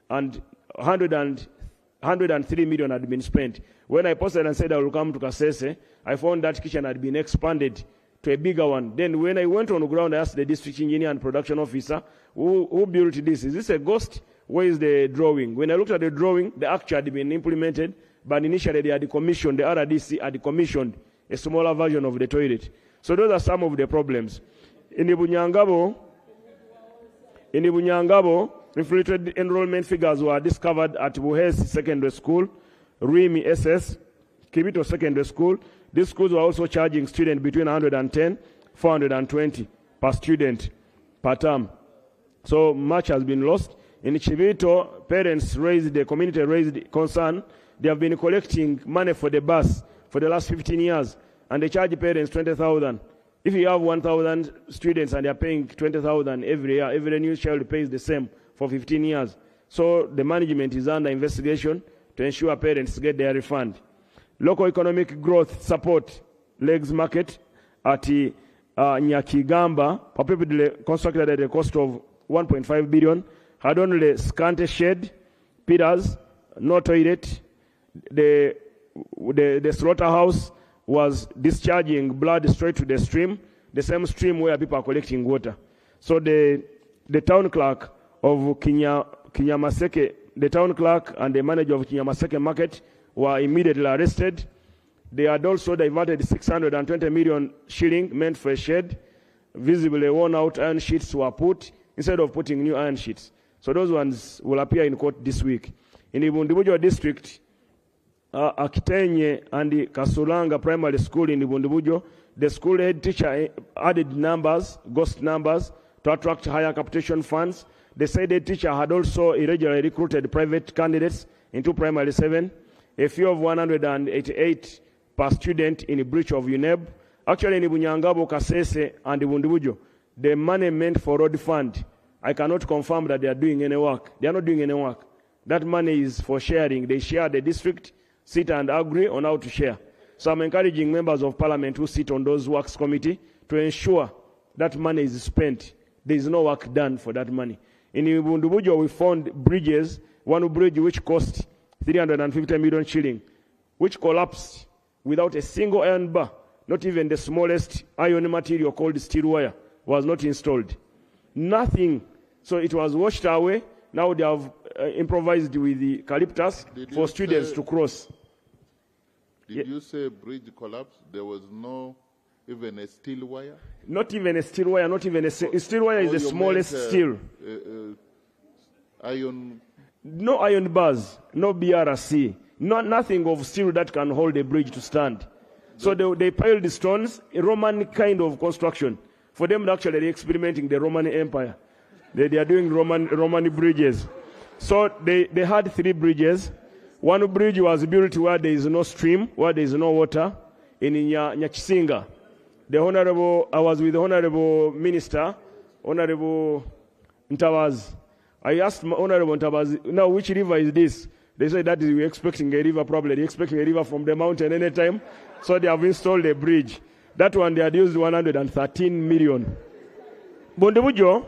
and 103 million had been spent. When I posted and said I will come to Kasese, I found that kitchen had been expanded to a bigger one. Then when I went on the ground, I asked the district engineer and production officer, who built this? Is this a ghost? Where is the drawing? When I looked at the drawing, the act had been implemented, but initially they had commissioned, the RDC had commissioned a smaller version of the toilet. So those are some of the problems. In the Bunyangabo, inflated enrollment figures were discovered at Buhes Secondary School, Rimi SS, Kibito Secondary School. These schools were also charging students between 110, 420 per student per term. So much has been lost. In Chivito, the community raised concern. They have been collecting money for the bus for the last 15 years, and they charge parents 20,000. If you have 1,000 students and they are paying 20,000 every year, every new child pays the same for 15 years. So the management is under investigation to ensure parents get their refund. Local economic growth support legs market at Nyakigamba, probably constructed at a cost of 1.5 billion, had only scanty shed, pillars, no toilet. The slaughterhouse was discharging blood straight to the stream, the same stream where people are collecting water. So the town clerk of Kinyamaseke, the town clerk and the manager of Kinyamaseke market were immediately arrested. They had also diverted 620 million shilling meant for a shed. Visibly worn out iron sheets were put instead of putting new iron sheets. So those ones will appear in court this week. In the Bundibujo district, Akitenye and the Kasulanga Primary School in the Bundibujo, the school head teacher added numbers, ghost numbers, to attract higher capitation funds. The said head teacher had also irregularly recruited private candidates into Primary 7, a fee of 188 per student in a breach of UNEB, Actually, in Bunyangabo, Kasese, and Bundubujo, the money meant for road fund, I cannot confirm that they are doing any work. They are not doing any work. That money is for sharing. They share the district, sit and agree on how to share. So I'm encouraging members of parliament who sit on those works committee to ensure that money is spent. There is no work done for that money. In Bundubujo, we found bridges, one bridge which cost 350 million shilling, which collapsed without a single iron bar. Not even the smallest iron material called steel wire was not installed. Nothing. So it was washed away. Now they have improvised with the eucalyptus for students to cross. Did you say bridge collapse? There was no even a steel wire? Not even a steel wire, not even a steel wire is the smallest steel. Iron? No iron bars, no BRC, nothing of steel that can hold a bridge to stand. So they piled the stones, a Roman kind of construction. For them, actually, they're experimenting the Roman Empire. They are doing Roman bridges. So they had 3 bridges. One bridge was built where there is no stream, where there is no water, in Nyachisinga. I was with the Honorable Minister, Honorable Ntawaz. I asked Honorable Ntawaz, now which river is this? They said that we're expecting a river probably. They're expecting a river from the mountain anytime. So they have installed a bridge. That one they had used 113 million. Bundubujo,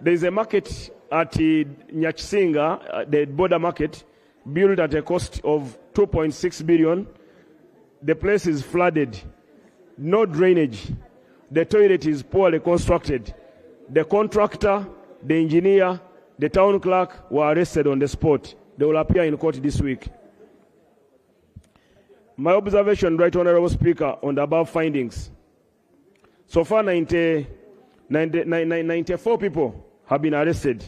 there is a market at Nyachisinga, the border market, built at a cost of 2.6 billion. The place is flooded. No drainage. The toilet is poorly constructed. The contractor, the engineer, the town clerk were arrested on the spot. They will appear in court this week. My observation, Right Honorable Speaker, on the above findings. So far, 94 people have been arrested.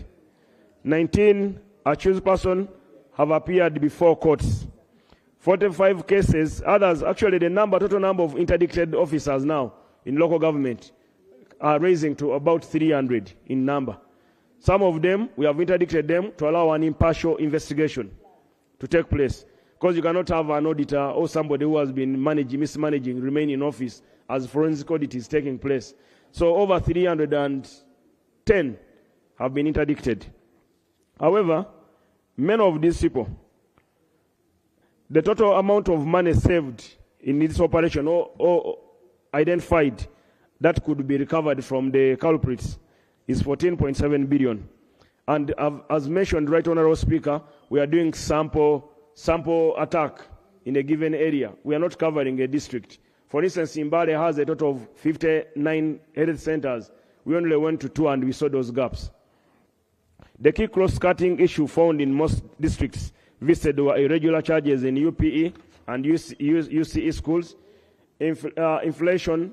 19 accused persons have appeared before courts. 45 cases, others, actually the total number of interdicted officers now in local government are raising to about 300 in number. Some of them, we have interdicted them to allow an impartial investigation to take place. Because you cannot have an auditor or somebody who has been mismanaging, remain in office as forensic audit is taking place. So over 310 have been interdicted. However, many of these people, the total amount of money saved in this operation or identified that could be recovered from the culprits is 14.7 billion. And as mentioned, Right Honorable Speaker, we are doing sample attack in a given area. We are not covering a district. For instance, Zimbabwe has a total of 59 health centers. We only went to 2 and we saw those gaps. The key cross-cutting issue found in most districts visited were irregular charges in UPE and UCE schools, inflation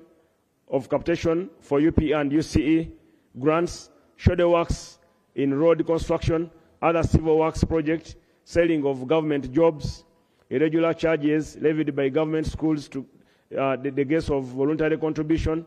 of capitation for UPE and UCE, grants, shoulder works in road construction, other civil works projects, selling of government jobs, irregular charges levied by government schools to the case of voluntary contribution,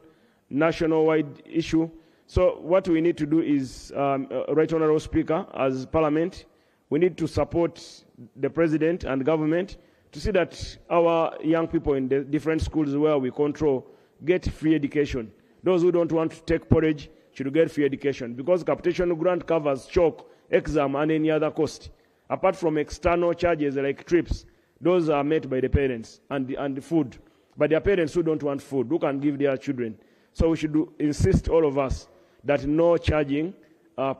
national-wide issue. So what we need to do is, Right Honorable Speaker, as Parliament, we need to support the President and government to see that our young people in the different schools where we control get free education. Those who don't want to take porridge should get free education, because capitation grant covers chalk, exam, and any other cost. Apart from external charges like trips, those are met by the parents and the food. But their parents who don't want food, who can give their children. So we should insist, all of us, that no charging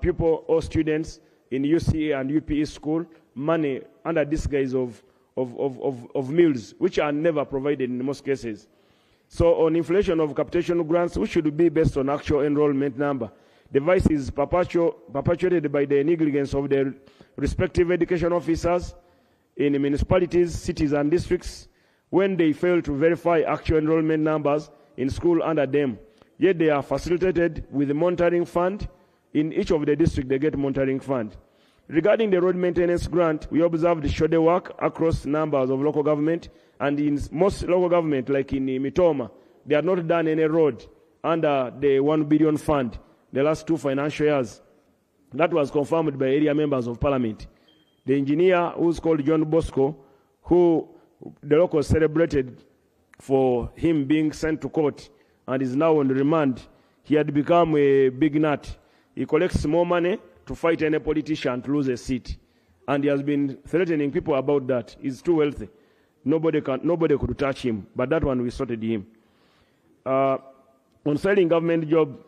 people or students in UCA and UPE school money under disguise of meals, which are never provided in most cases. So on inflation of capitation grants, which should be based on actual enrollment number. The vice is perpetuated by the negligence of the respective education officers in municipalities, cities, and districts when they fail to verify actual enrollment numbers in school under them. Yet they are facilitated with the monitoring fund. In each of the districts, they get monitoring fund. Regarding the road maintenance grant, we observed the shoulder work across numbers of local government, and in most local government, like in Mitoma, they have not done any road under the 1 billion fund the last 2 financial years. That was confirmed by area members of parliament. The engineer, who's called John Bosco, who the locals celebrated for him being sent to court and is now on remand, he had become a big nut. He collects more money to fight any politician to lose a seat. And he has been threatening people about that. He's too wealthy. Nobody could touch him. But that one, we sorted him. On selling government job,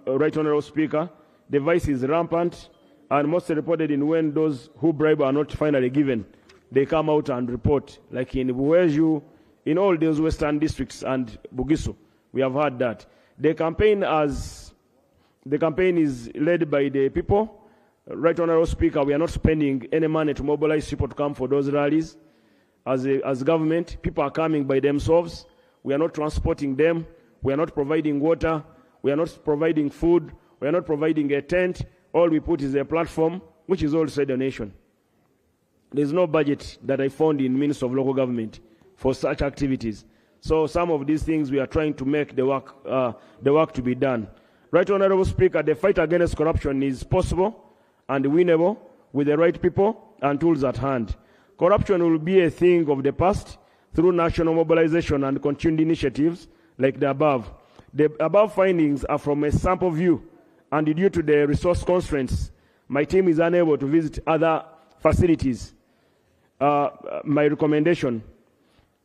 Right Honorable Speaker, the vice is rampant, and most reported in when those who bribe are not finally given, they come out and report, like in Buweju, in all those western districts and Bugisu. We have heard that. The campaign is led by the people. Right Honorable Speaker, we are not spending any money to mobilize people to come for those rallies. As government, people are coming by themselves. We are not transporting them. We are not providing water. We are not providing food. We are not providing a tent. All we put is a platform, which is also a donation. There is no budget that I found in Ministry of Local Government for such activities. So some of these things we are trying to make the work to be done. Right Honorable Speaker, the fight against corruption is possible and winnable with the right people and tools at hand. Corruption will be a thing of the past through national mobilization and continued initiatives like the above. The above findings are from a sample view, and due to the resource constraints, my team is unable to visit other facilities. My recommendation,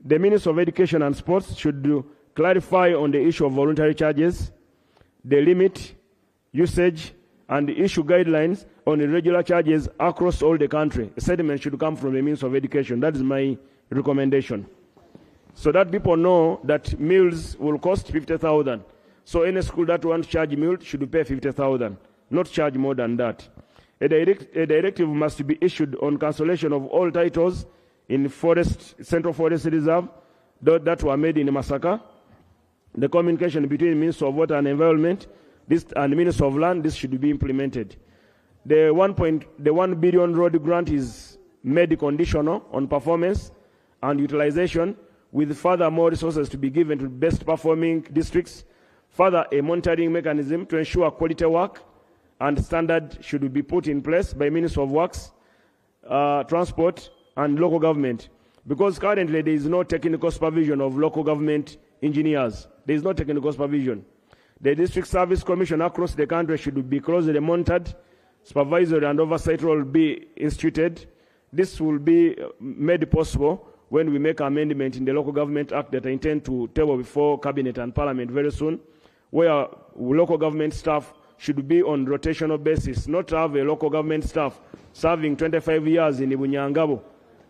the Minister of Education and Sports should clarify on the issue of voluntary charges, the limit, usage, and issue guidelines on irregular charges across all the country. A settlement should come from the Minister of Education. That is my recommendation. So that people know that meals will cost 50,000. So any school that wants to charge meal should pay 50,000, not charge more than that. A directive must be issued on cancellation of all titles in Central Forest Reserve that were made in Masaka. The communication between the Minister of Water and Environment and the Minister of Land, this should be implemented. The 1 billion road grant is made conditional on performance and utilization, with further more resources to be given to best performing districts. Further, a monitoring mechanism to ensure quality work and standard should be put in place by Minister of Works, Transport, and local government. Because currently there is no technical supervision of local government engineers. There is no technical supervision. The District Service Commission across the country should be closely monitored. Supervisory and oversight role will be instituted. This will be made possible when we make amendment in the Local Government Act that I intend to table before Cabinet and Parliament very soon, where local government staff should be on rotational basis, not have a local government staff serving 25 years in Ibunyangabo.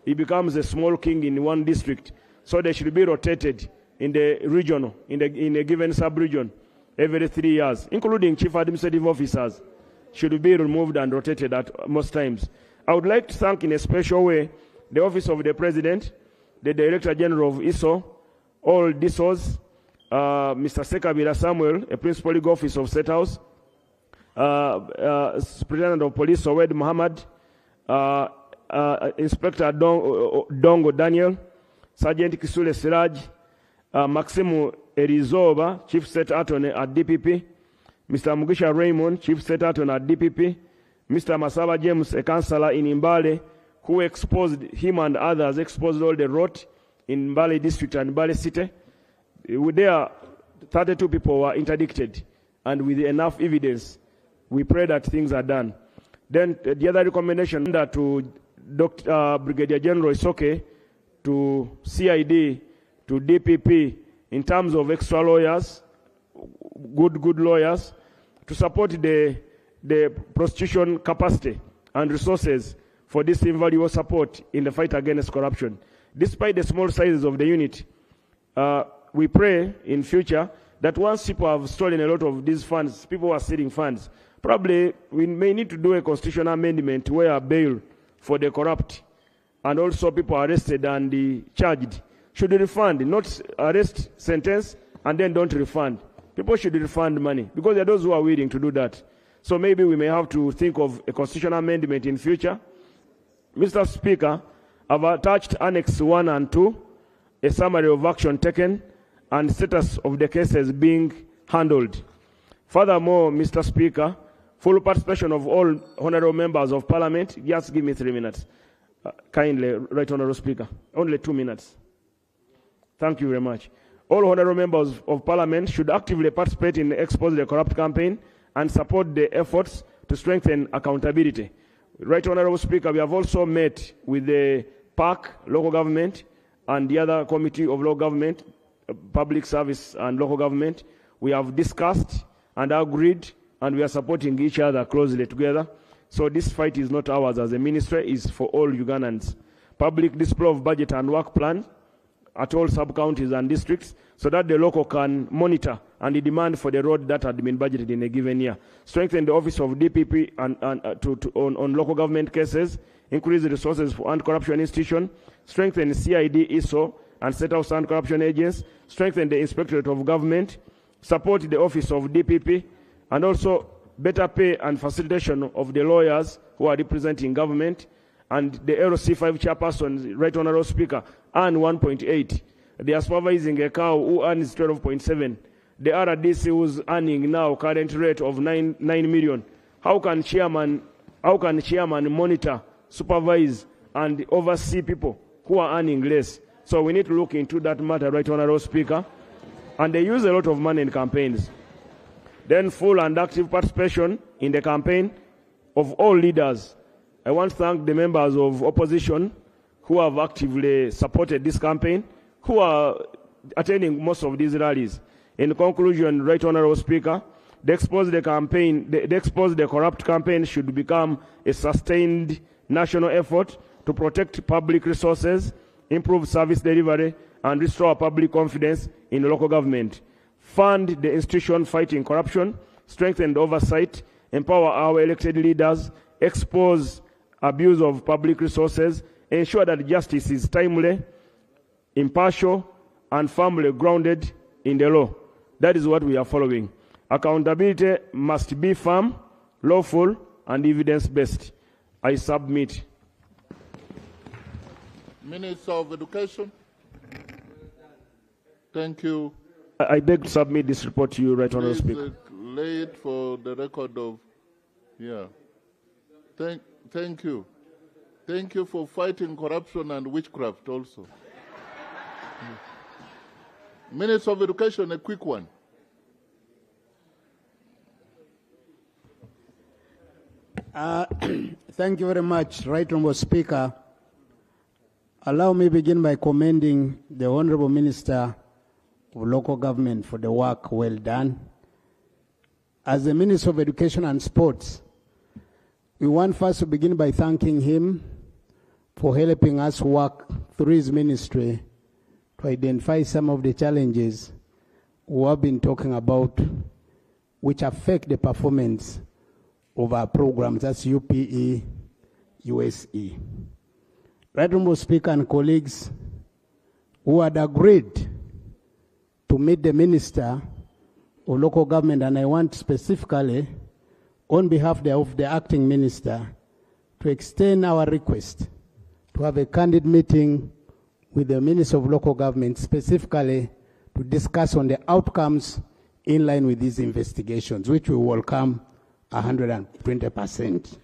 He becomes a small king in one district. So they should be rotated in the regional, in a given sub-region every 3 years, including chief administrative officers should be removed and rotated at most times. I would like to thank in a special way the Office of the President, the Director General of ISO, all DISOs, Mr. Sekabira Samuel, a Principal Legal Officer of State House, Superintendent of Police Owed Muhammad, Inspector Dongo Daniel, Sergeant Kisule Siraj, Maximu Erizoba, Chief State Attorney at DPP, Mr. Mugisha Raymond, Chief State Attorney at DPP, Mr. Masaba James, a councillor in Mbale, who exposed him and others, exposed all the rot in Mbale district and Mbale city. There, 32 people were interdicted, and with enough evidence, we pray that things are done. Then the other recommendation to Brigadier General Isoke, to CID, to DPP, in terms of extra lawyers, good lawyers, to support the prostitution capacity and resources for this invaluable support in the fight against corruption. Despite the small sizes of the unit, we pray in future that once people have stolen a lot of these funds, people are stealing funds, probably we may need to do a constitutional amendment where a bail for the corrupt and also people arrested and charged should refund, not arrest, sentence, and then don't refund. People should refund money because there are those who are willing to do that. So maybe we may have to think of a constitutional amendment in future. Mr. Speaker, I've attached Annex 1 and 2, a summary of action taken and status of the cases being handled. Furthermore, Mr. Speaker, full participation of all honorable members of Parliament. Just give me 3 minutes. Kindly, Right Honorable Speaker. Only 2 minutes. Thank you very much. All honorable members of parliament should actively participate in the Expose the Corrupt campaign and support the efforts to strengthen accountability. Right Honorable Speaker, we have also met with the PAC, local government, and the other committee of local government, public service and local government. We have discussed and agreed, and we are supporting each other closely together. So this fight is not ours as a ministry, it's for all Ugandans. Public display of budget and work plan at all sub-counties and districts so that the local can monitor and the demand for the road that had been budgeted in a given year. Strengthen the office of DPP on local government cases, increase the resources for anti-corruption institution, strengthen CID, ISO, and set out anti-corruption agents, strengthen the inspectorate of government, support the office of DPP, and also better pay and facilitation of the lawyers who are representing government, and the LC5 chairperson, Right Honorable Speaker, earn 1.8. They are supervising a cow who earns 12.7. The RDC who's earning now current rate of 9 million. How can chairman monitor, supervise, and oversee people who are earning less? So we need to look into that matter, Right Honorable Speaker. And they use a lot of money in campaigns. Then full and active participation in the campaign of all leaders. I want to thank the members of opposition who have actively supported this campaign, who are attending most of these rallies. In conclusion, Right Honorable Speaker, the Expose the Corrupt campaign should become a sustained national effort to protect public resources, improve service delivery, and restore public confidence in local government. Fund the institution fighting corruption, strengthen the oversight, empower our elected leaders, expose abuse of public resources, ensure that justice is timely, impartial, and firmly grounded in the law. That is what we are following. Accountability must be firm, lawful, and evidence-based. I submit. Minister of Education. Thank you. I beg to submit this report to you, Right Honorable Speaker. Lay it for the record of, yeah. Thank you. Thank you for fighting corruption and witchcraft also. Minister of Education, a quick one. Thank you very much, Right Honorable Speaker. Allow me begin by commending the Honorable Minister of Local Government for the work well done. As the Minister of Education and Sports, we want first to begin by thanking him for helping us work through his ministry to identify some of the challenges we have been talking about which affect the performance of our programs, that's UPE, USE. Right Honorable Speaker and colleagues who had agreed to meet the Minister of Local Government, and I want specifically on behalf of the acting minister to extend our request to have a candid meeting with the Minister of Local Government, specifically to discuss on the outcomes in line with these investigations, which we welcome 120%.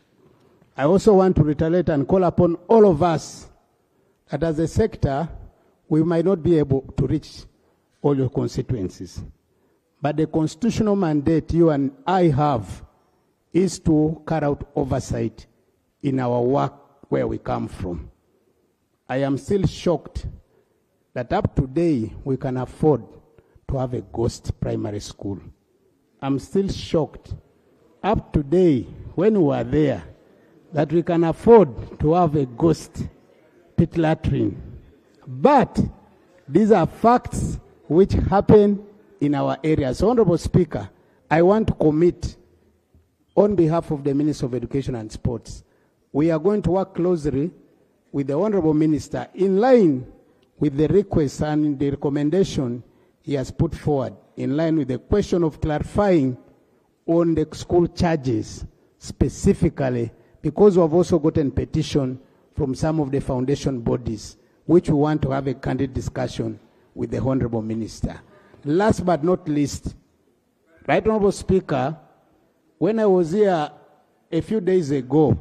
I also want to reiterate and call upon all of us that as a sector, we might not be able to reach all your constituencies. But the constitutional mandate you and I have is to carry out oversight in our work where we come from. I am still shocked that up to today we can afford to have a ghost primary school. I'm still shocked up to today when we are there that we can afford to have a ghost pit latrine. But these are facts which happen in our area. So, Honorable Speaker, I want to commit on behalf of the Minister of Education and Sports, we are going to work closely with the Honorable Minister in line with the request and the recommendation he has put forward, in line with the question of clarifying on the school charges specifically, because we have also gotten petition from some of the foundation bodies, which we want to have a candid discussion with the Honorable Minister. Last but not least, Right Honorable Speaker, when I was here a few days ago,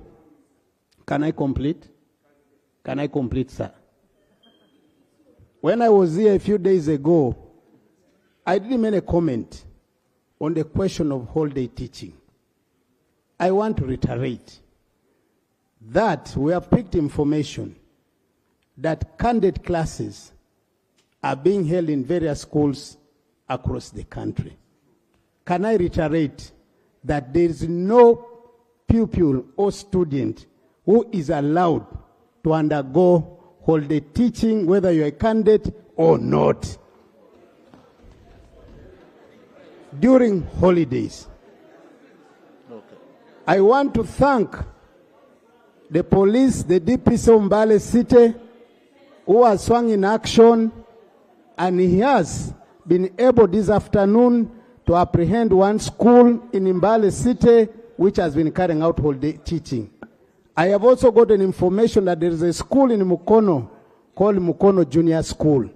can I complete? Can I complete, sir? when I was here a few days ago, I didn't make a comment on the question of whole-day teaching. I want to reiterate that we have picked information that candidate classes are being held in various schools across the country. Can I reiterate that there is no pupil or student who is allowed to undergo holiday teaching, whether you're a candidate or not, during holidays. Okay. I want to thank the police, the DPC of Mbale City, who has swung in action, and he has been able this afternoon to apprehend one school in Mbale City which has been carrying out holiday teaching. I have also gotten information that there is a school in Mukono called Mukono Junior School.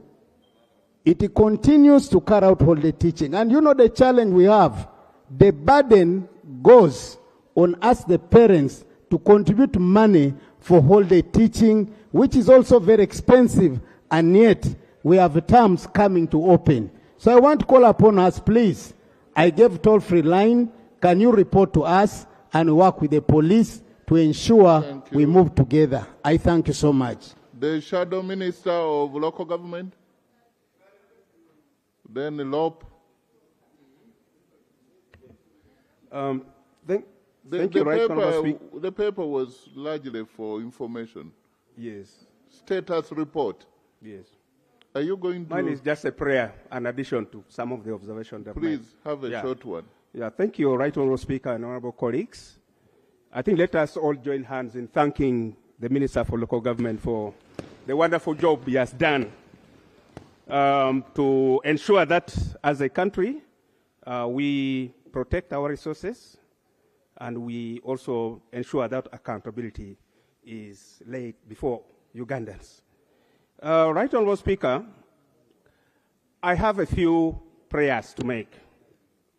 It continues to carry out holiday teaching. And you know the challenge we have, the burden goes on us, the parents, to contribute money for holiday teaching, which is also very expensive, and yet we have terms coming to open. So I want to call upon us, please. I gave toll-free line. Can you report to us and work with the police to ensure we move together? I thank you so much. The Shadow Minister of Local Government, then LOP. Thank you, Right Honourable Speaker. The paper was largely for information. Yes. Status report. Yes. Are you going to... Mine is just a prayer, an addition to some of the observations that Please have a short one. Yeah, thank you, Right Honourable Speaker and honourable colleagues. I think let us all join hands in thanking the Minister for Local Government for the wonderful job he has done to ensure that as a country we protect our resources and we also ensure that accountability is laid before Ugandans. Right Honourable Speaker, I have a few prayers to make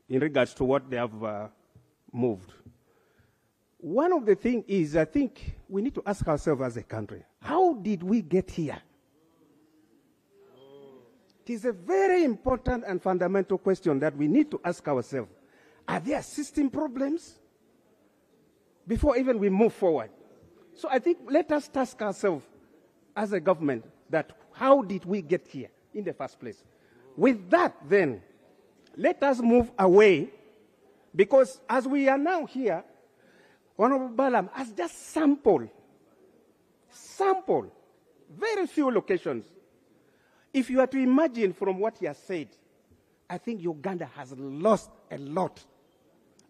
in regards to what they have moved. One of the things is, I think we need to ask ourselves as a country, how did we get here? It is a very important and fundamental question that we need to ask ourselves. Are there system problems before even we move forward? So I think let us ask ourselves as a government that how did we get here in the first place? With that, then, let us move away, because as we are now here, Honorable Balam has just sampled very few locations. If you are to imagine from what he has said, I think Uganda has lost a lot.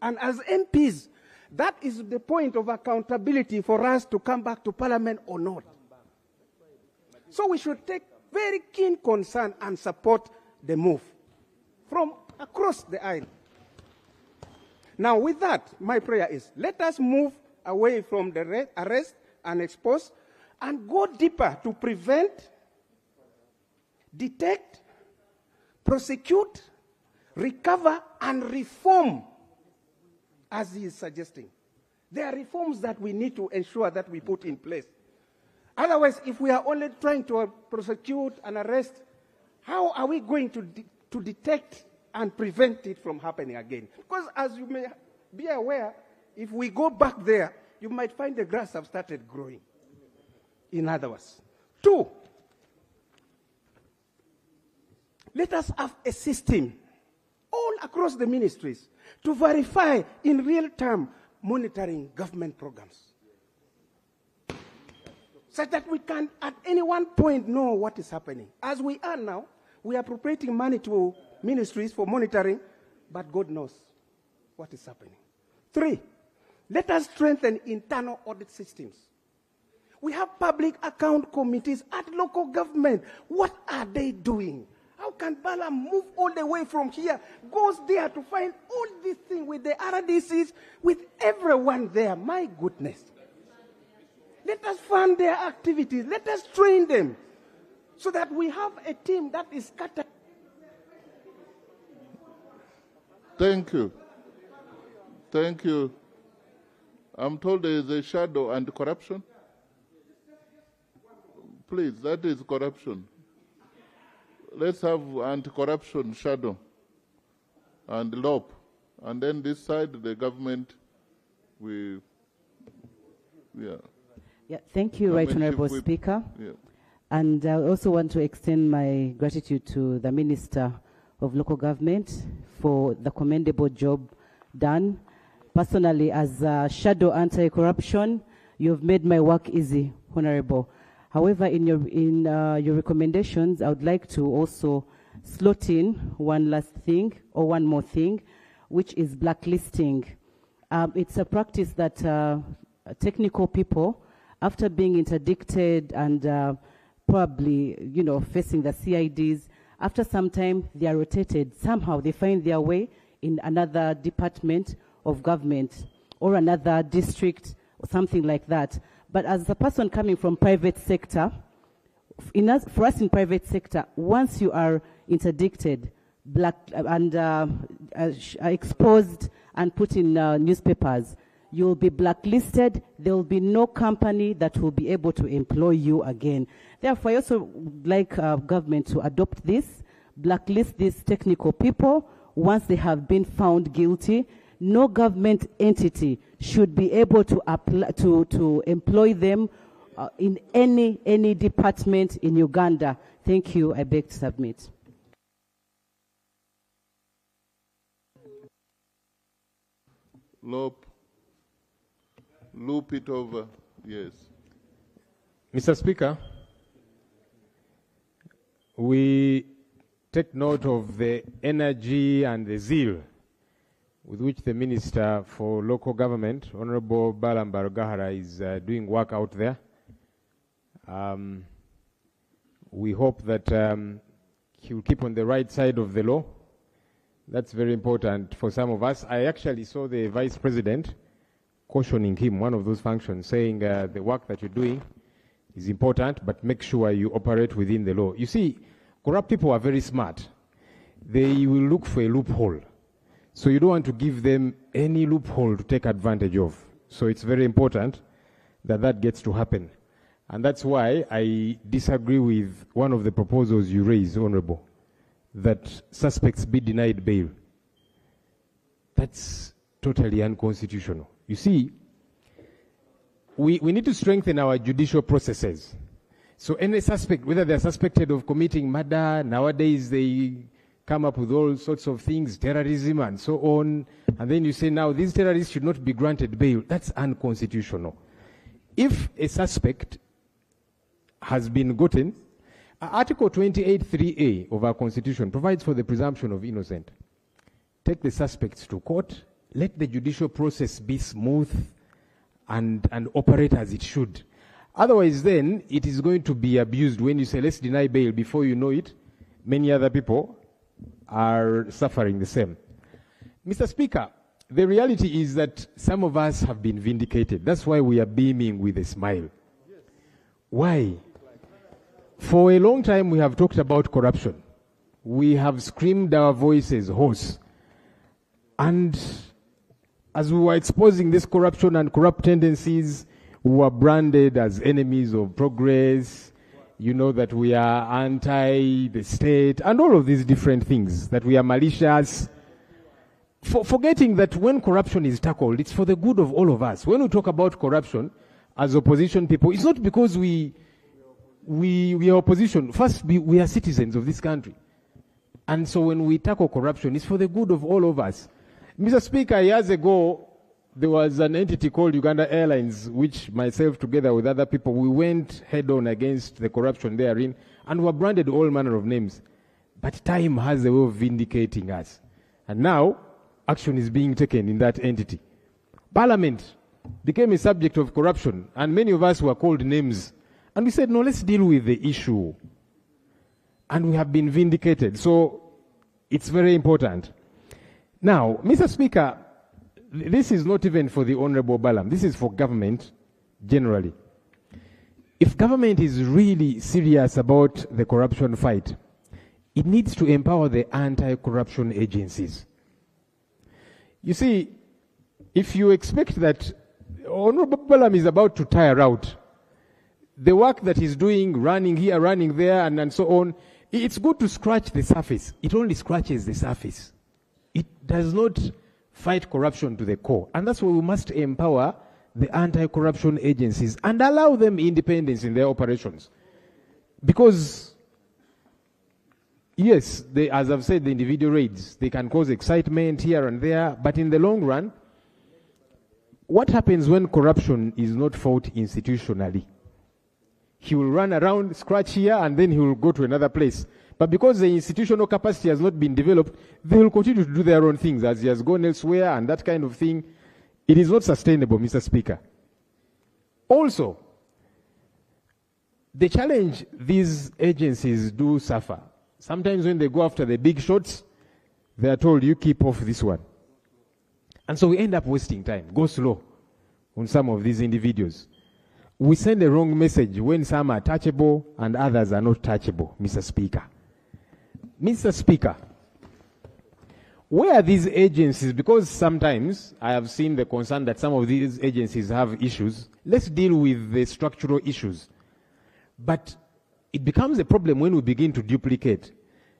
And as MPs, that is the point of accountability for us to come back to Parliament or not. So we should take very keen concern and support the move from across the aisle. Now with that, my prayer is, let us move away from the arrest and expose and go deeper to prevent, detect, prosecute, recover, and reform, as he is suggesting. There are reforms that we need to ensure that we put in place. Otherwise, if we are only trying to prosecute and arrest, how are we going to detect and prevent it from happening again? Because as you may be aware, if we go back there, you might find the grass have started growing. In other words. 2, let us have a system all across the ministries to verify in real time monitoring government programs, such that we can at any one point know what is happening. As we are now, we are appropriating money to ministries for monitoring, but God knows what is happening. 3, let us strengthen internal audit systems. We have public account committees at local government. What are they doing? How can Bala move all the way from here, goes there to find all these things with the RDCs, with everyone there? My goodness. Let us fund their activities. Let us train them so that we have a team that is scattered. Thank you. Thank you. I'm told there is a shadow and corruption. Please, that is corruption. let's have anti-corruption shadow and LOP, and then this side, the government, yeah. Yeah, thank you, Right Honourable Speaker. Yeah. And I also want to extend my gratitude to the Minister of Local Government for the commendable job done. Personally, as shadow anti-corruption, you've made my work easy, Honourable. However, in your recommendations, I would like to also slot in one last thing, or one more thing, which is blacklisting. It's a practice that technical people, after being interdicted and probably, facing the CIDs, after some time they are rotated. Somehow they find their way in another department of government or another district or something like that. But as a person coming from private sector, for us in private sector, once you are interdicted, exposed and put in newspapers, you will be blacklisted. There will be no company that will be able to employ you again. Therefore, I also would like government to adopt this, blacklist these technical people once they have been found guilty. No government entity should be able to apply, to employ them in any department in Uganda. Thank you. I beg to submit. Loop it over, yes. Mr. Speaker, we take note of the energy and the zeal with which the Minister for Local Government, Honorable Balam Barugahara, is doing work out there. We hope that he will keep on the right side of the law. That's very important for some of us. I actually saw the Vice President cautioning him, one of those functions, saying the work that you're doing is important, but make sure you operate within the law. You see, corrupt people are very smart. They will look for a loophole. So you don't want to give them any loophole to take advantage of. So it's very important that that gets to happen. And that's why I disagree with one of the proposals you raised, Honorable, that suspects be denied bail. That's totally unconstitutional. You see, we need to strengthen our judicial processes. So any suspect, whether they're suspected of committing murder, nowadays they come up with all sorts of things, terrorism and so on, and then you say now these terrorists should not be granted bail. That's unconstitutional. If a suspect has been gotten, Article 28(3)(a) of our Constitution provides for the presumption of innocence. Take the suspects to court, let the judicial process be smooth and operate as it should. Otherwise then, it is going to be abused when you say, let's deny bail. Before you know it, many other people are suffering the same. Mr. Speaker, the reality is that some of us have been vindicated. That's why we are beaming with a smile. Why? For a long time, we have talked about corruption. We have screamed our voices hoarse. And as we were exposing this corruption and corrupt tendencies, we were branded as enemies of progress, you know, that we are anti the state, and all of these different things, that we are malicious. Forgetting that when corruption is tackled, it's for the good of all of us. When we talk about corruption as opposition people, it's not because we are opposition. First, we are citizens of this country. And so when we tackle corruption, it's for the good of all of us. Mr. Speaker, years ago, there was an entity called Uganda Airlines, which myself, together with other people, we went head-on against the corruption therein, and were branded all manner of names. But time has a way of vindicating us. And now, action is being taken in that entity. Parliament became a subject of corruption, and many of us were called names. And we said, no, let's deal with the issue. And we have been vindicated. So it's very important. Now, Mr. Speaker, this is not even for the Honorable Balam. This is for government generally. If government is really serious about the corruption fight, it needs to empower the anti-corruption agencies. You see, if you expect that Honorable Balam is about to tire out, the work that he's doing, running here, running there, and so on, it's good to scratch the surface. It only scratches the surface. It does not fight corruption to the core. And that's why we must empower the anti-corruption agencies and allow them independence in their operations. Because, yes, as I've said, the individual raids, they can cause excitement here and there, but in the long run, what happens when corruption is not fought institutionally? He will run around, scratch here, and then he will go to another place. But because the institutional capacity has not been developed, they will continue to do their own things as he has gone elsewhere and that kind of thing. It is not sustainable, Mr. Speaker. Also, the challenge these agencies do suffer. Sometimes when they go after the big shots, they are told, you keep off this one. And so we end up wasting time. Go slow on some of these individuals. We send a wrong message when some are touchable and others are not touchable, Mr. Speaker. Mr. Speaker, where are these agencies? Because sometimes I have seen the concern that some of these agencies have issues. Let's deal with the structural issues. But it becomes a problem when we begin to duplicate.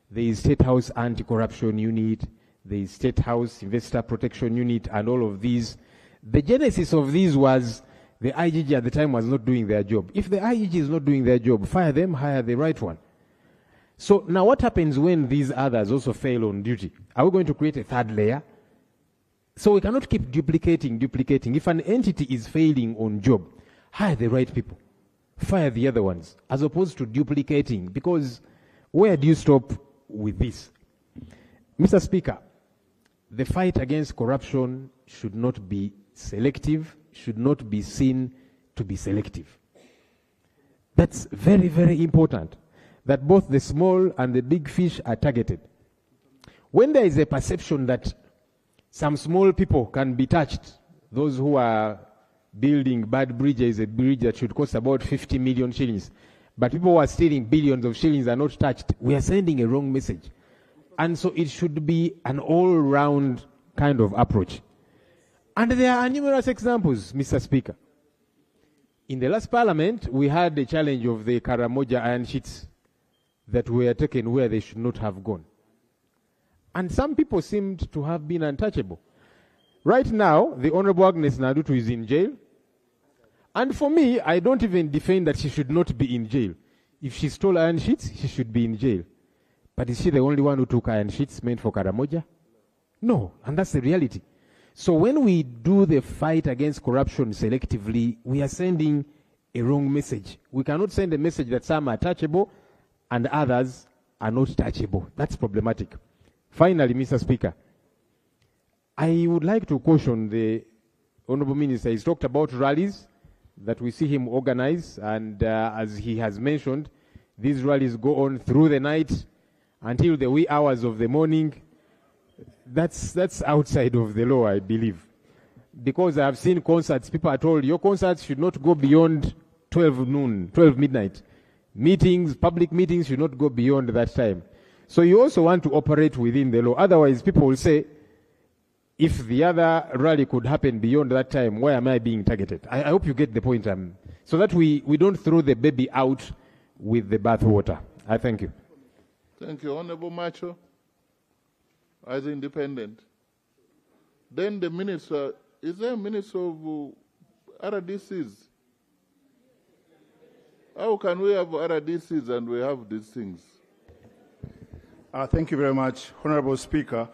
There is State House Anti-Corruption Unit, there is State House Investor Protection Unit, and all of these. The genesis of these was the IGG at the time was not doing their job. If the IGG is not doing their job, fire them, hire the right one. So now what happens when these others also fail on duty? Are we going to create a third layer? So we cannot keep duplicating. If an entity is failing on job, hire the right people, fire the other ones, as opposed to duplicating, because where do you stop with this? Mr. Speaker, the fight against corruption should not be selective, should not be seen to be selective. That's very, very important, that both the small and the big fish are targeted. When there is a perception that some small people can be touched, those who are building bad bridges, a bridge that should cost about 50 million shillings, but people who are stealing billions of shillings are not touched, we are sending a wrong message. And so it should be an all-round kind of approach. And there are numerous examples, Mr. Speaker. In the last parliament, we had the challenge of the Karamoja iron sheets that were taken where they should not have gone. And some people seemed to have been untouchable. Right now, the Honorable Agnes Nadutu is in jail. And for me, I don't even defend that she should not be in jail. If she stole iron sheets, she should be in jail. But is she the only one who took iron sheets meant for Karamoja? No, and that's the reality. So when we do the fight against corruption selectively, we are sending a wrong message. We cannot send a message that some are touchable and others are not touchable. That's problematic. Finally, Mr. Speaker, I would like to caution the Honorable Minister. He's talked about rallies that we see him organize, and as he has mentioned, these rallies go on through the night until the wee hours of the morning. That's outside of the law, I believe. Because I have seen concerts, people are told your concerts should not go beyond 12 midnight. Meetings, public meetings should not go beyond that time. So you also want to operate within the law. Otherwise, people will say, if the other rally could happen beyond that time, why am I being targeted? I hope you get the point. So that we don't throw the baby out with the bathwater. I thank you. Thank you, Honorable Macho. As independent. Then the minister, is there a minister of RDCs? How can we have RDCs and we have these things? Thank you very much, Honorable Speaker.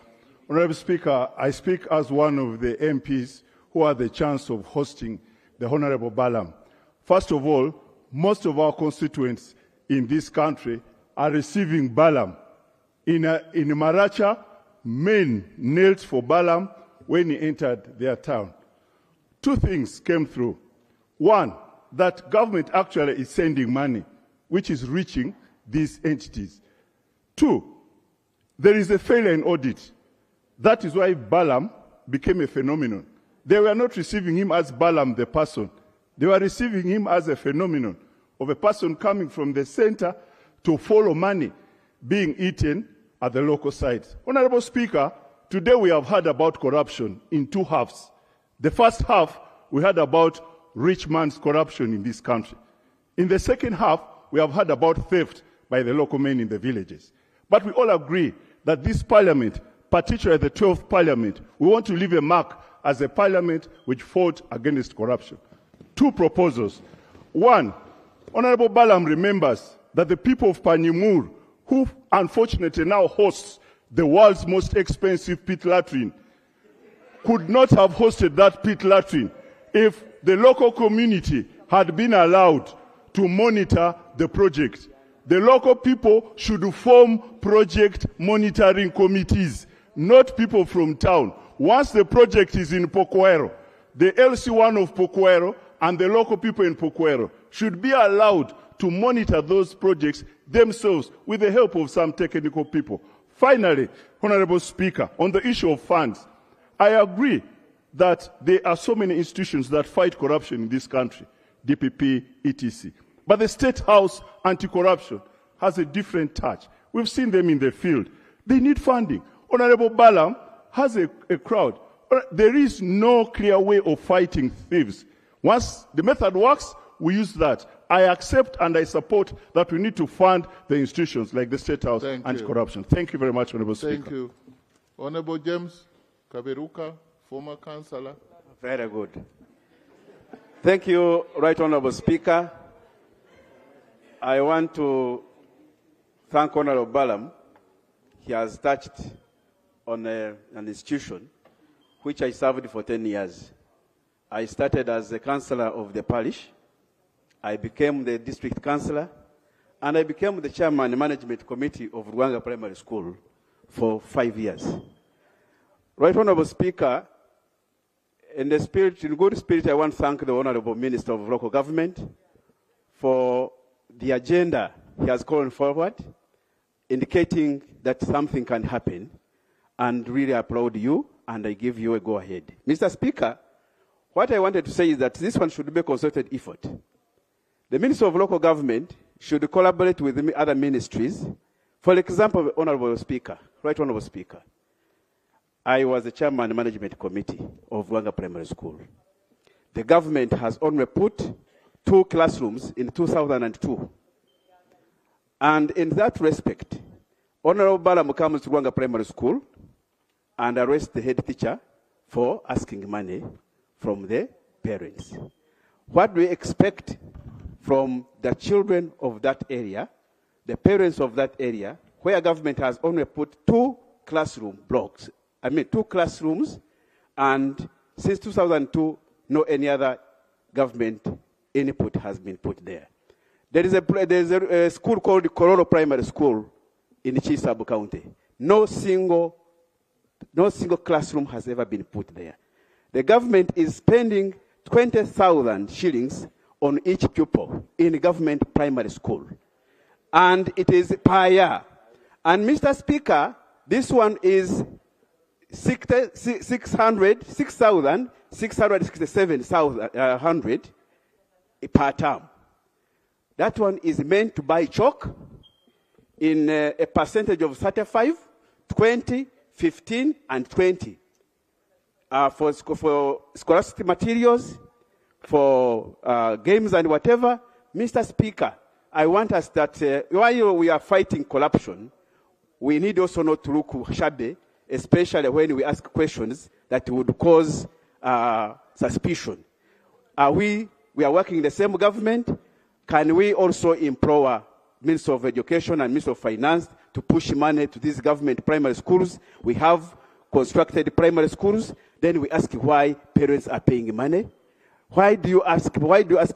Honorable Speaker, I speak as one of the MPs who had the chance of hosting the Honorable Balam. First of all, most of our constituents in this country are receiving Balam. In Maracha, men knelt for Balam when he entered their town. Two things came through. One, that government actually is sending money, which is reaching these entities. Two, there is a failure in audit. That is why Balam became a phenomenon. They were not receiving him as Balam the person. They were receiving him as a phenomenon of a person coming from the center to follow money being eaten at the local sites. Honorable Speaker, today we have heard about corruption in two halves. The first half, we heard about rich man's corruption in this country. In the second half, we have heard about theft by the local men in the villages. But we all agree that this parliament, particularly the 12th parliament, we want to leave a mark as a parliament which fought against corruption. Two proposals. One, Honorable Balam remembers that the people of Panyimur, who unfortunately now hosts the world's most expensive pit latrine, could not have hosted that pit latrine if the local community had been allowed to monitor the project. The local people should form project monitoring committees, not people from town. Once the project is in Pokuero, the LC1 of Pokuero and the local people in Pokuero should be allowed to monitor those projects themselves with the help of some technical people. Finally, Honorable Speaker, on the issue of funds, I agree that there are so many institutions that fight corruption in this country, DPP, etc. But the State House Anti-Corruption has a different touch. We've seen them in the field. They need funding. Honorable Balam has a crowd. There is no clear way of fighting thieves. Once the method works, we use that. I accept and I support that we need to fund the institutions like the State House Anti-Corruption. Thank you very much, Honorable Speaker. Thank you. Honorable James Kaberuka, former councillor. Very good. Thank you, Right Honorable Speaker. I want to thank Honorable Balam. He has touched on an institution which I served for 10 years. I started as a councillor of the parish. I became the district councillor, and I became the chairman of the management committee of Rugby Primary School for 5 years. Right Honorable Speaker, in good spirit, I want to thank the Honorable Minister of Local Government for the agenda he has called forward, indicating that something can happen, and really applaud you, and I give you a go-ahead. Mr. Speaker, what I wanted to say is that this one should be a concerted effort. The Minister of Local Government should collaborate with the other ministries. For example, Honorable Speaker, Right Honorable Speaker, I was the chairman of the management committee of Rugby Primary School. The government has only put 2 classrooms in 2002. And in that respect, Honorable Balam comes to Rugby Primary School and arrests the head teacher for asking money from the parents. What do we expect from the children of that area, the parents of that area, where government has only put 2 classroom blocks, 2 classrooms, and since 2002, no any other government input has been put there. There is a school called Kororo Primary School in Chisabu County. No single classroom has ever been put there. The government is spending 20,000 shillings on each pupil in government primary school. And it is per year. And Mr. Speaker, this one is 6,667,100 per term. That one is meant to buy chalk in a percentage of 35, 20, 15, and 20. For scholastic materials, for games and whatever. Mr. Speaker, I want us that while we are fighting corruption, we need also not to look shabby, especially when we ask questions that would cause suspicion. We are working in the same government. Can we also implore Minister of Education and Minister of Finance to push money to these government primary schools? We have constructed primary schools. Then we ask why parents are paying money. Why do you ask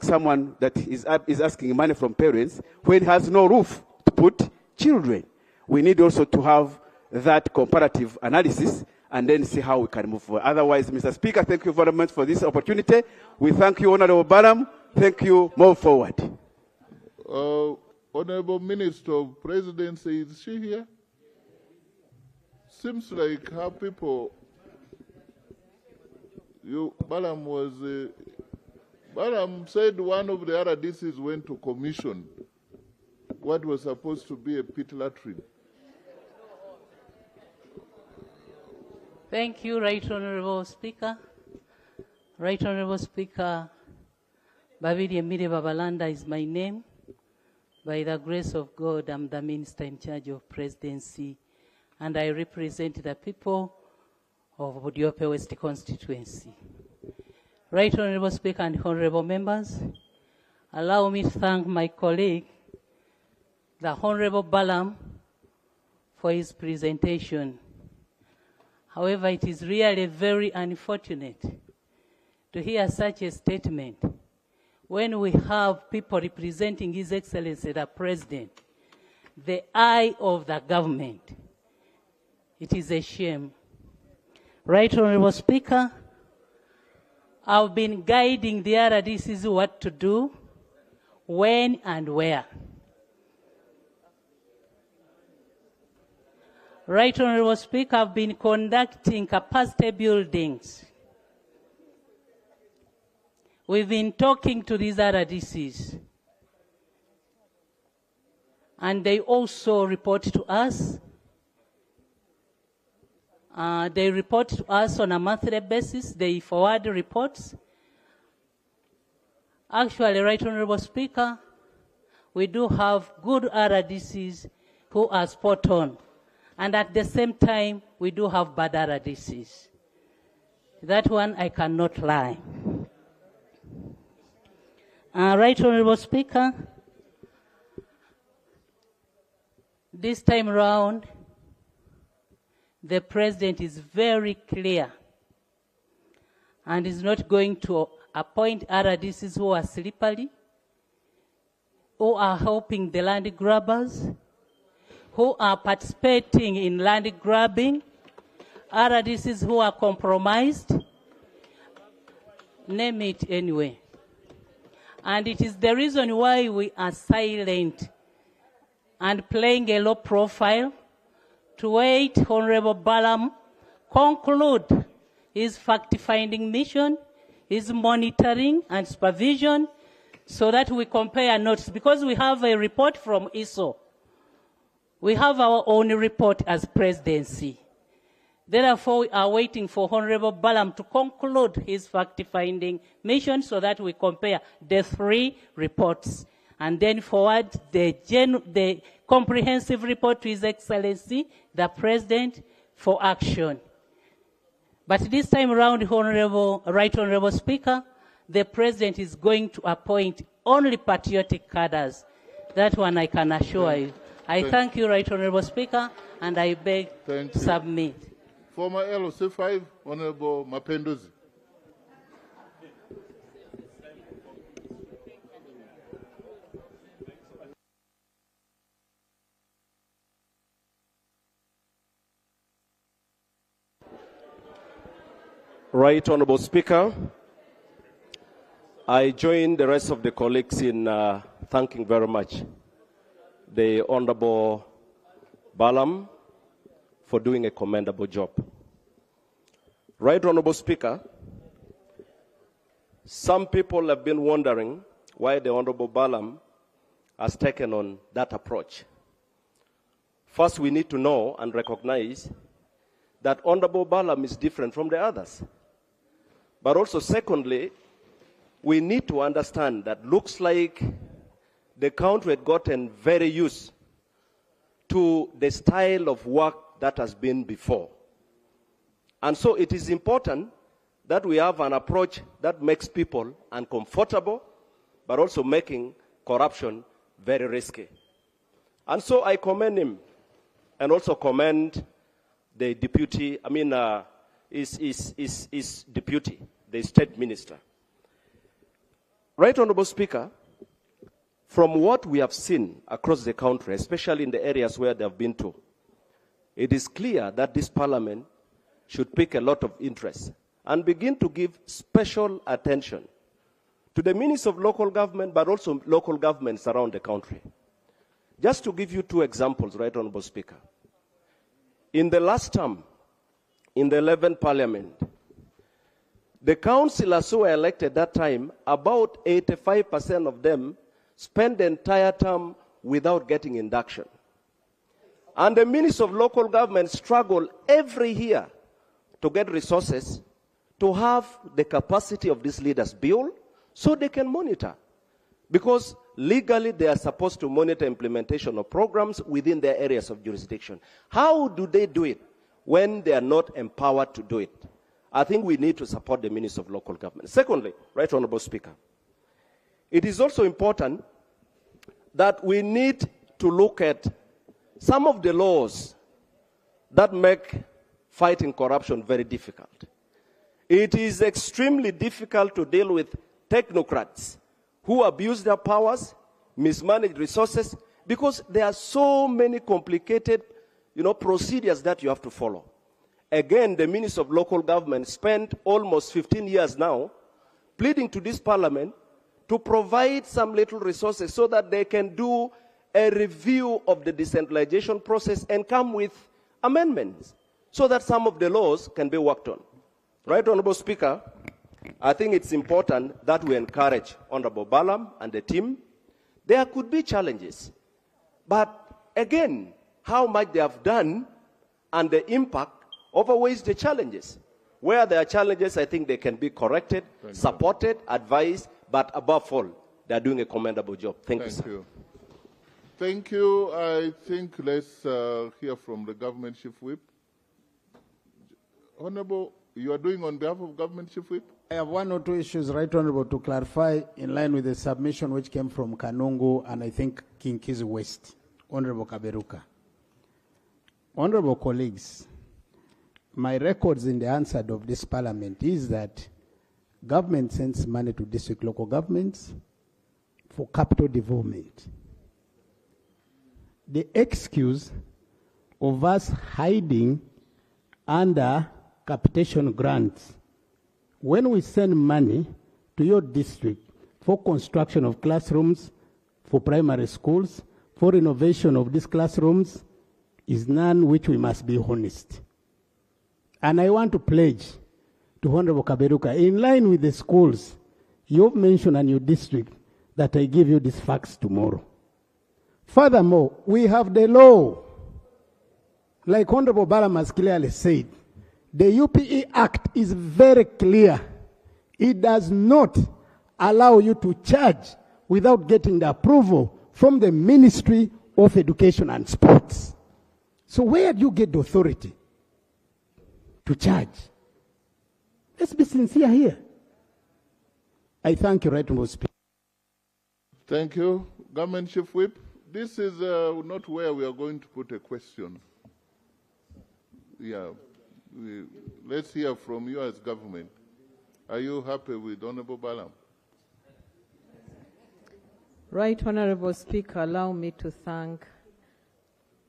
someone that is asking money from parents when he has no roof to put children? We need also to have that comparative analysis and then see how we can move forward. Otherwise, Mr. Speaker, thank you very much for this opportunity. We thank you, Honorable Balam. Thank you. Move forward. Honorable Minister of Presidency, is she here? Seems like her people. Balam said one of the RDCs went to commission what was supposed to be a pit latrine. Thank you, Right Honorable Speaker. Right Honorable Speaker, Babidi Emile Babalanda is my name. By the grace of God, I'm the minister in charge of presidency, and I represent the people of Budiope West constituency. Right Honorable Speaker and honorable members, allow me to thank my colleague, the Honorable Balam, for his presentation. However, it is really very unfortunate to hear such a statement when we have people representing His Excellency the President, the eye of the government. It is a shame. Right Honorable Speaker, I've been guiding the RDCs what to do, when and where. Right Honorable Speaker, I've been conducting capacity buildings. We've been talking to these RDCs. And they also report to us. They report to us on a monthly basis. They forward reports. Actually, Right Honorable Speaker, we do have good RDCs who are spot on. And at the same time, we do have bad RDCs. That one I cannot lie. Right Honorable Speaker, this time round, the President is very clear and is not going to appoint RDCs who are slippery, who are helping the land grabbers, who are participating in land grabbing, RDCs who are compromised, name it anyway. And it is the reason why we are silent and playing a low profile to wait Honorable Balam conclude his fact-finding mission, his monitoring and supervision, so that we compare notes. Because we have a report from ISO. We have our own report as presidency. Therefore, we are waiting for Honorable Balam to conclude his fact-finding mission so that we compare the three reports and then forward the comprehensive report to His Excellency, the President, for action. But this time around, Right Honorable Speaker, the President is going to appoint only patriotic cadres. That one I can assure you. I thank you, Right Honorable Speaker, and I beg to submit. Former LOC5, Honorable Mapenduzi. Right Honorable Speaker, I join the rest of the colleagues in thanking very much the Honorable Balam for doing a commendable job. Right Honorable Speaker, some people have been wondering why the Honorable Balam has taken on that approach. First, we need to know and recognize that Honorable Balam is different from the others. But also, secondly, we need to understand that looks like the country had gotten very used to the style of work that has been before. And so it is important that we have an approach that makes people uncomfortable, but also making corruption very risky. And so I commend him and also commend the deputy, his deputy, the state minister. Right Honorable Speaker, from what we have seen across the country, especially in the areas where they have been to, it is clear that this parliament should pick a lot of interest and begin to give special attention to the Ministry of Local Government, but also local governments around the country. Just to give you two examples, Right Honorable Speaker. In the last term, in the 11th Parliament, the councillors who were elected that time, about 85% of them spent the entire term without getting induction. And the Ministry of Local Government struggle every year to get resources to have the capacity of these leaders built so they can monitor. Because legally they are supposed to monitor implementation of programs within their areas of jurisdiction. How do they do it when they are not empowered to do it? I think we need to support the Minister of Local Government. Secondly, Right Honorable Speaker, it is also important that we need to look at some of the laws that make fighting corruption very difficult. It is extremely difficult to deal with technocrats who abuse their powers, mismanage resources, because there are so many complicated, procedures that you have to follow. Again, the Minister of Local Government spent almost 15 years now pleading to this Parliament to provide some little resources so that they can do a review of the decentralization process and come with amendments so that some of the laws can be worked on. Right, Honorable Speaker, I think it's important that we encourage Honorable Balam and the team. There could be challenges, but again, how much they have done and the impact overweighs the challenges. Where there are challenges, I think they can be corrected, supported, advised, but above all, they are doing a commendable job. Thank you, sir. Thank you. I think let's hear from the Government Chief Whip. Honorable, you are doing on behalf of Government Chief Whip? I have one or two issues, Right Honorable, to clarify in line with the submission which came from Kanungu and I think Kinkizi West. Honorable Kaberuka. Honorable colleagues, my records in the answer of this Parliament is that government sends money to district local governments for capital development. The excuse of us hiding under capitation grants, when we send money to your district for construction of classrooms for primary schools, for renovation of these classrooms, is none which we must be honest. And I want to pledge to Honorable Kaberuka, in line with the schools, you've mentioned in your district that I give you these facts tomorrow. Furthermore, we have the law. Like Honorable Balam has clearly said, the UPE Act is very clear. It does not allow you to charge without getting the approval from the Ministry of Education and Sports. So where do you get the authority to charge? Let's be sincere here. I thank you, Right Honorable Speaker. Thank you. Government Chief Whip, this is not where we are going to put a question. Yeah. Let's hear from you as government. Are you happy with Honorable Balam? Right Honorable Speaker, allow me to thank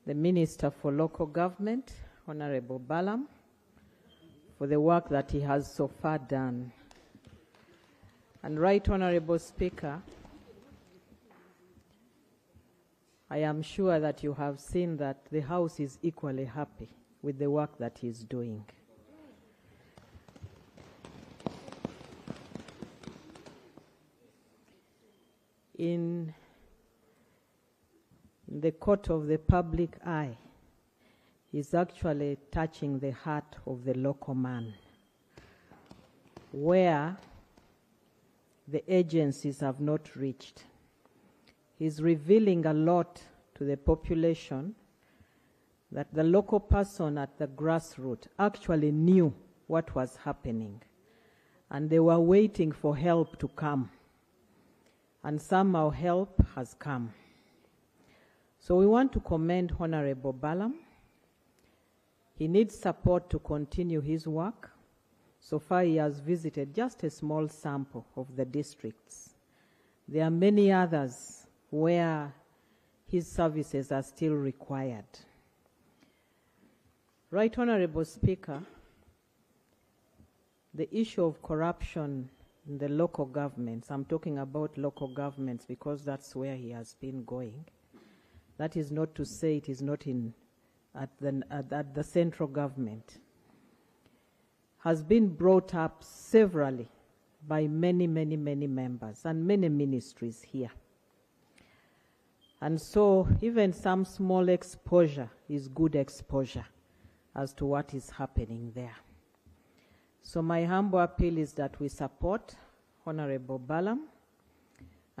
the Minister for Local Government, Honorable Balam, for the work that he has so far done. And Right Honorable Speaker, I am sure that you have seen that the House is equally happy with the work that he's doing. In the court of the public eye, he's actually touching the heart of the local man, where the agencies have not reached. He's revealing a lot to the population that the local person at the grassroots actually knew what was happening, and they were waiting for help to come. And somehow help has come. So we want to commend Honorable Balam. He needs support to continue his work. So far he has visited just a small sample of the districts. There are many others where his services are still required. Right Honorable Speaker, the issue of corruption in the local governments, I'm talking about local governments because that's where he has been going. That is not to say it is not at the central government. Has been brought up severally by many members and many ministries here. And so even some small exposure is good exposure as to what is happening there. So my humble appeal is that we support Honorable Balam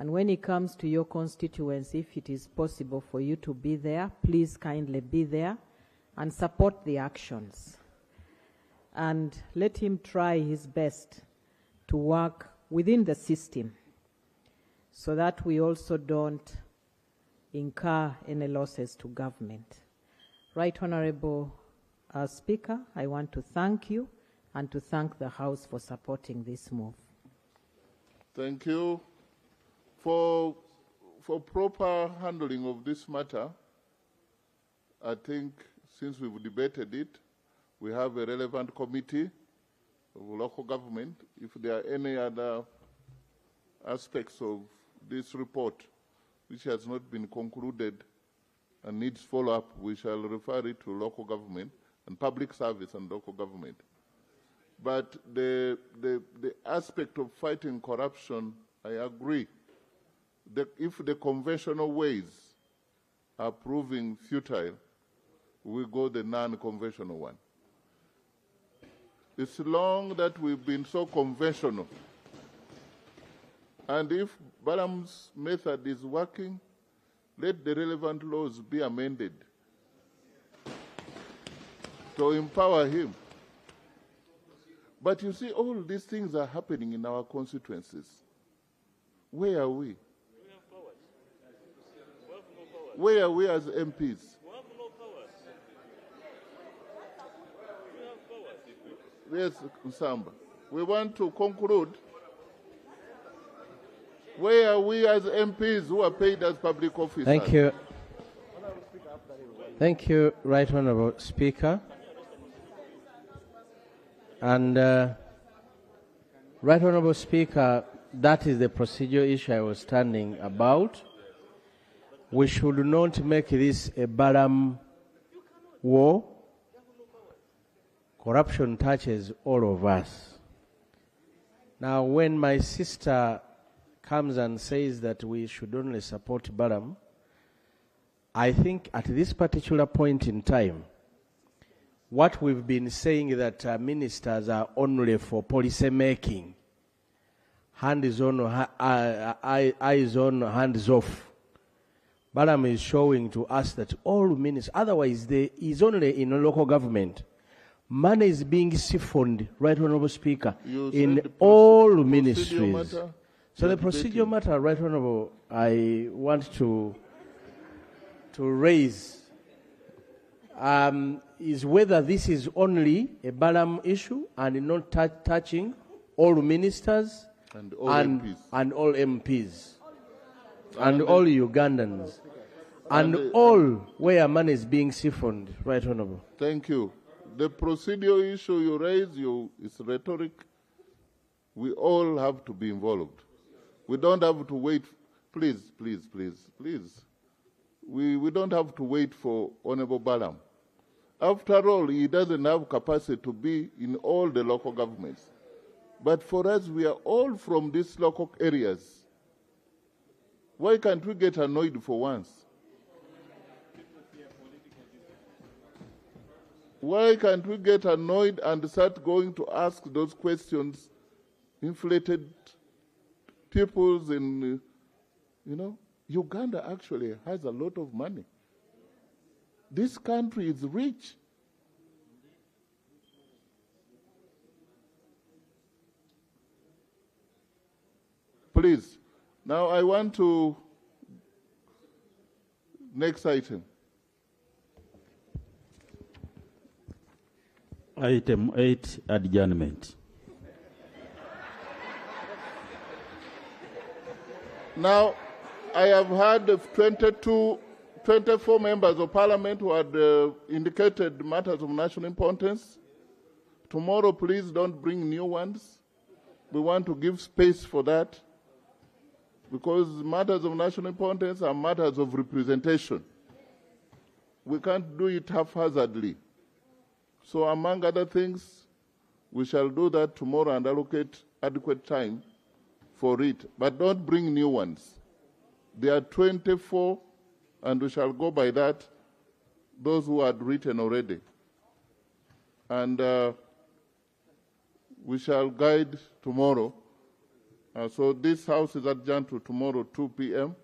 And when it comes to your constituency, if it is possible for you to be there, please kindly be there and support the actions. And let him try his best to work within the system so that we also don't incur any losses to government. Right Honorable Speaker, I want to thank you and to thank the House for supporting this move. Thank you. For proper handling of this matter, I think since we've debated it, we have a relevant committee of local government. If there are any other aspects of this report which has not been concluded and needs follow-up, we shall refer it to local government and public service and local government. But the aspect of fighting corruption, I agree. If the conventional ways are proving futile, we go the non-conventional one. It's long that we've been so conventional. And if Balaam's method is working, let the relevant laws be amended to empower him. But you see, all these things are happening in our constituencies. Where are we? Where are we as MPs? Yes, Nsamba. We want to conclude. Where are we as MPs who are paid as public officers? Thank you. Thank you, Right Honourable Speaker. And Right Honourable Speaker, that is the procedural issue I was standing about. We should not make this a Balaam war. Corruption touches all of us. Now, when my sister comes and says that we should only support Balaam, I think at this particular point in time, what we've been saying that ministers are only for policy making, hands on, eyes on, hands off. Balaam is showing to us that all ministers, otherwise there is only in a local government. Money is being siphoned, Right Honourable Speaker, in all ministries. So the procedural matter, Right Honourable, I want to raise is whether this is only a Balaam issue and not touching all ministers and all MPs and all Ugandans and all where money is being siphoned, Right Honourable. Thank you. The procedural issue you raise is rhetoric. We all have to be involved. We don't have to wait. Please. We don't have to wait for Honourable Balaam. After all, he doesn't have capacity to be in all the local governments. But for us, we are all from these local areas. Why can't we get annoyed for once? Why can't we get annoyed and start going to ask those questions, inflated peoples in, Uganda actually has a lot of money. This country is rich. Please, now I want to, next item. Item 8, adjournment. Now, I have had 24 members of parliament who had indicated matters of national importance. Tomorrow, please don't bring new ones. We want to give space for that because matters of national importance are matters of representation. We can't do it haphazardly. So among other things, we shall do that tomorrow and allocate adequate time for it. But don't bring new ones. There are 24, and we shall go by that, those who had written already. And we shall guide tomorrow So this House is adjourned to tomorrow, 2 p.m.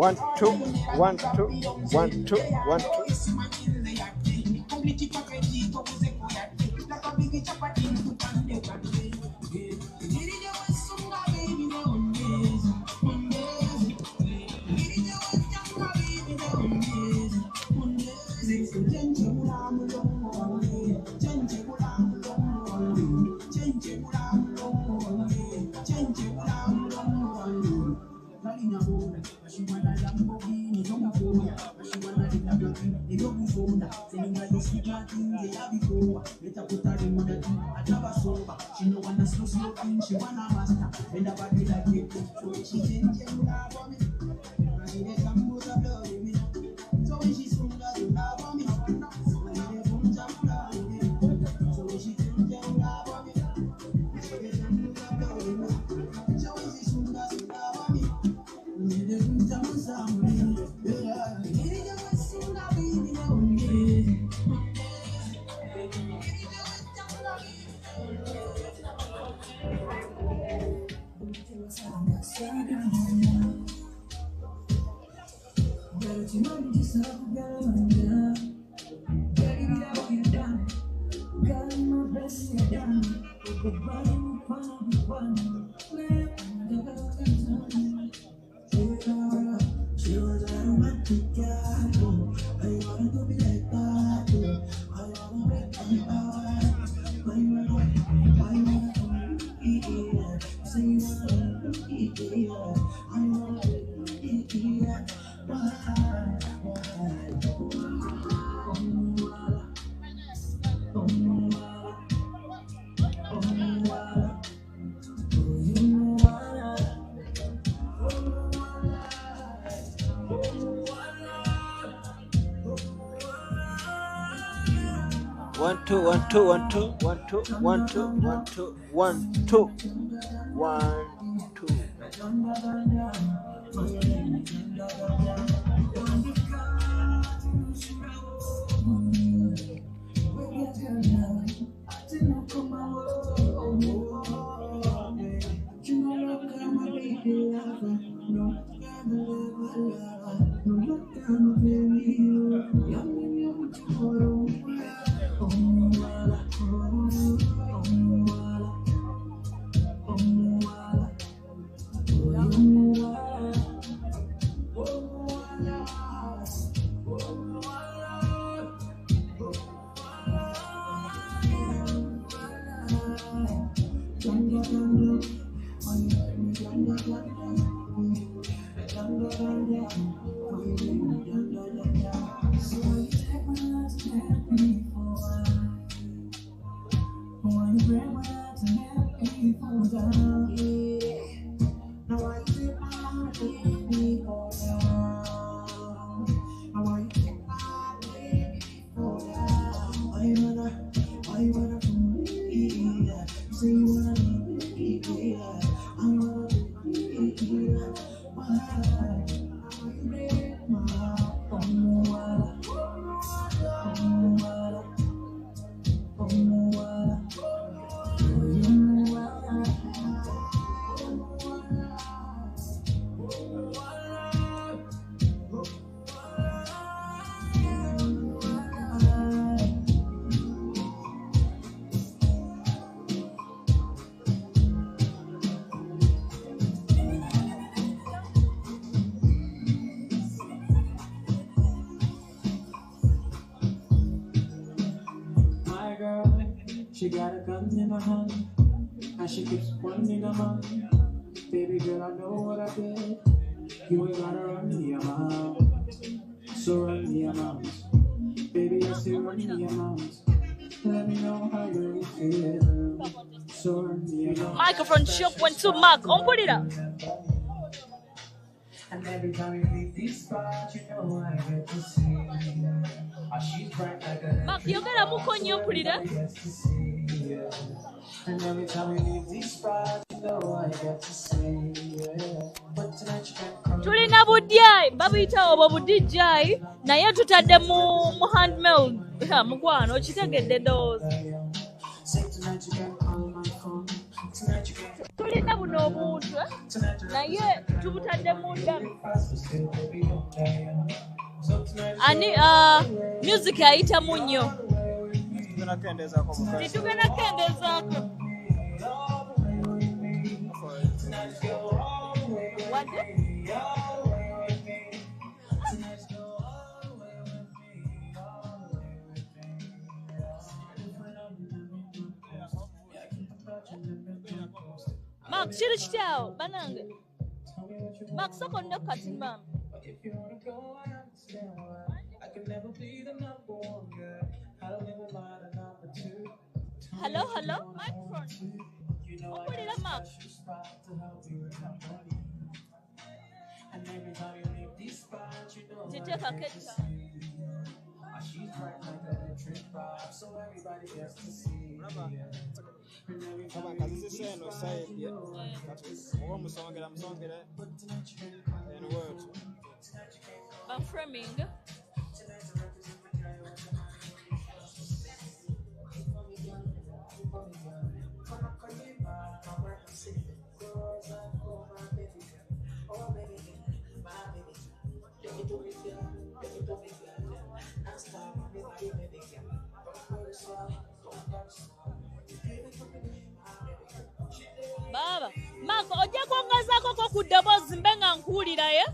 One, two, one, two, one, two, one, two. One, two, one, two, one, two, one, two, one, two, one, two, one, two, one, two. She got a gun in her hand, and she keeps pointing her mouth. Baby girl, I know what I did. You ain't gotta run me your mouth. So run me your mouth. Baby, I say run me your mouth. Let me know how you really feel. So run me your mouth. Microphone shop went to Mark. On put it up. And every time you leave this spot, you know I get to see. She's bright like a Mark, you're gonna move on your put it up. And every time we leave this spot, you know I get to see. But tonight you can't come. Tulina budjai, babita obo budijai, naye tutadde mu handmail. Mukwano kitegedde doozi. Tulina buno obuntu naye tubutadde mu ndalo. Ani music ayitamu nnyo. Titugenda kendezaako. Mark, chiri chitao, banange. Mark, soko ndo kati mama. Hello, hello, microphone. Put it up, Mark. Titeka keta. I'm framing. Baba, Mark, ojja kwongezako ko ku ddoboozi mbe nga nkuwulira ye?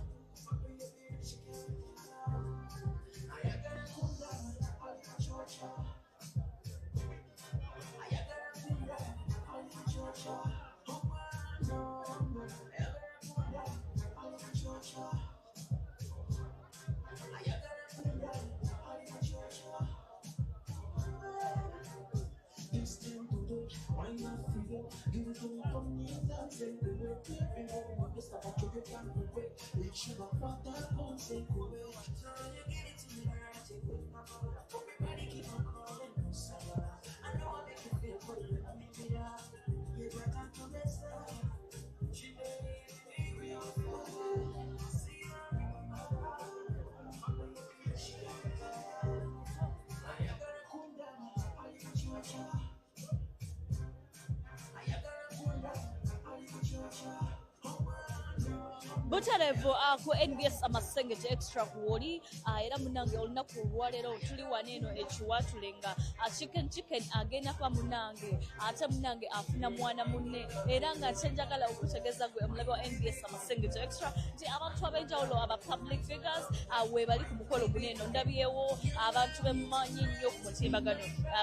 Butarevo ako NBS amasengete extra kuwoli era munange olunaku olwaleero tuli waneeno ekiwatulenga chicken agenda kwa munange ate munange afuna mwana munne era nga kyenjagala okutegeeza gwe omulabe wa NBS amasengete extra nti abantu ab'enjawulo aba public figures we bali ku mukolo guneeno ndabyewo abantu bemumanyi nnyo ku mutimbagano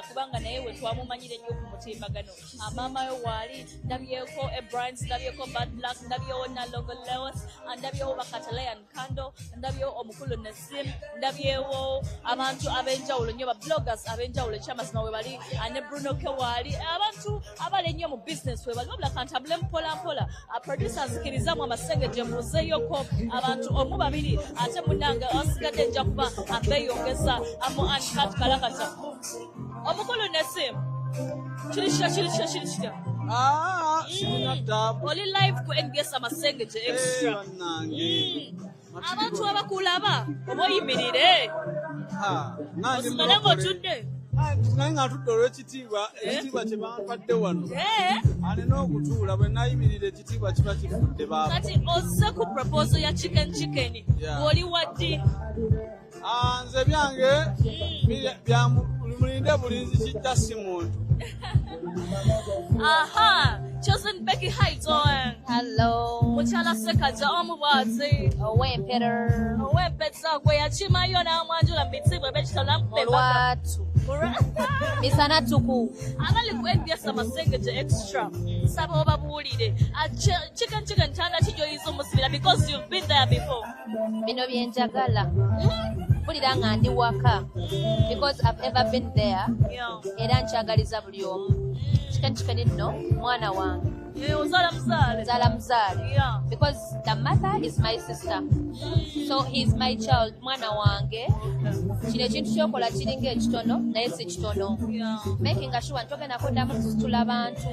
kubanga naye we twamumanyire nnyo ku mutimbagano maamayo waali ndabyeko Ebrines ndabyeko Bad Black ndabyewo Nalongo Lewis ndabyewo bakatalayan Kando ndabyewo omukulu Nasim ndabyewo abantu ab'enjawulo nnyo ba bloggers ab'enjawulo ekyamazima we bali ne Bruno Kewali abantu abali nnyo mu business we bali wabula kantambule mpola mpola producers kirizamu amasengete muzeeyoko abantu omu babiri ate munange osigadde nja kuba abeeyongeza amu Uncut Kalakata omukulu Nasim kirishya oli live ku NBS amasengete extra abantu abakulaba oba oyimirire osigale ng'otudde naye nga tutudde olw'ekitiibwa ekitiibwa kye bampadde wano alina okutuula bwe nayimirira ekitiibwa kiba kifudde baaba kati ozze ku proposal ya chicken bw'oli waddi nze byange mulinde bulinzi kijja si muntu aha chosen Becky Heights on hello muchala sekaja omubwazi owempeta gwe yakimayo n'amwanjula mbitsibwe bekitala mpeba Misana tuku. Abali ku NBS amasengete extra. Saba obabuulire. Chicken tanda kijoyizo musibira because you've been there before. Bino byenjagala. Bulira nga ndi waka. Because I've ever been there. Era nkyagaliza buli omu. Chicken nno mwana wange. Zala mzale. Yeah. Because the mother is my sister. So he's my child, mwana wange. Kino ekintu kyokola kiringa ekitono naye si kitono. Making sure ntogenda kuddamu kusitula abantu.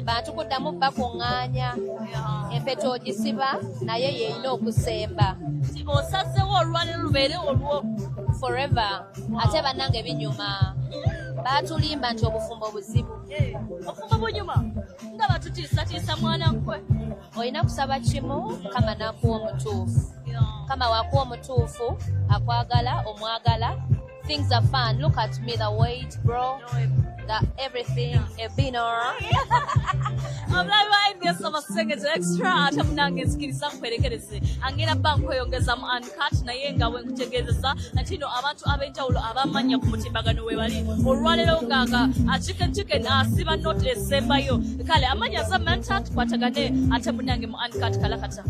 Bantu kuddamu bakuŋŋaanya. Empeto ogisiba naye yeeyina okusemba. Osazeewo olwaliro lubeere olwo. Forever. Ate bannange binyuma. Baatulimba nti obufumbo buzibu. Obufumbo bunyuma? Ndaba tutiisatiisa mwana nkwe. Olina kusaba kimu kama nakuwa omutuufu. Kama wakuwa omutuufu akwagala omwagala. Things are fun. Look at me, the weight, bro. That everything, a binner. I'm like, NBS amasengete extra. Ate munange nsikiriza nkwerekereze. Angina banko yongeza mu uncut naye nga bwe nkutegeezeza nti no abantu ab'enjawulo abamanya ku mutimbagano we bali. Olwaleero nganga chicken asiba not esembayo. Kale amanya za mentat kwatagane ate munange mu uncut kalakata.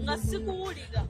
Nasikuwulira.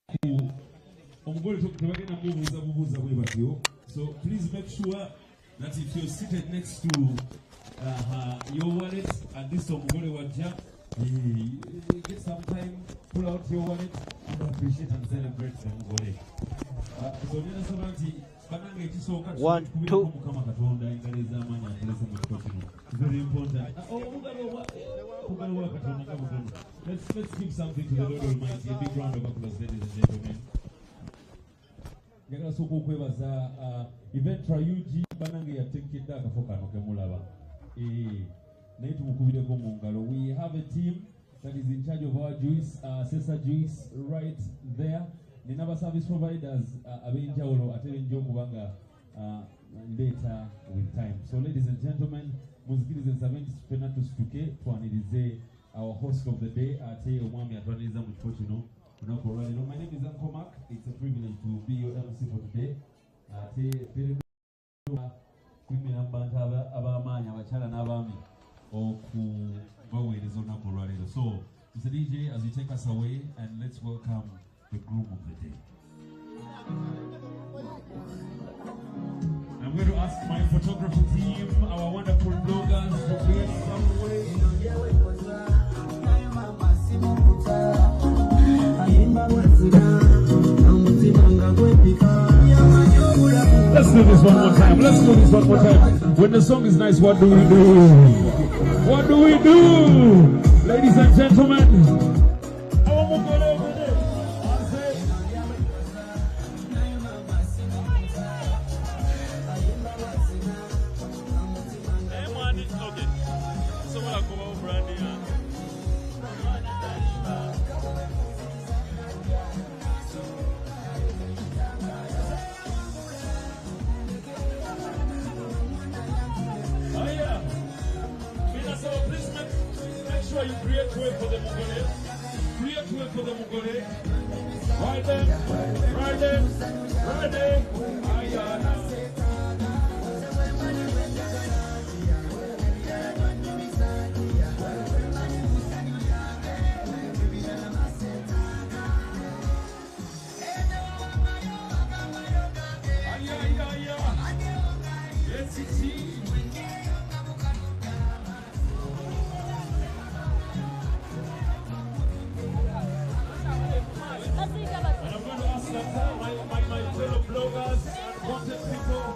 So please make sure that if you're seated next to your wallet and this omugole wajja, get some time, pull out your wallet and appreciate and celebrate the omugole. So nina sabanti bananga ekisooka mukama Katonda engalo ez'amaanyi akolese mu kifo kino. Very important. Let's give something to the Lord Almighty. A big round of applause, ladies and gentlemen. Njagala sooka okwebaza event UG banange yatekedde akafo kano kemulaba. Naye tumukubireko mu ngalo. We have a team that is in charge of our juice, Sesa juice right there. Nina ba service providers ab'enjawulo ate benjo kubanga later with time. So ladies and gentlemen, muzikirize nsabe ffenna tusituke twanirize our host of the day ate omwami atwaniriza mu kifo kino. My name is Uncle Mark. It's a privilege to be your MC for today. So, Mr. DJ, as you take us away, and let's welcome the groom of the day. I'm going to ask my photography team, our wonderful bloggers, to create some way. Let's do this one more time. Let's do this one more time. When the song is nice, what do we do? What do we do? Ladies and gentlemen. You create way for the Mugole. Create way for the Mugole. Right there, right there, right there. Yes, it's my fellow bloggers and content people.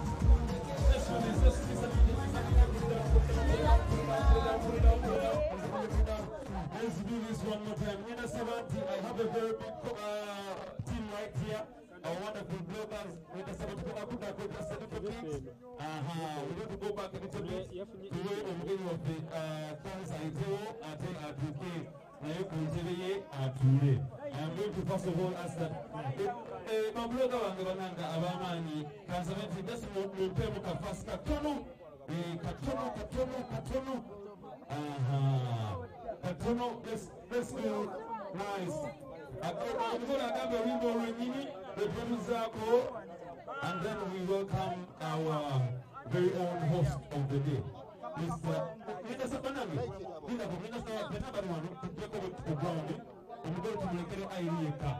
Let's do this. Let's do this one more time. Nina Savanti, I have a very big team right here. Our wonderful bloggers. Nina Savanti, we're going to go back a little bit to where the beginning of the thanks I do. I am going to first of all ask that my blogger wangabananga abamani kansamenti just mumpe mukafasi katono katono let's go nice ngola agambe wimbo lwenyini lwepemuzako and then we welcome our very own host of the day. Mr. Nina Sabanami, Nina Sabanami, Benabano, to take over to ground. I'm going to make it Ireka.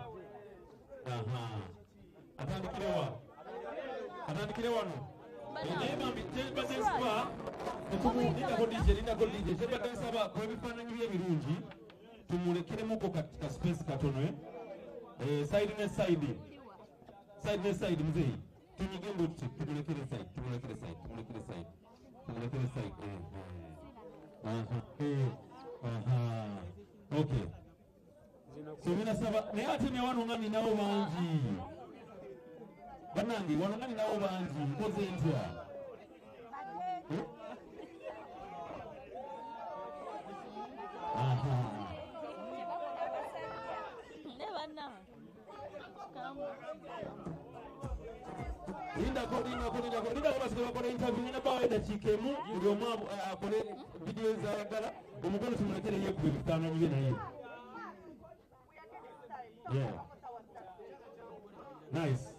Atanikilewa. Nina Badespa, Nina Godije, Sebadesaba, Kevipana Mirunji, to Mulekere Moko space Katono, side Mzee, to Nigambo, to Mulekere side. Okay. So mina saba ne ate me wanu ngani nawo banji. Banangi wanu ngani nawo banji koze ntwa. Linda ko basiko bakora interview na bawe da chikemu ndio mwa akole video za gala umugolo tumulekere ye ku bitano bibe na ye. Yeah. Nice.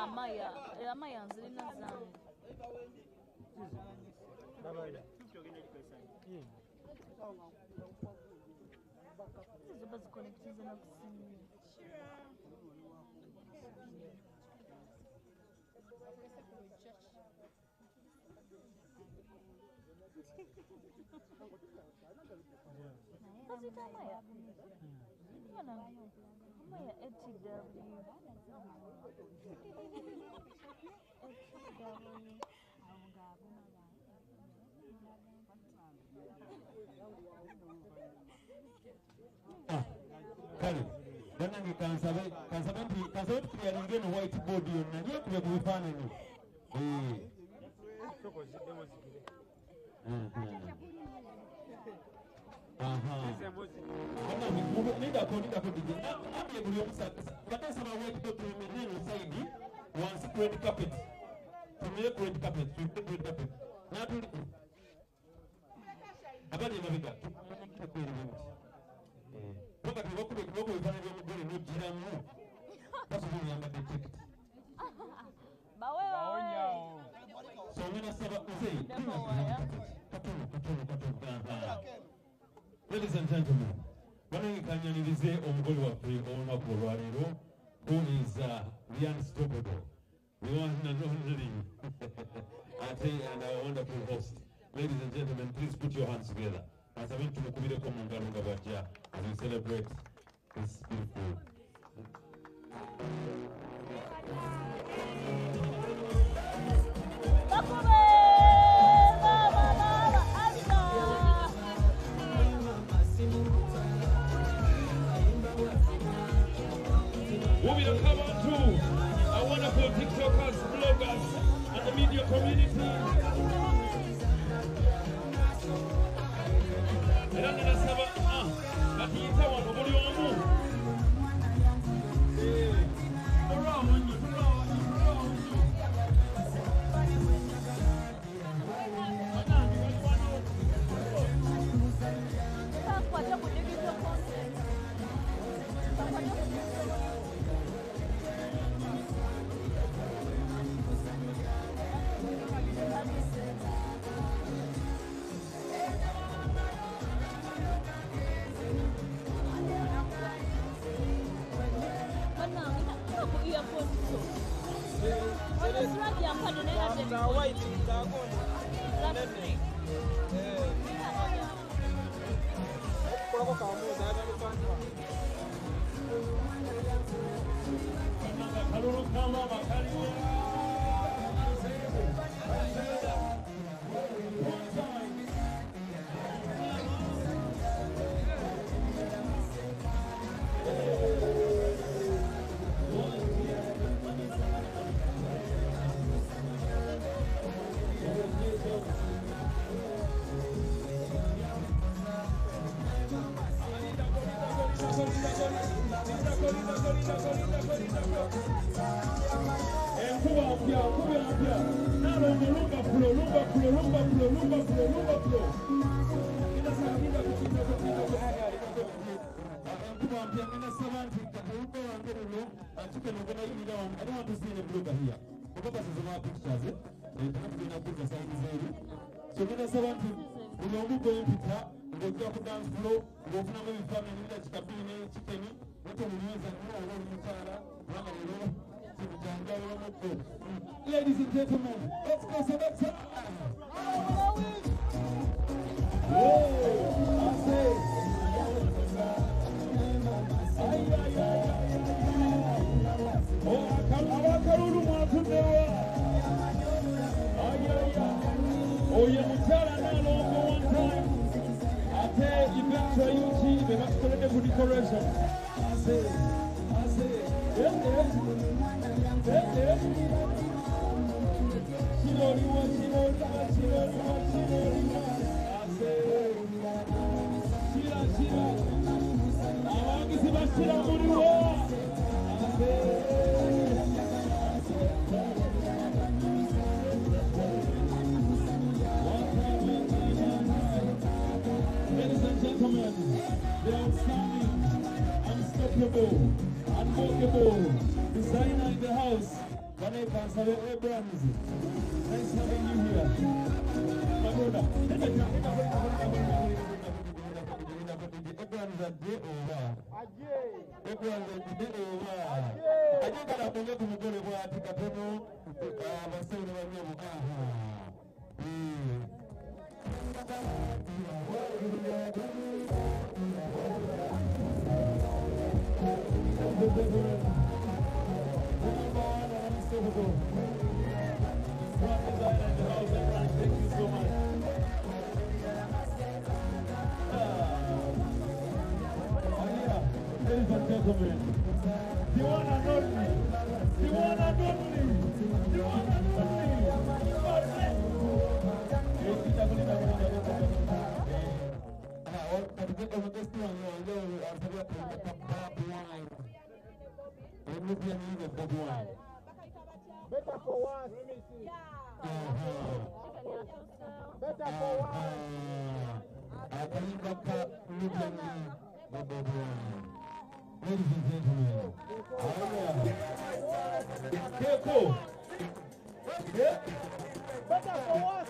Amaya nzilina zangu. Kale, danange kansabe tuyalinge no whiteboard yonna nyo kube ku bifaananyi. Nidako DJ. Namye buli omusaka. Batesaba whiteboard tumeneno side once red carpet. Tumire red carpet, red carpet. Natuli. Abali mabiga. Wakati wako bifana bya mugole no jiramu. Basubiri yamba detect. Baonyao. So ngina saba uzei. Ladies and gentlemen, banangikanyanirize omugole waffe olunaku olwaleero who is the unstoppable, the one and only Ate and our wonderful host. Ladies and gentlemen, please put your hands together. As I went to Mukubire Komungalunga Bajja as we celebrate this beautiful. Moving to come on to our wonderful TikTokers, bloggers, and the media community. Ladies and gentlemen, let's go Selector. Oh, yeah, Mutara now for one time. I tell you, back to you, they must collect the decoration. I say, ladies and gentlemen, the outstanding, unstoppable, unbreakable designer in the house, Vanessa Abrams. Nice having you here. My brother. azadde oba ekwanza jide oba ate kala akonge ku mugole bw'ati katono abasawo ne banyabo Thank you so much. Ladies and gentlemen, the one and only, the one and only, the one and only. Better for what? Better for what? Ladies and gentlemen, Keko. Yeah. Better for what?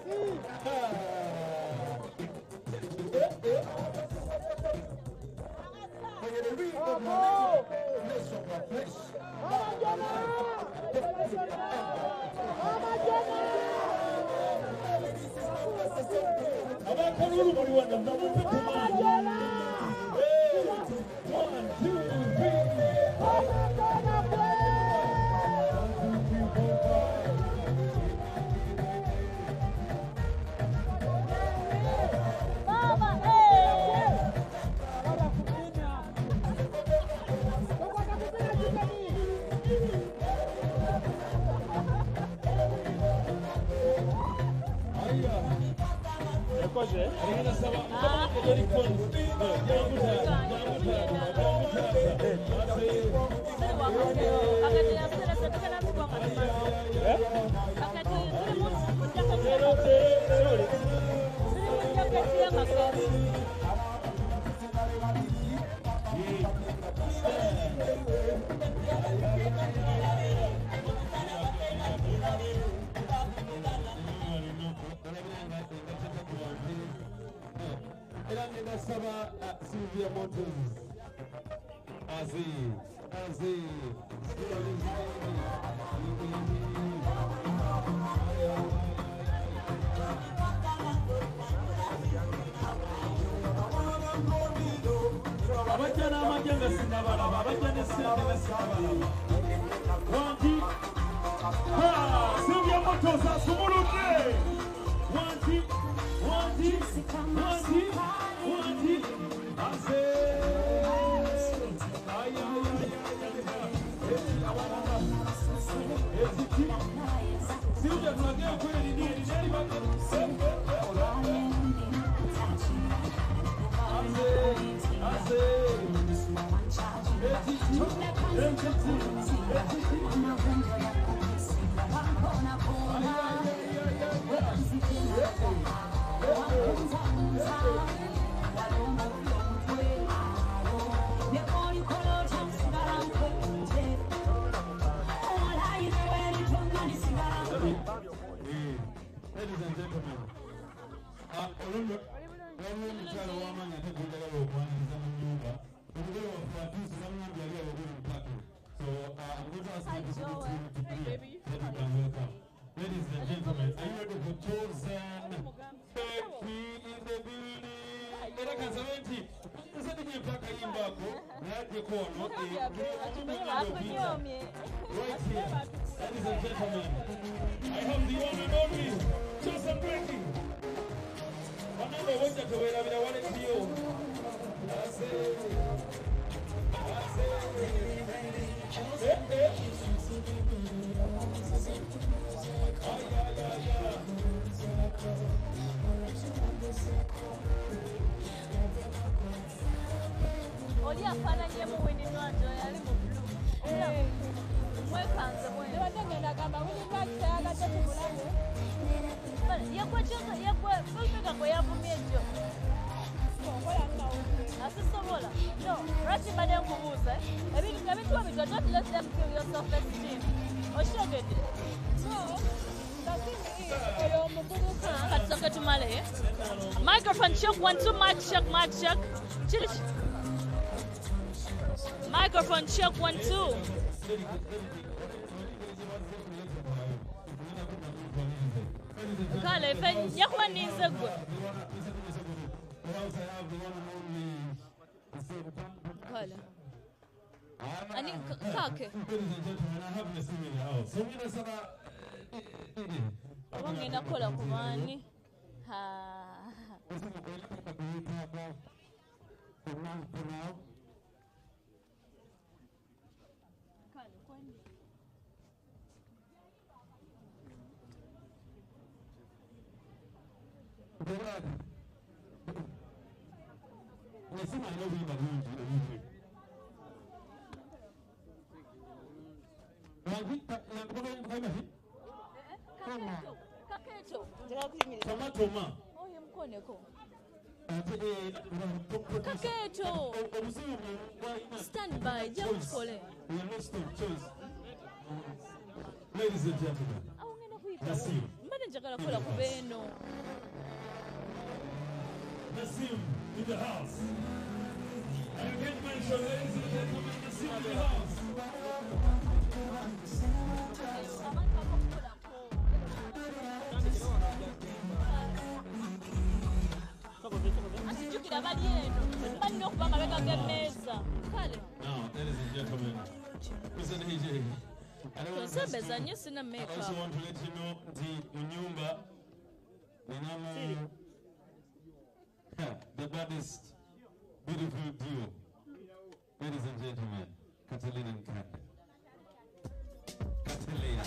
Oli afananye mu Winnie Nwanjo yali mu blue. Mwekanze mwene. Ndibadde gamba Winnie Nwanjo yagadde tumulabe. Yegwe Fulfika gwe yavumye ejjo. Asisobola. No, lwaki mbadde nkubuuza ebintu ebituwa bito, don't let them kill your self-esteem. Okyogedde? No. Microphone check, 1 2, mic check, mic check. Microphone check, 1 2. Kale, yakuma ninzegwe. Kale. Ani kake. Wangena kola kubani. Ha. Toma. Kaketo. Stand by. Just call it. Ladies and gentlemen. Nassim. Nassim in the house. And again, mention, ladies and gentlemen, Nassim in the house. Now, ladies and gentlemen, Mr. DJ, I also want to let you know the baddest, beautiful duo. Ladies and gentlemen, Catalina and Kanda. Catalina.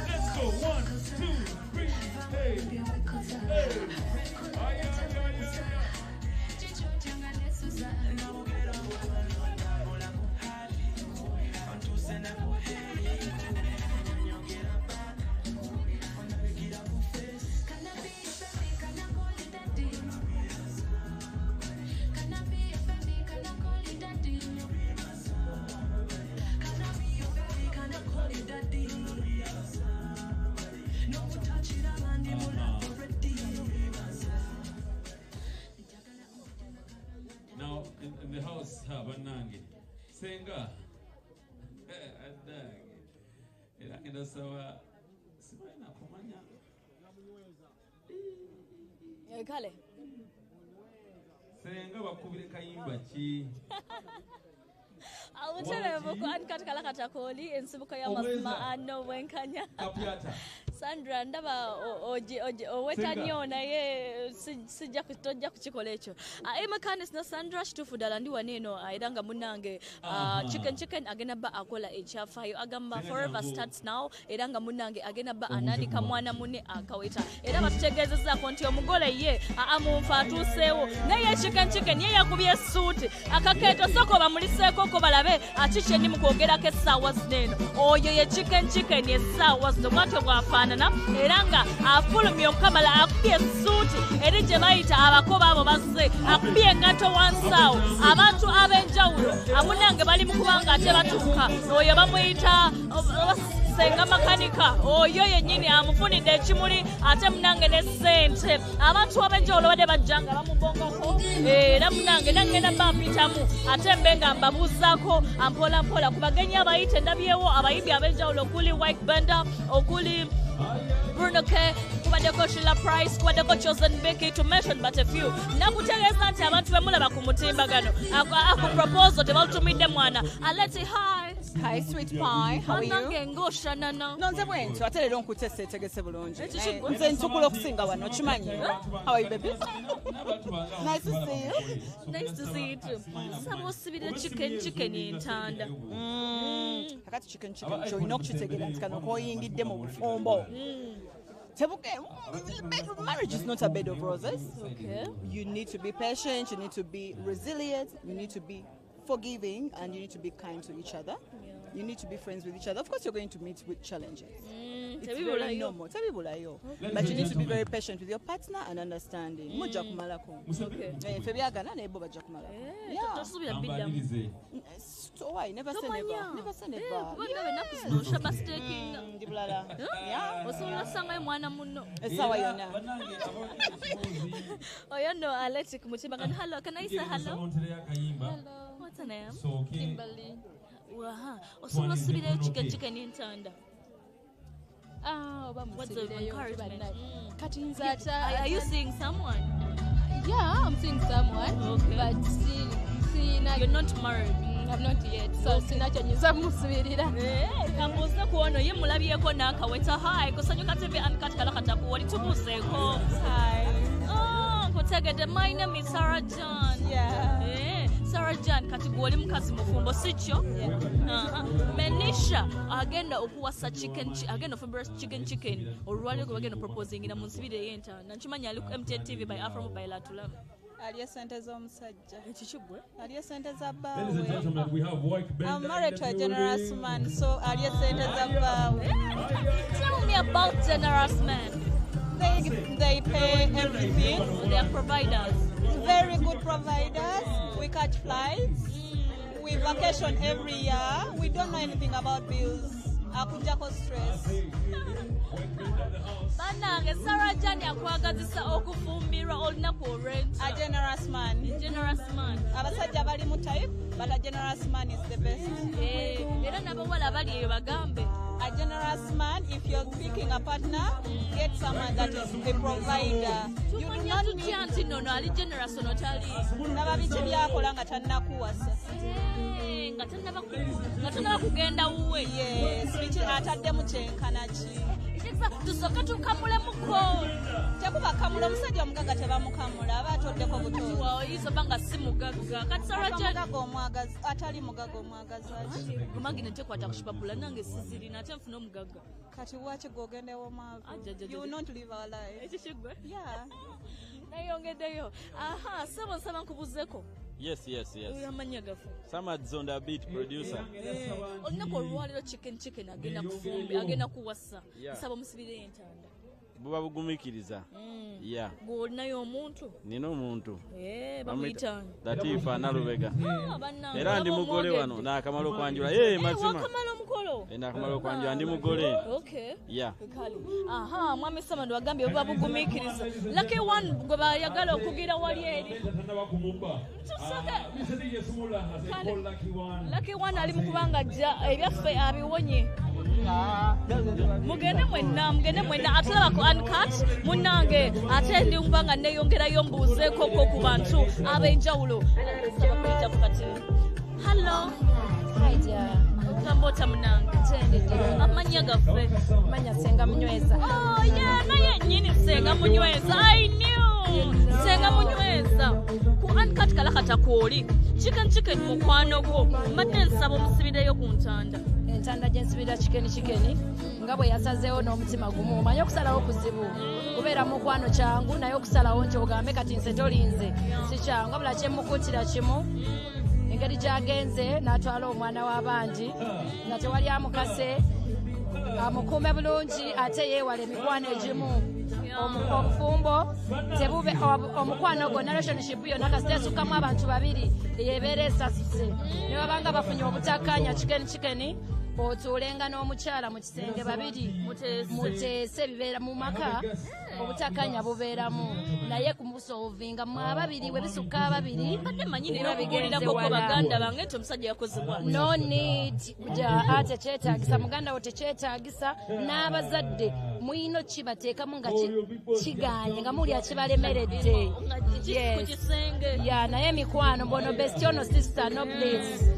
Let's go. 1, 2, 3, hey, hey. Now, in the house, Banangi. Senga. Ina sawa. Sibana kumanya. Kale. Senga bakubire kayimba ki. Awuterebo ko ankatkala katakoli ensibuko ya masma ano wenkanya. Kapiata. Sandra ndaba owetannyo naye sijja kutojja kukikola ekyo. Mechanics na Sandra shitufudala ndi waneeno era nga munnange chicken agenda ba akola ekyafayo agamba forever starts now era nga munnange agenda ba anandika mwana munne akaweta era batutegeezezaako nti omugole ye amunfa atuuseewo naye chicken ye yakubye suuti akakeeto soko bamuliseeko ko balabe akiki eni mu kwogerako essaawa zineeno oyo ye chicken essaawa zino bwatyo bwafaana era nga afulumya okamala akubye suuti eri gye bayita abakoba abo bazze akubye engato wansaawo abantu ab'enjawulo amunange bali mu kubanga ate batuuka oyo bamuyita senga makanika oyo yennyini amufunidde ekimuli ate munange ne ssente abantu ab'enjawulo badde bajjanga bamubongako era munange nangenda bampitamu ate mbe nga mbabuuzaako ampolampola ku bagenyi abayite ndabyewo abayimbi ab'enjawulo okuli White Banda okuli Bruno K, kubadeko Sheila Price, kubadeko Chosen Becky, to mention but a few. Nakutegeeza nti abantu bemulaba ku mutimbagano aku proposal tebaltumidde mwana aleti hi. Hi sweet pie, how are you? Nange ngosha nana. Nonze bwentyo ate leero nkutese tegese bulungi. Nze ntukula okusinga wano kimanyi. How are you baby? Nice to see you. Nice to see you too. Sabo osibire chicken entanda. Kakati chicken kyo olina okukitegeera nti kano koyingidde mu bufumbo. Marriage is not a bed of roses. Okay. You need to be patient, you need to be resilient, you need to be forgiving, and you need to be kind to each other. Yeah. You need to be friends with each other. Of course, you're going to meet with challenges. It's Tebibula very yo. normal. Tebibula yo. But you need to be very patient with your partner and understanding. Moja kumalako. Okay. Febyagana na ebo baja kumalako. Yeah. Tosubira biddamu. So why? Never say never. Never say never. Kubanga benakuzirusha bastaking. Ndibulala. Yeah. Osobola sanga mwana munno. Esawa yona. Oyo no Aletic Muchimba. Hello, can I say hello? Hello. What's her name? Kimberly. Waha. Osobola subirayo chicken intanda. What's the encouragement? Are you seeing someone? Yeah, I'm seeing someone. Okay. But still, you're not married. I'm not yet. So sinachonyiza musubirira. Kambuza kuono ye mulabyeko nakaweta hi kusanyuka TV uncut kala katakuwali tubuzeko. Hi. Oh, kutegede my name is Sarah John. Yeah. Sarah John katigoli mukazi mufumbo sicho. Menisha agenda okuwasa agenda ofubira chicken olwale ko bagenda proposing ina munsibire yenta nanchimanya ali ku MTN TV by Afro Mobile atula. Aliye sente z'omusajja. Ekikigwe? Aliye sente za Ladies and gentlemen, we have White Ben. I'm married to a generous man, so aliye sente za baawe. Tell me about generous men. They pay everything. They are providers. Very good providers. We catch flights. We vacation every year. We don't know anything about bills. Akujako stress. Banange Sarah Jani akwagazisa okufumbirwa olunaku rent. A generous man. Generous man. Abasajja bali mu type, but a generous man is the best. Era n'abawala bali eyo bagambe. A generous man, if you're picking a partner, get someone that is a provider. You do not need anti no ali generous ono tali. Nababiki byakola nga tannakuwasa. Nga tannaba kugenda wuwe. Yes, biki ataddemu kyenkana ki. Tusooka tukamulemuko. Tekuba kamula omusajja omugaga tebamukamula aba atoddeko butozi. Oyinza oba nga si mugagga. Kati Sarah mugaga omwagazi atali mugaga omwagazi aki. Gumangi netekwata kushipapula nange sizirina ate nfuna omugagga. Kati waki gwogendewo omwavu. You will not live our life. Ekikigwe? Yeah. Nayongeddeyo. Aha, nsaba nkubuzeko. Yes. Amanya gafu. Samad's on the beat, producer. Olunaku olwaliro chicken agenda kufumbi, agenda kuwasa. Nsaba musibire entanda. Buba bugumikiriza. Yeah. Gwolinayo omuntu? Nina omuntu. Bamuyita. Latifa Nalubega. Bannange. Era ndi mugole wano n'akamalo kwanjula. Mazima. Wakamala omukolo. N'akamalo kwanjula ndi mugole. Okay. Yeah. Aha, mwami Samando agambye buba bugumikiriza. Lucky one gwe bayagala okugira wali eri. Lucky one ali mukubanga ajja ebyaffe abiwonye. Mugende mwenna atulaba ku uncut munange ate ndi mbanga neyongerayo mbuuzeeko ku bantu ab'enjawulo. Hello. Hi dear. Tambota munange. Amanya gaffe. Manya Senga Munyweza. Oh yeah, naye nyini Senga Munyweza. I knew. Senga Munyweza. Ku uncut kalakata kwoli. Chicken mukwano gwo. Mbadde nsaba omusibireyo ku ntanda. Entanda gyensibira chicken nga bwe yasazeewo n'omutima gumu omanye okusalawo kuzibu kubeera mukwano kyangu naye okusalawo nti ogambe kati nze tolinze si kyangu abula kyemukutira kimu engeri gy'agenze n'atwala omwana w'abandi nga tewali amukase amukuume bulungi ate yeewala emikwano egimu obufumbo tebube omukwano gwonna relationship yonna kasita esukkamu abantu babiri eyeebeera esasuse ne babanga bafunye obutakkaanya chicken otuulenga n'omukyala mu kisenge babiri muteese bibeera mu maka obutakkaanya bubeeramu naye kumusolvinga mu ababiri we bisukka ababiri bigenze baganda bange nti omusajja yakozebwa no need ate kyetaagisa muganda wo tekyetaagisa n'abazadde mwino kibateekamu nga kiganye nga muli akibalemeredde naye emikwano mbono bestiono sister no bliss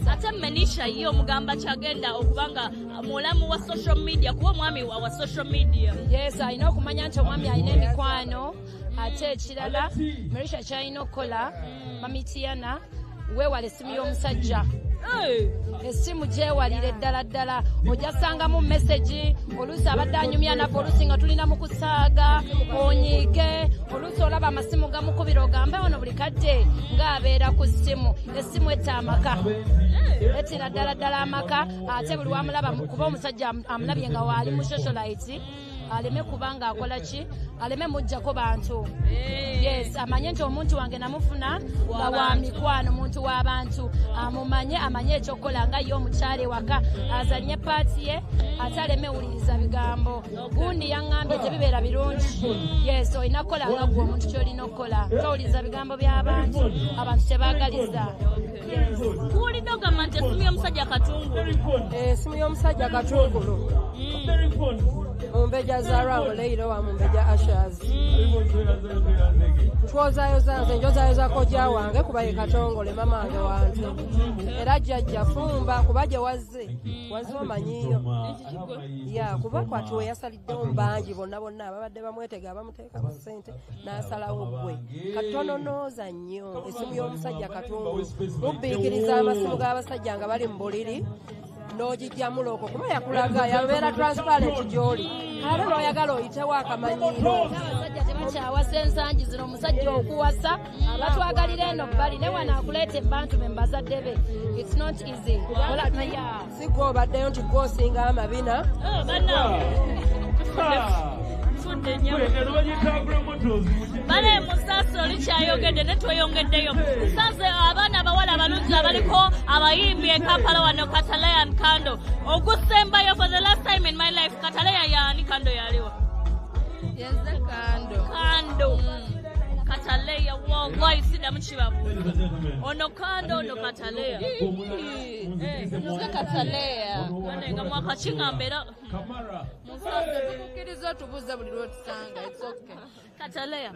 ate menisha ye omugamba kyagenda okubanga mulamu wa social media kuba omwami wa social media yes alina okumanya nti omwami alina emikwano ate ekirala merisha kyalina okukola mamitiyana weewala essimu y'omusajja essimu gyewalire ddala ddala ojasangamu message oluusi abadde anyumya naffe oluusi nga tulina mu kusaaga onyiike oluusi olaba amasimu gamukubira ogambe ono buli kadde ng'abeera ku ssimu essimu etta amaka ettira ddala ddala amaka ate buli wamulaba kuba omusajja amulabye nga waali mu socialite aleme kubanga akola ki aleme mujjako bantu yes amanye nti omuntu wange namufuna nga wa mikwano muntu w'abantu amumanye amanye ekyokukola nga ye omukyale waka azanye paati ye ate aleme wuliriza bigambo gundi yaŋŋambye tebibeera birungi yes olina kukola nga gwe omuntu kyolina okukola towuliriza bigambo by'abantu abantu tebaagaliza kuwulidde ogamba nti essimu y'omusajja katungulu essimu y'omusajja katungulu mumbeja za Leiro wa mumbeja Ashaz twozayoza nze njozayoza koja wange kuba ye katongole mama wange wantu era jjajja fumba kuba gye wazze omanyiyo ya kuba kwati we yasaliddewo bangi bonna ababadde bamwetega abamuteeka mu ssente n'asalawo gwe katononooza nnyo essimu y'omusajja katungulu mubbiikiriza amasimu g'abasajja nga bali mu buliri n'ogijjamu looko kuba yakulaga yabeera transparent gy'oli ate n'oyagala oyitewo akamanyiiro abasajja tebakyawasa ensangi zino omusajja okuwasa abatwagalira eno bbali ne wano akuleeta ebbantu be mbazadde be it's not easy si gwe obaddeyo nti gwosinga amabina bale musaasi olikyayogedde ne tweyongeddeyo musaasi abaana abawala abalungi abaliko abayimbi e Kampala wano Kataleya Kando ogusembayo for the last time in my life Kataleya yaani Kando yaliwo yenze Kando Kataleya wallahi sidamu kibabu ono Kando ono Kataleya nze Kataleya nga mwaka kingambera mukkiriza otubuuza buli lwotusanga it's okay Kataleya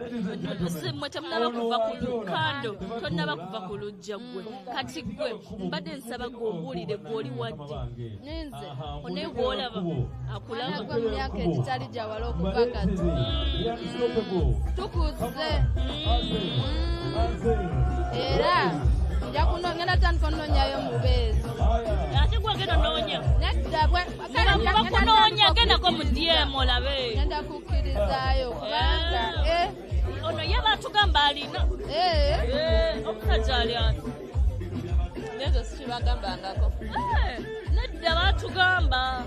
mwe temunaba kuva ku Kando tonnaba kuva ku lujja gwe kati gwe mbadde nsaba gwe obuulire gw'oli wadde ninze onaye gw'olaba akulaba gwe mu myaka egitali gyawala okuva kati tukuze era nja ngenda tandika onnoonyayo mubeezi ate gwe agenda onoonya nedda bakunoonya gendako mu DM olabe ngenda kukkirizaayo kubanga ono ye batugamba alina omusajja ali ati nezo sikibagambangako nedda batugamba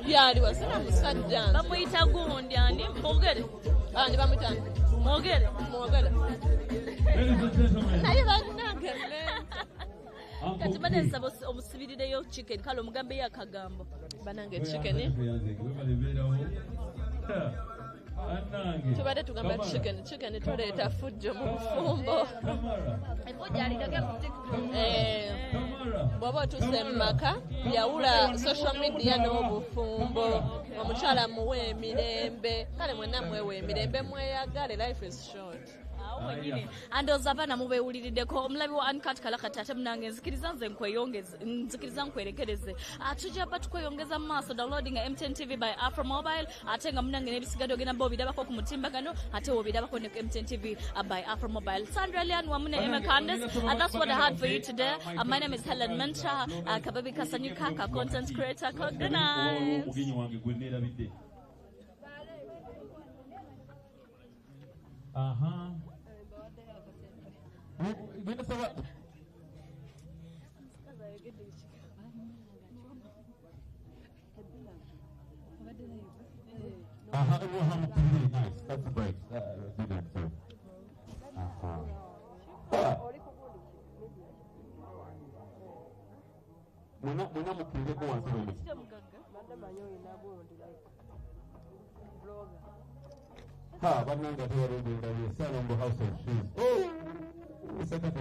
yaliwa sina musajja bamuyita gundi ani mwogere ndi bamuyita mwogere naye bannange kati bane nsaba omusibirireyo chicken kale omugambeyo akagambo banange chicken tubadde tugamba chicken tuleeta fujjo mu bufumbo bw'oba otuuse mu maka yawula social media n'obufumbo omukyala muwe emirembe kale mwenna mwewe emirembe mweyagale life is short andooza abaana mubeewuliriddeko omulabi wa Uncut Kalakati ate munange nzikiriza nkwerekereze tujja ba tukweyongeza mu maaso downloading MTN TV by Afro Mobile ate nga munange n'ebisigadde ogenda mba obirabako ku mutimbagano ate obirabako ne MTN TV by Afro Mobile. Sandra Lian wamu ne Emma Candace, and that's what I had for you today. My name is Helen Mencha, Kababi Kasanyuka, content creator. Good night. Nice. That's great. Bananga House of Shoes. Oh, second